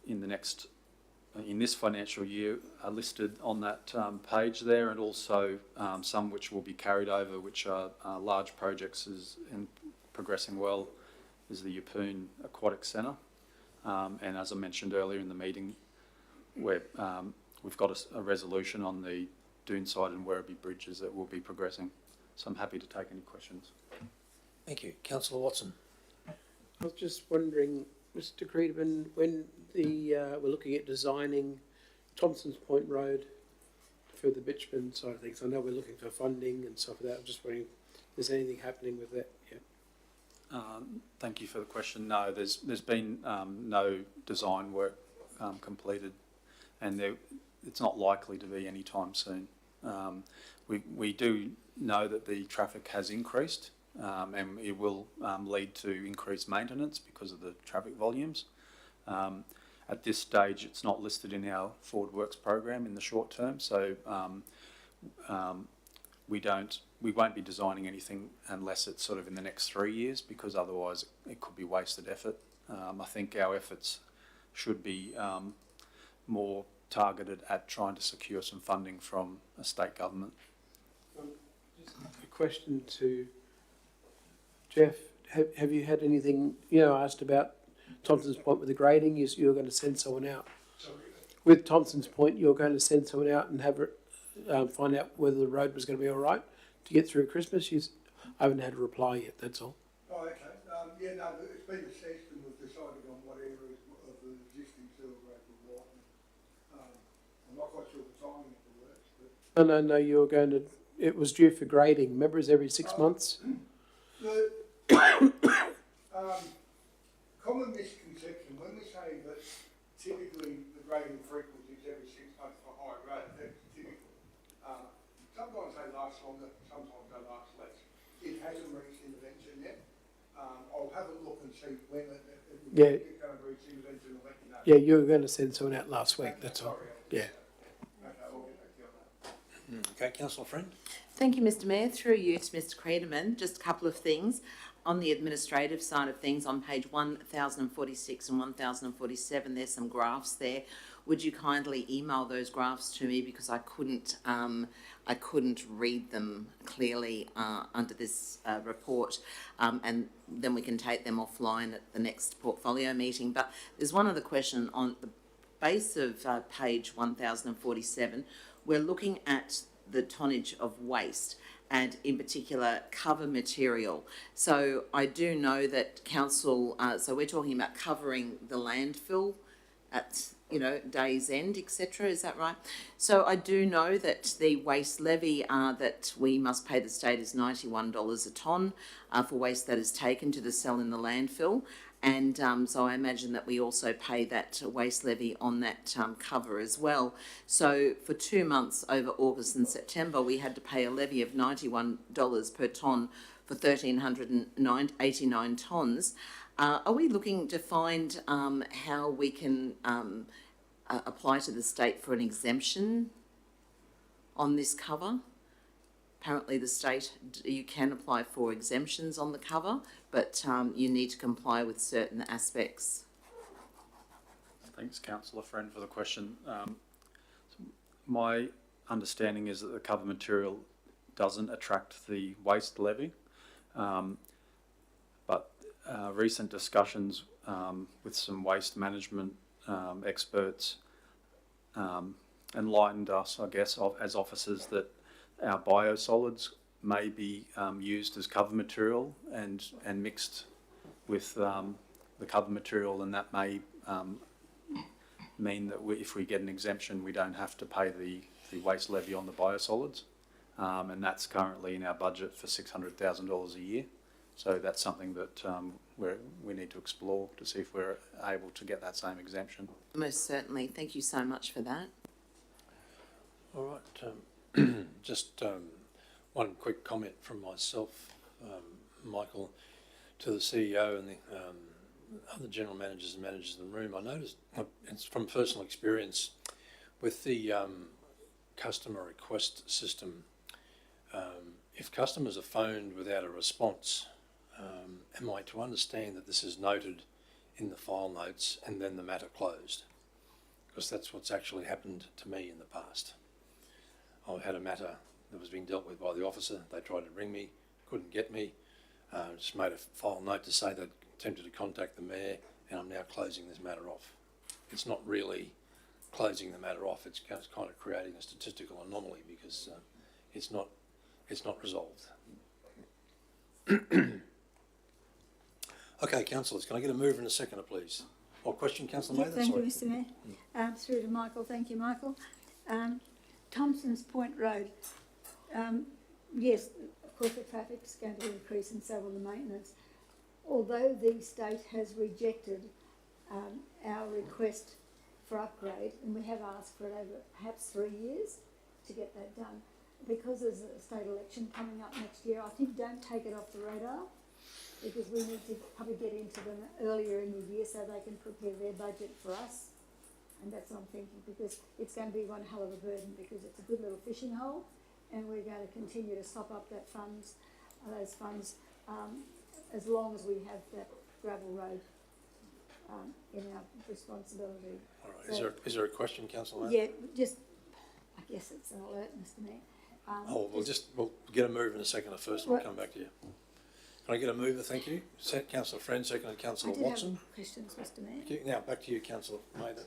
in this financial year are listed on that page there, and also some which will be carried over, which are large projects and progressing well, is the Yeppoon Aquatic Centre. And as I mentioned earlier in the meeting, we've got a resolution on the Doonside and Werribee bridges that will be progressing. So I'm happy to take any questions. Thank you. Councillor Watson. I was just wondering, Mr. Creedman, when we're looking at designing Thompson's Point Road for the bitumen side of things, I know we're looking for funding and stuff like that. I'm just wondering if there's anything happening with that yet. Thank you for the question. No, there's been no design work completed, and it's not likely to be anytime soon. We do know that the traffic has increased, and it will lead to increased maintenance because of the traffic volumes. At this stage, it's not listed in our Forward Works program in the short term, so we won't be designing anything unless it's sort of in the next 3 years, because otherwise it could be wasted effort. I think our efforts should be more targeted at trying to secure some funding from a state government. Just a question to Jeff. Have you had anything, asked about Thompson's Point with the grading? You're going to send someone out. Sorry? With Thompson's Point, you're going to send someone out and have find out whether the road was going to be all right to get through Christmas. I haven't had a reply yet, that's all. Oh, okay. Yeah, no, it's been assessed and we've decided on what areas of the existing sewer road we'll widen. I'm not quite sure the timing of the works, but... No, you're going to... It was due for grading. Remember, it's every 6 months? The common misconception, when we say that typically the grading frequency is every 6 months for high grade, that's typical. Sometimes they last longer, sometimes they last less. It hasn't reached intervention yet. I'll have a look and see when it's going to reach intervention and let you know. Yeah, you were going to send someone out last week, that's all. Yeah. Okay, I'll get back to you on that. Okay, Councillor Friend. Thank you, Mr. Mayor. Through you to Mr. Creedman, just a couple of things. On the administrative side of things, on page 1046 and 1047, there's some graphs there. Would you kindly email those graphs to me, because I couldn't read them clearly under this report, and then we can take them offline at the next portfolio meeting. But there's one other question on the base of page 1047. We're looking at the tonnage of waste, and in particular cover material. So I do know that council, so we're talking about covering the landfill at, day's end, etc. Is that right? So I do know that the waste levy that we must pay the state is $91 a tonne for waste that is taken to the cell in the landfill. And so I imagine that we also pay that waste levy on that cover as well. So for 2 months over August and September, we had to pay a levy of $91 per tonne for 1,389 tonnes. Are we looking to find how we can apply to the state for an exemption on this cover? Apparently the state, you can apply for exemptions on the cover, but you need to comply with certain aspects. Thanks, Councillor Friend, for the question. My understanding is that the cover material doesn't attract the waste levy, but recent discussions with some waste management experts enlightened us, I guess, as officers, that our biosolids may be used as cover material and mixed with the cover material, and that may mean that if we get an exemption, we don't have to pay the waste levy on the biosolids, and that's currently in our budget for $600,000 a year. So that's something that we need to explore to see if we're able to get that same exemption. Most certainly. Thank you so much for that. All right. Just one quick comment from myself, Michael, to the CEO and the other general managers and managers in the room. I noticed, it's from personal experience, with the customer request system, if customers are phoned without a response, am I to understand that this is noted in the file notes and then the matter closed? Because that's what's actually happened to me in the past. I had a matter that was being dealt with by the officer. They tried to ring me, couldn't get me. Just made a file note to say they'd attempted to contact the mayor, and I'm now closing this matter off. It's not really closing the matter off. It's kind of creating a statistical anomaly because it's not resolved. Okay, councillors, can I get a mover and a seconder, please? Or question, Councillor Mather? Thank you, Mr Mayor. Through to Michael. Thank you, Michael. Thompson's Point Road. Yes, of course the traffic is going to increase and so will the maintenance. Although the state has rejected our request for upgrade, and we have asked for it over perhaps 3 years to get that done, because there's a state election coming up next year, I think don't take it off the radar, because we need to probably get into them earlier in the year so they can prepare their budget for us. And that's what I'm thinking, because it's going to be one hell of a burden, because it's a good little fishing hole, and we're going to continue to sop up those funds as long as we have that gravel road in our responsibility. All right. So, is there a question, Councillor? Yeah, just, I guess it's an alert, Mr Mayor. We'll get a mover and a seconder first, and we'll come back to you. Can I get a mover? Thank you. Councillor Friend, seconded Councillor Watson. Have questions, Mr Mayor. Thank you. Now back to you, Councillor Mather.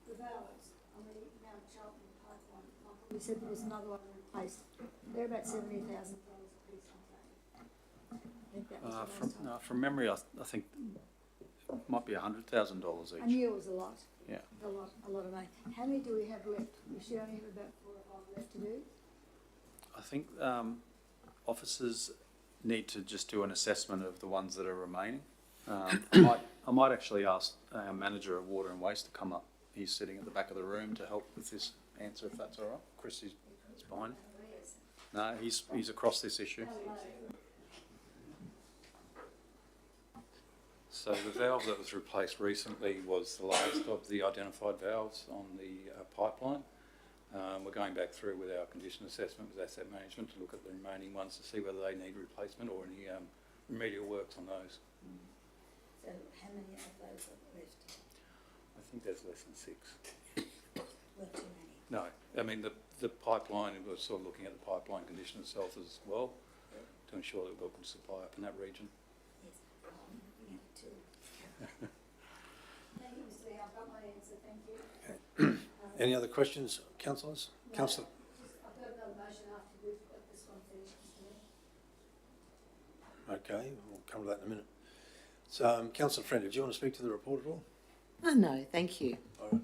The valves on the Mount Charlton pipeline, Michael, you said there was another one replaced. They're about $70,000 a piece, aren't they? From memory, I think it might be $100,000 each. I knew it was a lot. Yeah. A lot of money. How many do we have left? We should only have about 4 or 5 left to do. I think officers need to just do an assessment of the ones that are remaining. I might actually ask our manager of water and waste to come up. He's sitting at the back of the room to help with this answer, if that's all right. Chris is behind. No, he's across this issue. So the valve that was replaced recently was the last of the identified valves on the pipeline. We're going back through with our condition assessment with asset management to look at the remaining ones to see whether they need replacement or any remedial works on those. So how many of those are left? I think there's less than 6. Well, too many. No, I mean the pipeline, we're sort of looking at the pipeline condition itself as well to ensure that we've got good supply up in that region. Yes, I'm looking at it too. Thank you, Mr Mayor. I've got my answer. Thank you. Okay. Any other questions, councillors? No, Councillor. I've got another motion after we've got this one finished, Mr Mayor. Okay, we'll come to that in a minute. So, Councillor Friend, did you want to speak to the report at all? Oh, no, thank you. All right,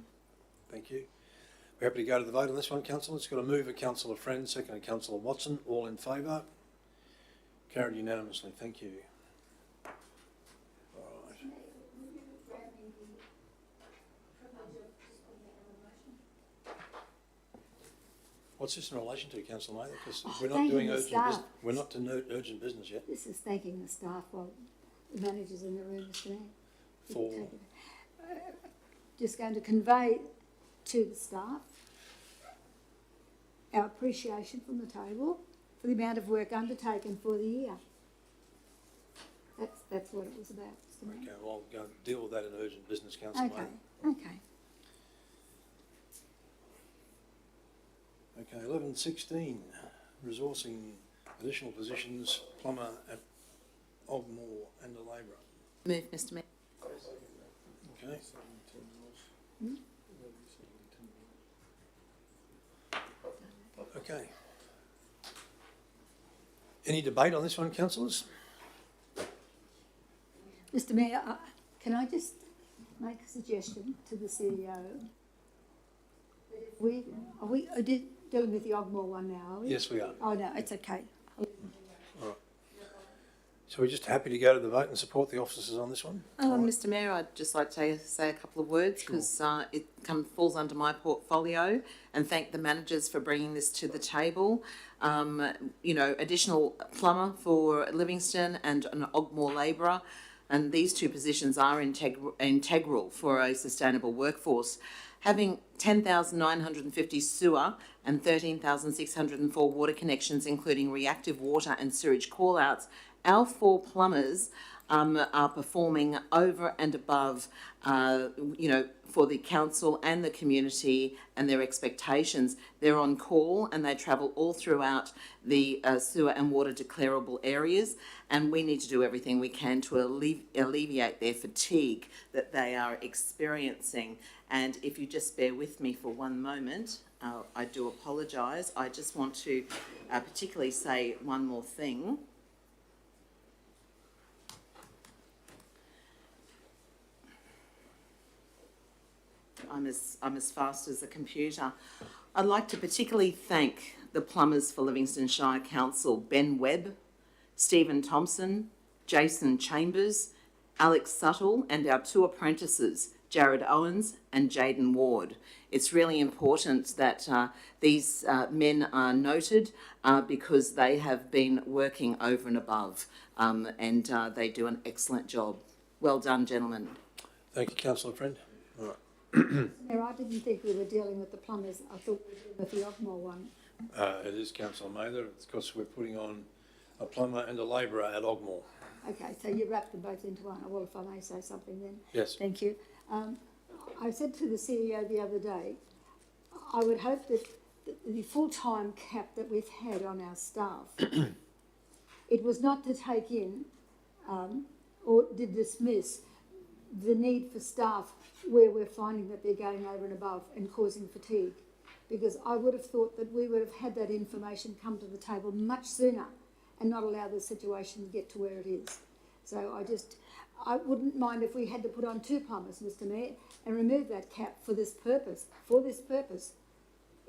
thank you. We're happy to go to the vote on this one, councillors. Got a mover, Councillor Friend, seconded Councillor Watson. All in favour? Carried unanimously. Thank you. All right. Will you grant me the privilege of just putting that on the motion? What's this in relation to, Councillor Mather? Because Oh, we're not thanking doing the urgent staff. business. We're not to urgent business yet. This is thanking the staff while the manager's in the room, Mr Mayor. You For? can take it. Just going to convey to the staff our appreciation from the table for the amount of work undertaken for the year. That's what it was about, Mr Mayor. Okay, well, I'll go and deal with that in urgent business, Councillor Okay, Mather. okay. Okay, 11:16, resourcing additional positions, plumber at Ogmore and a labourer. Move, Mr Mayor. Okay, Okay. Okay. Any debate on this one, councillors? Mr Mayor, can I just make a suggestion to the CEO? Are we dealing with the Ogmore one now, are we? Yes, we are. Oh, no, it's okay. All right. So we're just happy to go to the vote and support the officers on this one? Mr Mayor, I'd just like to say a couple of words because it falls under my portfolio, and thank the managers for bringing this to the table. You know, additional plumber for Livingstone and an Ogmore labourer, and these two positions are integral for a sustainable workforce. Having 10,950 sewer and 13,604 water connections, including reactive water and sewage call-outs, our 4 plumbers are performing over and above, you know, for the council and the community and their expectations. They're on call and they travel all throughout the sewer and water declarable areas, and we need to do everything we can to alleviate their fatigue that they are experiencing. And if you just bear with me for one moment, I do apologise. I just want to particularly say one more thing. I'm as fast as a computer. I'd like to particularly thank the plumbers for Livingstone Shire Council, Ben Webb, Stephen Thompson, Jason Chambers, Alex Suttle, and our 2 apprentices, Jared Owens and Jaden Ward. It's really important that these men are noted because they have been working over and above, and they do an excellent job. Well done, gentlemen. Thank you, Councillor Friend. All right. Mayor, I didn't think we were dealing with the plumbers. I thought we were dealing with the Ogmore one. It is Councillor Mather. It's because we're putting on a plumber and a labourer at Ogmore. Okay, so you wrapped them both into one. Well, if I may say something then. Yes. Thank you. I said to the CEO the other day, I would hope that the full-time cap that we've had on our staff, it was not to take in or to dismiss the need for staff where we're finding that they're going over and above and causing fatigue. Because I would have thought that we would have had that information come to the table much sooner and not allow the situation to get to where it is. So I wouldn't mind if we had to put on 2 plumbers, Mr Mayor, and remove that cap for this purpose,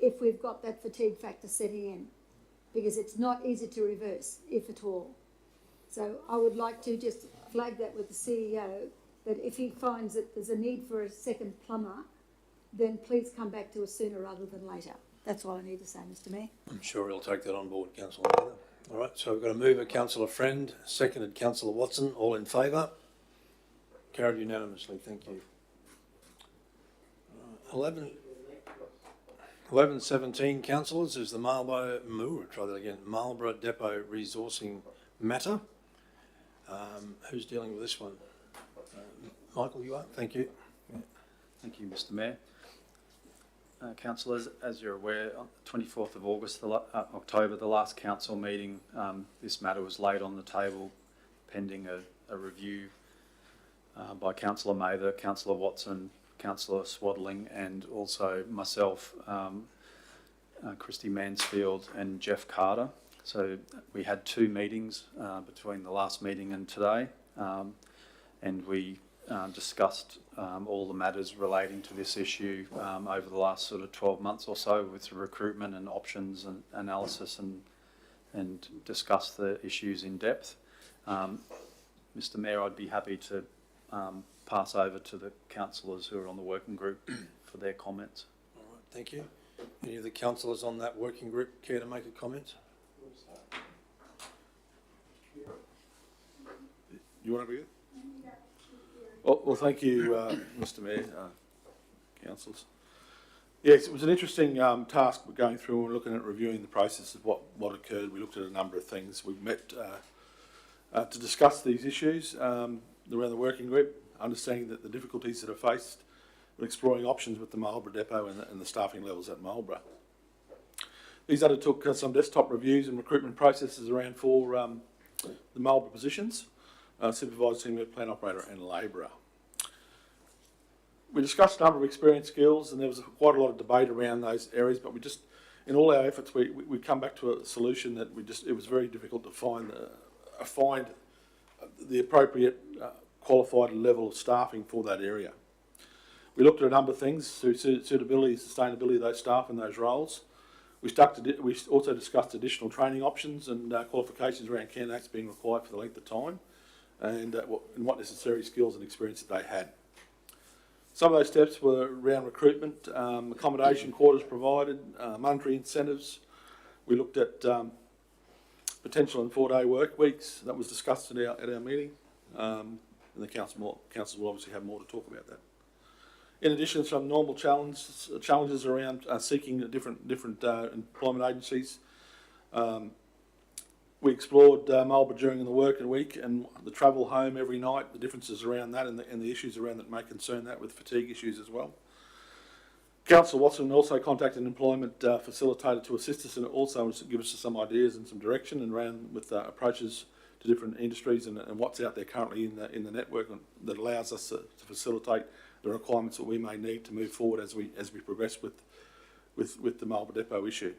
if we've got that fatigue factor setting in, because it's not easy to reverse, if at all. So I would like to just flag that with the CEO, that if he finds that there's a need for a second plumber, then please come back to us sooner rather than later. That's all I need to say, Mr Mayor. I'm sure he'll take that on board, Councillor Mather. All right, so we've got a mover, Councillor Friend, seconded Councillor Watson. All in favour? Carried unanimously, thank you. 11:17, councillors, is the Marlborough Depot resourcing matter. Who's dealing with this one? Michael, you are? Thank you. Thank you, Mr Mayor. Councillors, as you're aware, on the 24th of October, the last council meeting, this matter was laid on the table pending a review by Councillor Mather, Councillor Watson, Councillor Swaddling, and also myself, Christy Mansfield and Jeff Carter. So we had 2 meetings between the last meeting and today, and we discussed all the matters relating to this issue over the last sort of 12 months or so with the recruitment and options and analysis, and discussed the issues in depth. Mr Mayor, I'd be happy to pass over to the councillors who are on the working group for their comments. All right, thank you. Any of the councillors on that working group care to make a comment? You want to begin? Well, thank you, Mr Mayor, councillors. Yes, it was an interesting task going through and looking at reviewing the process of what occurred. We looked at a number of things. We met to discuss these issues around the working group, understanding that the difficulties that are faced with exploring options with the Marlborough Depot and the staffing levels at Marlborough. These undertook some desktop reviews and recruitment processes around 4 the Marlborough positions, supervisor, team lead, plant operator and labourer. we discussed a number of experience skills, and there was quite a lot of debate around those areas, but we just, in all our efforts, we come back to a solution that it was very difficult to find the appropriate qualified level of staffing for that area. We looked at a number of things, suitability, sustainability of those staff in those roles. We also discussed additional training options and qualifications around candidates being required for the length of time, and what necessary skills and experience that they had. Some of those steps were around recruitment, accommodation, quarters provided, monetary incentives. We looked at potential and 4-day work weeks. That was discussed at our meeting, and the council will obviously have more to talk about that. In addition, some normal challenges around seeking different employment agencies. We explored Marlborough during the working week and the travel home every night, the differences around that and the issues around that may concern that, with fatigue issues as well. Councillor Watson also contacted an employment facilitator to assist us and also give us some ideas and some direction and around with approaches to different industries and what's out there currently in the network that allows us to facilitate the requirements that we may need to move forward as we progress with the Marlborough Depot issue.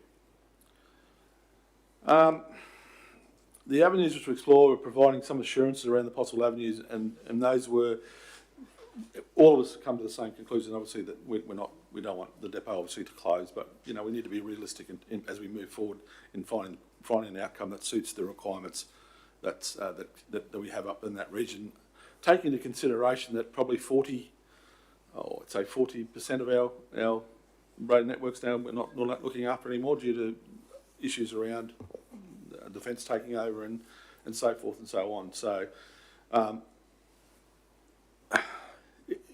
The avenues which we explore were providing some assurances around the possible avenues, and those were, all of us come to the same conclusion, obviously, that we don't want the depot obviously to close, but we need to be realistic as we move forward in finding an outcome that suits the requirements that we have up in that region, taking into consideration that probably 40% of our road networks now we're not looking after anymore due to issues around defence taking over and so forth and so on. So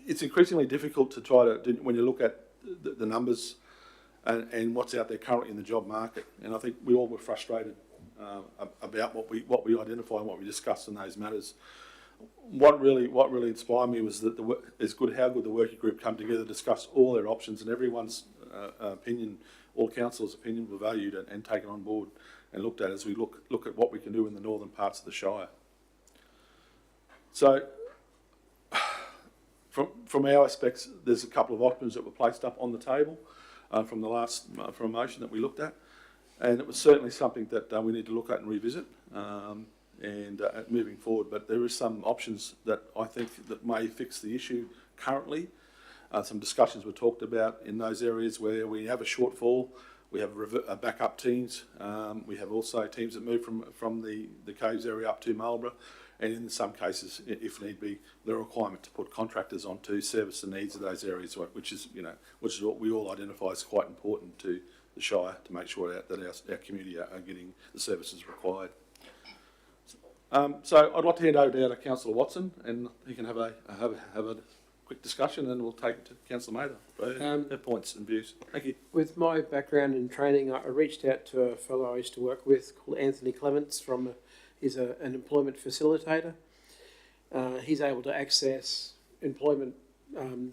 it's increasingly difficult to try to, when you look at the numbers and what's out there currently in the job market. And I think we all were frustrated about what we identify and what we discussed in those matters. What really inspired me was that how good the working group come together, discuss all their options, and everyone's opinion, all councillors' opinion, were valued and taken on board and looked at as we look at what we can do in the northern parts of the Shire. So, from our aspects, there's a couple of options that were placed up on the table from the last from a motion that we looked at, and it was certainly something that we need to look at and revisit and moving forward. But there is some options that I think that may fix the issue currently. Some discussions were talked about in those areas where we have a shortfall. We have backup teams. We have also teams that move from the Caves area up to Marlborough, and in some cases, if need be, the requirement to put contractors on to service the needs of those areas, which is what we all identify as quite important to the Shire, to make sure that our community are getting the services required. So I'd like to hand over now to Councillor Watson, and he can have a quick discussion, and we'll take it to Councillor Mather for her points and views. Thank you. With my background in training, I reached out to a fellow I used to work with called Anthony Clements. He's an employment facilitator. He's able to access employment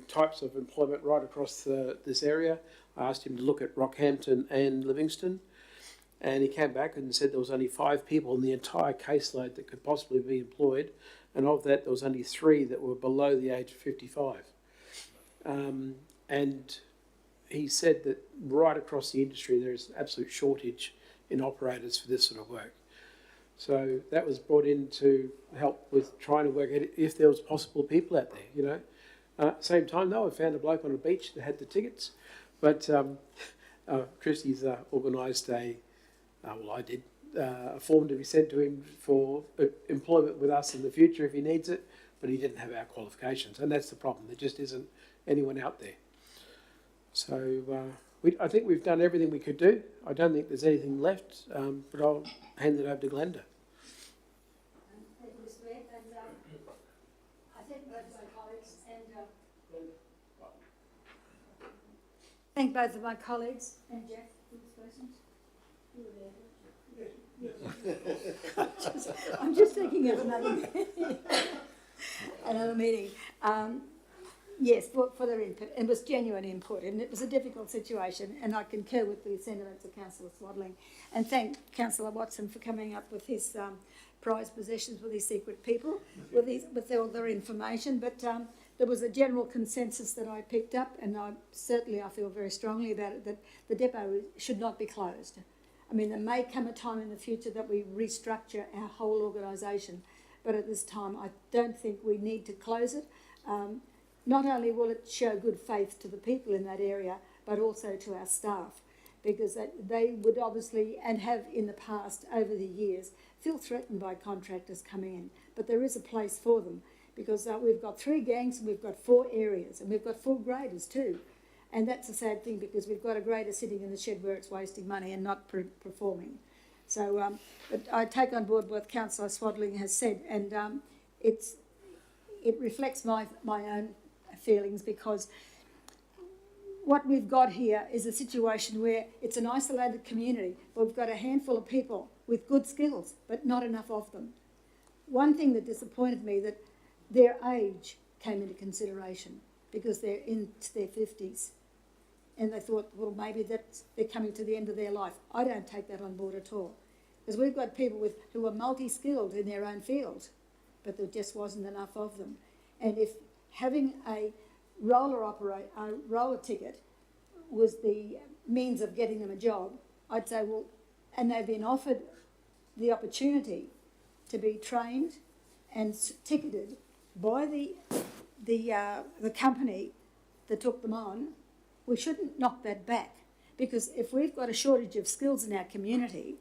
types of employment right across this area. I asked him to look at Rockhampton and Livingstone, and he came back and said there was only 5 people in the entire caseload that could possibly be employed, and of that there was only 3 that were below the age of 55. And he said that right across the industry there is an absolute shortage in operators for this sort of work. So that was brought in to help with trying to work out if there was possible people out there, At the same time, though, I found a bloke on a beach that had the tickets, but Christie's organised a form to be sent to him for employment with us in the future if he needs it, but he didn't have our qualifications, and that's the problem. There just isn't anyone out there. So I think we've done everything we could do. I don't think there's anything left, but I'll hand it over to Glenda. Thank you, Mr. Mayor, and I thank both of my colleagues and Jeff, I'm just thinking of another meeting. Yes, for their input. It was genuine input, and it was a difficult situation, and I concur with the sentiments of Councillor Swadling, and thank Councillor Watson for coming up with his prized possessions with his secret people, with all their information. But there was a general consensus that I picked up, and I feel very strongly about it, that the depot should not be closed. I mean, there may come a time in the future that we restructure our whole organisation, but at this time I don't think we need to close it. Not only will it show good faith to the people in that area, but also to our staff, because they would obviously, and have in the past over the years, feel threatened by contractors coming in. But there is a place for them, because we've got 3 gangs and we've got 4 areas, and we've got 4 graders too. And that's a sad thing, because we've got a grader sitting in the shed where it's wasting money and not performing. So but I take on board what Councillor Swadling has said, and it reflects my own feelings, because what we've got here is a situation where it's an isolated community. We've got a handful of people with good skills, but not enough of them. One thing that disappointed me, that their age came into consideration, because they're in their 50s. And they thought, well, maybe they're coming to the end of their life. I don't take that on board at all. Because we've got people who are multi-skilled in their own field, but there just wasn't enough of them. And if having a roller ticket was the means of getting them a job, I'd say, well, and they've been offered the opportunity to be trained and ticketed by the company that took them on, we shouldn't knock that back. Because if we've got a shortage of skills in our community,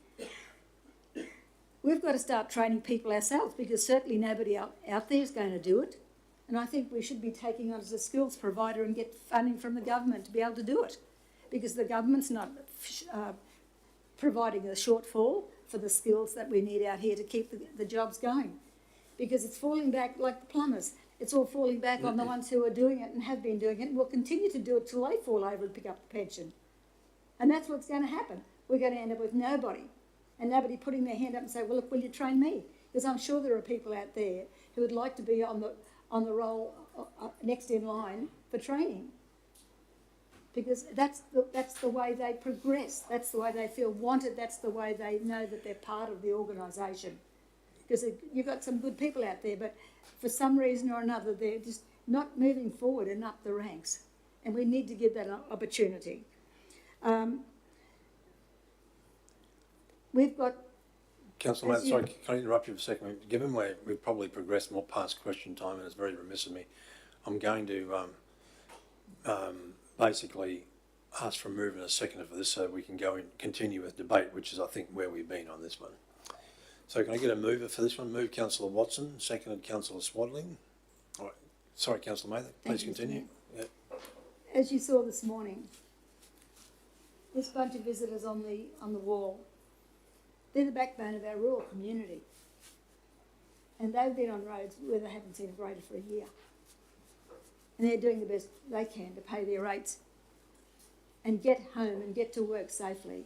we've got to start training people ourselves, because certainly nobody out there is going to do it. And I think we should be taking on as a skills provider and get funding from the government to be able to do it, because the government's not providing a shortfall for the skills that we need out here to keep the jobs going. Because it's falling back like the plumbers. It's all falling back on the ones who are doing it and have been doing it and will continue to do it till they fall over and pick up the pension. And that's what's going to happen. We're going to end up with nobody, and nobody putting their hand up and say, well, look, will you train me? Because I'm sure there are people out there who would like to be on the roll next in line for training. Because that's the way they progress. That's the way they feel wanted. That's the way they know that they're part of the organisation. Because you've got some good people out there, but for some reason or another, they're just not moving forward and up the ranks. And we need to give that opportunity. We've got... Councillor Matt, sorry, can I interrupt you for a second? Given we've probably progressed more past question time, and it's very remiss of me, I'm going to basically ask for a move and a second for this, so we can go and continue with debate, which is, I think, where we've been on this one. So can I get a mover for this one? Move Councillor Watson, seconded Councillor Swadling. All right. Sorry, Councillor Mather, please continue. Yeah. As you saw this morning, this bunch of visitors on the wall, they're the backbone of our rural community. And they've been on roads where they haven't seen a grader for a year. And they're doing the best they can to pay their rates and get home and get to work safely.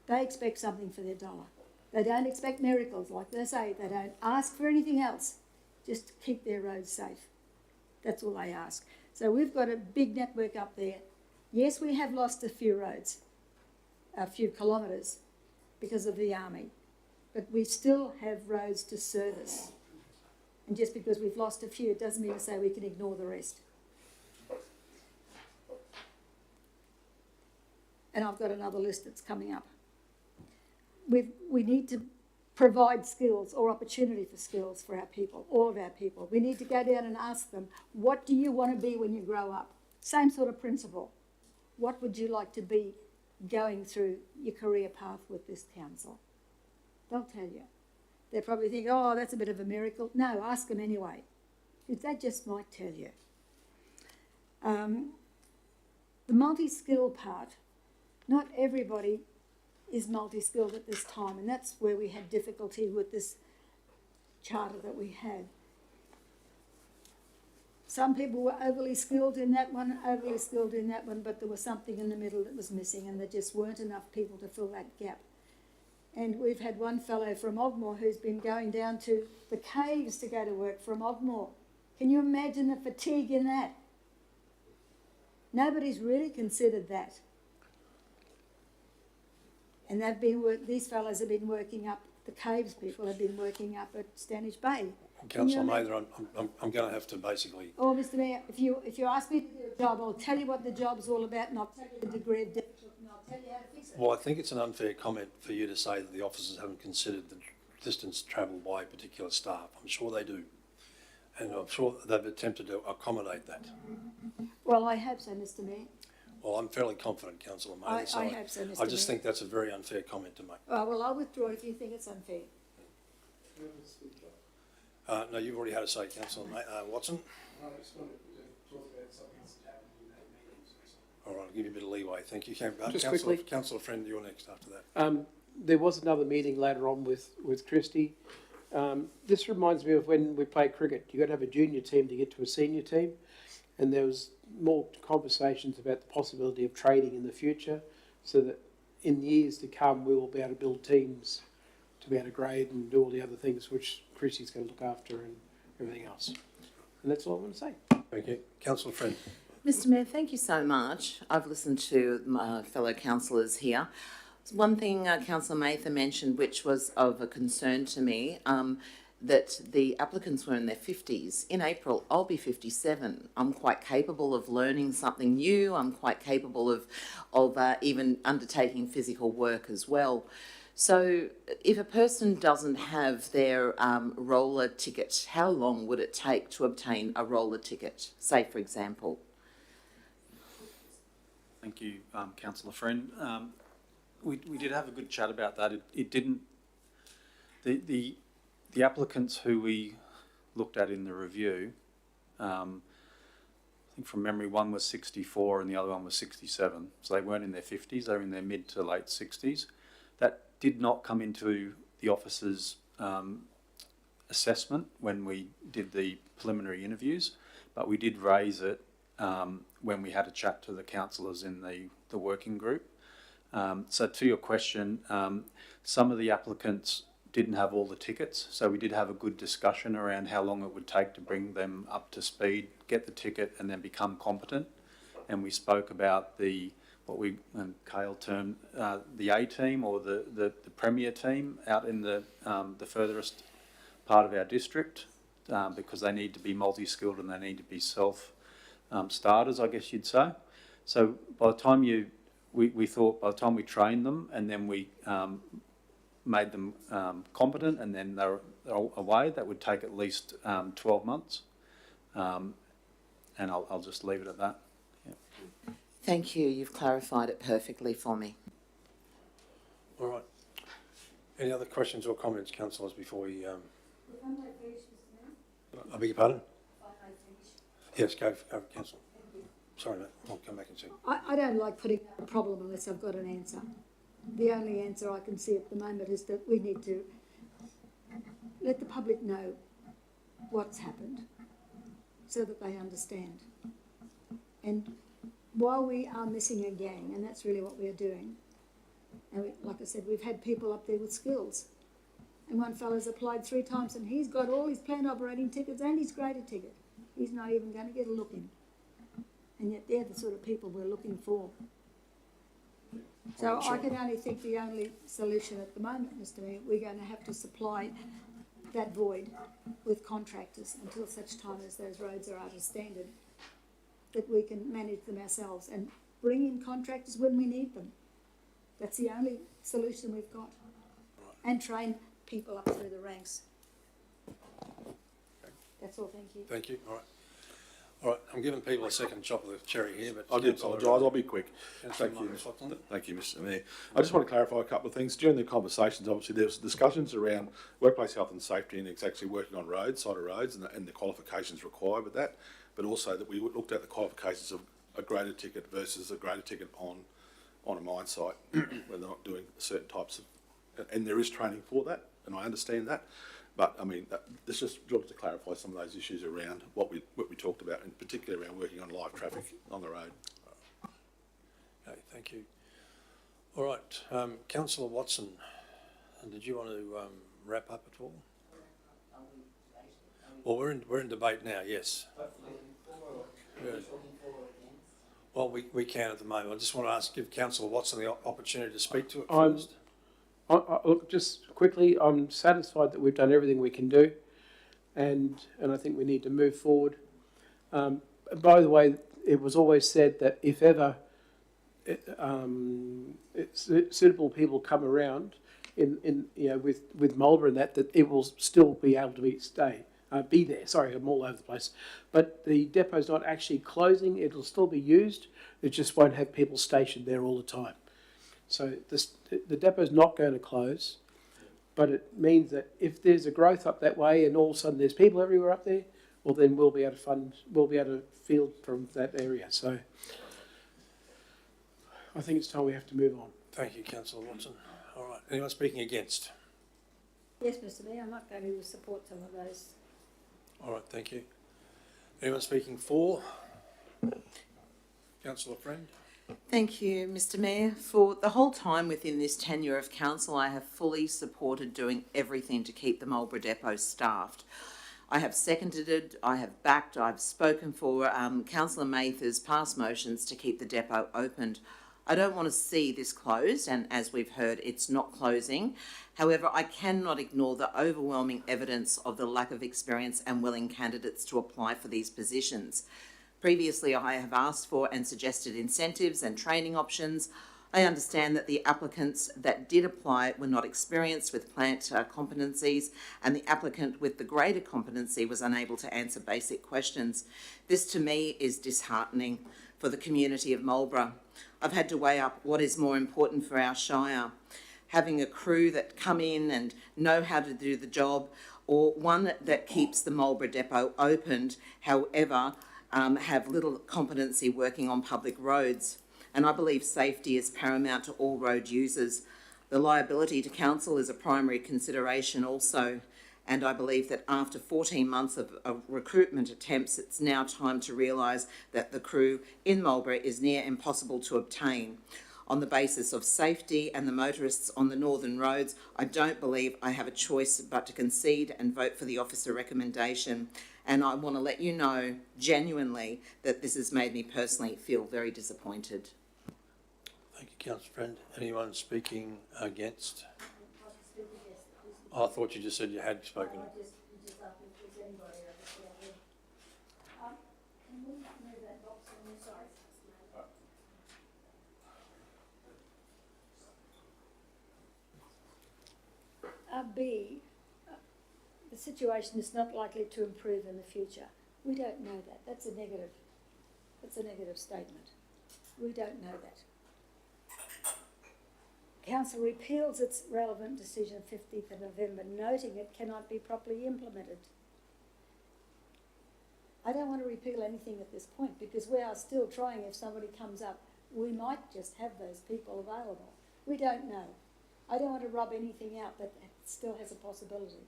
They expect something for their dollar. They don't expect miracles, like they say. They don't ask for anything else, just to keep their roads safe. That's all they ask. So we've got a big network up there. Yes, we have lost a few roads, a few kilometres, because of the army, but we still have roads to service. And just because we've lost a few, it doesn't mean to say we can ignore the rest. And I've got another list that's coming up. We need to provide skills or opportunity for skills for our people, all of our people. We need to go down and ask them, what do you want to be when you grow up? Same sort of principle. What would you like to be going through your career path with this council? They'll tell you. They probably think, oh, that's a bit of a miracle. No, ask them anyway, because they just might tell you. The multi-skill part, not everybody is multi-skilled at this time, and that's where we had difficulty with this charter that we had. Some people were overly skilled in that one, but there was something in the middle that was missing, and there just weren't enough people to fill that gap. And we've had one fellow from Ogmore who's been going down to the caves to go to work from Ogmore. Can you imagine the fatigue in that? Nobody's really considered that. And these fellows have been working up, the caves people have been working up at Stanage Bay. Councillor Mather, I'm going to have to basically... Oh, Mr Mayor, if you ask me to do a job, I'll tell you what the job's all about and I'll tell you the degree of difficulty and I'll tell you how to fix it. Well, I think it's an unfair comment for you to say that the officers haven't considered the distance travelled by particular staff. I'm sure they do. And I'm sure they've attempted to accommodate that. Well, I hope so, Mr Mayor. Well, I'm fairly confident, Councillor Mather. I hope so, Mr I just Mayor. think that's a very unfair comment to make. Well, I'll withdraw if you think it's unfair. No, you've already had a say, Councillor Watson. I just want to talk about something that's happened in that meeting. All right, I'll give you a bit of leeway. Thank you. Just quickly. Councillor Friend, you're next after that. There was another meeting later on with Christy. This reminds me of when we played cricket. You've got to have a junior team to get to a senior team. And there was more conversations about the possibility of trading in the future so that in years to come we will be able to build teams to be able to grade and do all the other things which Christy's going to look after and everything else. And that's all I want to say. Thank you. Councillor Friend. Mr Mayor, thank you so much. I've listened to my fellow councillors here. One thing Councillor Mather mentioned, which was of a concern to me, that the applicants were in their 50s. In April, I'll be 57. I'm quite capable of learning something new. I'm quite capable of even undertaking physical work as well. So if a person doesn't have their roller ticket, how long would it take to obtain a roller ticket, say, for example? Thank you, Councillor Friend. We did have a good chat about that. It didn't... The applicants who we looked at in the review, I think from memory one was 64 and the other one was 67. So they weren't in their 50s, they were in their mid to late 60s. That did not come into the officer's assessment when we did the preliminary interviews, but we did raise it when we had a chat to the councillors in the working group. So to your question, some of the applicants didn't have all the tickets, so we did have a good discussion around how long it would take to bring them up to speed, get the ticket and then become competent. And we spoke about what we, Cale termed, the A team or the premier team out in the furthest part of our district, because they need to be multi-skilled and they need to be self-starters, I guess you'd say. So by the time we thought by the time we trained them and then we made them competent and then they're away, that would take at least 12 months. And I'll just leave it at that. Yeah. Thank you. You've clarified it perfectly for me. All right. Any other questions or comments, councillors, before we... I beg your pardon? Yes, go councillor. Sorry, mate. I'll come back and see. I don't like putting up a problem unless I've got an answer. The only answer I can see at the moment is that we need to let the public know what's happened so that they understand. And while we are missing a gang, and that's really what we're doing, and like I said, we've had people up there with skills. And one fella's applied 3 times and he's got all his planned operating tickets and his grader ticket. He's not even going to get a look in. And yet they're the sort of people we're looking for. So I can only think the only solution at the moment, Mr Mayor, we're going to have to supply that void with contractors until such time as those roads are at a standard that we can manage them ourselves and bring in contractors when we need them. That's the only solution we've got. And train people up through the ranks. That's all, thank you. Thank you. All right. All right, I'm giving people a second chop of the cherry here, but... I do apologise, I'll be quick. Thank you, Mr Mayor. I just want to clarify a couple of things. During the conversations, obviously, there was discussions around workplace health and safety and exactly working on roads, side of roads, and the qualifications required with that, but also that we looked at the qualifications of a grader ticket versus a grader ticket on a mine site, where they're not doing certain types of... And there is training for that, and I understand that. But I mean, this just wanted to clarify some of those issues around what we talked about, in particular around working on live traffic on the road. Okay, thank you. All right, Councillor Watson, did you want to wrap up at all? Well, we're in debate now. Yes. Well, we can at the moment. I just want to give Councillor Watson the opportunity to speak to it I'm- first. Look, just quickly, I'm satisfied that we've done everything we can do, and I think we need to move forward. By the way, it was always said that if ever suitable people come around in with Marlborough and that it will still be able to be there. Sorry, I'm all over the place. But the depot's not actually closing. It'll still be used. It just won't have people stationed there all the time. So the depot's not going to close, but it means that if there's a growth up that way and all of a sudden there's people everywhere up there, well then we'll be able to field from that area. So I think it's time we have to move on. Thank you, Councillor Watson. All right. Anyone speaking against? Yes, Mr Mayor, I'm not going to support some of those. All right, thank you. Anyone speaking for? Councillor Friend? Thank you, Mr Mayor. For the whole time within this tenure of council, I have fully supported doing everything to keep the Marlborough Depot staffed. I have seconded it, I have backed, I've spoken for Councillor Mather's past motions to keep the depot opened. I don't want to see this closed, and as we've heard, it's not closing. However, I cannot ignore the overwhelming evidence of the lack of experience and willing candidates to apply for these positions. Previously, I have asked for and suggested incentives and training options. I understand that the applicants that did apply were not experienced with plant competencies, and the applicant with the greater competency was unable to answer basic questions. This to me is disheartening for the community of Marlborough. I've had to weigh up what is more important for our Shire, having a crew that come in and know how to do the job, or one that keeps the Marlborough Depot opened, however, have little competency working on public roads. And I believe safety is paramount to all road users. The liability to council is a primary consideration also. And I believe that after 14 months of recruitment attempts, it's now time to realise that the crew in Marlborough is near impossible to obtain. On the basis of safety and the motorists on the northern roads, I don't believe I have a choice but to concede and vote for the officer recommendation. And I want to let you know, genuinely, that this has made me personally feel very disappointed. Thank you, Councillor Friend. Anyone speaking against? Oh, I thought you just said you had spoken. Can we move that box on the side? B, the situation is not likely to improve in the future. We don't know that. That's a negative statement. We don't know that. Council repeals its relevant decision 15th of November, noting it cannot be properly implemented. I don't want to repeal anything at this point because we are still trying. If somebody comes up, we might just have those people available. We don't know. I don't want to rub anything out that still has a possibility.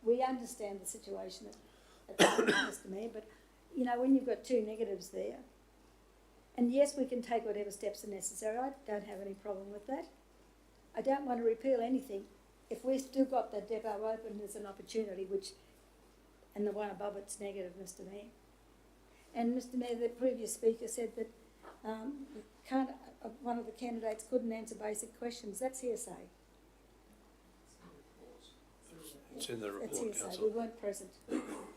We understand the situation at the moment, Mr Mayor, but you know, when you've got two negatives there, and yes, we can take whatever steps are necessary. I don't have any problem with that. I don't want to repeal anything. If we've still got the depot open, there's an opportunity, and the one above it's negative, Mr Mayor. And Mr Mayor, the previous speaker said that one of the candidates couldn't answer basic questions. That's hearsay. It's in the report, That's hearsay. Councillor. We weren't present,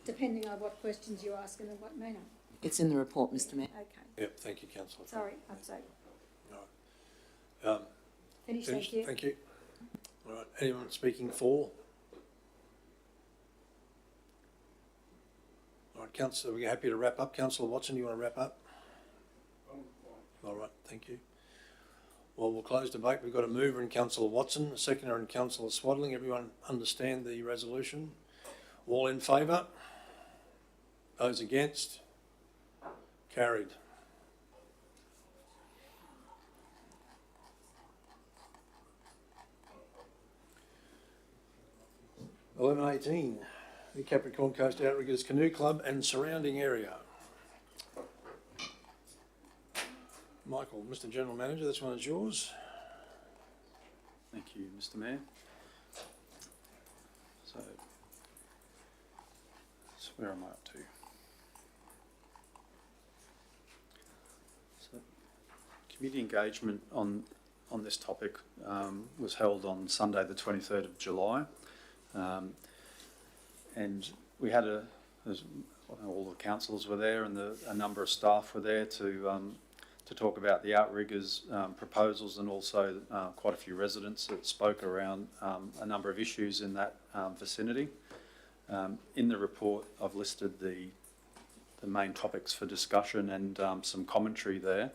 depending on what questions you ask and in what manner. It's in the report, Mr Mayor. Okay. Yep, thank you, Councillor. Sorry, I'd say. All right. Finish, thank you. Thank you. All right. Anyone speaking for? All right, Councillor, are we happy to wrap up? Councillor Watson, you want to wrap up? All right, thank you. Well, we'll close debate. We've got a mover in Councillor Watson, a seconder in Councillor Swaddling. Everyone understand the resolution? All in favour? Those against? Carried. (11.18), the Capricorn Coast Outriggers Canoe Club and surrounding area. Michael, Mr General Manager, this one is yours. Thank you, Mr Mayor. So where am I up to? community engagement on this topic was held on Sunday the 23rd of July, and we had all the councillors were there, and a number of staff were there to talk about the outriggers proposals, and also quite a few residents that spoke around a number of issues in that vicinity. In the report, I've listed the main topics for discussion and some commentary there.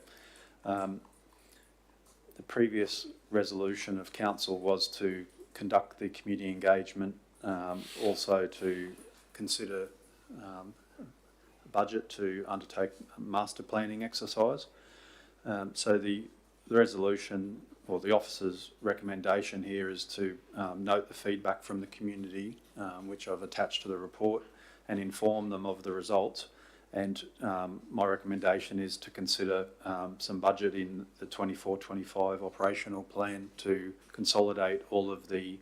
The previous resolution of council was to conduct the community engagement, also to consider a budget to undertake a master planning exercise. So the resolution, or the officer's recommendation here, is to note the feedback from the community, which I've attached to the report, and inform them of the results. And my recommendation is to consider some budget in the 24-25 operational plan to consolidate all of the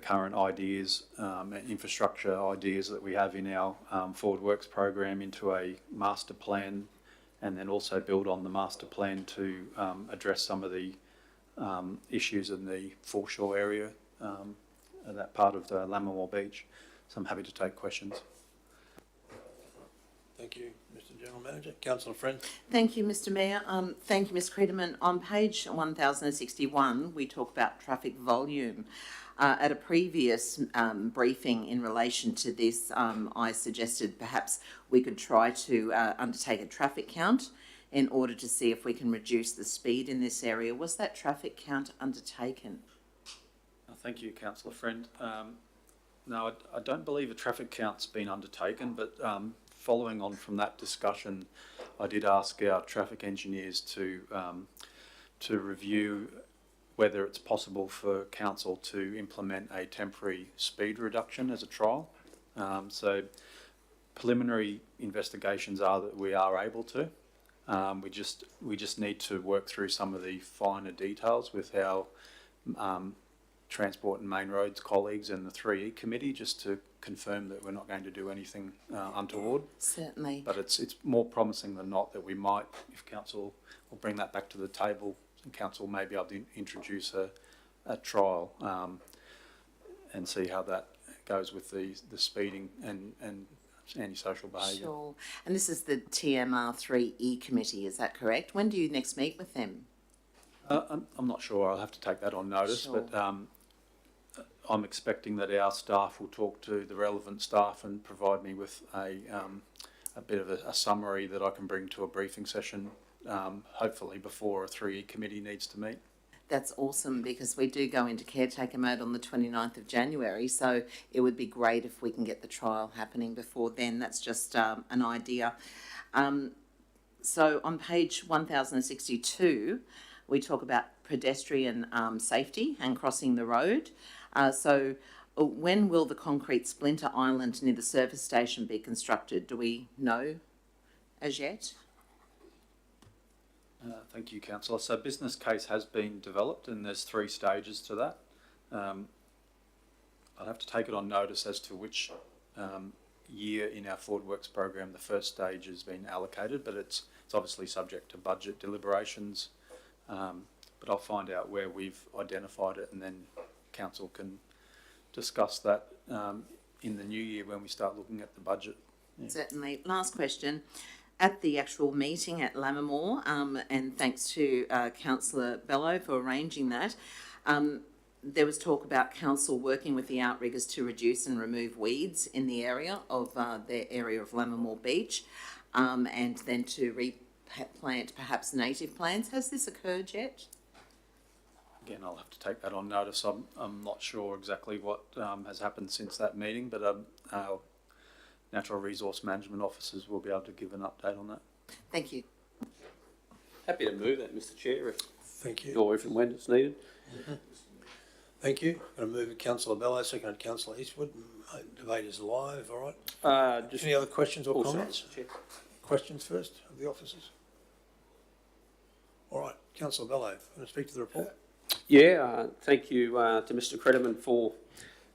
current ideas and infrastructure ideas that we have in our Forward Works program into a master plan, and then also build on the master plan to address some of the issues in the foreshore area, that part of the Lammermoor Beach. So I'm happy to take questions. Thank you, Mr General Manager. Councillor Friend. Thank you, Mr Mayor. Thank you, Ms Criderman. On page 1061, we talk about traffic volume. At a previous briefing in relation to this, I suggested perhaps we could try to undertake a traffic count in order to see if we can reduce the speed in this area. Was that traffic count undertaken? Thank you, Councillor Friend. No, I don't believe a traffic count's been undertaken, but following on from that discussion, I did ask our traffic engineers to review whether it's possible for council to implement a temporary speed reduction as a trial. So preliminary investigations are that we are able to. We just need to work through some of the finer details with our Transport and Main Roads colleagues and the 3E committee, just to confirm that we're not going to do anything untoward. Certainly. But it's more promising than not that we might, if council will bring that back to the table, and council may be able to introduce a trial and see how that goes with the speeding and antisocial behaviour. Sure. And this is the TMR3E committee, is that correct? When do you next meet with them? I'm not sure. I'll have to take that on notice, Sure. but I'm expecting that our staff will talk to the relevant staff and provide me with a bit of a summary that I can bring to a briefing session, hopefully before a 3E committee needs to meet. That's awesome, because we do go into caretaker mode on the 29th of January, so it would be great if we can get the trial happening before then. That's just an idea. So on page 1062, we talk about pedestrian safety and crossing the road. So when will the concrete splinter island near the service station be constructed? Do we know as yet? Thank you, Councillor. So business case has been developed, and there's 3 stages to that. I'll have to take it on notice as to which year in our Forward Works program the first stage has been allocated, but it's obviously subject to budget deliberations. But I'll find out where we've identified it, and then council can discuss that in the new year when we start looking at the budget. Yeah. Certainly. Last question. At the actual meeting at Lammermoor, and thanks to Councillor Bello for arranging that, there was talk about council working with the outriggers to reduce and remove weeds in the area of their area of Lammermoor Beach, and then to replant perhaps native plants. Has this occurred yet? Again, I'll have to take that on notice. I'm not sure exactly what has happened since that meeting, but our Natural Resource Management officers will be able to give an update on that. Thank you. Happy to move that, Mr Chair, if, Thank you. or if and when it's needed. Thank you. I'm going to move it Councillor Bello, seconded Councillor Eastwood. Debate is live, all right. Just Any other questions or sorry, comments? Mr Chair. Questions first of the officers? All right, Councillor Bello, going to speak to the report? Yeah, thank you to Mr Crediman for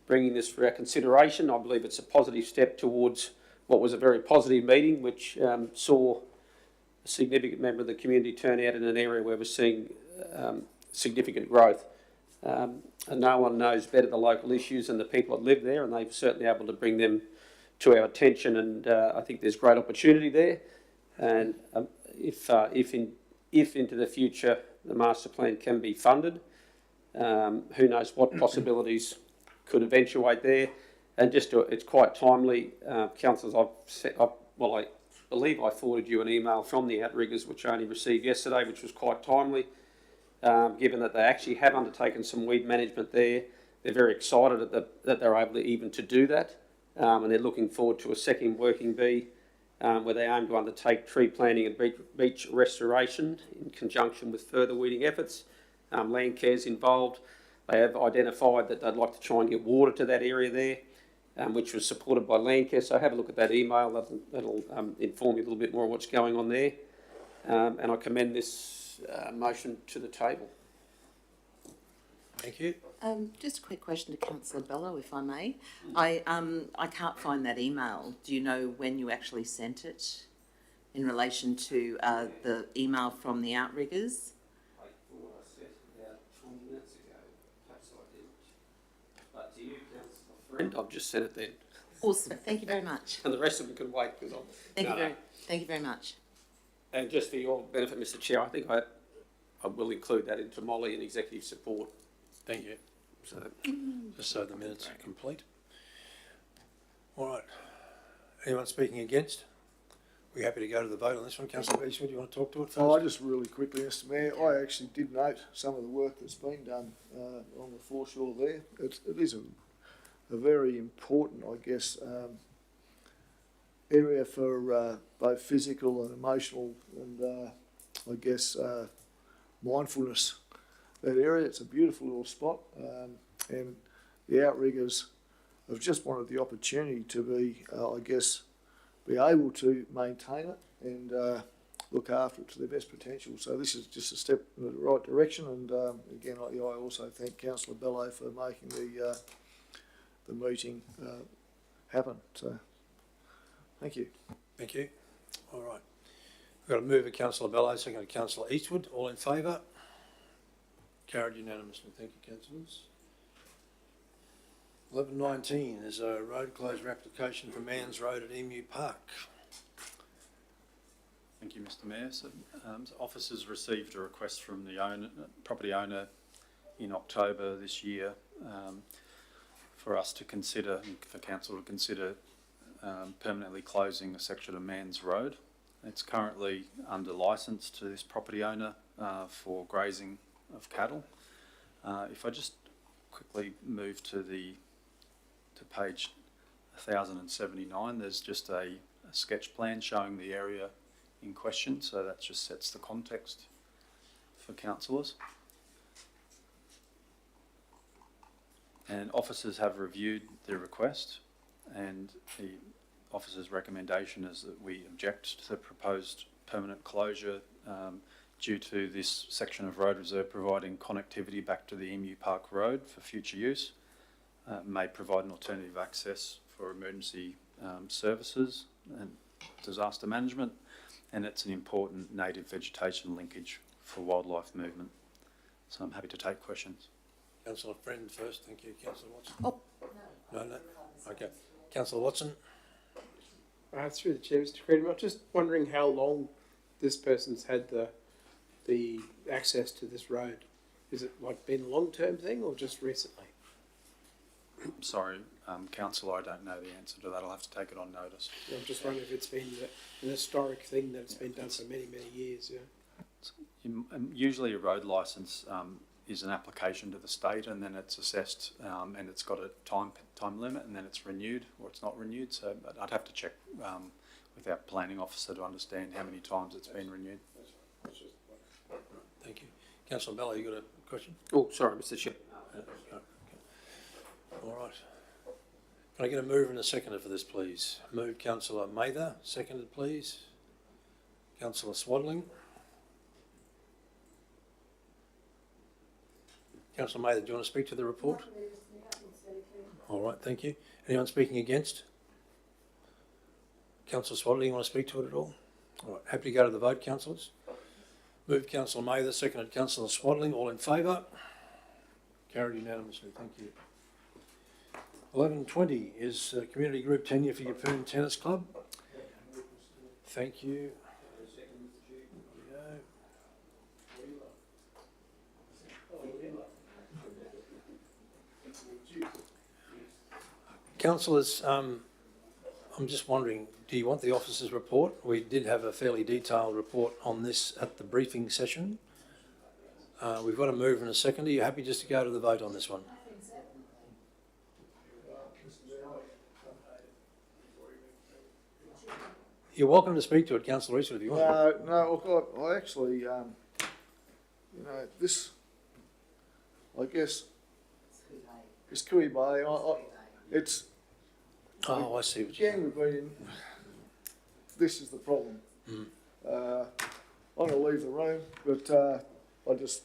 bringing this for our consideration. I believe it's a positive step towards what was a very positive meeting, which saw significant member of the community turn out in an area where we're seeing significant growth. And no one knows better the local issues than the people that live there, and they've certainly able to bring them to our attention, and I think there's great opportunity there. And if into the future the master plan can be funded, who knows what possibilities could eventuate there. And it's quite timely, councillors. I believe I forwarded you an email from the outriggers, which I only received yesterday, which was quite timely, given that they actually have undertaken some weed management there. They're very excited that they're able to do that, and they're looking forward to a second working bee where they aim to undertake tree planting and beach restoration in conjunction with further weeding efforts. Landcare's involved. They have identified that they'd like to try and get water to that area there, which was supported by Landcare. So have a look at that email. That'll inform you a little bit more of what's going on there. And I commend this motion to the table. Thank you. Just a quick question to Councillor Bello, if I may. I can't find that email. Do you know when you actually sent it in relation to the email from the outriggers? I thought I sent it about 20 minutes ago. Perhaps I didn't. But to you, Councillor Friend, I've just sent it then. Awesome. Thank you very much. And the rest of them can wait because Thank you very much. And just for your benefit, Mr. Chair, I think I will include that into Molly and executive support. Thank you. So, just so the minutes are complete. All right. Anyone speaking against? We're happy to go to the vote on this one. Councillor Beachwood, do you want to talk to it first? Oh, just really quickly, Mr Mayor, I actually did note some of the work that's been done on the foreshore there. It is a very important, I guess, area for both physical and emotional and, I guess, mindfulness. That area, it's a beautiful little spot, and the outriggers have just wanted the opportunity to be, I guess, be able to maintain it and look after it to their best potential. So this is just a step in the right direction, and again, I also thank Councillor Bello for making the meeting happen. So thank you. Thank you. All right. We've got a move of Councillor Bello, second to Councillor Eastwood. All in favour? Carried unanimously. Thank you, councillors. 11:19 is a road closure application for Manns Road at Emu Park. Thank you, Mr Mayor. So, officers received a request from the property owner in October this year for us to consider, for council to consider permanently closing a section of Manns Road. It's currently under licence to this property owner for grazing of cattle. If I just quickly move to page 1079, there's just a sketch plan showing the area in question, so that just sets the context for councillors. And officers have reviewed the request, and the officer's recommendation is that we object to the proposed permanent closure due to this section of road reserve providing connectivity back to the Emu Park Road for future use, may provide an alternative access for emergency services and disaster management, and it's an important native vegetation linkage for wildlife movement. So I'm happy to take questions. Councillor Friend first. Thank you. Councillor Watson. Oh. No. Okay. Councillor Watson. Through the chair, Mr. Creedon, I'm just wondering how long this person's had the access to this road. Is it like been a long-term thing or just recently? Sorry, councillor, I don't know the answer to that. I'll have to take it on notice. I'm just wondering if it's been an historic thing that it's been done for many, many years. Yeah. Usually a road licence is an application to the state, and then it's assessed, and it's got a time limit, and then it's renewed or it's not renewed. So I'd have to check with our planning officer to understand how many times it's been renewed. Thank you. Councillor Bello, you got a question? Oh, sorry, Mr. Chair. All right. Can I get a mover and a seconder for this, please? Move Councillor Mather, seconded, please. Councillor Swadling. Councillor Mather, do you want to speak to the report? All right, thank you. Anyone speaking against? Councillor Swadling, you want to speak to it at all? All right, happy to go to the vote, councillors? Moved Councillor Mather, seconded Councillor Swaddling. All in favour? Carried unanimously. Thank you. 11:20 is Community Group Tenure for Yeppoon Tennis Club. Thank you. Councillors, I'm just wondering, do you want the officers' report? We did have a fairly detailed report on this at the briefing session. We've got a mover and a second. Are you happy just to go to the vote on this one? You're welcome to speak to it, Councillor Eastwood, if you want. No, look, I actually, this, I guess, it's Cooey Bay. It's. Oh, I see what you're saying. This is the problem. I'm going to leave the room, but I just,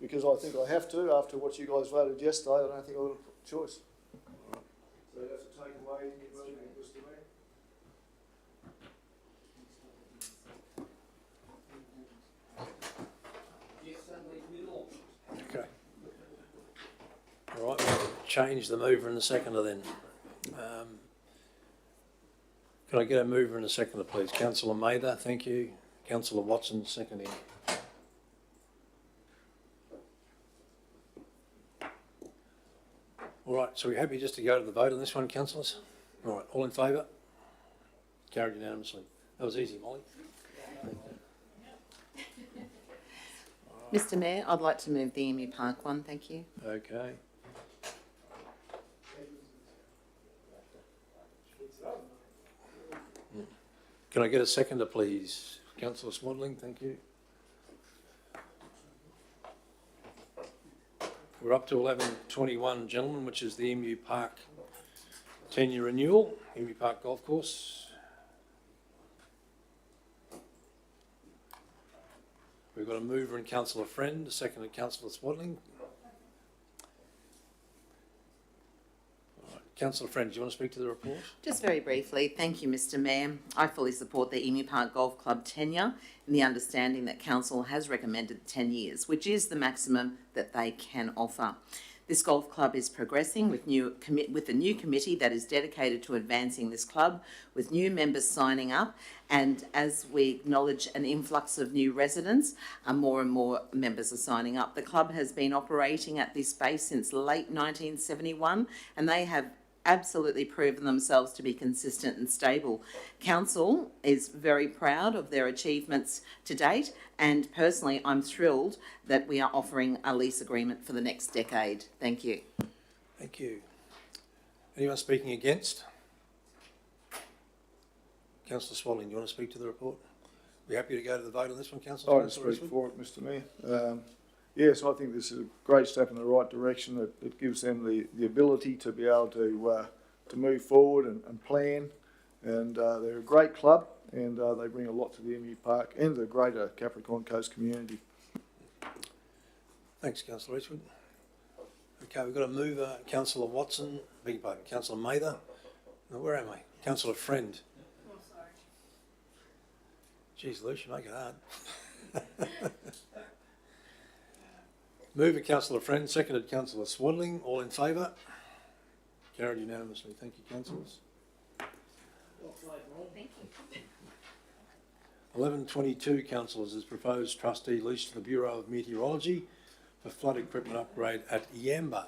because I think I have to, after what you guys voted yesterday, I don't think I've got a choice. So you have to take away your voting, Mr. Mayor. Okay. All right, we'll change the mover and the seconder then. Can I get a mover and a seconder, please? Councillor Mather, thank you. Councillor Watson, seconding. All right, so we're happy just to go to the vote on this one, councillors? All right, all in favour? Carried unanimously. That was easy, Molly. Mr. Mayor, I'd like to move the Emu Park one, thank you. Okay. Can I get a seconder, please? Councillor Swaddling, thank you. We're up to 11:21, gentlemen, which is the Emu Park tenure renewal, Emu Park Golf Course. We've got a mover and Councillor Friend, a seconder Councillor Swaddling. Councillor Friend, do you want to speak to the report? Just very briefly, thank you, Mr. Mayor. I fully support the Emu Park Golf Club tenure in the understanding that Council has recommended 10 years, which is the maximum that they can offer. This golf club is progressing with a new committee that is dedicated to advancing this club, with new members signing up, and as we acknowledge an influx of new residents, more and more members are signing up. The club has been operating at this base since late 1971, and they have absolutely proven themselves to be consistent and stable. Council is very proud of their achievements to date, and personally I'm thrilled that we are offering a lease agreement for the next decade. Thank you. Thank you. Anyone speaking against? Councillor Swaddling, do you want to speak to the report? Are you happy to go to the vote on this one, Councillor? I'll speak for it, Mr. Mayor. Yes, I think this is a great step in the right direction. It gives them the ability to be able to move forward and plan. And they're a great club, and they bring a lot to the Emu Park and the greater Capricorn Coast community. Thanks, Councillor Eastwood. Okay, we've got a mover, Councillor Watson, beg your pardon, Councillor Mather. No, where am I? Councillor Friend. Oh, sorry. Geez, Luce, you make it hard. Mover, Councillor Friend, seconded Councillor Swaddling. All in favour? Carried unanimously. Thank you, councillors. Thank you. 11:22, councillors, is proposed trustee lease to the Bureau of Meteorology for flood equipment upgrade at Yamba.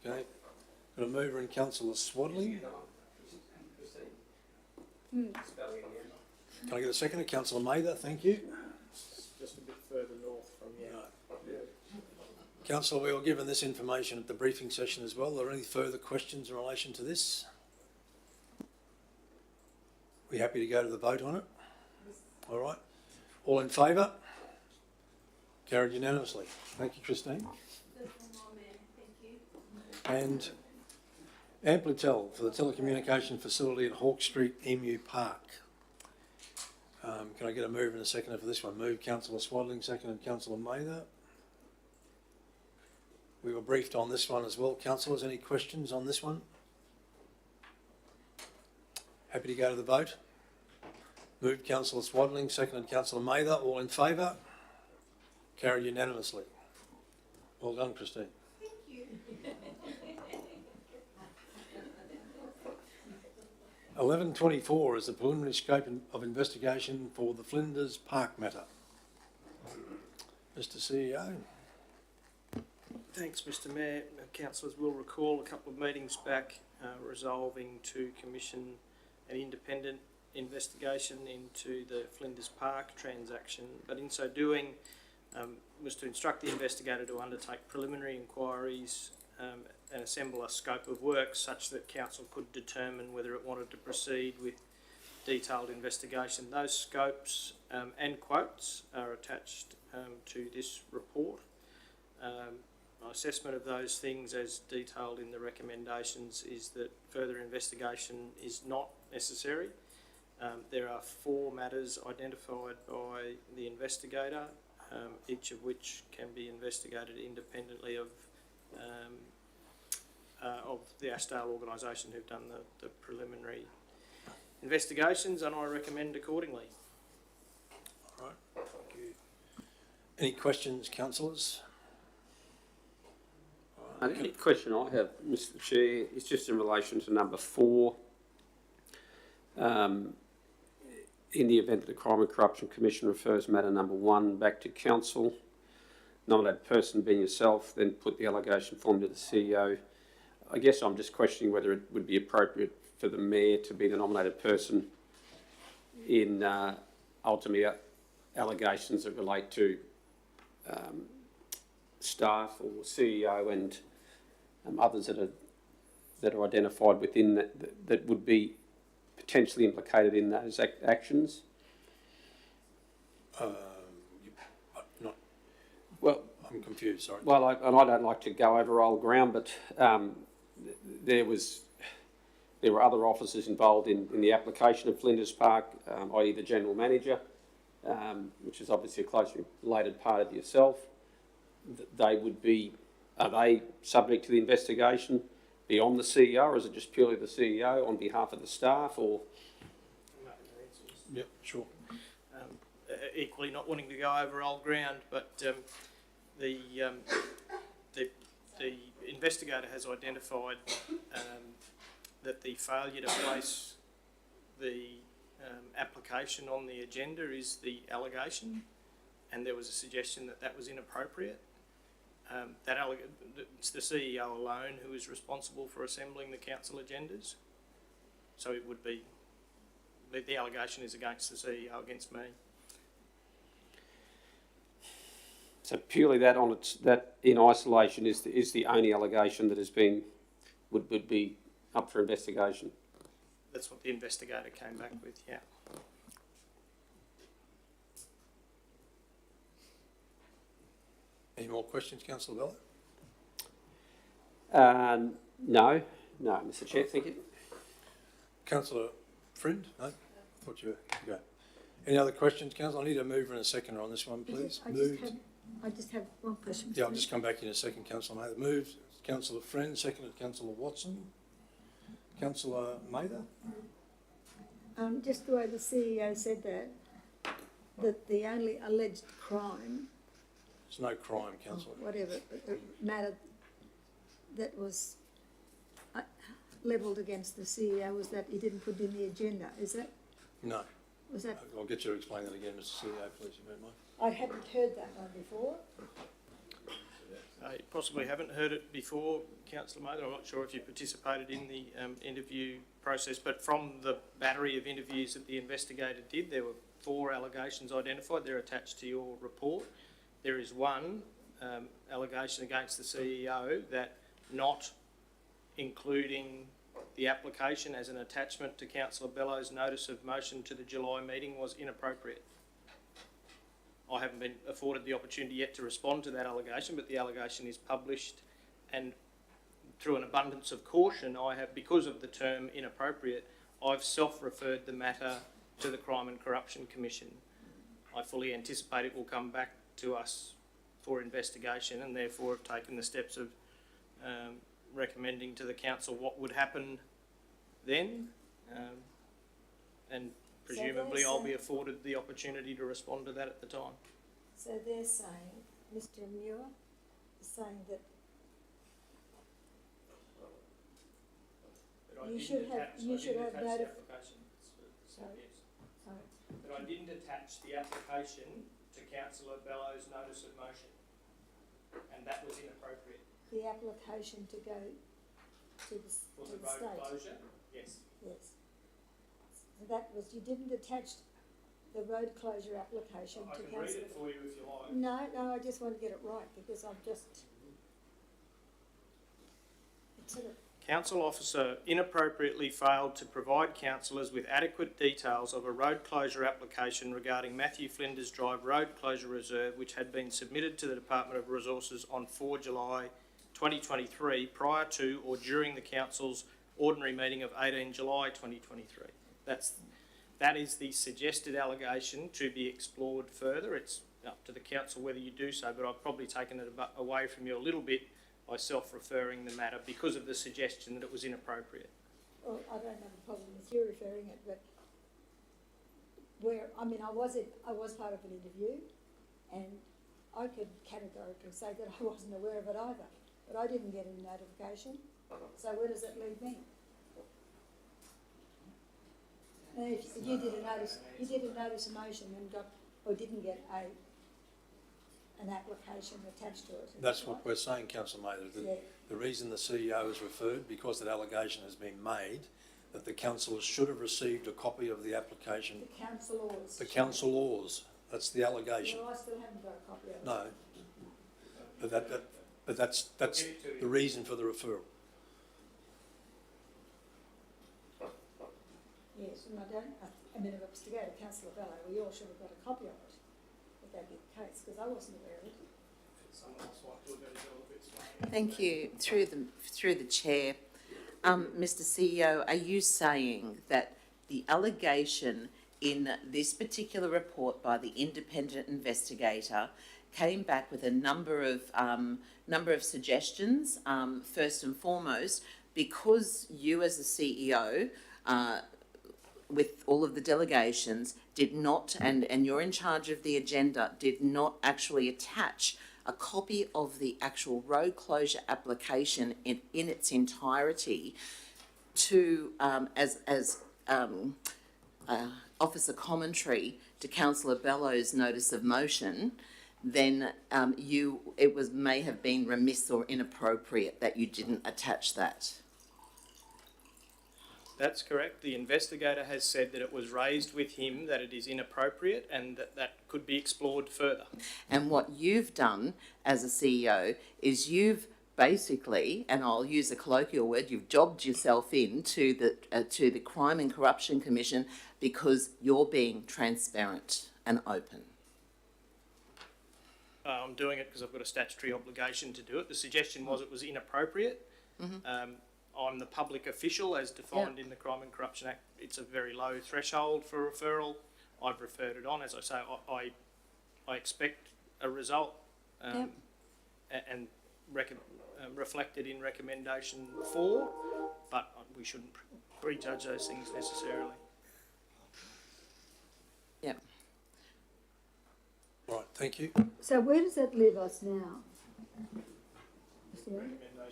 Okay, got a mover and Councillor Swaddling. Can I get a second? Councillor Mather, thank you. Just a bit further north from here. Councillor, we were given this information at the briefing session as well. Are there any further questions in relation to this? We happy to go to the vote on it? All right. All in favour? Carried unanimously. Thank you, Christine. And Amplitel for the telecommunication facility at Hawke Street, Emu Park. Can I get a move and a seconder for this one? Move Councillor Swaddling, seconded Councillor Mather. We were briefed on this one as well. Councillors, any questions on this one? Happy to go to the vote? Moved Councillor Swadling, seconded Councillor Mather. All in favour? Carried unanimously. Well done, Christine. Thank you. 1124 is the preliminary scope of investigation for the Flinders Park matter. Mr. CEO. Thanks, Mr Mayor. Councillors will recall a couple of meetings back resolving to commission an independent investigation into the Flinders Park transaction, but in so doing was to instruct the investigator to undertake preliminary inquiries and assemble a scope of work such that council could determine whether it wanted to proceed with detailed investigation. Those scopes and quotes are attached to this report. My assessment of those things, as detailed in the recommendations, is that further investigation is not necessary. There are 4 matters identified by the investigator, each of which can be investigated independently of the Ashdale organisation who've done the preliminary investigations, and I recommend accordingly. All right, thank you. Any questions, councillors? The only question I have, Mr Chair, is just in relation to number 4. In the event that the Crime and Corruption Commission refers matter number 1 back to council, nominated person being yourself, then put the allegation form to the CEO. I guess I'm just questioning whether it would be appropriate for the Mayor to be the nominated person in ultimately allegations that relate to staff or CEO and others that are identified within that would be potentially implicated in those actions. Well, I'm confused, sorry. Well, I don't like to go over old ground, but there were other officers involved in the application of Flinders Park, i.e. the General Manager, which is obviously a closely related part of yourself. Are they subject to the investigation beyond the CEO, or is it just purely the CEO on behalf of the staff, or? Yep, sure. Equally not wanting to go over old ground, but the investigator has identified that the failure to place the application on the agenda is the allegation, and there was a suggestion that that was inappropriate. It's the CEO alone who is responsible for assembling the council agendas, so it would be the allegation is against the CEO, against me. So purely that in isolation is the only allegation that has been would be up for investigation. That's what the investigator came back with. Yeah. Any more questions, Councillor Bella? No, Mr Chair, thank you. Councillor Friend? No? Thought you were to go. Any other questions, Councillor? I need a mover and a seconder on this one, please. I just have one question. Yeah, I'll just come back in a second, Councillor Mather. Moved Councillor Friend, seconded Councillor Watson. Councillor Mather? Just the way the CEO said that the only alleged crime, There's no crime, Councillor. whatever, matter that was levelled against the CEO was that he didn't put it in the agenda. Is that? No. Was that? I'll get you to explain that again, Mr CEO, please, if you don't mind. I hadn't heard that one before. I possibly haven't heard it before, Councillor Mather. I'm not sure if you participated in the interview process, but from the battery of interviews that the investigator did, there were 4 allegations identified. They're attached to your report. There is one allegation against the CEO that not including the application as an attachment to Councillor Bellow's notice of motion to the July meeting was inappropriate. I haven't been afforded the opportunity yet to respond to that allegation, but the allegation is published, and through an abundance of caution, I have, because of the term inappropriate, I've self-referred the matter to the Crime and Corruption Commission. I fully anticipate it will come back to us for investigation, and therefore have taken the steps of recommending to the council what would happen then, and presumably I'll be afforded the opportunity to respond to that at the time. So they're saying, Mr. Muir is saying that you should have notified. Sorry. But I didn't attach the application to Councillor Bellow's notice of motion, and that was inappropriate. The application to go to the state. For the road closure? Yes. Yes. So that was, you didn't attach the road closure application I to can read it for you if you like. No, I just want to get it right because I've just. It's sort of. Council officer inappropriately failed to provide councillors with adequate details of a road closure application regarding Matthew Flinders Drive Road Closure Reserve, which had been submitted to the Department of Resources on 4 July 2023 prior to or during the council's ordinary meeting of 18 July 2023. That is the suggested allegation to be explored further. It's up to the council whether you do so, but I've probably taken it away from you a little bit by self-referring the matter because of the suggestion that it was inappropriate. Well, I don't have a problem with you referring it, but I was part of an interview, and I could categorically say that I wasn't aware of it either, but I didn't get any notification. So where does it leave me? And if you did a notice of motion and didn't get an application attached to it. That's what we're saying, Councillor Mather. The reason the CEO is referred, because that allegation has been made, that the councillors should have received a copy of the application. The councillors. The councillors. That's the allegation. Well, I still haven't got a copy of it. No. But that's the reason for the referral. Yes, and if it was to go to Councillor Bellow, we all should have got a copy of it, if that be the case, because I wasn't aware of it. Thank you. Through the chair, Mr. CEO, are you saying that the allegation in this particular report by the independent investigator came back with a number of suggestions? First and foremost, because you as the CEO, with all of the delegations, did not, and you're in charge of the agenda, did not actually attach a copy of the actual road closure application in its entirety to as officer commentary to Councillor Bellow's notice of motion, then it may have been remiss or inappropriate that you didn't attach that. That's correct. The investigator has said that it was raised with him that it is inappropriate and that could be explored further. And what you've done as a CEO is you've basically, and I'll use a colloquial word, you've jobbed yourself into to the Crime and Corruption Commission because you're being transparent and open. I'm doing it because I've got a statutory obligation to do it. The suggestion was it was inappropriate. Mm-hmm. I'm the public official as defined in the Crime and Corruption Act. It's a very low threshold for referral. I've referred it on. As I say, I expect a result and reflected in recommendation 4, but we shouldn't prejudge those things necessarily. Yeah. All right, thank you. So where does that leave us now?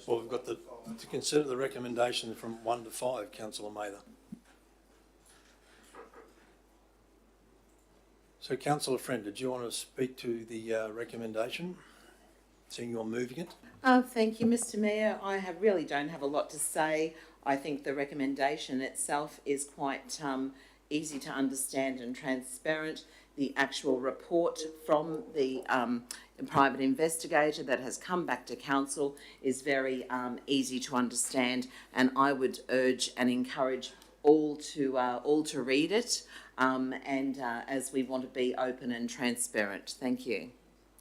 Well, we've got to consider the recommendation from 1 to 5, Councillor Mather. So, Councillor Friend, did you want to speak to the recommendation, seeing you're moving it? Thank you, Mr. Mayor. I really don't have a lot to say. I think the recommendation itself is quite easy to understand and transparent. The actual report from the private investigator that has come back to council is very easy to understand, and I would urge and encourage all to read it, as we want to be open and transparent. Thank you.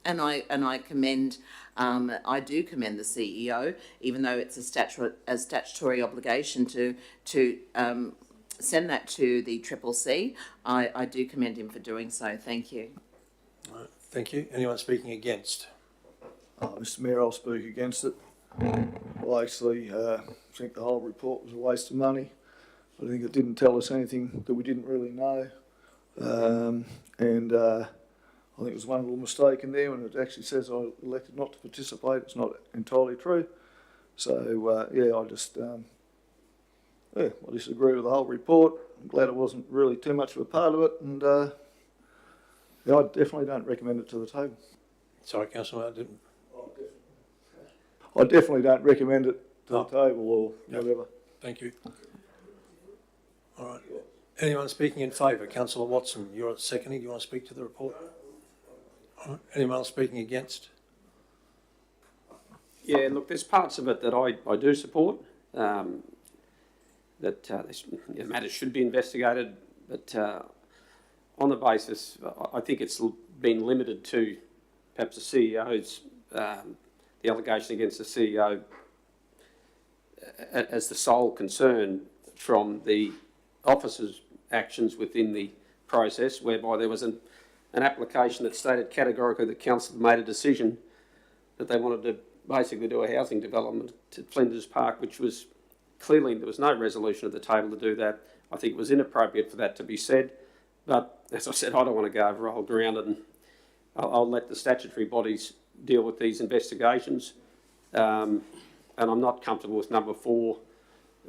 And I do commend the CEO, even though it's a statutory obligation to send that to the CCC. I do commend him for doing so. Thank you. All right, thank you. Anyone speaking against? Mr Mayor, I'll speak against it. I actually think the whole report was a waste of money. I think it didn't tell us anything that we didn't really know. I think there's one little mistake in there when it actually says I elected not to participate. It's not entirely true. So, I disagree with the whole report. I'm glad it wasn't really too much of a part of it, and I definitely don't recommend it to the table. Sorry, Councillor, I didn't. I definitely don't recommend it to the table or whatever. Thank you. All right. Anyone speaking in favour? Councillor Watson, you're seconding. Do you want to speak to the report? All right. Anyone else speaking against? Yeah, look, there's parts of it that I do support, matters should be investigated, but on the basis, I think it's been limited to perhaps the CEO's, the allegation against the CEO as the sole concern from the officer's actions within the process, whereby there was an application that stated categorically that council made a decision that they wanted to basically do a housing development to Flinders Park, which was clearly, there was no resolution at the table to do that. I think it was inappropriate for that to be said, but as I said, I don't want to go over old ground, and I'll let the statutory bodies deal with these investigations. And I'm not comfortable with number 4,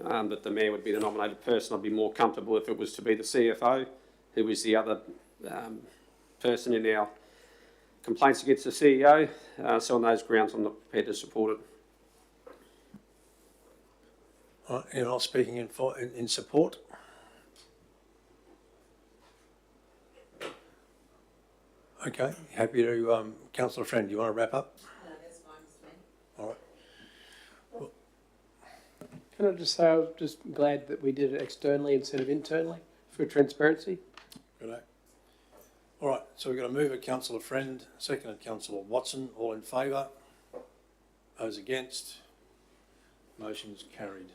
that the mayor would be the nominated person. I'd be more comfortable if it was to be the CFO, who is the other person in our complaints against the CEO. So on those grounds, I'm not prepared to support it. All right. Anyone else speaking in support? Okay. Happy to, Councillor Friend, do you want to wrap up? No, that's fine, Mr Mayor. All right. Well, Can I just say I'm just glad that we did it externally instead of internally for transparency. good day. All right. So we've got a mover, Councillor Friend, seconded Councillor Watson. All in favour? Those against? Motion's carried.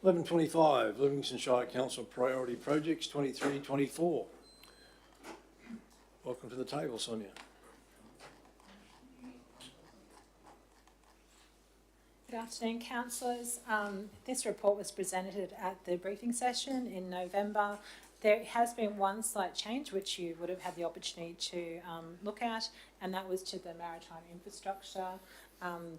11.25, Livingstone Shire Council Priority Projects 23-24. Welcome to the table, Sonia. Good afternoon, councillors. This report was presented at the briefing session in November. There has been one slight change which you would have had the opportunity to look at, and that was to the maritime infrastructure.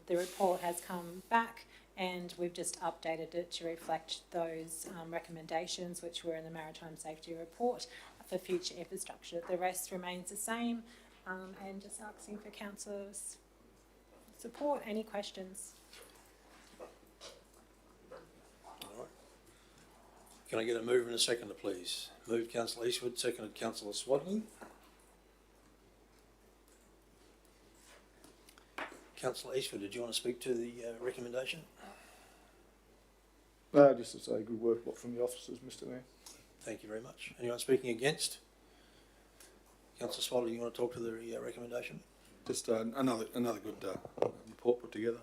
The report has come back and we've just updated it to reflect those recommendations which were in the Maritime Safety Report for future infrastructure. The rest remains the same, and just asking for councillors' support. Any questions? All right. Can I get a mover and a seconder, please? Moved Councillor Eastwood, seconded Councillor Swadley. Councillor Eastwood, did you want to speak to the recommendation? No, just to say good work from the officers, Mr Mayor. Thank you very much. Anyone speaking against? Councillor Swadley, you want to talk to the recommendation? Just another good report put together.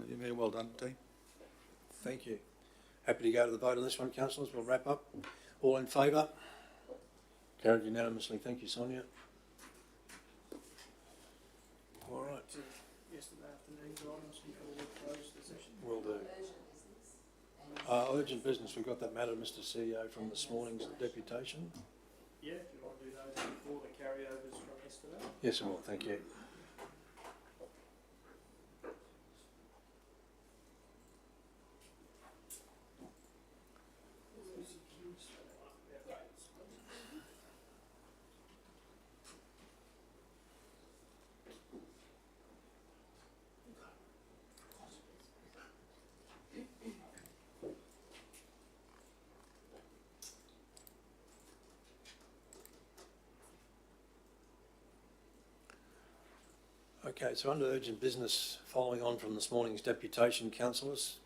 Yeah, Mayor, well done, team. Thank you. Happy to go to the vote on this one, councillors. We'll wrap up. All in favour? Carried unanimously. Thank you, Sonia. All right. Yesterday afternoon's items before we close the session. Will do. Urgent business. We've got that matter, Mr CEO, from this morning's deputation. Yeah, do you want to do those before the carryovers from yesterday? Yes, I will. Thank you. Okay, so under urgent business, following on from this morning's deputation, councillors.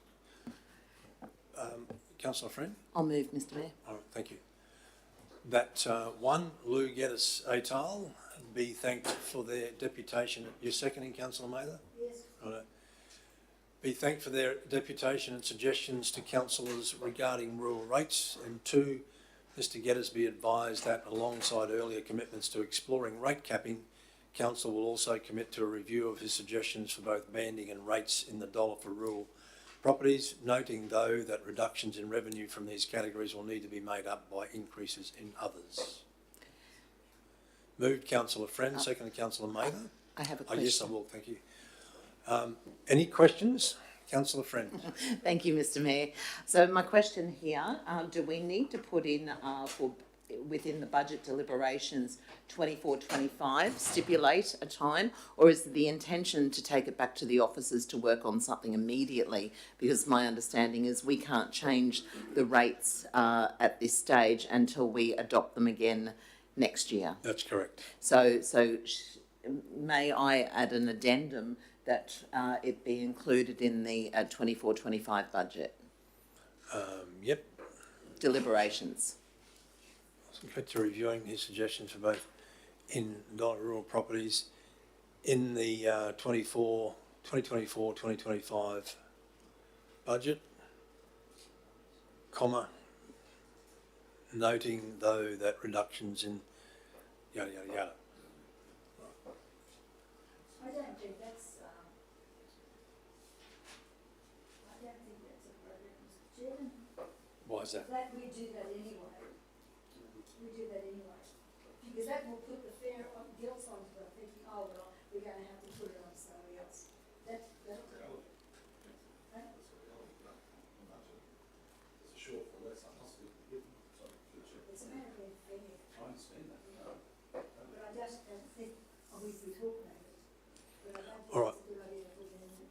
Councillor Friend? I'll move, Mr Mayor. All right, thank you. That one, Lou Geddes et al. Be thanked for their deputation. You're seconding, Councillor Mather? Yes. Right. Be thanked for their deputation and suggestions to councillors regarding rural rates. And 2, Mr Geddes be advised that alongside earlier commitments to exploring rate capping, Council will also commit to a review of his suggestions for both banding and rates in the dollar for rural properties, noting though that reductions in revenue from these categories will need to be made up by increases in others. Moved Councillor Friend, seconded Councillor Mather. I have a question. Yes, I will, thank you. Any questions? Councillor Friend. Thank you, Mr Mayor. So my question here, do we need to put in within the budget deliberations 24-25, stipulate a time, or is the intention to take it back to the officers to work on something immediately? Because my understanding is we can't change the rates at this stage until we adopt them again next year. That's correct. So may I add an addendum that it be included in the 24-25 budget? Yep. Deliberations. Subject to reviewing his suggestions for both in rural properties in the 2024-2025 budget, comma, noting though that reductions in yada yada yada. I don't think that's, appropriate, Mr Chairman. Why is that? That we do that anyway. We do that anyway. Because that will put the fair guilt onto them, thinking, oh, well, we're going to have to put it on somebody else. That's right? It's a shortfall, that's unlikely to be given. It's a matter of being fair. I understand that. But I just don't think, obviously, talk about it. But I don't think All right. it's a good idea to put it in the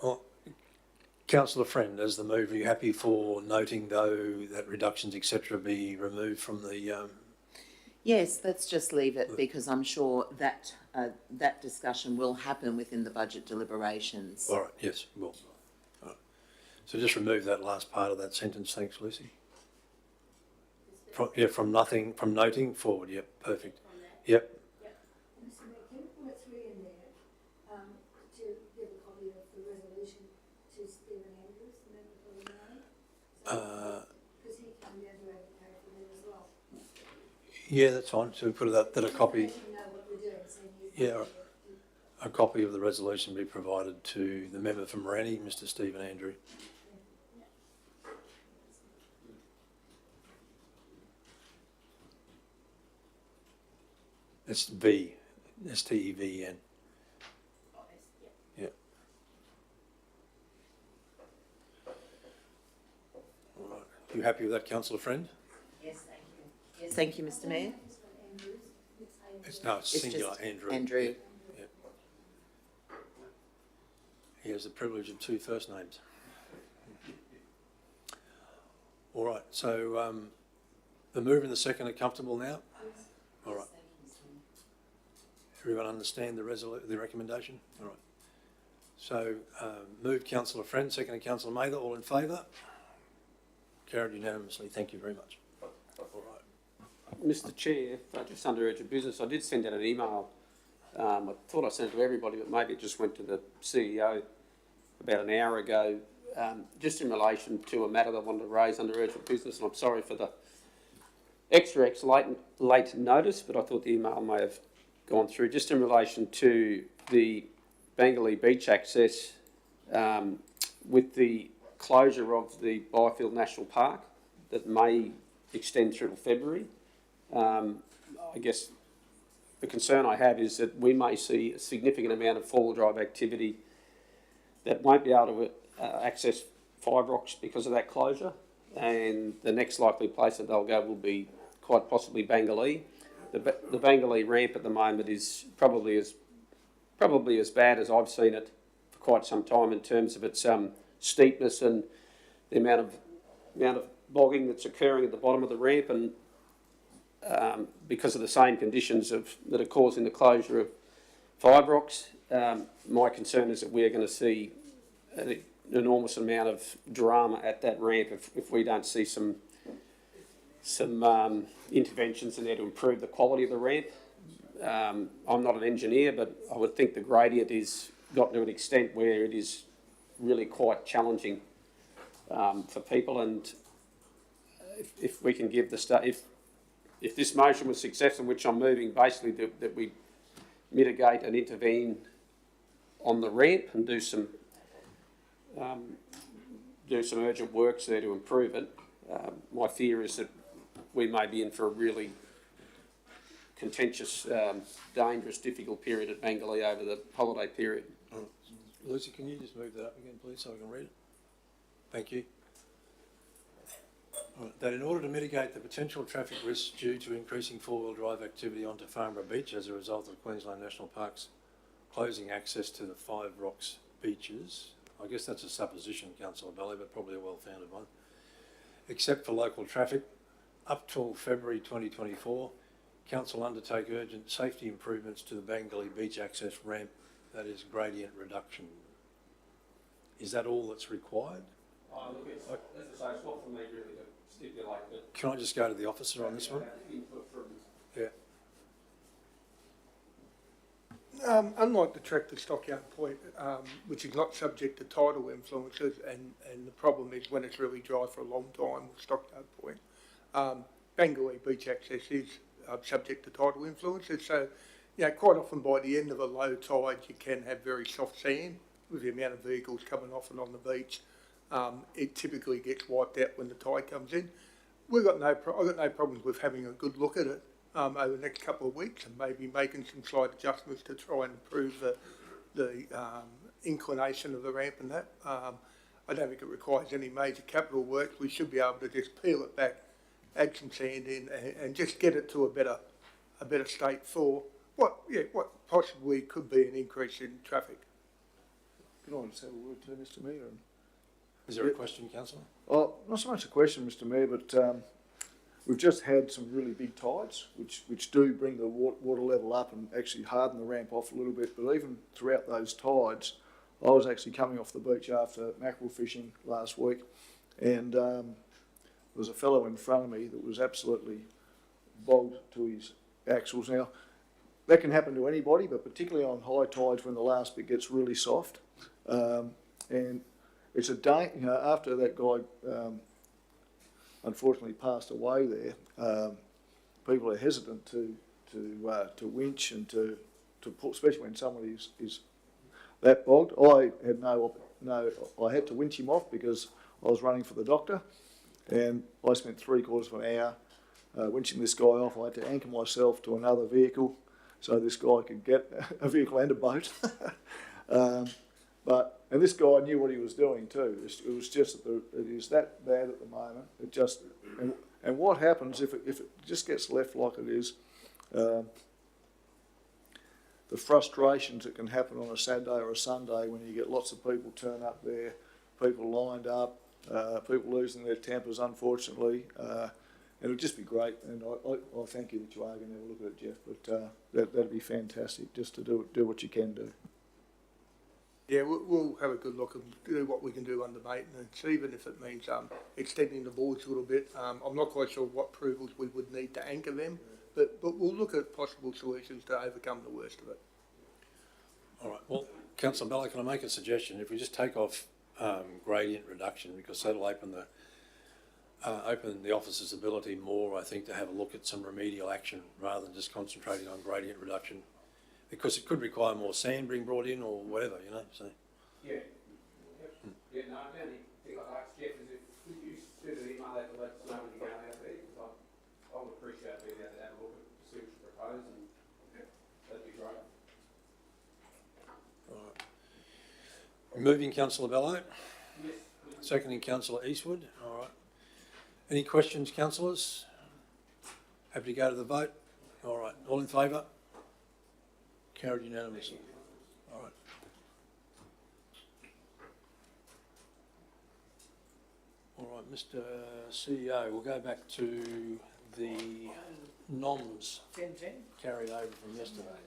Well, Councillor Friend, as the mover, are you happy for noting though that reductions etc. be removed from the? Yes, let's just leave it because I'm sure that that discussion will happen within the budget deliberations. All right. Yes, will. All right. So just remove that last part of that sentence. Thanks, Lucy. From noting forward. Yep, perfect. Yep. Mr Mayor, can we put a 3 in there to give a copy of the resolution to Stephen Andrews, the member for the Mayor? Because he came down to advocate for them as well. Yeah, that's fine. So we put that a copy. Let you know what we're doing, so you Yeah, a copy of the resolution be provided to the member for Moranny, Mr Stephen Andrew. It's V, S-T-E-V-E-N. Yeah. All right. You happy with that, Councillor Friend? Yes, thank you. Yes, thank you, Mr Mayor. It's singular, just Andrew. Andrew. Yeah. Yeah. He has the privilege of 2 first names. All right, so the move and the second are comfortable now? All right. Everyone understand the recommendation? All right. So moved Councillor Friend, seconded Councillor Mather, all in favour? Carried unanimously. Thank you very much. All right. Mr Chair, just under urgent business, I did send out an email. I thought I sent it to everybody, but maybe it just went to the CEO about an hour ago, just in relation to a matter that I wanted to raise under urgent business, and I'm sorry for the extra late notice, but I thought the email may have gone through, just in relation to the Bangalee beach access with the closure of the Byfield National Park that may extend through to February. I guess the concern I have is that we may see a significant amount of four-wheel drive activity that won't be able to access Five Rocks because of that closure, and the next likely place that they'll go will be quite possibly Bangalee. The Bangalee ramp at the moment is probably as bad as I've seen it for quite some time in terms of its steepness and the amount of bogging that's occurring at the bottom of the ramp, and because of the same conditions that are causing the closure of Five Rocks, my concern is that we're going to see an enormous amount of drama at that ramp if we don't see some interventions in there to improve the quality of the ramp. I'm not an engineer, but I would think the gradient is got to an extent where it is really quite challenging for people, and if we can give the if this motion was successful, which I'm moving, basically that we mitigate and intervene on the ramp and do some urgent works there to improve it. My fear is that we may be in for a really contentious, dangerous, difficult period at Bangalee over the holiday period. Lucy, can you just move that up again, please, so I can read it? Thank you. That in order to mitigate the potential traffic risks due to increasing four-wheel drive activity onto Farnborough Beach as a result of Queensland National Parks closing access to the Five Rocks beaches, I guess that's a supposition, Councillor Belly, but probably a well-founded one, except for local traffic, up till February 2024, Council undertake urgent safety improvements to the Bangalee Beach access ramp, that is gradient reduction. Is that all that's required? Look, as I say, it's not for me really to stipulate, but... Can I just go to the officer on this one? Yeah. Unlike the tractor stockyard point, which is not subject to tidal influences, and the problem is when it's really dry for a long time with stockyard point, Bangalee Beach access is subject to tidal influences. So, you know, quite often by the end of a low tide, you can have very soft sand with the amount of vehicles coming off and on the beach. It typically gets wiped out when the tide comes in. I've got no problems with having a good look at it over the next couple of weeks and maybe making some slight adjustments to try and improve the inclination of the ramp and that. I don't think it requires any major capital work. We should be able to just peel it back, add some sand in, and just get it to a better state for what possibly could be an increase in traffic. Can I just have a word to Mr Mayor? Is there a question, Councillor? Oh, not so much a question, Mr Mayor, but we've just had some really big tides, which do bring the water level up and actually harden the ramp off a little bit. But even throughout those tides, I was actually coming off the beach after mackerel fishing last week, and there was a fellow in front of me that was absolutely bogged to his axles. Now, that can happen to anybody, but particularly on high tides when the last bit gets really soft. And it's after that guy unfortunately passed away there, people are hesitant to winch and to pull, especially when somebody is that bogged. I had I had to winch him off because I was running for the doctor, and I spent 3/4 of an hour winching this guy off. I had to anchor myself to another vehicle so this guy could get a vehicle and a boat. And this guy knew what he was doing too. It was just that it is that bad at the moment. It just and what happens if it just gets left like it is? The frustrations that can happen on a Saturday or a Sunday when you get lots of people turn up there, people lined up, people losing their tempers, unfortunately. It'll just be great, and I thank you that you are going to have a look at it, Jeff. But that'd be fantastic, just to do what you can do. Yeah, we'll have a good look and do what we can do under maintenance, even if it means extending the boards a little bit. I'm not quite sure what approvals we would need to anchor them, but we'll look at possible solutions to overcome the worst of it. All right. Well, Councillor Bella, can I make a suggestion? If we just take off gradient reduction, because that'll open the officer's ability more, I think, to have a look at some remedial action rather than just concentrating on gradient reduction. Because it could require more sand being brought in or whatever, you know. So. Yeah. Yeah, no, the only thing I'd ask Jeff is if you send an email out to let us know when you're going out there, because I would appreciate being able to have a look at the see what you propose, and that'd be great. All right. Moving Councillor Bello. Yes. Seconding Councillor Eastwood. All right. Any questions, councillors? Happy to go to the vote? All right. All in favour? Carried unanimously. All right. All right, Mr. CEO, we'll go back to the noms carried over from yesterday.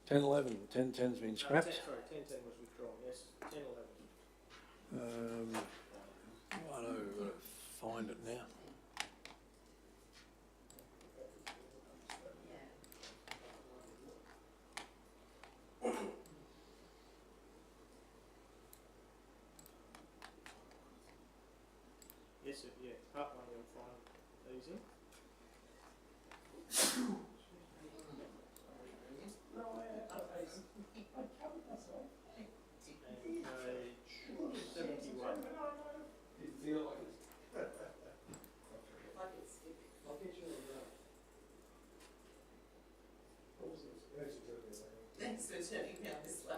10-11. 10-10's been scrapped. Sorry, 10-10 was withdrawn, yes. 10-11. Righto, we've got to find it now. Yes, sir, yeah. part one on file, easy. And page 71. Thanks for turning me out this way.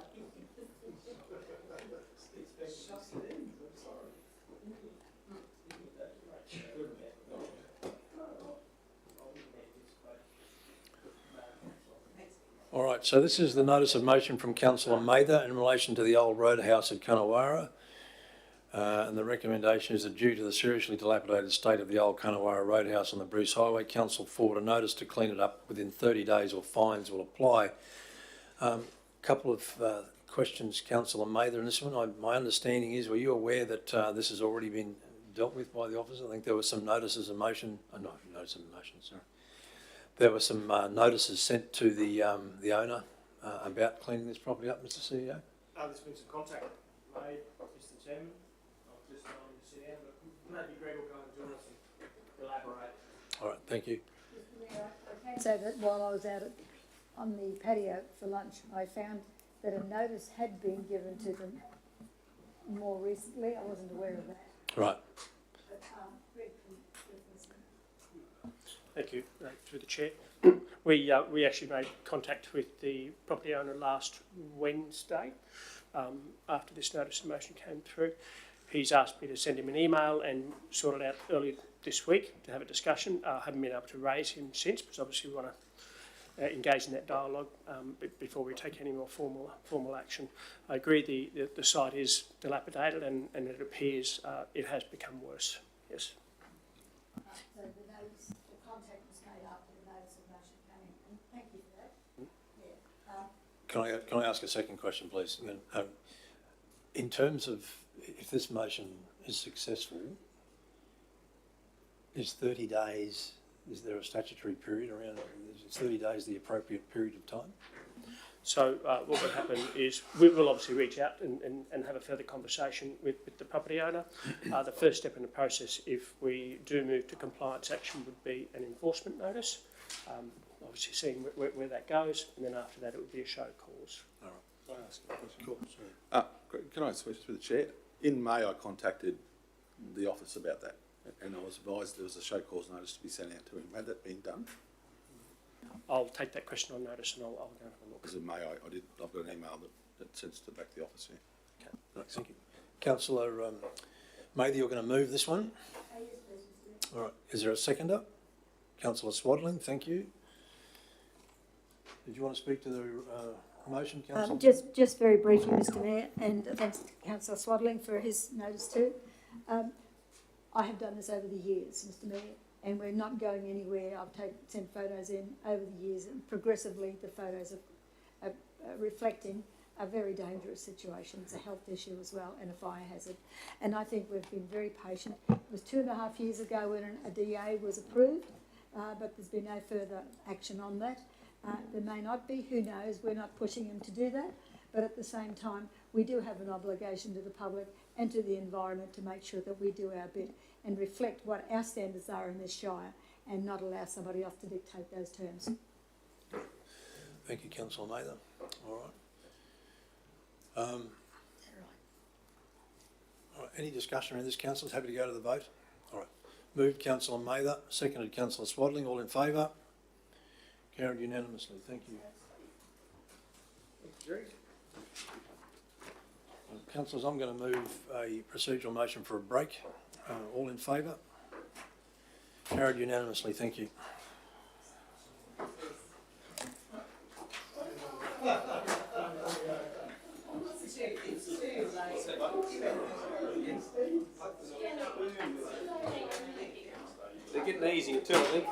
All right, so this is the notice of motion from Councillor Mather in relation to the old roadhouse at Kunawara. And the recommendation is that due to the seriously dilapidated state of the old Kunawara roadhouse on the Bruce Highway, Council forward a notice to clean it up within 30 days or fines will apply. Couple of questions, Councillor Mather, and this one, my understanding is, were you aware that this has already been dealt with by the officer? I think there were some notices of motion, notice of motion, sorry. There were some notices sent to the owner about cleaning this property up, Mr CEO? There's been some contact made, Mr Chairman. I'll just go on to sit down, but maybe Greg will go and join us and elaborate. All right, thank you. I can say that while I was out on the patio for lunch, I found that a notice had been given to them more recently. I wasn't aware of that. Right. But, Greg can Thank you, through the chair. We actually made contact with the property owner last Wednesday after this notice of motion came through. He's asked me to send him an email and sort it out early this week to have a discussion. I haven't been able to raise him since, because obviously we want to engage in that dialogue before we take any more formal action. I agree the site is dilapidated and it appears it has become worse, yes. So the notice, the contact was made after the notice of motion came in, and thank you for that. Can I ask a second question, please? In terms of if this motion is successful, is 30 days, is there a statutory period around it? Is 30 days the appropriate period of time? So what will happen is we will obviously reach out and have a further conversation with the property owner. The first step in the process, if we do move to compliance action, would be an enforcement notice, obviously seeing where that goes, and then after that it would be a show cause. All right. Can I ask a question? Cool. Can I switch to the chair? In May I contacted the office about that, and I was advised there was a show cause notice to be sent out to him. Had that been done? I'll take that question on notice and I'll go and have a look. Because in May I've got an email that sends it back to the office here. Okay. Right, thank you. Councillor Mather, you're going to move this one? Yes, please. All right. Is there a seconder? Councillor Swaddling, thank you. Did you want to speak to the motion, Councillor? Just very briefly, Mr Mayor, and thanks to Councillor Swaddling for his notice too. I have done this over the years, Mr Mayor, and we're not going anywhere. I've sent photos in over the years, and progressively the photos are reflecting a very dangerous situation. It's a health issue as well, and a fire hazard. And I think we've been very patient. It was 2.5 years ago when a DA was approved, but there's been no further action on that. There may not be, who knows, we're not pushing them to do that, but at the same time we do have an obligation to the public and to the environment to make sure that we do our bit and reflect what our standards are in this Shire and not allow somebody else to dictate those terms. Thank you, Councillor Mather. All right. All right. Any discussion around this, councillors? Happy to go to the vote? All right. Moved Councillor Mather, seconded Councillor Swaddling. All in favour? Carried unanimously. Thank you. Councillors, I'm going to move a procedural motion for a break. All in favour? Carried unanimously. Thank you. They're getting easier too, I think.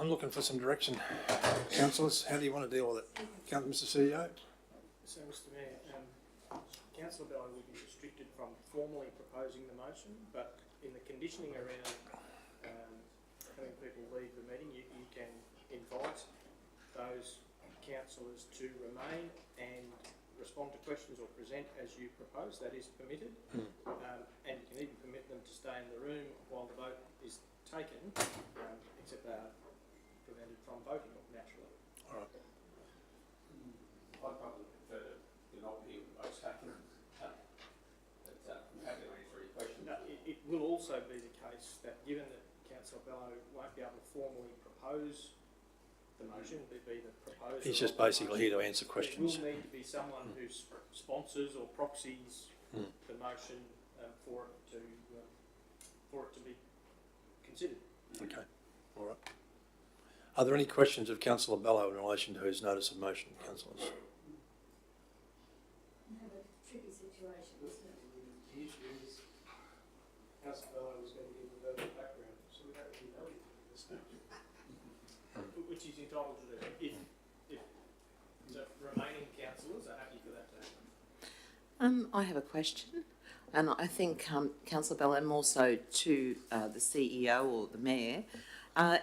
I'm looking for some direction. Councillors, how do you want to deal with it? Mr CEO? So, Mr Mayor, Councillor Bello will be restricted from formally proposing the motion, but in the conditioning around having people leave the meeting, you can invite those councillors to remain and respond to questions or present as you propose. That is permitted. And you can even permit them to stay in the room while the vote is taken, except they are prevented from voting naturally. All right. I'd probably prefer to not hear the votes taken, but I'm happy to answer any questions. No, it will also be the case that given that Councillor Bello won't be able to formally propose the motion, be the proposer. He's just basically here to answer questions. There will need to be someone who sponsors or proxies the motion for it to be considered. Okay, all right. Are there any questions of Councillor Bello in relation to his notice of motion, councillors? We have a tricky situation, isn't it? The issue is, Councillor Bello was going to give a verbal background, so we don't really know anything at this stage. Which he's entitled to do, if the remaining councillors are happy for that to happen. I have a question, and I think Councillor Bello, more so to the CEO or the Mayor,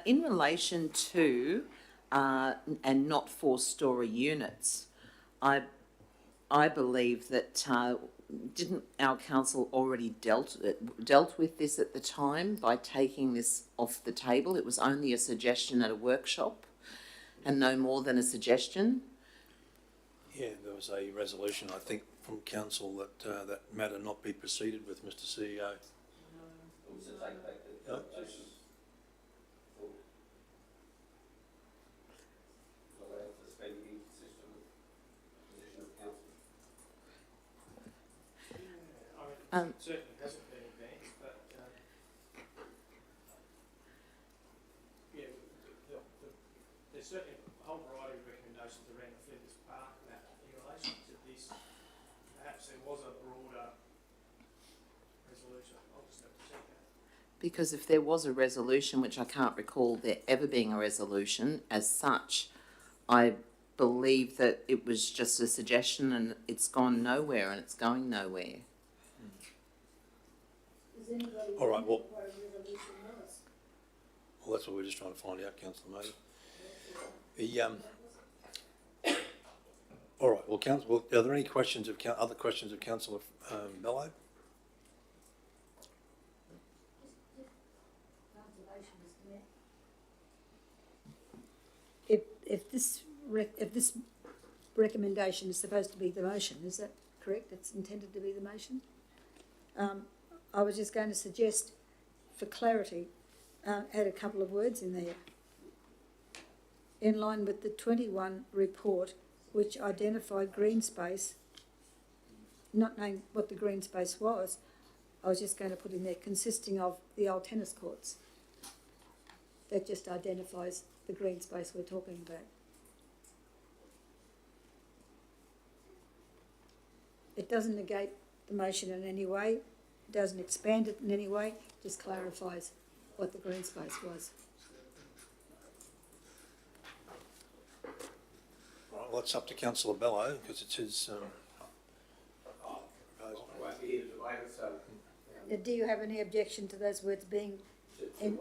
in relation to and not 4-storey units, I believe that didn't our council already dealt with this at the time by taking this off the table? It was only a suggestion at a workshop, and no more than a suggestion. Yeah, there was a resolution, I think, from council that that matter not be proceeded with, Mr CEO. No? Certainly hasn't been advanced, but there's certainly a whole variety of recommendations around the Flinders Park map in relation to this. Perhaps there was a broader resolution. I'll just have to check that. Because if there was a resolution, which I can't recall there ever being a resolution as such, I believe that it was just a suggestion and it's gone nowhere and it's going nowhere. All right, well, that's what we're just trying to find out, Councillor May. All right, well, are there any questions of other questions of Councillor Bello? If this recommendation is supposed to be the motion, is that correct? It's intended to be the motion? I was just going to suggest, for clarity, add a couple of words in there. In line with the 21 report, which identified green space, not knowing what the green space was, I was just going to put in there consisting of the old tennis courts. That just identifies the green space we're talking about. It doesn't negate the motion in any way, it doesn't expand it in any way, just clarifies what the green space was. Well, that's up to Councillor Bello, because it's his proposal. I won't be here to debate it, so. Do you have any objection to those words being in?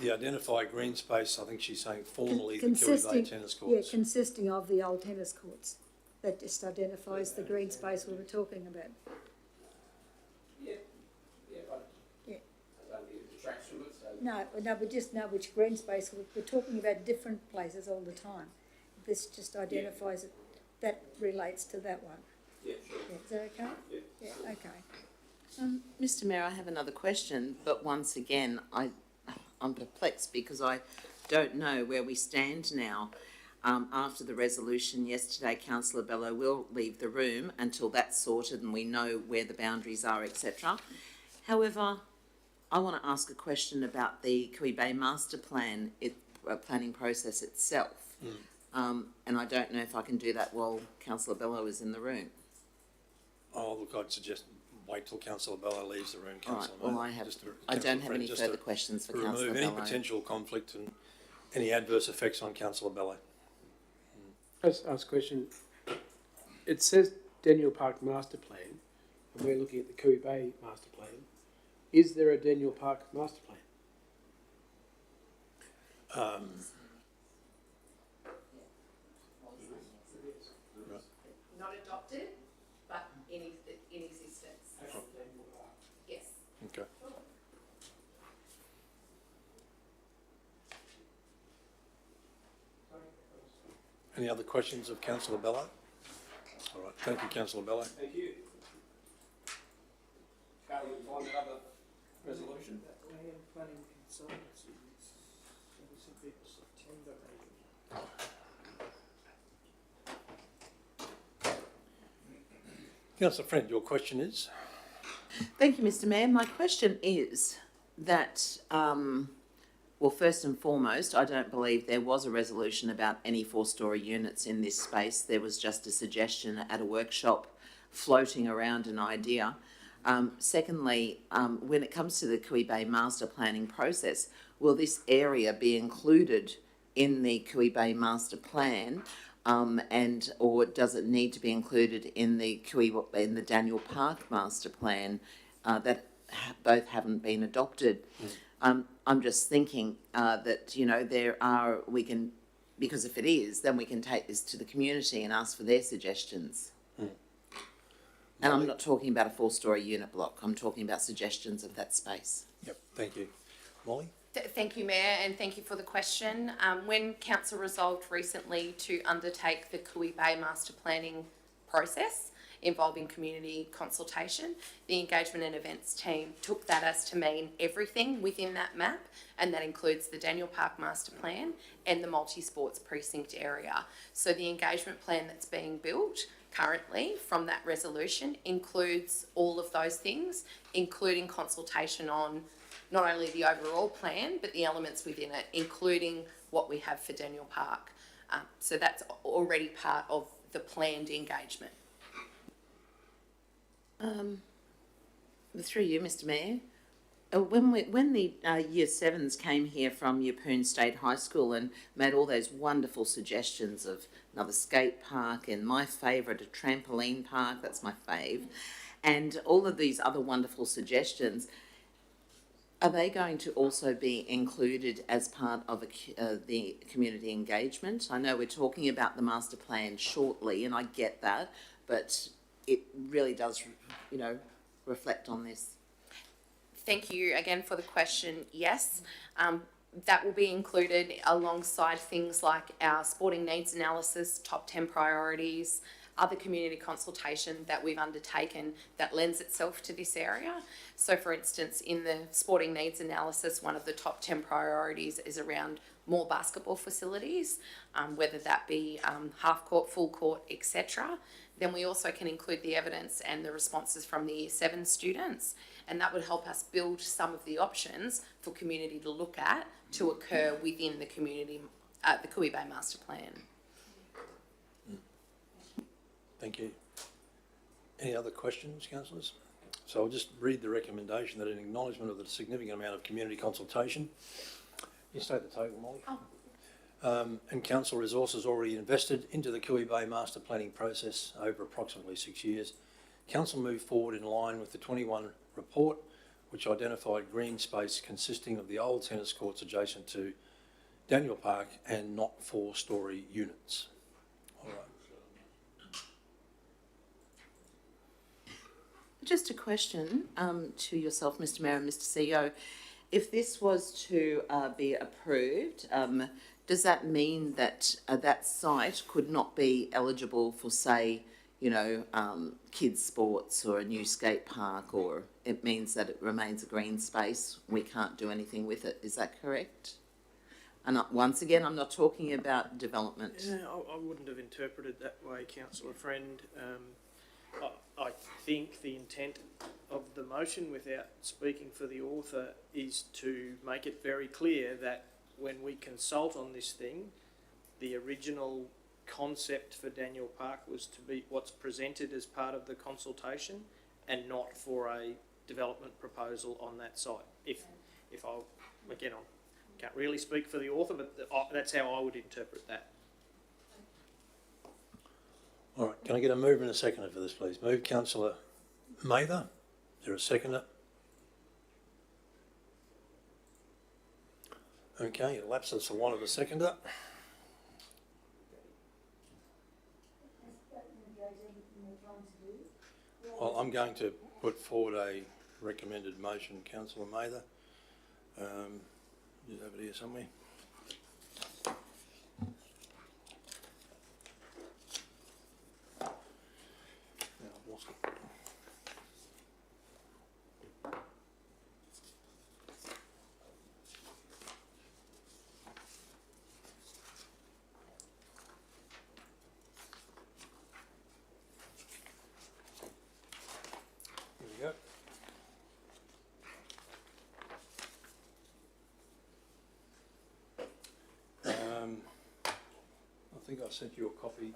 The identified green space, I think she's saying formally the Kirry Bay consisting, tennis yeah, courts. consisting of the old tennis courts. That just identifies the green space we were talking about. Yeah, Yeah. I don't need a detraction from it, so. No, we just know which green space, we're talking about different places all the time. This just identifies it, that relates to that one. Yeah, sure. Yeah, is that okay? Yeah. Yeah, okay. Mr Mayor, I have another question, but once again, I'm perplexed because I don't know where we stand now. After the resolution yesterday, Councillor Bello will leave the room until that's sorted and we know where the boundaries are, etc. However, I want to ask a question about the Kirry Bay Master Plan planning process itself. And I don't know if I can do that while Councillor Bello is in the room. Oh, look, I'd suggest wait till Councillor Bello leaves the room, All right, Councillor. well, I don't have any further questions for Councillor remove Bello. any potential conflict and any adverse effects on Councillor Bello. Let's ask a question. It says Daniel Park Master Plan, and we're looking at the Cooey Bay Master Plan. Is there a Daniel Park Master Plan? Not adopted, but in existence. Yes. Okay. Any other questions of Councillor Bello? All right, thank you, Councillor Bello. Thank you. Carly, you find that other resolution? Planning consultancy, September meeting. Councillor Friend, your question is? Thank you, Mr. Mayor. My question is that, well, first and foremost, I don't believe there was a resolution about any four-storey units in this space. There was just a suggestion at a workshop floating around an idea. Secondly, when it comes to the Cooey Bay master planning process, will this area be included in the Cooey Bay master plan, or does it need to be included in the Daniel Park master plan that both haven't been adopted? I'm just thinking that, you know, because if it is, then we can take this to the community and ask for their suggestions. And I'm not talking about a four-storey unit block. I'm talking about suggestions of that space. Yep, thank you. Molly? Thank you, Mayor, and thank you for the question. When Council resolved recently to undertake the Cooey Bay Master Planning process involving community consultation, the Engagement and Events team took that as to mean everything within that map, and that includes the Daniel Park Master Plan and the multi-sports precinct area. So the engagement plan that's being built currently from that resolution includes all of those things, including consultation on not only the overall plan, but the elements within it, including what we have for Daniel Park. So that's already part of the planned engagement. Through you, Mr. Mayor, when the Year 7s came here from Yeppoon State High School and made all those wonderful suggestions of another skate park and my favourite, a trampoline park, that's my fave, and all of these other wonderful suggestions, are they going to also be included as part of the community engagement? I know we're talking about the master plan shortly, and I get that, but it really does, you know, reflect on this. Thank you again for the question. Yes, that will be included alongside things like our sporting needs analysis, top 10 priorities, other community consultation that we've undertaken that lends itself to this area. So for instance, in the sporting needs analysis, one of the top 10 priorities is around more basketball facilities, whether that be half court, full court, etc. Then we also can include the evidence and the responses from the Year 7 students, and that would help us build some of the options for community to look at to occur within the community, the Cooey Bay Master Plan. Thank you. Any other questions, councillors? So I'll just read the recommendation that in acknowledgement of the significant amount of community consultation, you stay at the table, Molly. And council resources already invested into the Cooey Bay Master Planning process over approximately 6 years. Council moved forward in line with the 21 report, which identified green space consisting of the old tennis courts adjacent to Daniel Park and not four-storey units. All right. Just a question to yourself, Mr. Mayor and Mr. CEO. If this was to be approved, does that mean that that site could not be eligible for, say, you know, kids' sports or a new skate park, or it means that it remains a green space? We can't do anything with it. Is that correct? And once again, I'm not talking about development. Yeah, I wouldn't have interpreted that way, Councillor Friend. I think the intent of the motion, without speaking for the author, is to make it very clear that when we consult on this thing, the original concept for Daniel Park was to be what's presented as part of the consultation, and not for a development proposal on that site. If I, again, I can't really speak for the author, but that's how I would interpret that. All right, can I get a mover and a seconder for this, please? Move councillor Mather. Is there a seconder? Okay, it lapses the one of a seconder. Well, I'm going to put forward a recommended motion, councillor Mather. Is over here somewhere. Now I've lost it. Here we go. I think I sent you a copy,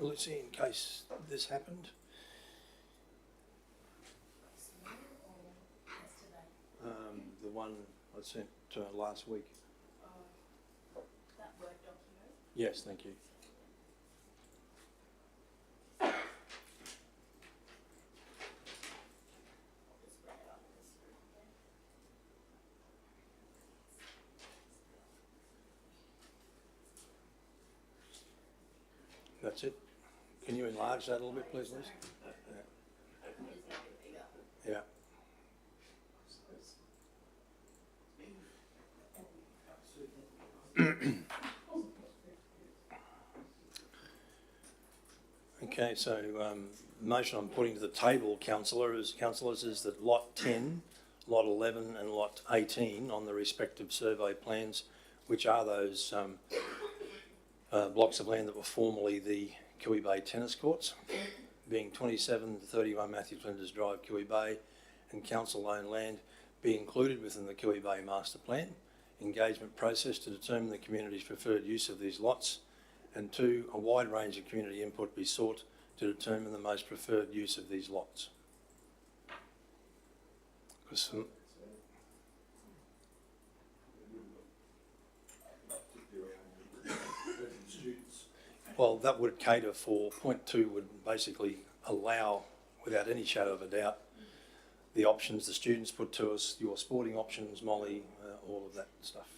Lucy, in case this happened. The one I sent last week. That Word document? Yes, thank you. That's it. Can you enlarge that a little bit, please, Liz? Yeah. Okay, so the motion I'm putting to the table, councillors, is that lot 10, lot 11 and lot 18 on the respective survey plans, which are those blocks of land that were formerly the Kiwi Bay tennis courts, being 27 to 31 Matthew Flinders Drive, Kiwi Bay, and council-owned land, be included within the Kiwi Bay Master Plan engagement process to determine the community's preferred use of these lots, and 2, a wide range of community input be sought to determine the most preferred use of these lots. Well, that would cater for, point 2 would basically allow, without any shadow of a doubt, the options the students put to us, your sporting options, Molly, all of that stuff.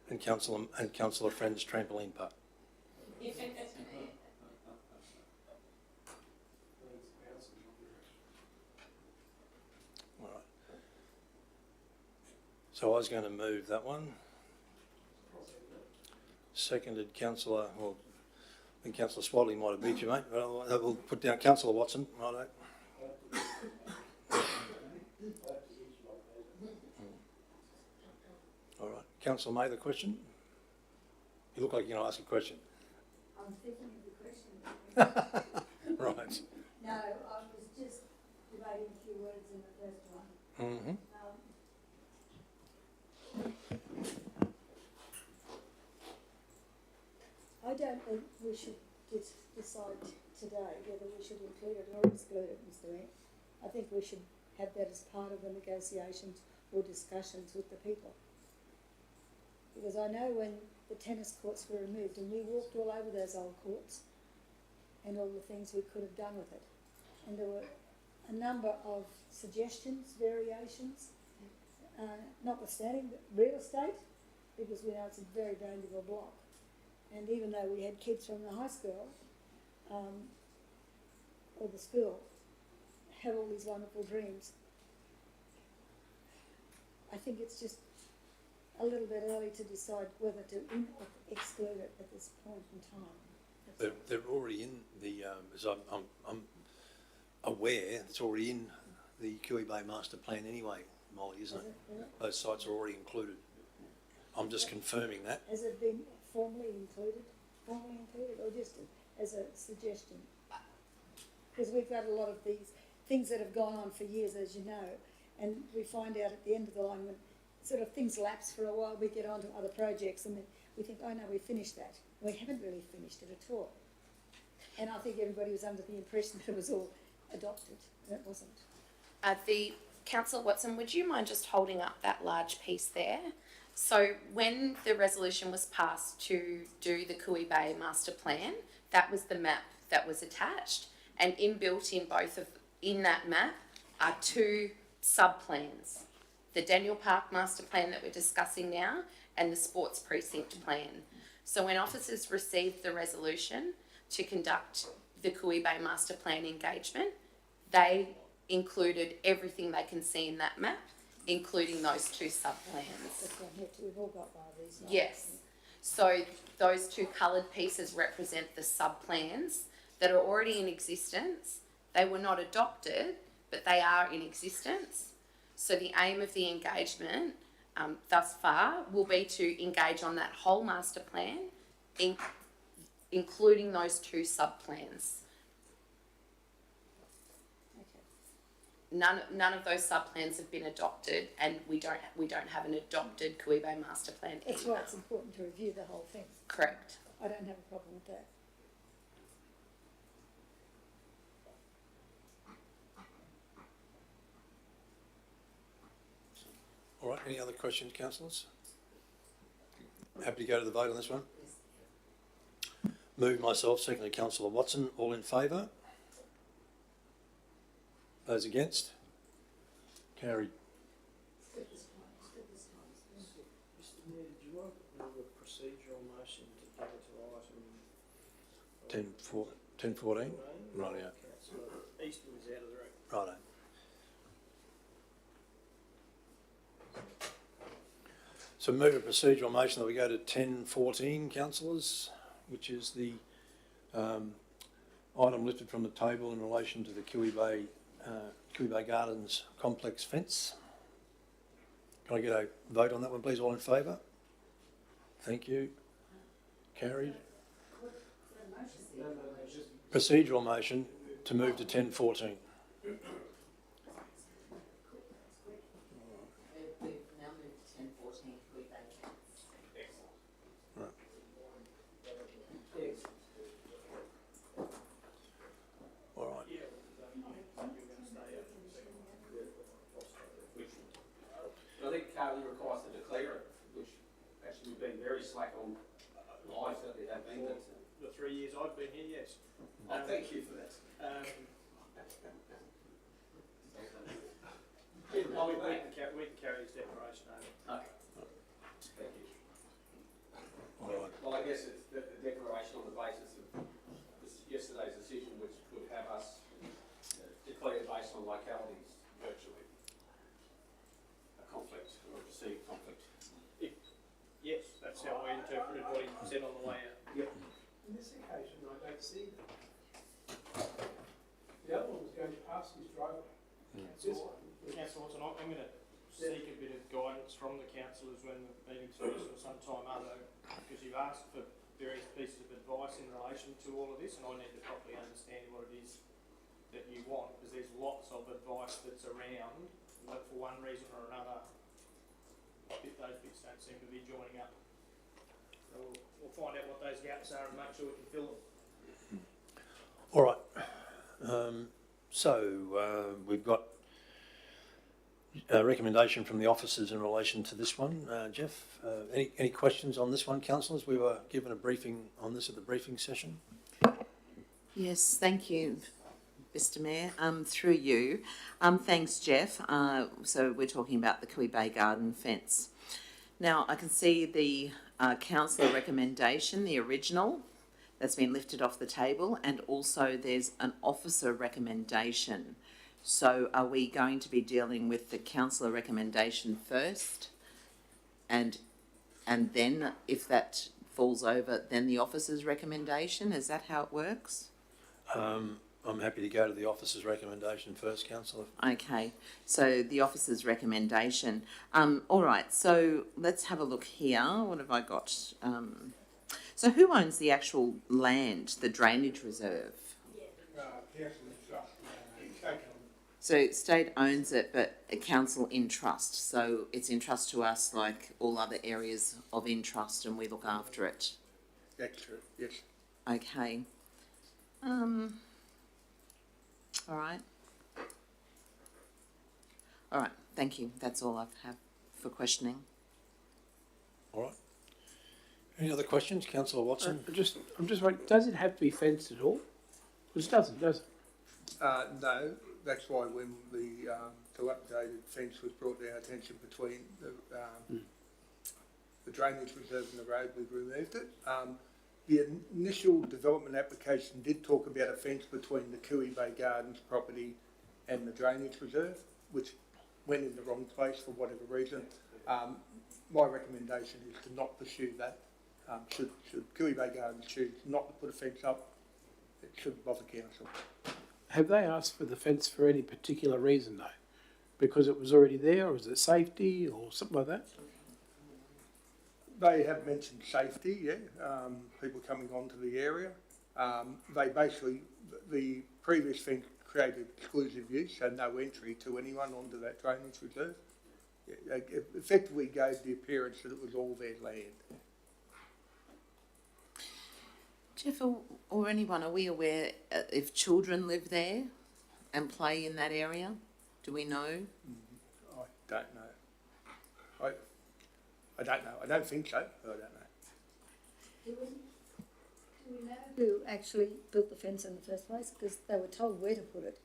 And Councillor Friend's trampoline park. All right. So I was going to move that one. Seconded Councillor, well, I think Councillor Swadley might have beat you, mate, but we'll put down Councillor Watson. Righto. All right. Councillor May, the question? You look like you're going to ask a question. I'm thinking of the question. Right. No, I was just debating a few words in the first one. Mm-hmm. I don't think we should decide today whether we should include it or exclude it, Mr. Mayor. I think we should have that as part of the negotiations or discussions with the people. Because I know when the tennis courts were removed, and we walked all over those old courts and all the things we could have done with it. And there were a number of suggestions, variations, notwithstanding real estate, because we know it's a very valuable block. And even though we had kids from the high school, or the school, have all these wonderful dreams, I think it's just a little bit early to decide whether to exclude it at this point in time. They're already in the, as I'm aware, it's already in the Kiwi Bay Master Plan anyway, Molly, isn't it? Yeah. Those sites are already included. I'm just confirming that. Has it been formally included, or just as a suggestion? Because we've got a lot of these things that have gone on for years, as you know, and we find out at the end of the line when sort of things lapse for a while, we get on to other projects and then we think, oh no, we finished that. We haven't really finished it at all. And I think everybody was under the impression that it was all adopted, and it wasn't. Councillor Watson, would you mind just holding up that large piece there? So when the resolution was passed to do the Cooey Bay Master Plan, that was the map that was attached, and inbuilt in that map are two sub-plans. The Daniel Park Master Plan that we're discussing now and the Sports Precinct Plan. So when officers received the resolution to conduct the Cooey Bay Master Plan engagement, they included everything they can see in that map, including those two sub-plans. We've all got one of these. Yes. So those two coloured pieces represent the sub-plans that are already in existence. They were not adopted, but they are in existence. So the aim of the engagement thus far will be to engage on that whole master plan, including those two sub-plans. None of those sub-plans have been adopted, and we don't have an adopted Cooey Bay Master Plan That's either. why it's important to review the whole thing. Correct. I don't have a problem with that. All right, any other questions, councillors? Happy to go to the vote on this one? Move myself, secondly Councillor Watson. All in favour? Those against? Carried. Mr Mayor, did you want a procedural motion to give it to item 10-14? Right, yeah. Councillor Eastman is out of the room. Righto. So move a procedural motion that we go to 10-14, councillors, which is the item lifted from the table in relation to the Cooey Bay Gardens complex fence. Can I get a vote on that one, please? All in favour? Thank you. Carried. Procedural motion to move to 10-14. I think Carly requires to declare it, which actually we've been very slack on live that they have been. The 3 years I've been here, yes. Thank you for that. We can carry this declaration over. Okay. Thank you. Well, I guess it's the declaration on the basis of yesterday's decision, which would have us declare based on localities virtually a conflict or a perceived conflict. Yes, that's how I interpreted what he said on the way out. Yep. In this occasion, I don't see that. The other one was going past his driveway. This one. Councillor Watson, I'm going to seek a bit of guidance from the councillors when the meeting's finished or some time other, because you've asked for various pieces of advice in relation to all of this, and I need to properly understand what it is that you want, because there's lots of advice that's around, but for one reason or another, those bits don't seem to be joining up. So we'll find out what those gaps are and make sure we can fill them. All right. We've got a recommendation from the officers in relation to this one. Jeff, any questions on this one, councillors? We were given a briefing on this at the briefing session. Yes, thank you, Mr Mayor. Through you. Thanks, Jeff. So we're talking about the Cooey Bay Garden fence. Now, I can see the councillor recommendation, the original, that's been lifted off the table, and also there's an officer recommendation. So are we going to be dealing with the councillor recommendation first, and then if that falls over, then the officer's recommendation? Is that how it works? I'm happy to go to the officer's recommendation first, councillor. Okay, so the officer's recommendation. All right, so let's have a look here. What have I got? So who owns the actual land, the drainage reserve? So state owns it, but a council in trust. So it's in trust to us like all other areas of in trust, and we look after it. That's true, yes. Okay. All right. All right, thank you. That's all I have for questioning. All right. Any other questions, Councillor Watson? I'm just wondering, does it have to be fenced at all? Because it doesn't, does it? No, that's why when the updated fence was brought to our attention between the drainage reserve and the road, we've removed it. The initial development application did talk about a fence between the Cooey Bay Gardens property and the drainage reserve, which went in the wrong place for whatever reason. My recommendation is to not pursue that. Should Cooey Bay Gardens choose not to put a fence up, it shouldn't bother council. Have they asked for the fence for any particular reason though? Because it was already there, or is it safety or something like that? They have mentioned safety, yeah, people coming onto the area. They basically, the previous fence created exclusive use, so no entry to anyone onto that drainage reserve. It effectively gave the appearance that it was all their land. Jeff, or anyone, are we aware if children live there and play in that area? Do we know? I don't know. I don't know. I don't think so, but I don't know. Do we know who actually built the fence in the first place? Because they were told where to put it,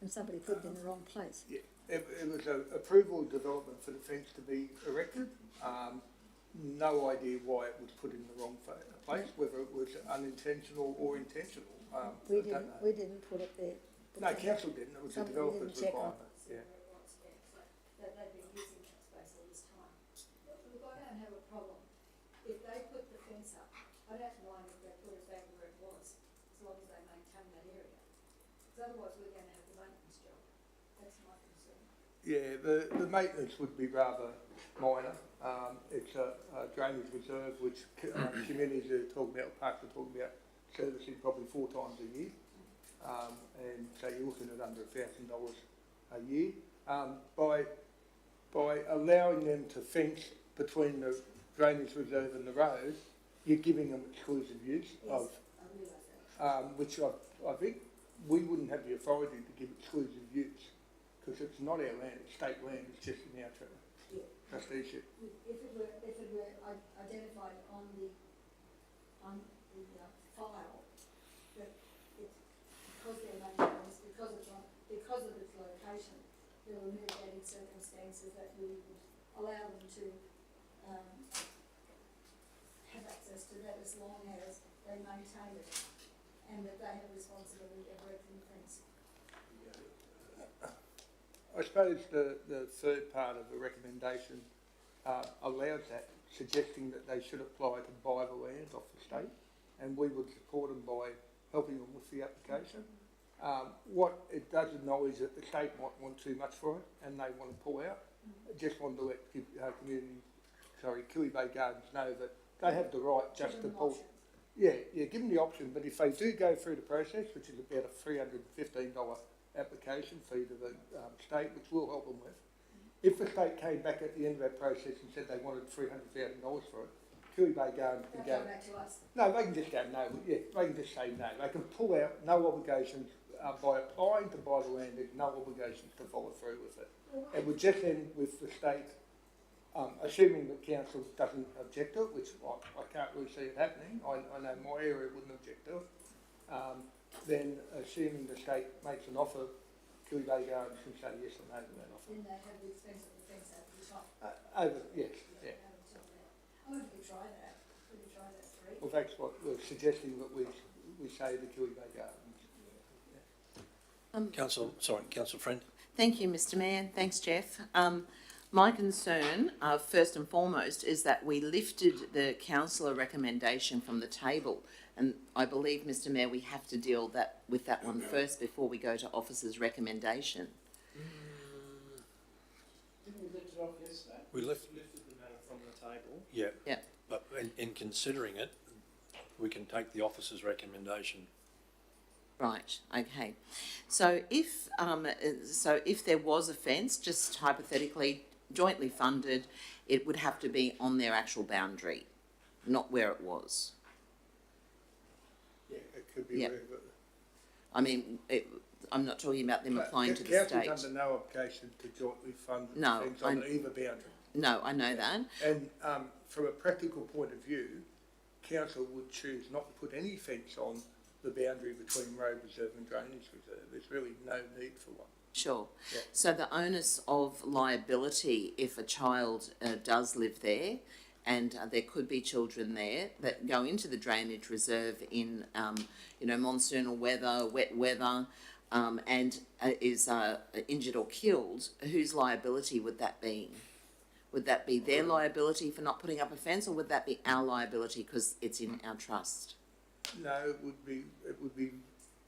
and somebody put it in the wrong place. Yeah, it was an approval development for the fence to be erected. No idea why it was put in the wrong place, whether it was unintentional or intentional. We didn't put it there. No, council didn't. It was the developer's requirement. Yeah. That they've been using that space all this time. Look, I don't have a problem. If they put the fence up, I don't mind if they put it back where it was, as long as they maintain that area. Because otherwise we're going to have the maintenance job. That's my concern. Yeah, the maintenance would be rather minor. It's a drainage reserve which communities are talking about, parks are talking about servicing probably 4 times a year. And so you're looking at under $1,000 a year. By allowing them to fence between the drainage reserve and the road, you're giving them exclusive use of, which I think we wouldn't have the authority to give exclusive use because it's not our land, it's state land, it's just in our trusteeship. If it were identified on the file that it's because they're maintenance, because of its location, there were mitigating circumstances that we would allow them to have access to that as long as they maintain it and that they have responsibility of erecting the fence. I suppose the third part of the recommendation allows that, suggesting that they should apply to buy the land off the state, and we would support them by helping them with the application. What it does acknowledge that the state might want too much for it, and they want to pull out. I just want to let Cooey Bay Gardens know that they have the right just to pull. Yeah, give them the option, but if they do go through the process, which is about a $315 application fee to the state, which we'll help them with. If the state came back at the end of that process and said they wanted $300,000 for it, Cooey Bay Gardens can go. Back to us. No, they can just go no. Yeah, they can just say no. They can pull out, no obligations by applying to buy the land. There's no obligations to follow through with it. It would just end with the state, assuming that council doesn't object to it, which I can't really see it happening. I know my area wouldn't object to it. Then assuming the state makes an offer, Cooey Bay Gardens can say yes or no to that offer. Then they have the expense of the fence over the top. Yes, yeah. I'm going to try that. We'll try that free. Well, that's what we're suggesting that we say to Cooey Bay Gardens. Councillor Friend. Thank you, Mr. Mayor. Thanks, Jeff. My concern, first and foremost, is that we lifted the councillor recommendation from the table. And I believe, Mr. Mayor, we have to deal with that one first before we go to officer's recommendation. Didn't we lift it off yesterday? We lifted the matter from the table. Yeah. Yeah. But in considering it, we can take the officer's recommendation Right, okay. So if there was a fence, just hypothetically, jointly funded, it would have to be on their actual boundary, not where it was. Yeah, it could be Yep. wherever. I mean, I'm not talking about them applying to the Council's state. under no obligation to jointly fund the No, fence on either boundary. No, I know that. And from a practical point of view, council would choose not to put any fence on the boundary between road reserve and drainage reserve. There's really no need for one. Sure. Yeah. So the onus of liability if a child does live there, and there could be children there that go into the drainage reserve in, monsoonal weather, wet weather, and is injured or killed, whose liability would that be? Would that be their liability for not putting up a fence, or would that be our liability because it's in our trust? No, it would be,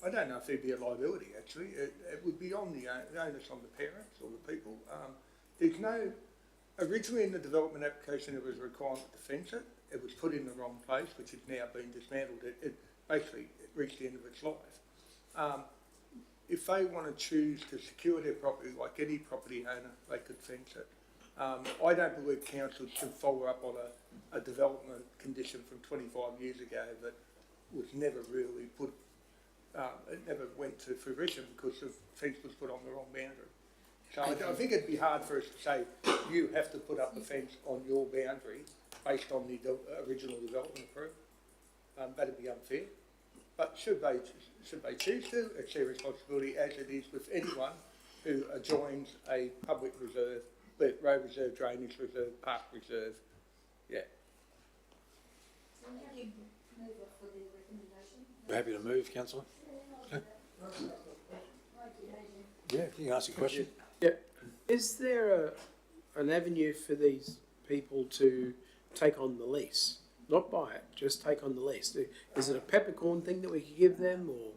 I don't know if there'd be a liability actually. It would be on the onus on the parents or the people. There's no, originally in the development application there was a requirement to fence it. It was put in the wrong place, which has now been dismantled. It basically reached the end of its life. If they want to choose to secure their property like any property owner, they could fence it. I don't believe council should follow up on a development condition from 25 years ago that was never really put, it never went to fruition because the fence was put on the wrong boundary. So I think it'd be hard for us to say, you have to put up a fence on your boundary based on the original development approval. That'd be unfair. But should they choose to, it's their responsibility, as it is with anyone who adjoins a public reserve, be it road reserve, drainage reserve, park reserve, yeah. We're happy to move, councillor. Okay. Yeah, you can ask a question. Yeah. Is there an avenue for these people to take on the lease? Not buy it, just take on the lease. Is it a peppercorn thing that we could give them, or?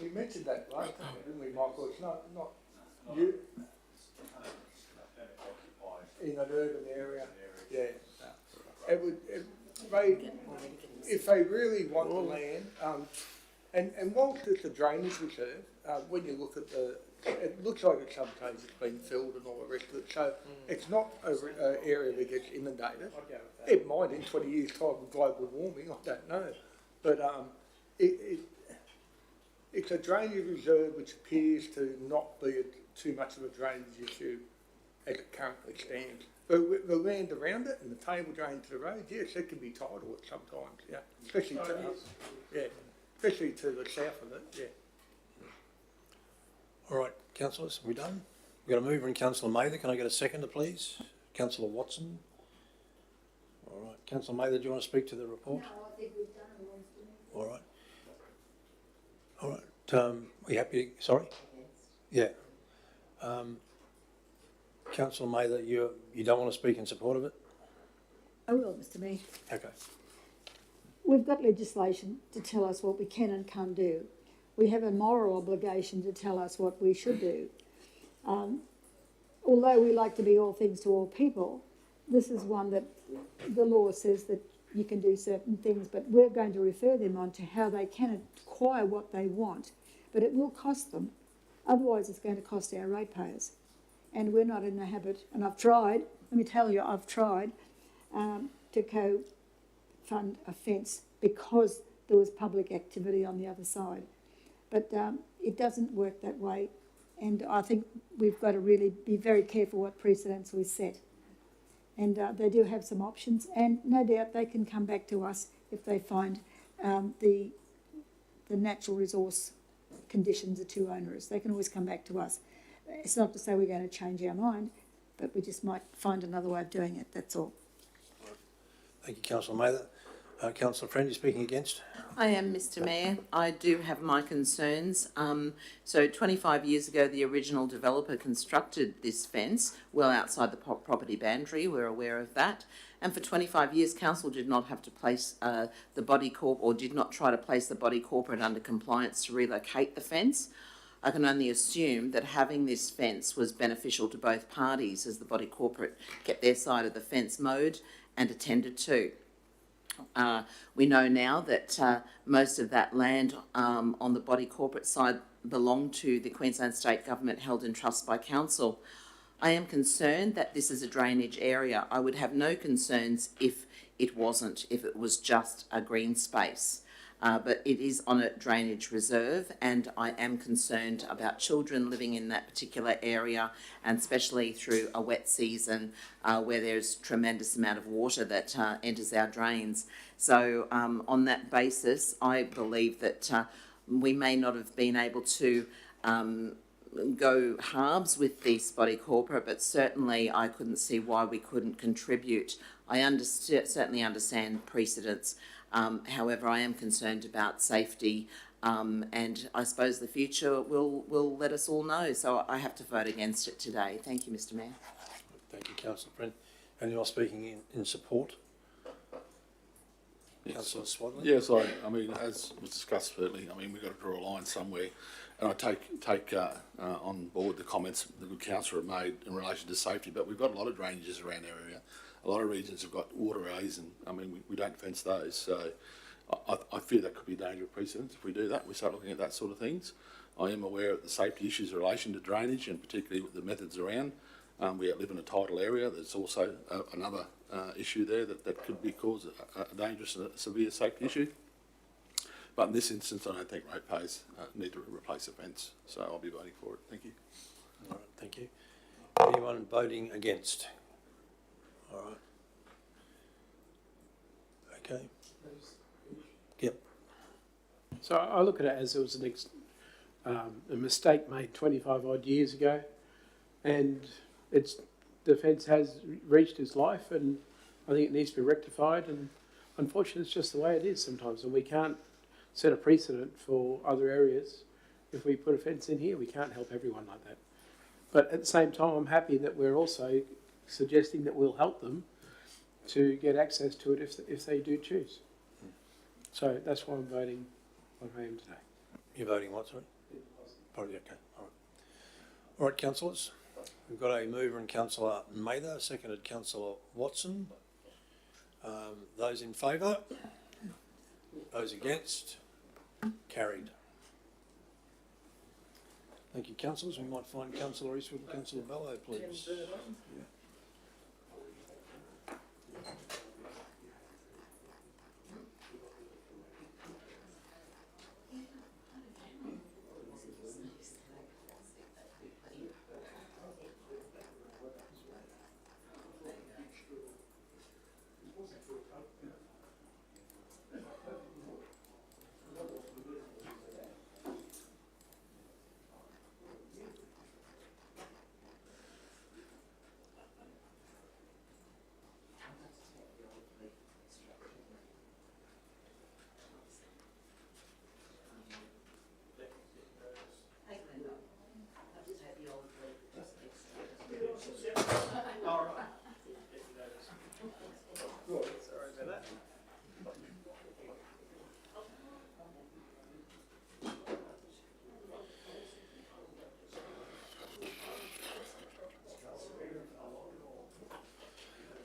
We mentioned that last time, didn't we, Michael? It's not you in an urban area. Yeah. It would, if they really want the land, and whilst it's a drainage reserve, when you look at it looks like at some stage it's been filled and all the rest of it. So it's not an area that gets inundated. It might in 20 years' time with global warming, I don't know. But it's a drainage reserve which appears to not be too much of a drainage issue as it currently stands. But the land around it and the table drain to the road, yes, it can be tidal at sometimes, yeah. Especially to the south of it, yeah. All right, councillors, are we done? We've got a mover in Councillor Mather. Can I get a seconder, please? Councillor Watson. All right, Councillor Mather, do you want to speak to the report? No, I think we've done it once, didn't we? All right. All right. Are you happy? Sorry? Yeah. Councillor Mather, you don't want to speak in support of it? I will, Mr Mayor. Okay. We've got legislation to tell us what we can and can't do. We have a moral obligation to tell us what we should do. Although we like to be all things to all people, this is one that the law says that you can do certain things, but we're going to refer them on to how they can acquire what they want. But it will cost them. Otherwise, it's going to cost our ratepayers. And we're not in the habit, and I've tried, let me tell you, I've tried to co-fund a fence because there was public activity on the other side. But it doesn't work that way, and I think we've got to really be very careful what precedents we set. And they do have some options, and no doubt they can come back to us if they find the natural resource conditions are too onerous. They can always come back to us. It's not to say we're going to change our mind, but we just might find another way of doing it, that's all. Thank you, Councillor Mather. Councillor Friend, you're speaking against? I am, Mr Mayor. I do have my concerns. So 25 years ago, the original developer constructed this fence well outside the property boundary. We're aware of that. And for 25 years, council did not have to place the body corp, or did not try to place the body corporate under compliance to relocate the fence. I can only assume that having this fence was beneficial to both parties, as the body corporate kept their side of the fence mowed and attended to. We know now that most of that land on the body corporate side belong to the Queensland State Government, held in trust by council. I am concerned that this is a drainage area. I would have no concerns if it wasn't, if it was just a green space. But it is on a drainage reserve, and I am concerned about children living in that particular area, and especially through a wet season where there's tremendous amount of water that enters our drains. So on that basis, I believe that we may not have been able to go halves with this body corporate, but certainly I couldn't see why we couldn't contribute. I certainly understand precedents. However, I am concerned about safety, and I suppose the future will let us all know. So I have to vote against it today. Thank you, Mr. Mayor. Thank you, Councillor Brent. And you're speaking in support? Yes. Councillor Swadley? Yes, I mean, as was discussed, certainly, I mean, we've got to draw a line somewhere. And I take on board the comments the good councillor have made in relation to safety, but we've got a lot of drainages around our area. A lot of regions have got waterways, and I mean, we don't fence those. So I fear that could be a dangerous precedent if we do that. We start looking at that sort of things. I am aware of the safety issues in relation to drainage, and particularly with the methods around. We live in a tidal area. There's also another issue there that could be cause a dangerous and a severe safety issue. But in this instance, I don't think ratepayers need to replace a fence, so I'll be voting for it. Thank you. All right, thank you. Anyone voting against? All right. Okay. Yep. So I look at it as it was a mistake made 25 odd years ago, and the fence has reached its life, and I think it needs to be rectified, and unfortunately it's just the way it is sometimes, and we can't set a precedent for other areas. If we put a fence in here, we can't help everyone like that. But at the same time, I'm happy that we're also suggesting that we'll help them to get access to it if they do choose. So that's why I'm voting what I am today. You're voting what, sorry? Probably okay. All right, councillors. We've got a mover in Councillor Mather, seconded Councillor Watson. Those in favour? Those against? Carried. Thank you, councillors. We might find Councillor Eastwood and Councillor Bellow, please. Yeah.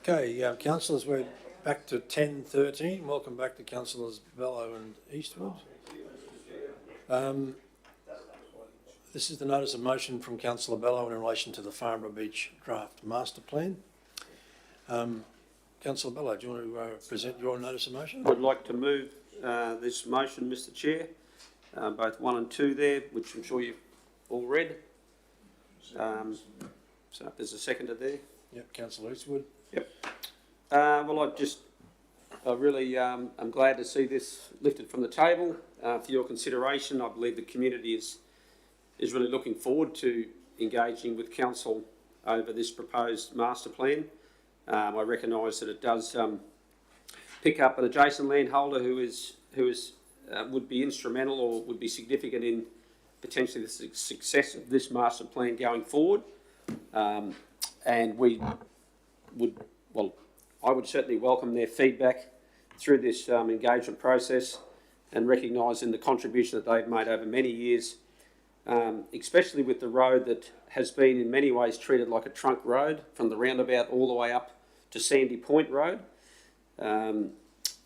Okay, councillors, we're back to 10:13. Welcome back to Councillors Bellow and Eastwood. This is the notice of motion from Councillor Bellow in relation to the Farnborough Beach Draft Master Plan. Councillor Bellow, do you want to present your notice of motion? I would like to move this motion, Mr. Chair, both 1 and 2 there, which I'm sure you've all read. So if there's a seconder there. Yep, Councillor Eastwood. Yep. Well, I really am glad to see this lifted from the table for your consideration. I believe the community is really looking forward to engaging with council over this proposed master plan. I recognise that it does pick up an adjacent landholder who would be instrumental or would be significant in potentially the success of this master plan going forward. And I would certainly welcome their feedback through this engagement process, and recognising the contribution that they've made over many years, especially with the road that has been in many ways treated like a trunk road from the roundabout all the way up to Sandy Point Road.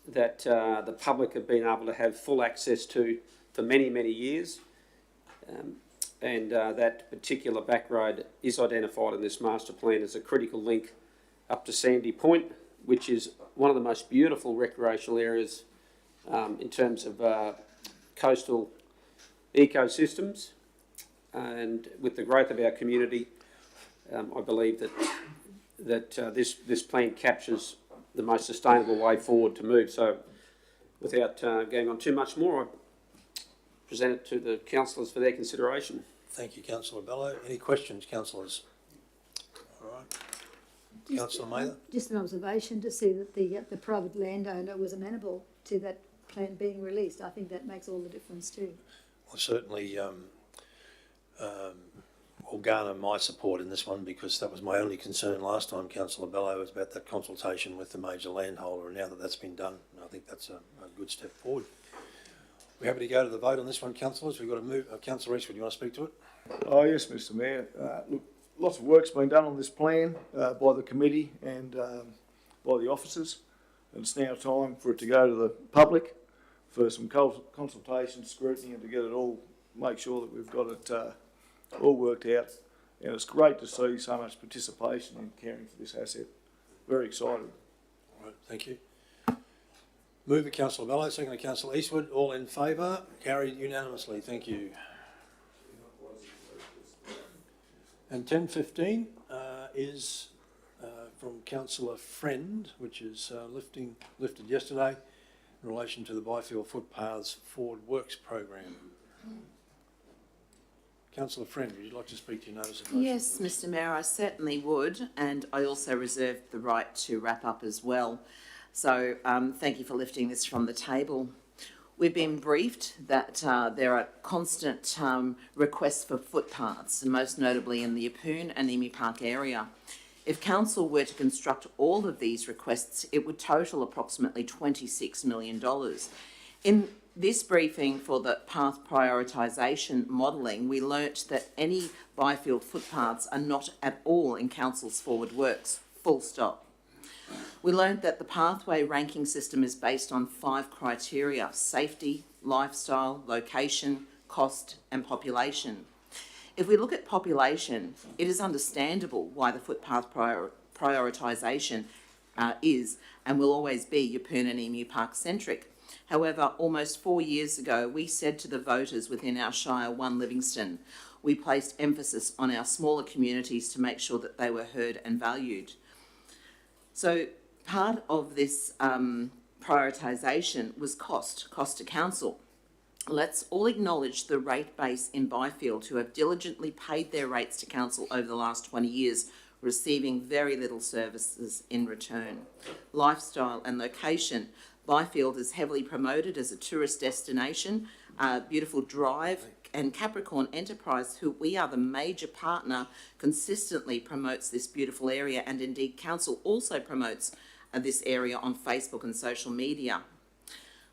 that the public have been able to have full access to for many, many years. And that particular back road is identified in this master plan as a critical link up to Sandy Point, which is one of the most beautiful recreational areas in terms of coastal ecosystems. And with the growth of our community, I believe that this plan captures the most sustainable way forward to move. So without going on too much more, I present it to the councillors for their consideration. Thank you, Councillor Bello. Any questions, councillors? All right. Councillor Mather? Just an observation to see that the private landowner was amenable to that plan being released. I think that makes all the difference too. Well, certainly will garner my support in this one, because that was my only concern last time, Councillor Bello, was about that consultation with the major landholder, and now that that's been done, I think that's a good step forward. We're happy to go to the vote on this one, councillors. We've got to move. Councillor Eastwood, you want to speak to it? Oh, yes, Mr Mayor. Look, lots of work's been done on this plan by the committee and by the officers. And it's now time for it to go to the public for some consultation, scrutiny, and to get it all, make sure that we've got it all worked out. And it's great to see so much participation in caring for this asset. Very excited. All right, thank you. Move to Councillor Bello, second to Councillor Eastwood. All in favour? Carried unanimously. Thank you. And 10:15 is from Councillor Friend, which is lifted yesterday in relation to the Byfield Footpaths Forward Works Program. Councillor Friend, would you like to speak to your notice of motion? Yes, Mr Mayor, I certainly would, and I also reserve the right to wrap up as well. So thank you for lifting this from the table. We've been briefed that there are constant requests for footpaths, and most notably in the Yeppoon and Emu Park area. If council were to construct all of these requests, it would total approximately $26 million. In this briefing for the path prioritisation modelling, we learnt that any Byfield footpaths are not at all in council's forward works, full stop. We learned that the pathway ranking system is based on 5 criteria: safety, lifestyle, location, cost and population. If we look at population, it is understandable why the footpath prioritisation is and will always be Yeppoon and Emu Park centric. However, almost 4 years ago, we said to the voters within our Shire 1 Livingstone, we placed emphasis on our smaller communities to make sure that they were heard and valued. So part of this prioritisation was cost to council. Let's all acknowledge the rate base in Byfield who have diligently paid their rates to council over the last 20 years, receiving very little services in return. Lifestyle and location. Byfield is heavily promoted as a tourist destination, beautiful drive, and Capricorn Enterprise, who we are the major partner, consistently promotes this beautiful area, and indeed council also promotes this area on Facebook and social media.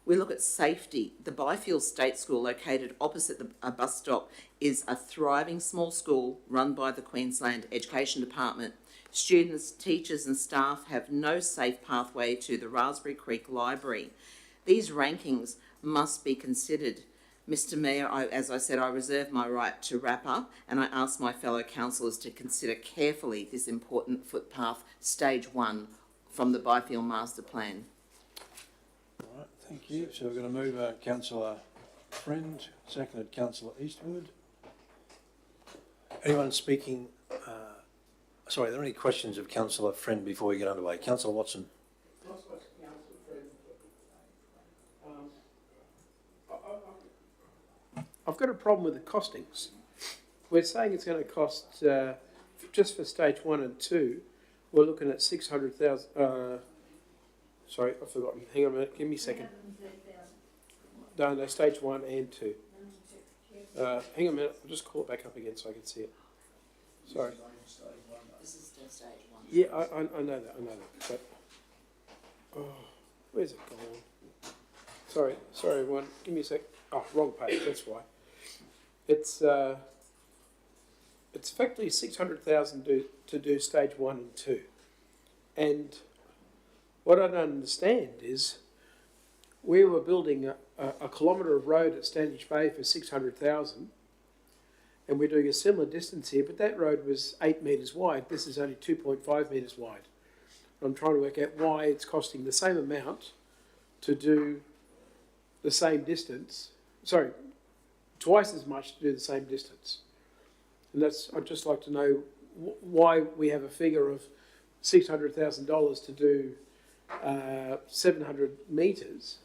We look at safety. The Byfield State School, located opposite the bus stop, is a thriving small school run by the Queensland Education Department. Students, teachers and staff have no safe pathway to the Raspberry Creek Library. These rankings must be considered. Mr Mayor, as I said, I reserve my right to wrap up, and I ask my fellow councillors to consider carefully this important footpath, stage 1, from the Byfield Master Plan. All right, thank you. So we're going to move Councillor Friend, seconded Councillor Eastwood. Anyone speaking? Sorry, are there any questions of Councillor Friend before we get underway? Councillor Watson. I've got a problem with the costings. We're saying it's going to cost, just for stage 1 and 2, we're looking at 600,000. Sorry, I've forgotten. Hang on a minute. Give me a second. No, stage 1 and 2. Hang on a minute. I'll just call it back up again so I can see it. Sorry. This is still stage 1. Yeah, I know that. But where's it gone? Sorry, everyone. Give me a sec. Oh, wrong page. That's why. It's effectively 600,000 to do stage 1 and 2, and what I don't understand is we were building a kilometre of road at Standish Bay for 600,000, and we're doing a similar distance here, but that road was 8 metres wide. This is only 2.5 metres wide. I'm trying to work out why it's costing the same amount to do the same distance. Sorry, twice as much to do the same distance. And that's, I'd just like to know why we have a figure of $600,000 to do 700 metres.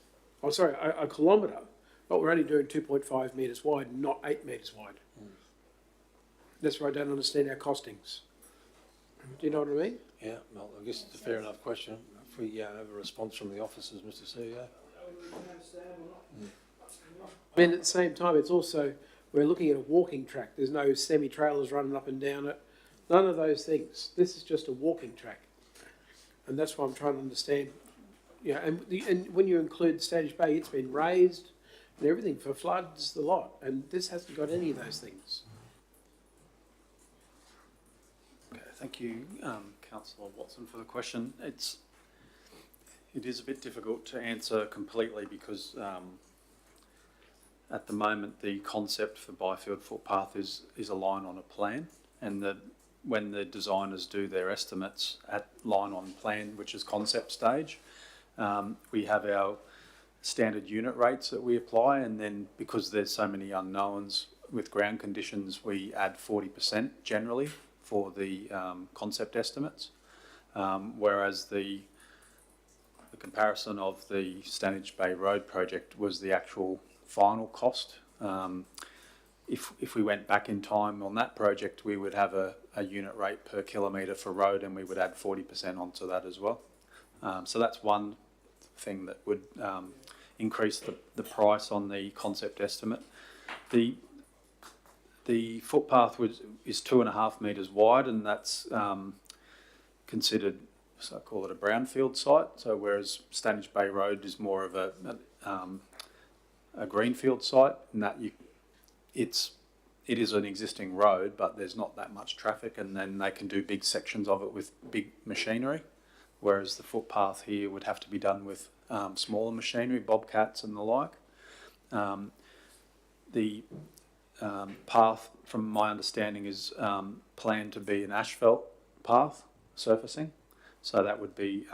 Oh, sorry, a kilometre, but we're only doing 2.5 metres wide, not 8 metres wide. That's where I don't understand our costings. Do you know what I mean? Yeah, well, I guess it's a fair enough question. If we have a response from the officers, Mr. CEO. I mean, at the same time, it's also, we're looking at a walking track. There's no semi-trailers running up and down it. None of those things. This is just a walking track. And that's why I'm trying to understand. Yeah, and when you include Standish Bay, it's been raised and everything for floods, the lot. And this hasn't got any of those things. Okay, thank you, Councillor Watson, for the question. It is a bit difficult to answer completely because at the moment the concept for Byfield footpath is a line on a plan, and when the designers do their estimates at line on plan, which is concept stage, we have our standard unit rates that we apply, and then because there's so many unknowns with ground conditions, we add 40% generally for the concept estimates, whereas the comparison of the Standish Bay Road project was the actual final cost. If we went back in time on that project, we would have a unit rate per kilometre for road, and we would add 40% onto that as well. So that's one thing that would increase the price on the concept estimate. The footpath is 2.5 metres wide, and that's considered, so I call it a brownfield site. So whereas Standish Bay Road is more of a greenfield site, in that it is an existing road, but there's not that much traffic, and then they can do big sections of it with big machinery. Whereas the footpath here would have to be done with smaller machinery, bobcats and the like. The path, from my understanding, is planned to be an asphalt path surfacing. So that would be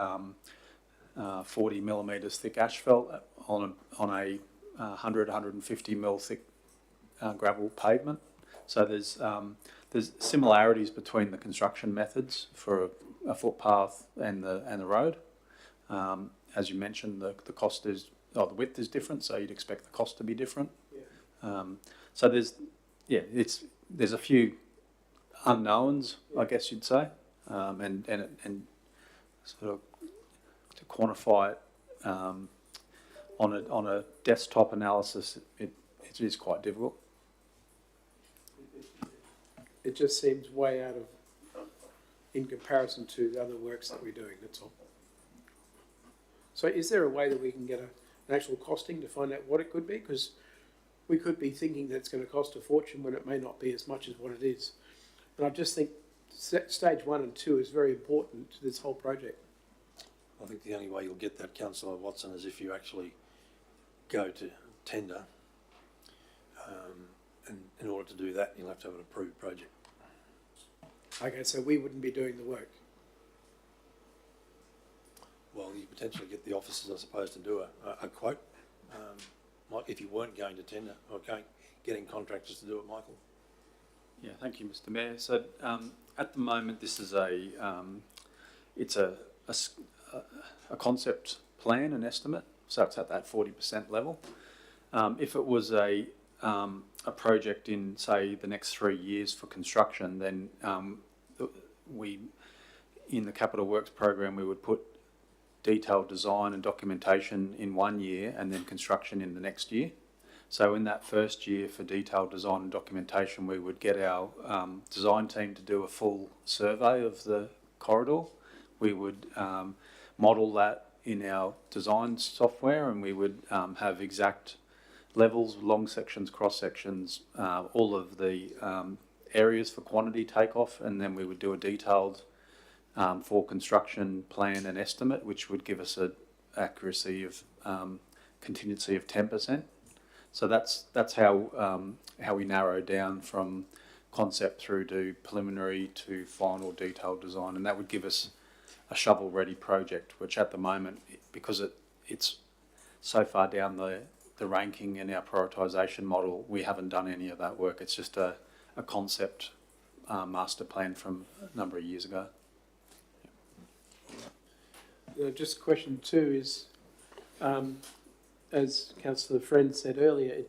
40 millimetres thick asphalt on a 150 mil thick gravel pavement. So there's similarities between the construction methods for a footpath and the road. As you mentioned, the cost is, the width is different, so you'd expect the cost to be different. Yeah. So there's a few unknowns, I guess you'd say, and sort of to quantify it on a desktop analysis, it is quite difficult. It just seems way out of, in comparison to the other works that we're doing, that's all. So is there a way that we can get an actual costing to find out what it could be? Because we could be thinking that it's going to cost a fortune when it may not be as much as what it is. And I just think stage 1 and 2 is very important to this whole project. I think the only way you'll get that, Councillor Watson, is if you actually go to tender. And in order to do that, you'll have to have an approved project. Okay, so we wouldn't be doing the work. Well, you potentially get the officers, I suppose, to do a quote, if you weren't going to tender or getting contractors to do it, Michael. Yeah, thank you, Mr. Mayor. So at the moment, this is it's a concept plan and estimate, so it's at that 40% level. If it was a project in, say, the next 3 years for construction, then in the Capital Works program, we would put detailed design and documentation in 1 year and then construction in the next year. So in that first year for detailed design and documentation, we would get our design team to do a full survey of the corridor. We would model that in our design software, and we would have exact levels, long sections, cross sections, all of the areas for quantity takeoff, and then we would do a detailed for construction plan and estimate, which would give us an accuracy of contingency of 10%. So that's how we narrow down from concept through to preliminary to final detailed design, and that would give us a shovel-ready project, which at the moment, because it's so far down the ranking in our prioritisation model, we haven't done any of that work. It's just a concept master plan from a number of years ago. Just question two is, as Councillor Friend said earlier,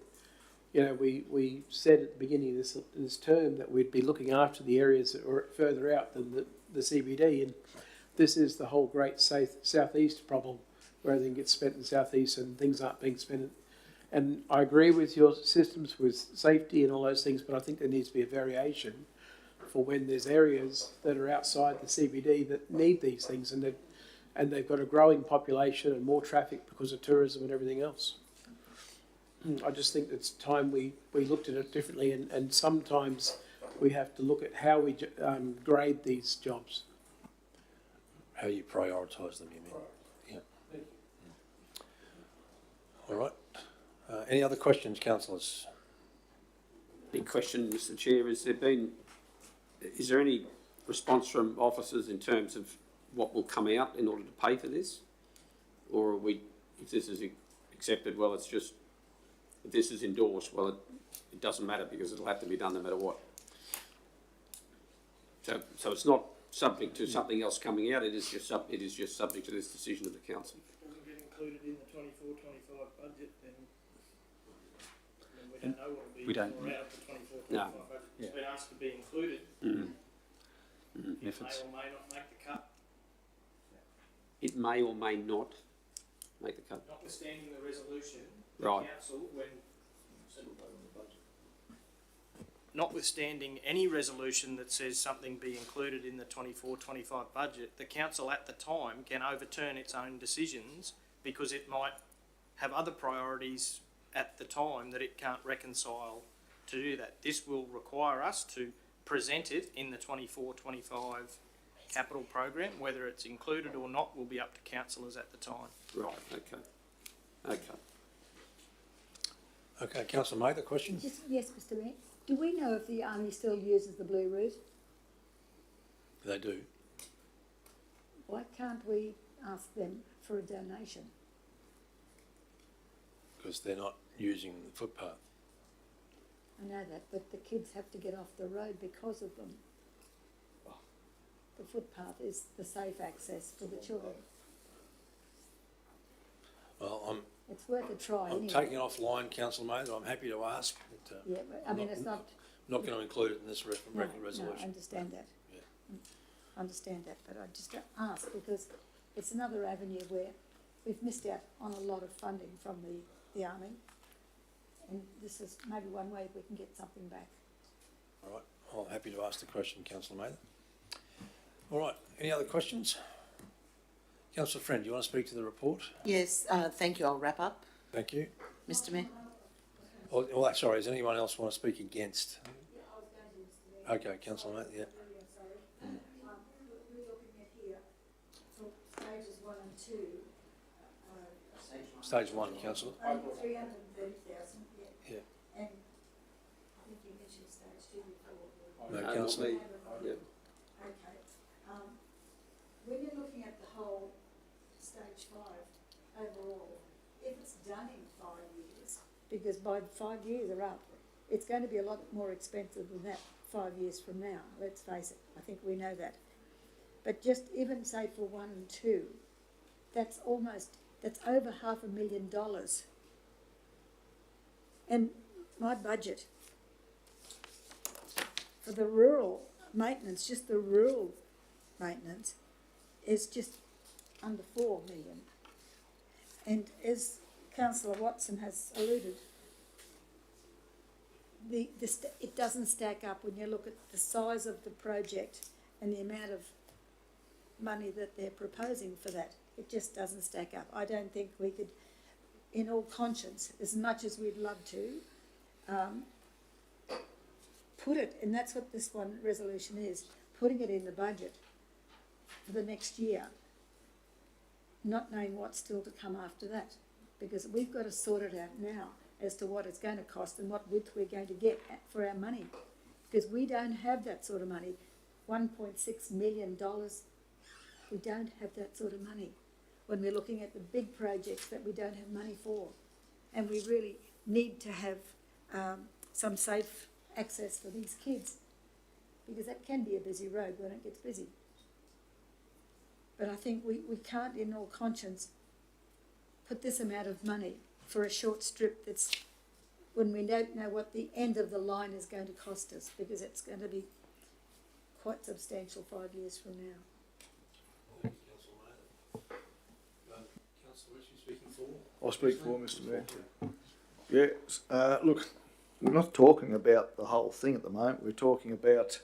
we said at the beginning of this term that we'd be looking after the areas that were further out than the CBD, and this is the whole great southeast problem, where everything gets spent in the southeast and things aren't being spent. And I agree with your systems with safety and all those things, but I think there needs to be a variation for when there's areas that are outside the CBD that need these things, and they've got a growing population and more traffic because of tourism and everything else. I just think it's time we looked at it differently, and sometimes we have to look at how we grade these jobs. How you prioritise them, you mean? Yeah. Thank you. All right. Any other questions, councillors? Big question, Mr. Chair, is there any response from officers in terms of what will come out in order to pay for this? Or are we, if this is accepted, well, it's just, if this is endorsed, well, it doesn't matter because it'll have to be done no matter what. So it's not subject to something else coming out, it is just subject to this decision of the council. It doesn't get included in the 24-25 budget, then we don't know what will be more out of the 24-25 budget. It's been asked to be included. It may or may not make the cut. It may or may not make the cut. Notwithstanding the resolution, Right. the council, notwithstanding any resolution that says something be included in the 24-25 budget, the council at the time can overturn its own decisions because it might have other priorities at the time that it can't reconcile to do that. This will require us to present it in the 24-25 capital program. Whether it's included or not will be up to councillors at the time. Right, okay. Okay. Okay, Councillor May, the question? Yes, Mr. Mayor. Do we know if the Army still uses the blue route? They do. Why can't we ask them for a donation? Because they're not using the footpath. I know that, but the kids have to get off the road because of them. The footpath is the safe access for the children. Well, It's worth a try I'm anyway. taking it offline, Councillor May, I'm happy to ask. But, Yeah, but I mean, it's not... not going to include it in this resolution. No, I understand that. Yeah. I understand that, but I just ask because it's another avenue where we've missed out on a lot of funding from the Army, and this is maybe one way we can get something back. All right, I'm happy to ask the question, Councillor Mather. All right, any other questions? Councillor Friend, do you want to speak to the report? Yes, thank you. I'll wrap up. Thank you. Mr. Mayor. Oh, sorry, does anyone else want to speak against? Okay, Councillor Mather, yeah. We're looking at here, for stages 1 and 2. Stage 1, Councillor. 330,000, Yeah. And I think you mentioned stage 2 before. No, Councillor. Yeah. Okay. When you're looking at the whole stage 5 overall, if it's done in 5 years, Because by 5 years are up, it's going to be a lot more expensive than that 5 years from now, let's face it. I think we know that. But just even say for 1 and 2, that's over $500,000. And my budget for the rural maintenance, just the rural maintenance, is just under 4 million. And as Councillor Watson has alluded, it doesn't stack up when you look at the size of the project and the amount of money that they're proposing for that. It just doesn't stack up. I don't think we could, in all conscience, as much as we'd love to, put it, and that's what this one resolution is, putting it in the budget for the next year, not knowing what's still to come after that. because we've got to sort it out now as to what it's going to cost and what width we're going to get for our money, because we don't have that sort of money. $1.6 million, we don't have that sort of money when we're looking at the big projects that we don't have money for. And we really need to have some safe access for these kids, because that can be a busy road when it gets busy. But I think we can't in all conscience put this amount of money for a short strip that's, when we don't know what the end of the line is going to cost us, because it's going to be quite substantial 5 years from now. Thank you, Councillor Mayor. Councillor Rishi speaking for? I'll speak for Mr Mayor. Yes, look, we're not talking about the whole thing at the moment. We're talking about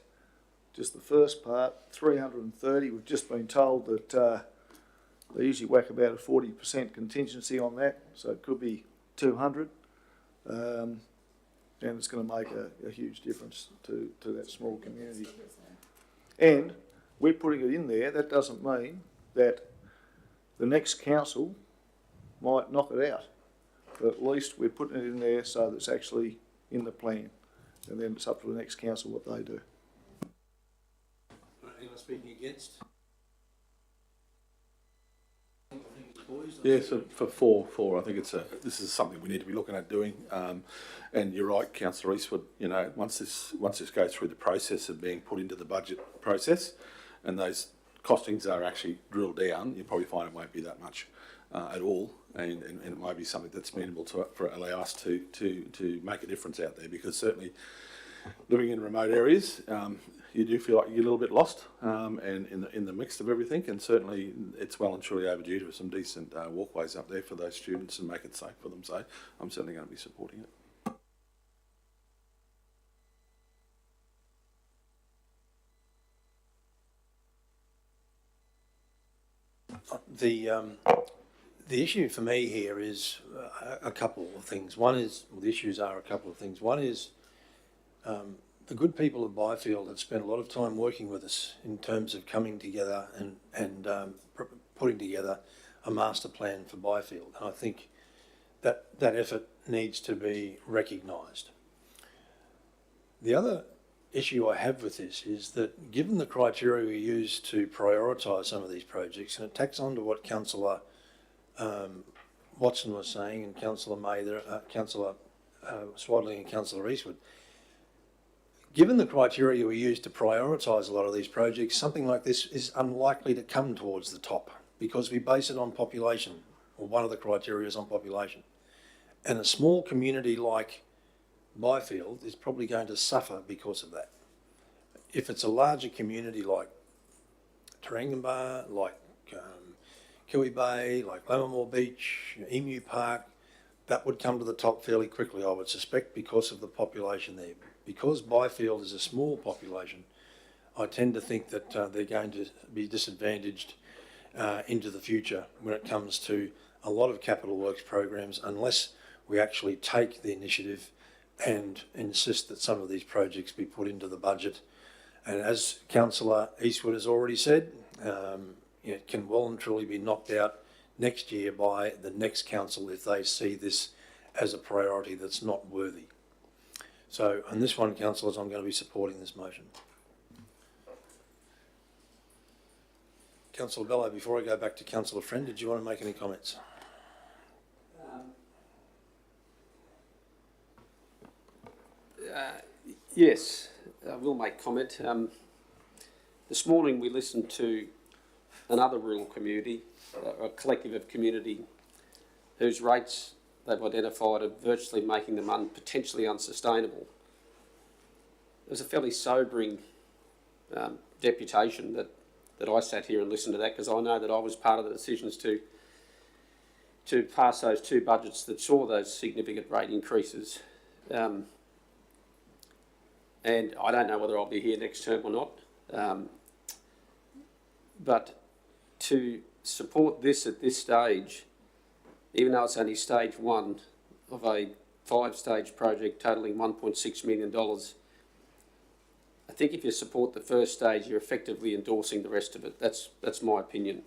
just the first part, 330. We've just been told that they usually whack about a 40% contingency on that, so it could be 200. And it's going to make a huge difference to that small community. And we're putting it in there. That doesn't mean that the next council might knock it out. But at least we're putting it in there so that it's actually in the plan. And then it's up to the next council what they do. Anyone speaking against? Yeah, so for four, I think this is something we need to be looking at doing. And you're right, Councillor Eastwood. You know, once this goes through the process of being put into the budget process, and those costings are actually drilled down, you probably find it won't be that much at all, and it might be something that's amenable for allow us to make a difference out there, because certainly living in remote areas, you do feel like you get a little bit lost, and in the mix of everything, and certainly it's well and truly overdue to some decent walkways up there for those students and make it safe for them. So I'm certainly going to be supporting it. The issue for me here is a couple of things. One is, well, the issues are a couple of things. One is the good people of Byfield have spent a lot of time working with us in terms of coming together and putting together a master plan for Byfield. And I think that effort needs to be recognised. The other issue I have with this is that given the criteria we use to prioritise some of these projects, and it tacks on to what Councillor Watson was saying and Councillor Mather, Councillor Swadling and Councillor Eastwood, given the criteria we use to prioritise a lot of these projects, something like this is unlikely to come towards the top because we base it on population, or one of the criteria is on population. And a small community like Byfield is probably going to suffer because of that. If it's a larger community like Tarangambar, like Kiwi Bay, like Lammermoor Beach, Emu Park, that would come to the top fairly quickly, I would suspect, because of the population there. Because Byfield is a small population, I tend to think that they're going to be disadvantaged into the future when it comes to a lot of capital works programs, unless we actually take the initiative and insist that some of these projects be put into the budget. And as Councillor Eastwood has already said, it can well and truly be knocked out next year by the next council if they see this as a priority that's not worthy. So on this one, councillors, I'm going to be supporting this motion. Councillor Bello, before I go back to Councillor Friend, did you want to make any comments? Yes, I will make comment. This morning we listened to another rural community, a collective of community whose rates they've identified are virtually making them potentially unsustainable. It was a fairly sobering deputation that I sat here and listened to that, because I know that I was part of the decisions to pass those two budgets that saw those significant rate increases. And I don't know whether I'll be here next term or not. But to support this at this stage, even though it's only stage one of a 5-stage project totalling $1.6 million, I think if you support the first stage, you're effectively endorsing the rest of it. That's my opinion.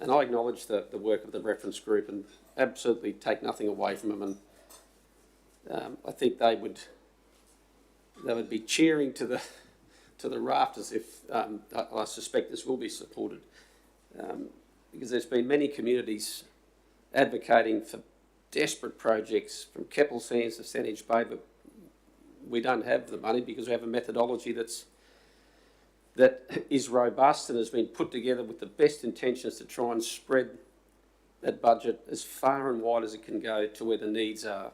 And I acknowledge the work of the reference group and absolutely take nothing away from them. And I think they would be cheering to the rafters if I suspect this will be supported, because there's been many communities advocating for desperate projects from Keppel Sands to Saanich Bay, but we don't have the money because we have a methodology that is robust and has been put together with the best intentions to try and spread that budget as far and wide as it can go to where the needs are.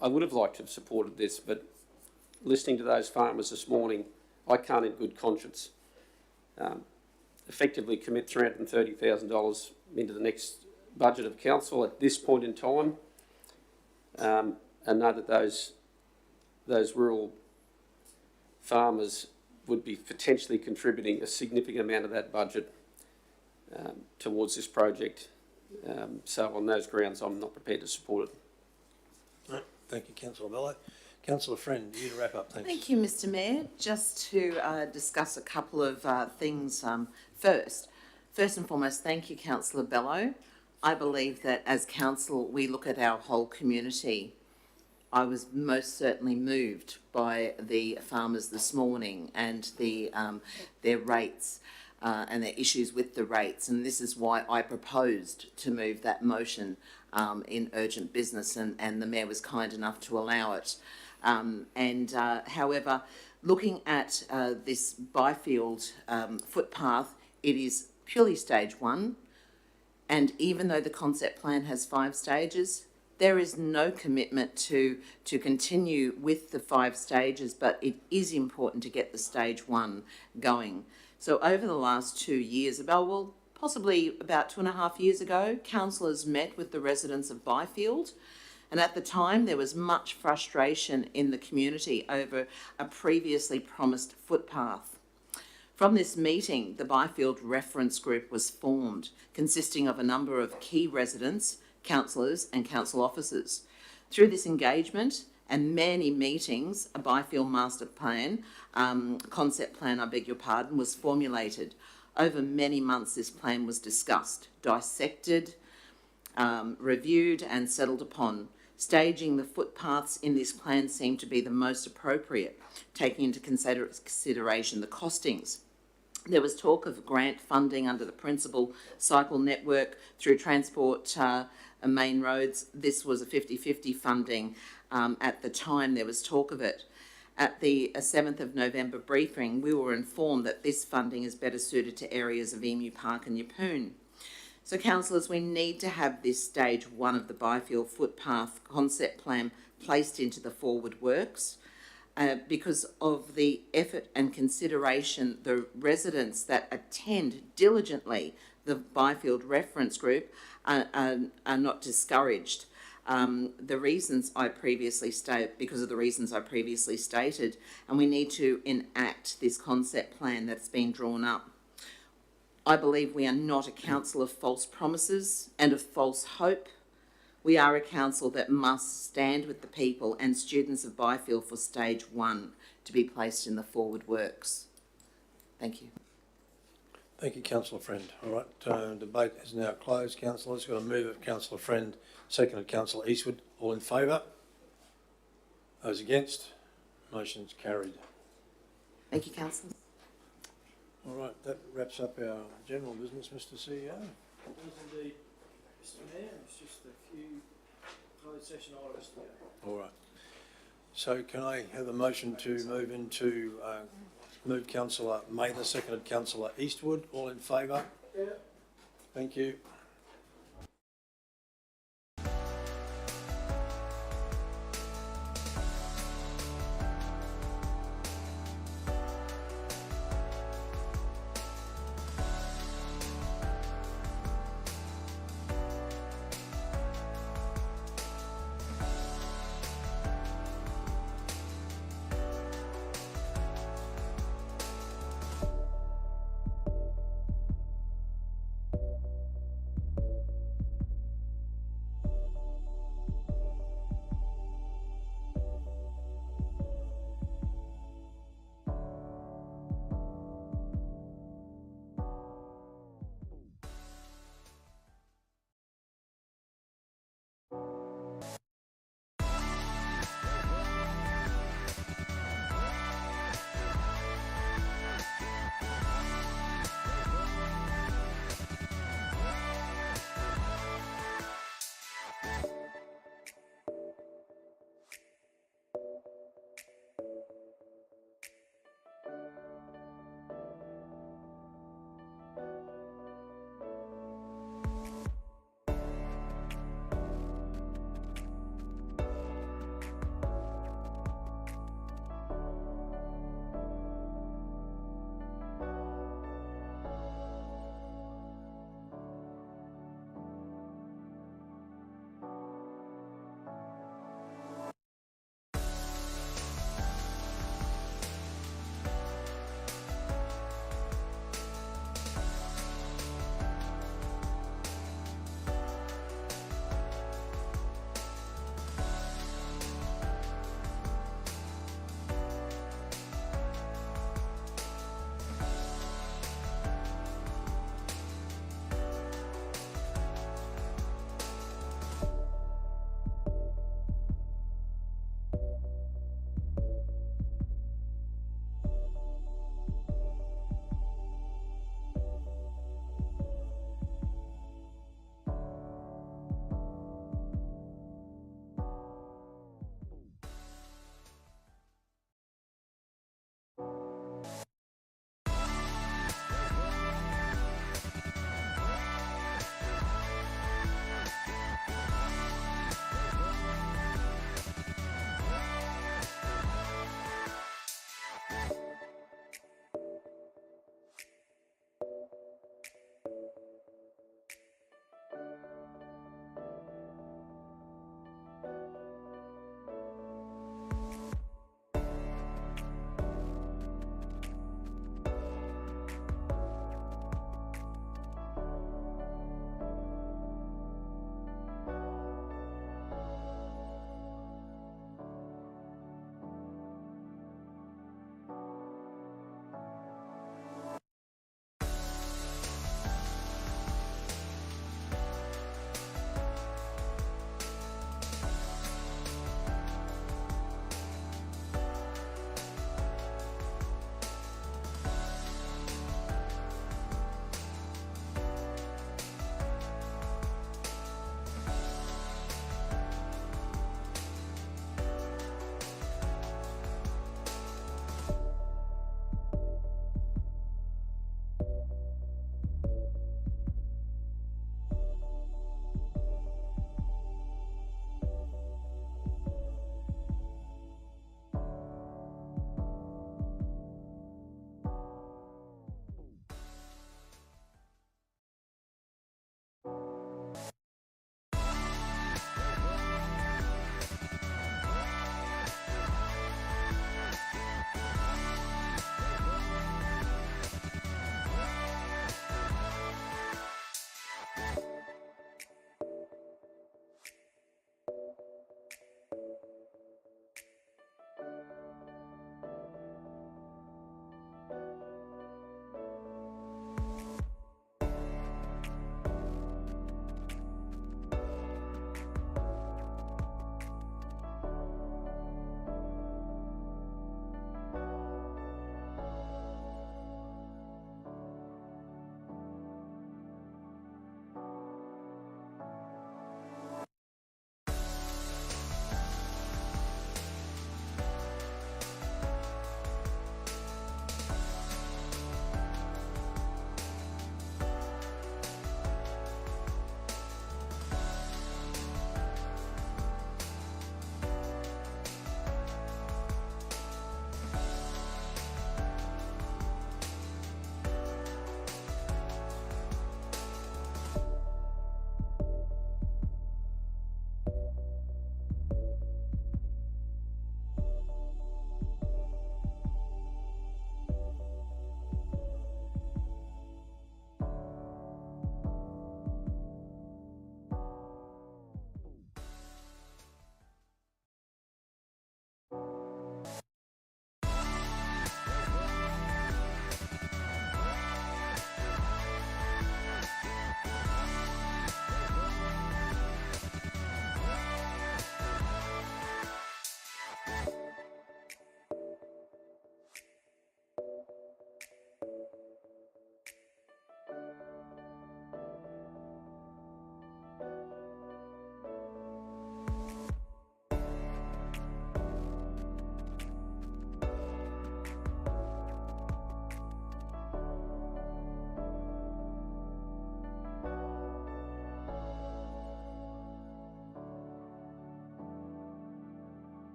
I would have liked to have supported this, but listening to those farmers this morning, I can't in good conscience effectively commit $330,000 into the next budget of council at this point in time, and know that those rural farmers would be potentially contributing a significant amount of that budget towards this project. So on those grounds, I'm not prepared to support it. Right. Thank you, Councillor Bello. Councillor Friend, you to wrap up, thanks. Thank you, Mr Mayor. Just to discuss a couple of things first. First and foremost, thank you, Councillor Bello. I believe that as council, we look at our whole community. I was most certainly moved by the farmers this morning and their rates and their issues with the rates, and this is why I proposed to move that motion in urgent business, and the Mayor was kind enough to allow it. However, looking at this Byfield footpath, it is purely stage 1, and even though the concept plan has 5 stages, there is no commitment to continue with the 5 stages, but it is important to get the stage 1 going. So over the last 2 years, possibly about 2.5 years ago, councillors met with the residents of Byfield, and at the time there was much frustration in the community over a previously promised footpath. From this meeting, the Byfield Reference Group was formed, consisting of a number of key residents, councillors and council officers. Through this engagement and many meetings, a Byfield Master Plan, concept plan, I beg your pardon, was formulated. Over many months this plan was discussed, dissected, reviewed and settled upon. Staging the footpaths in this plan seemed to be the most appropriate, taking into consideration the costings. There was talk of grant funding under the Principal Cycle Network through Transport Main Roads. This was a 50-50 funding. At the time there was talk of it. At the 7th of November briefing, we were informed that this funding is better suited to areas of Emu Park and Yeppoon. So councillors, we need to have this stage 1 of the Byfield footpath concept plan placed into the forward works. Because of the effort and consideration, the residents that attend diligently the Byfield Reference Group are not discouraged. The reasons I previously stated, because of the reasons I previously stated, and we need to enact this concept plan that's been drawn up. I believe we are not a council of false promises and of false hope. We are a council that must stand with the people and students of Byfield for stage 1 to be placed in the forward works. Thank you. Thank you, Councillor Friend. All right, debate is now closed. Councillors, got a move of Councillor Friend, seconded Councillor Eastwood. All in favour? Those against? Motion's carried. Thank you, councillors. All right, that wraps up our general business, Mr CEO. It does indeed, Mr Mayor. It's just a few closed session items to go. All right. So can I have a motion to move into, move Councillor Mather, seconded Councillor Eastwood. All in favour? Yeah. Thank you.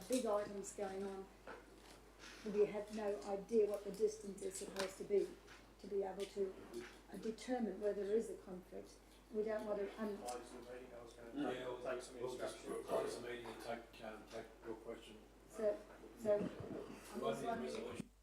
big items going on, we have no idea what the distance is supposed to be able to determine whether there is a conflict. We don't want to. We'll just close the meeting and take your question. So I'm just wondering.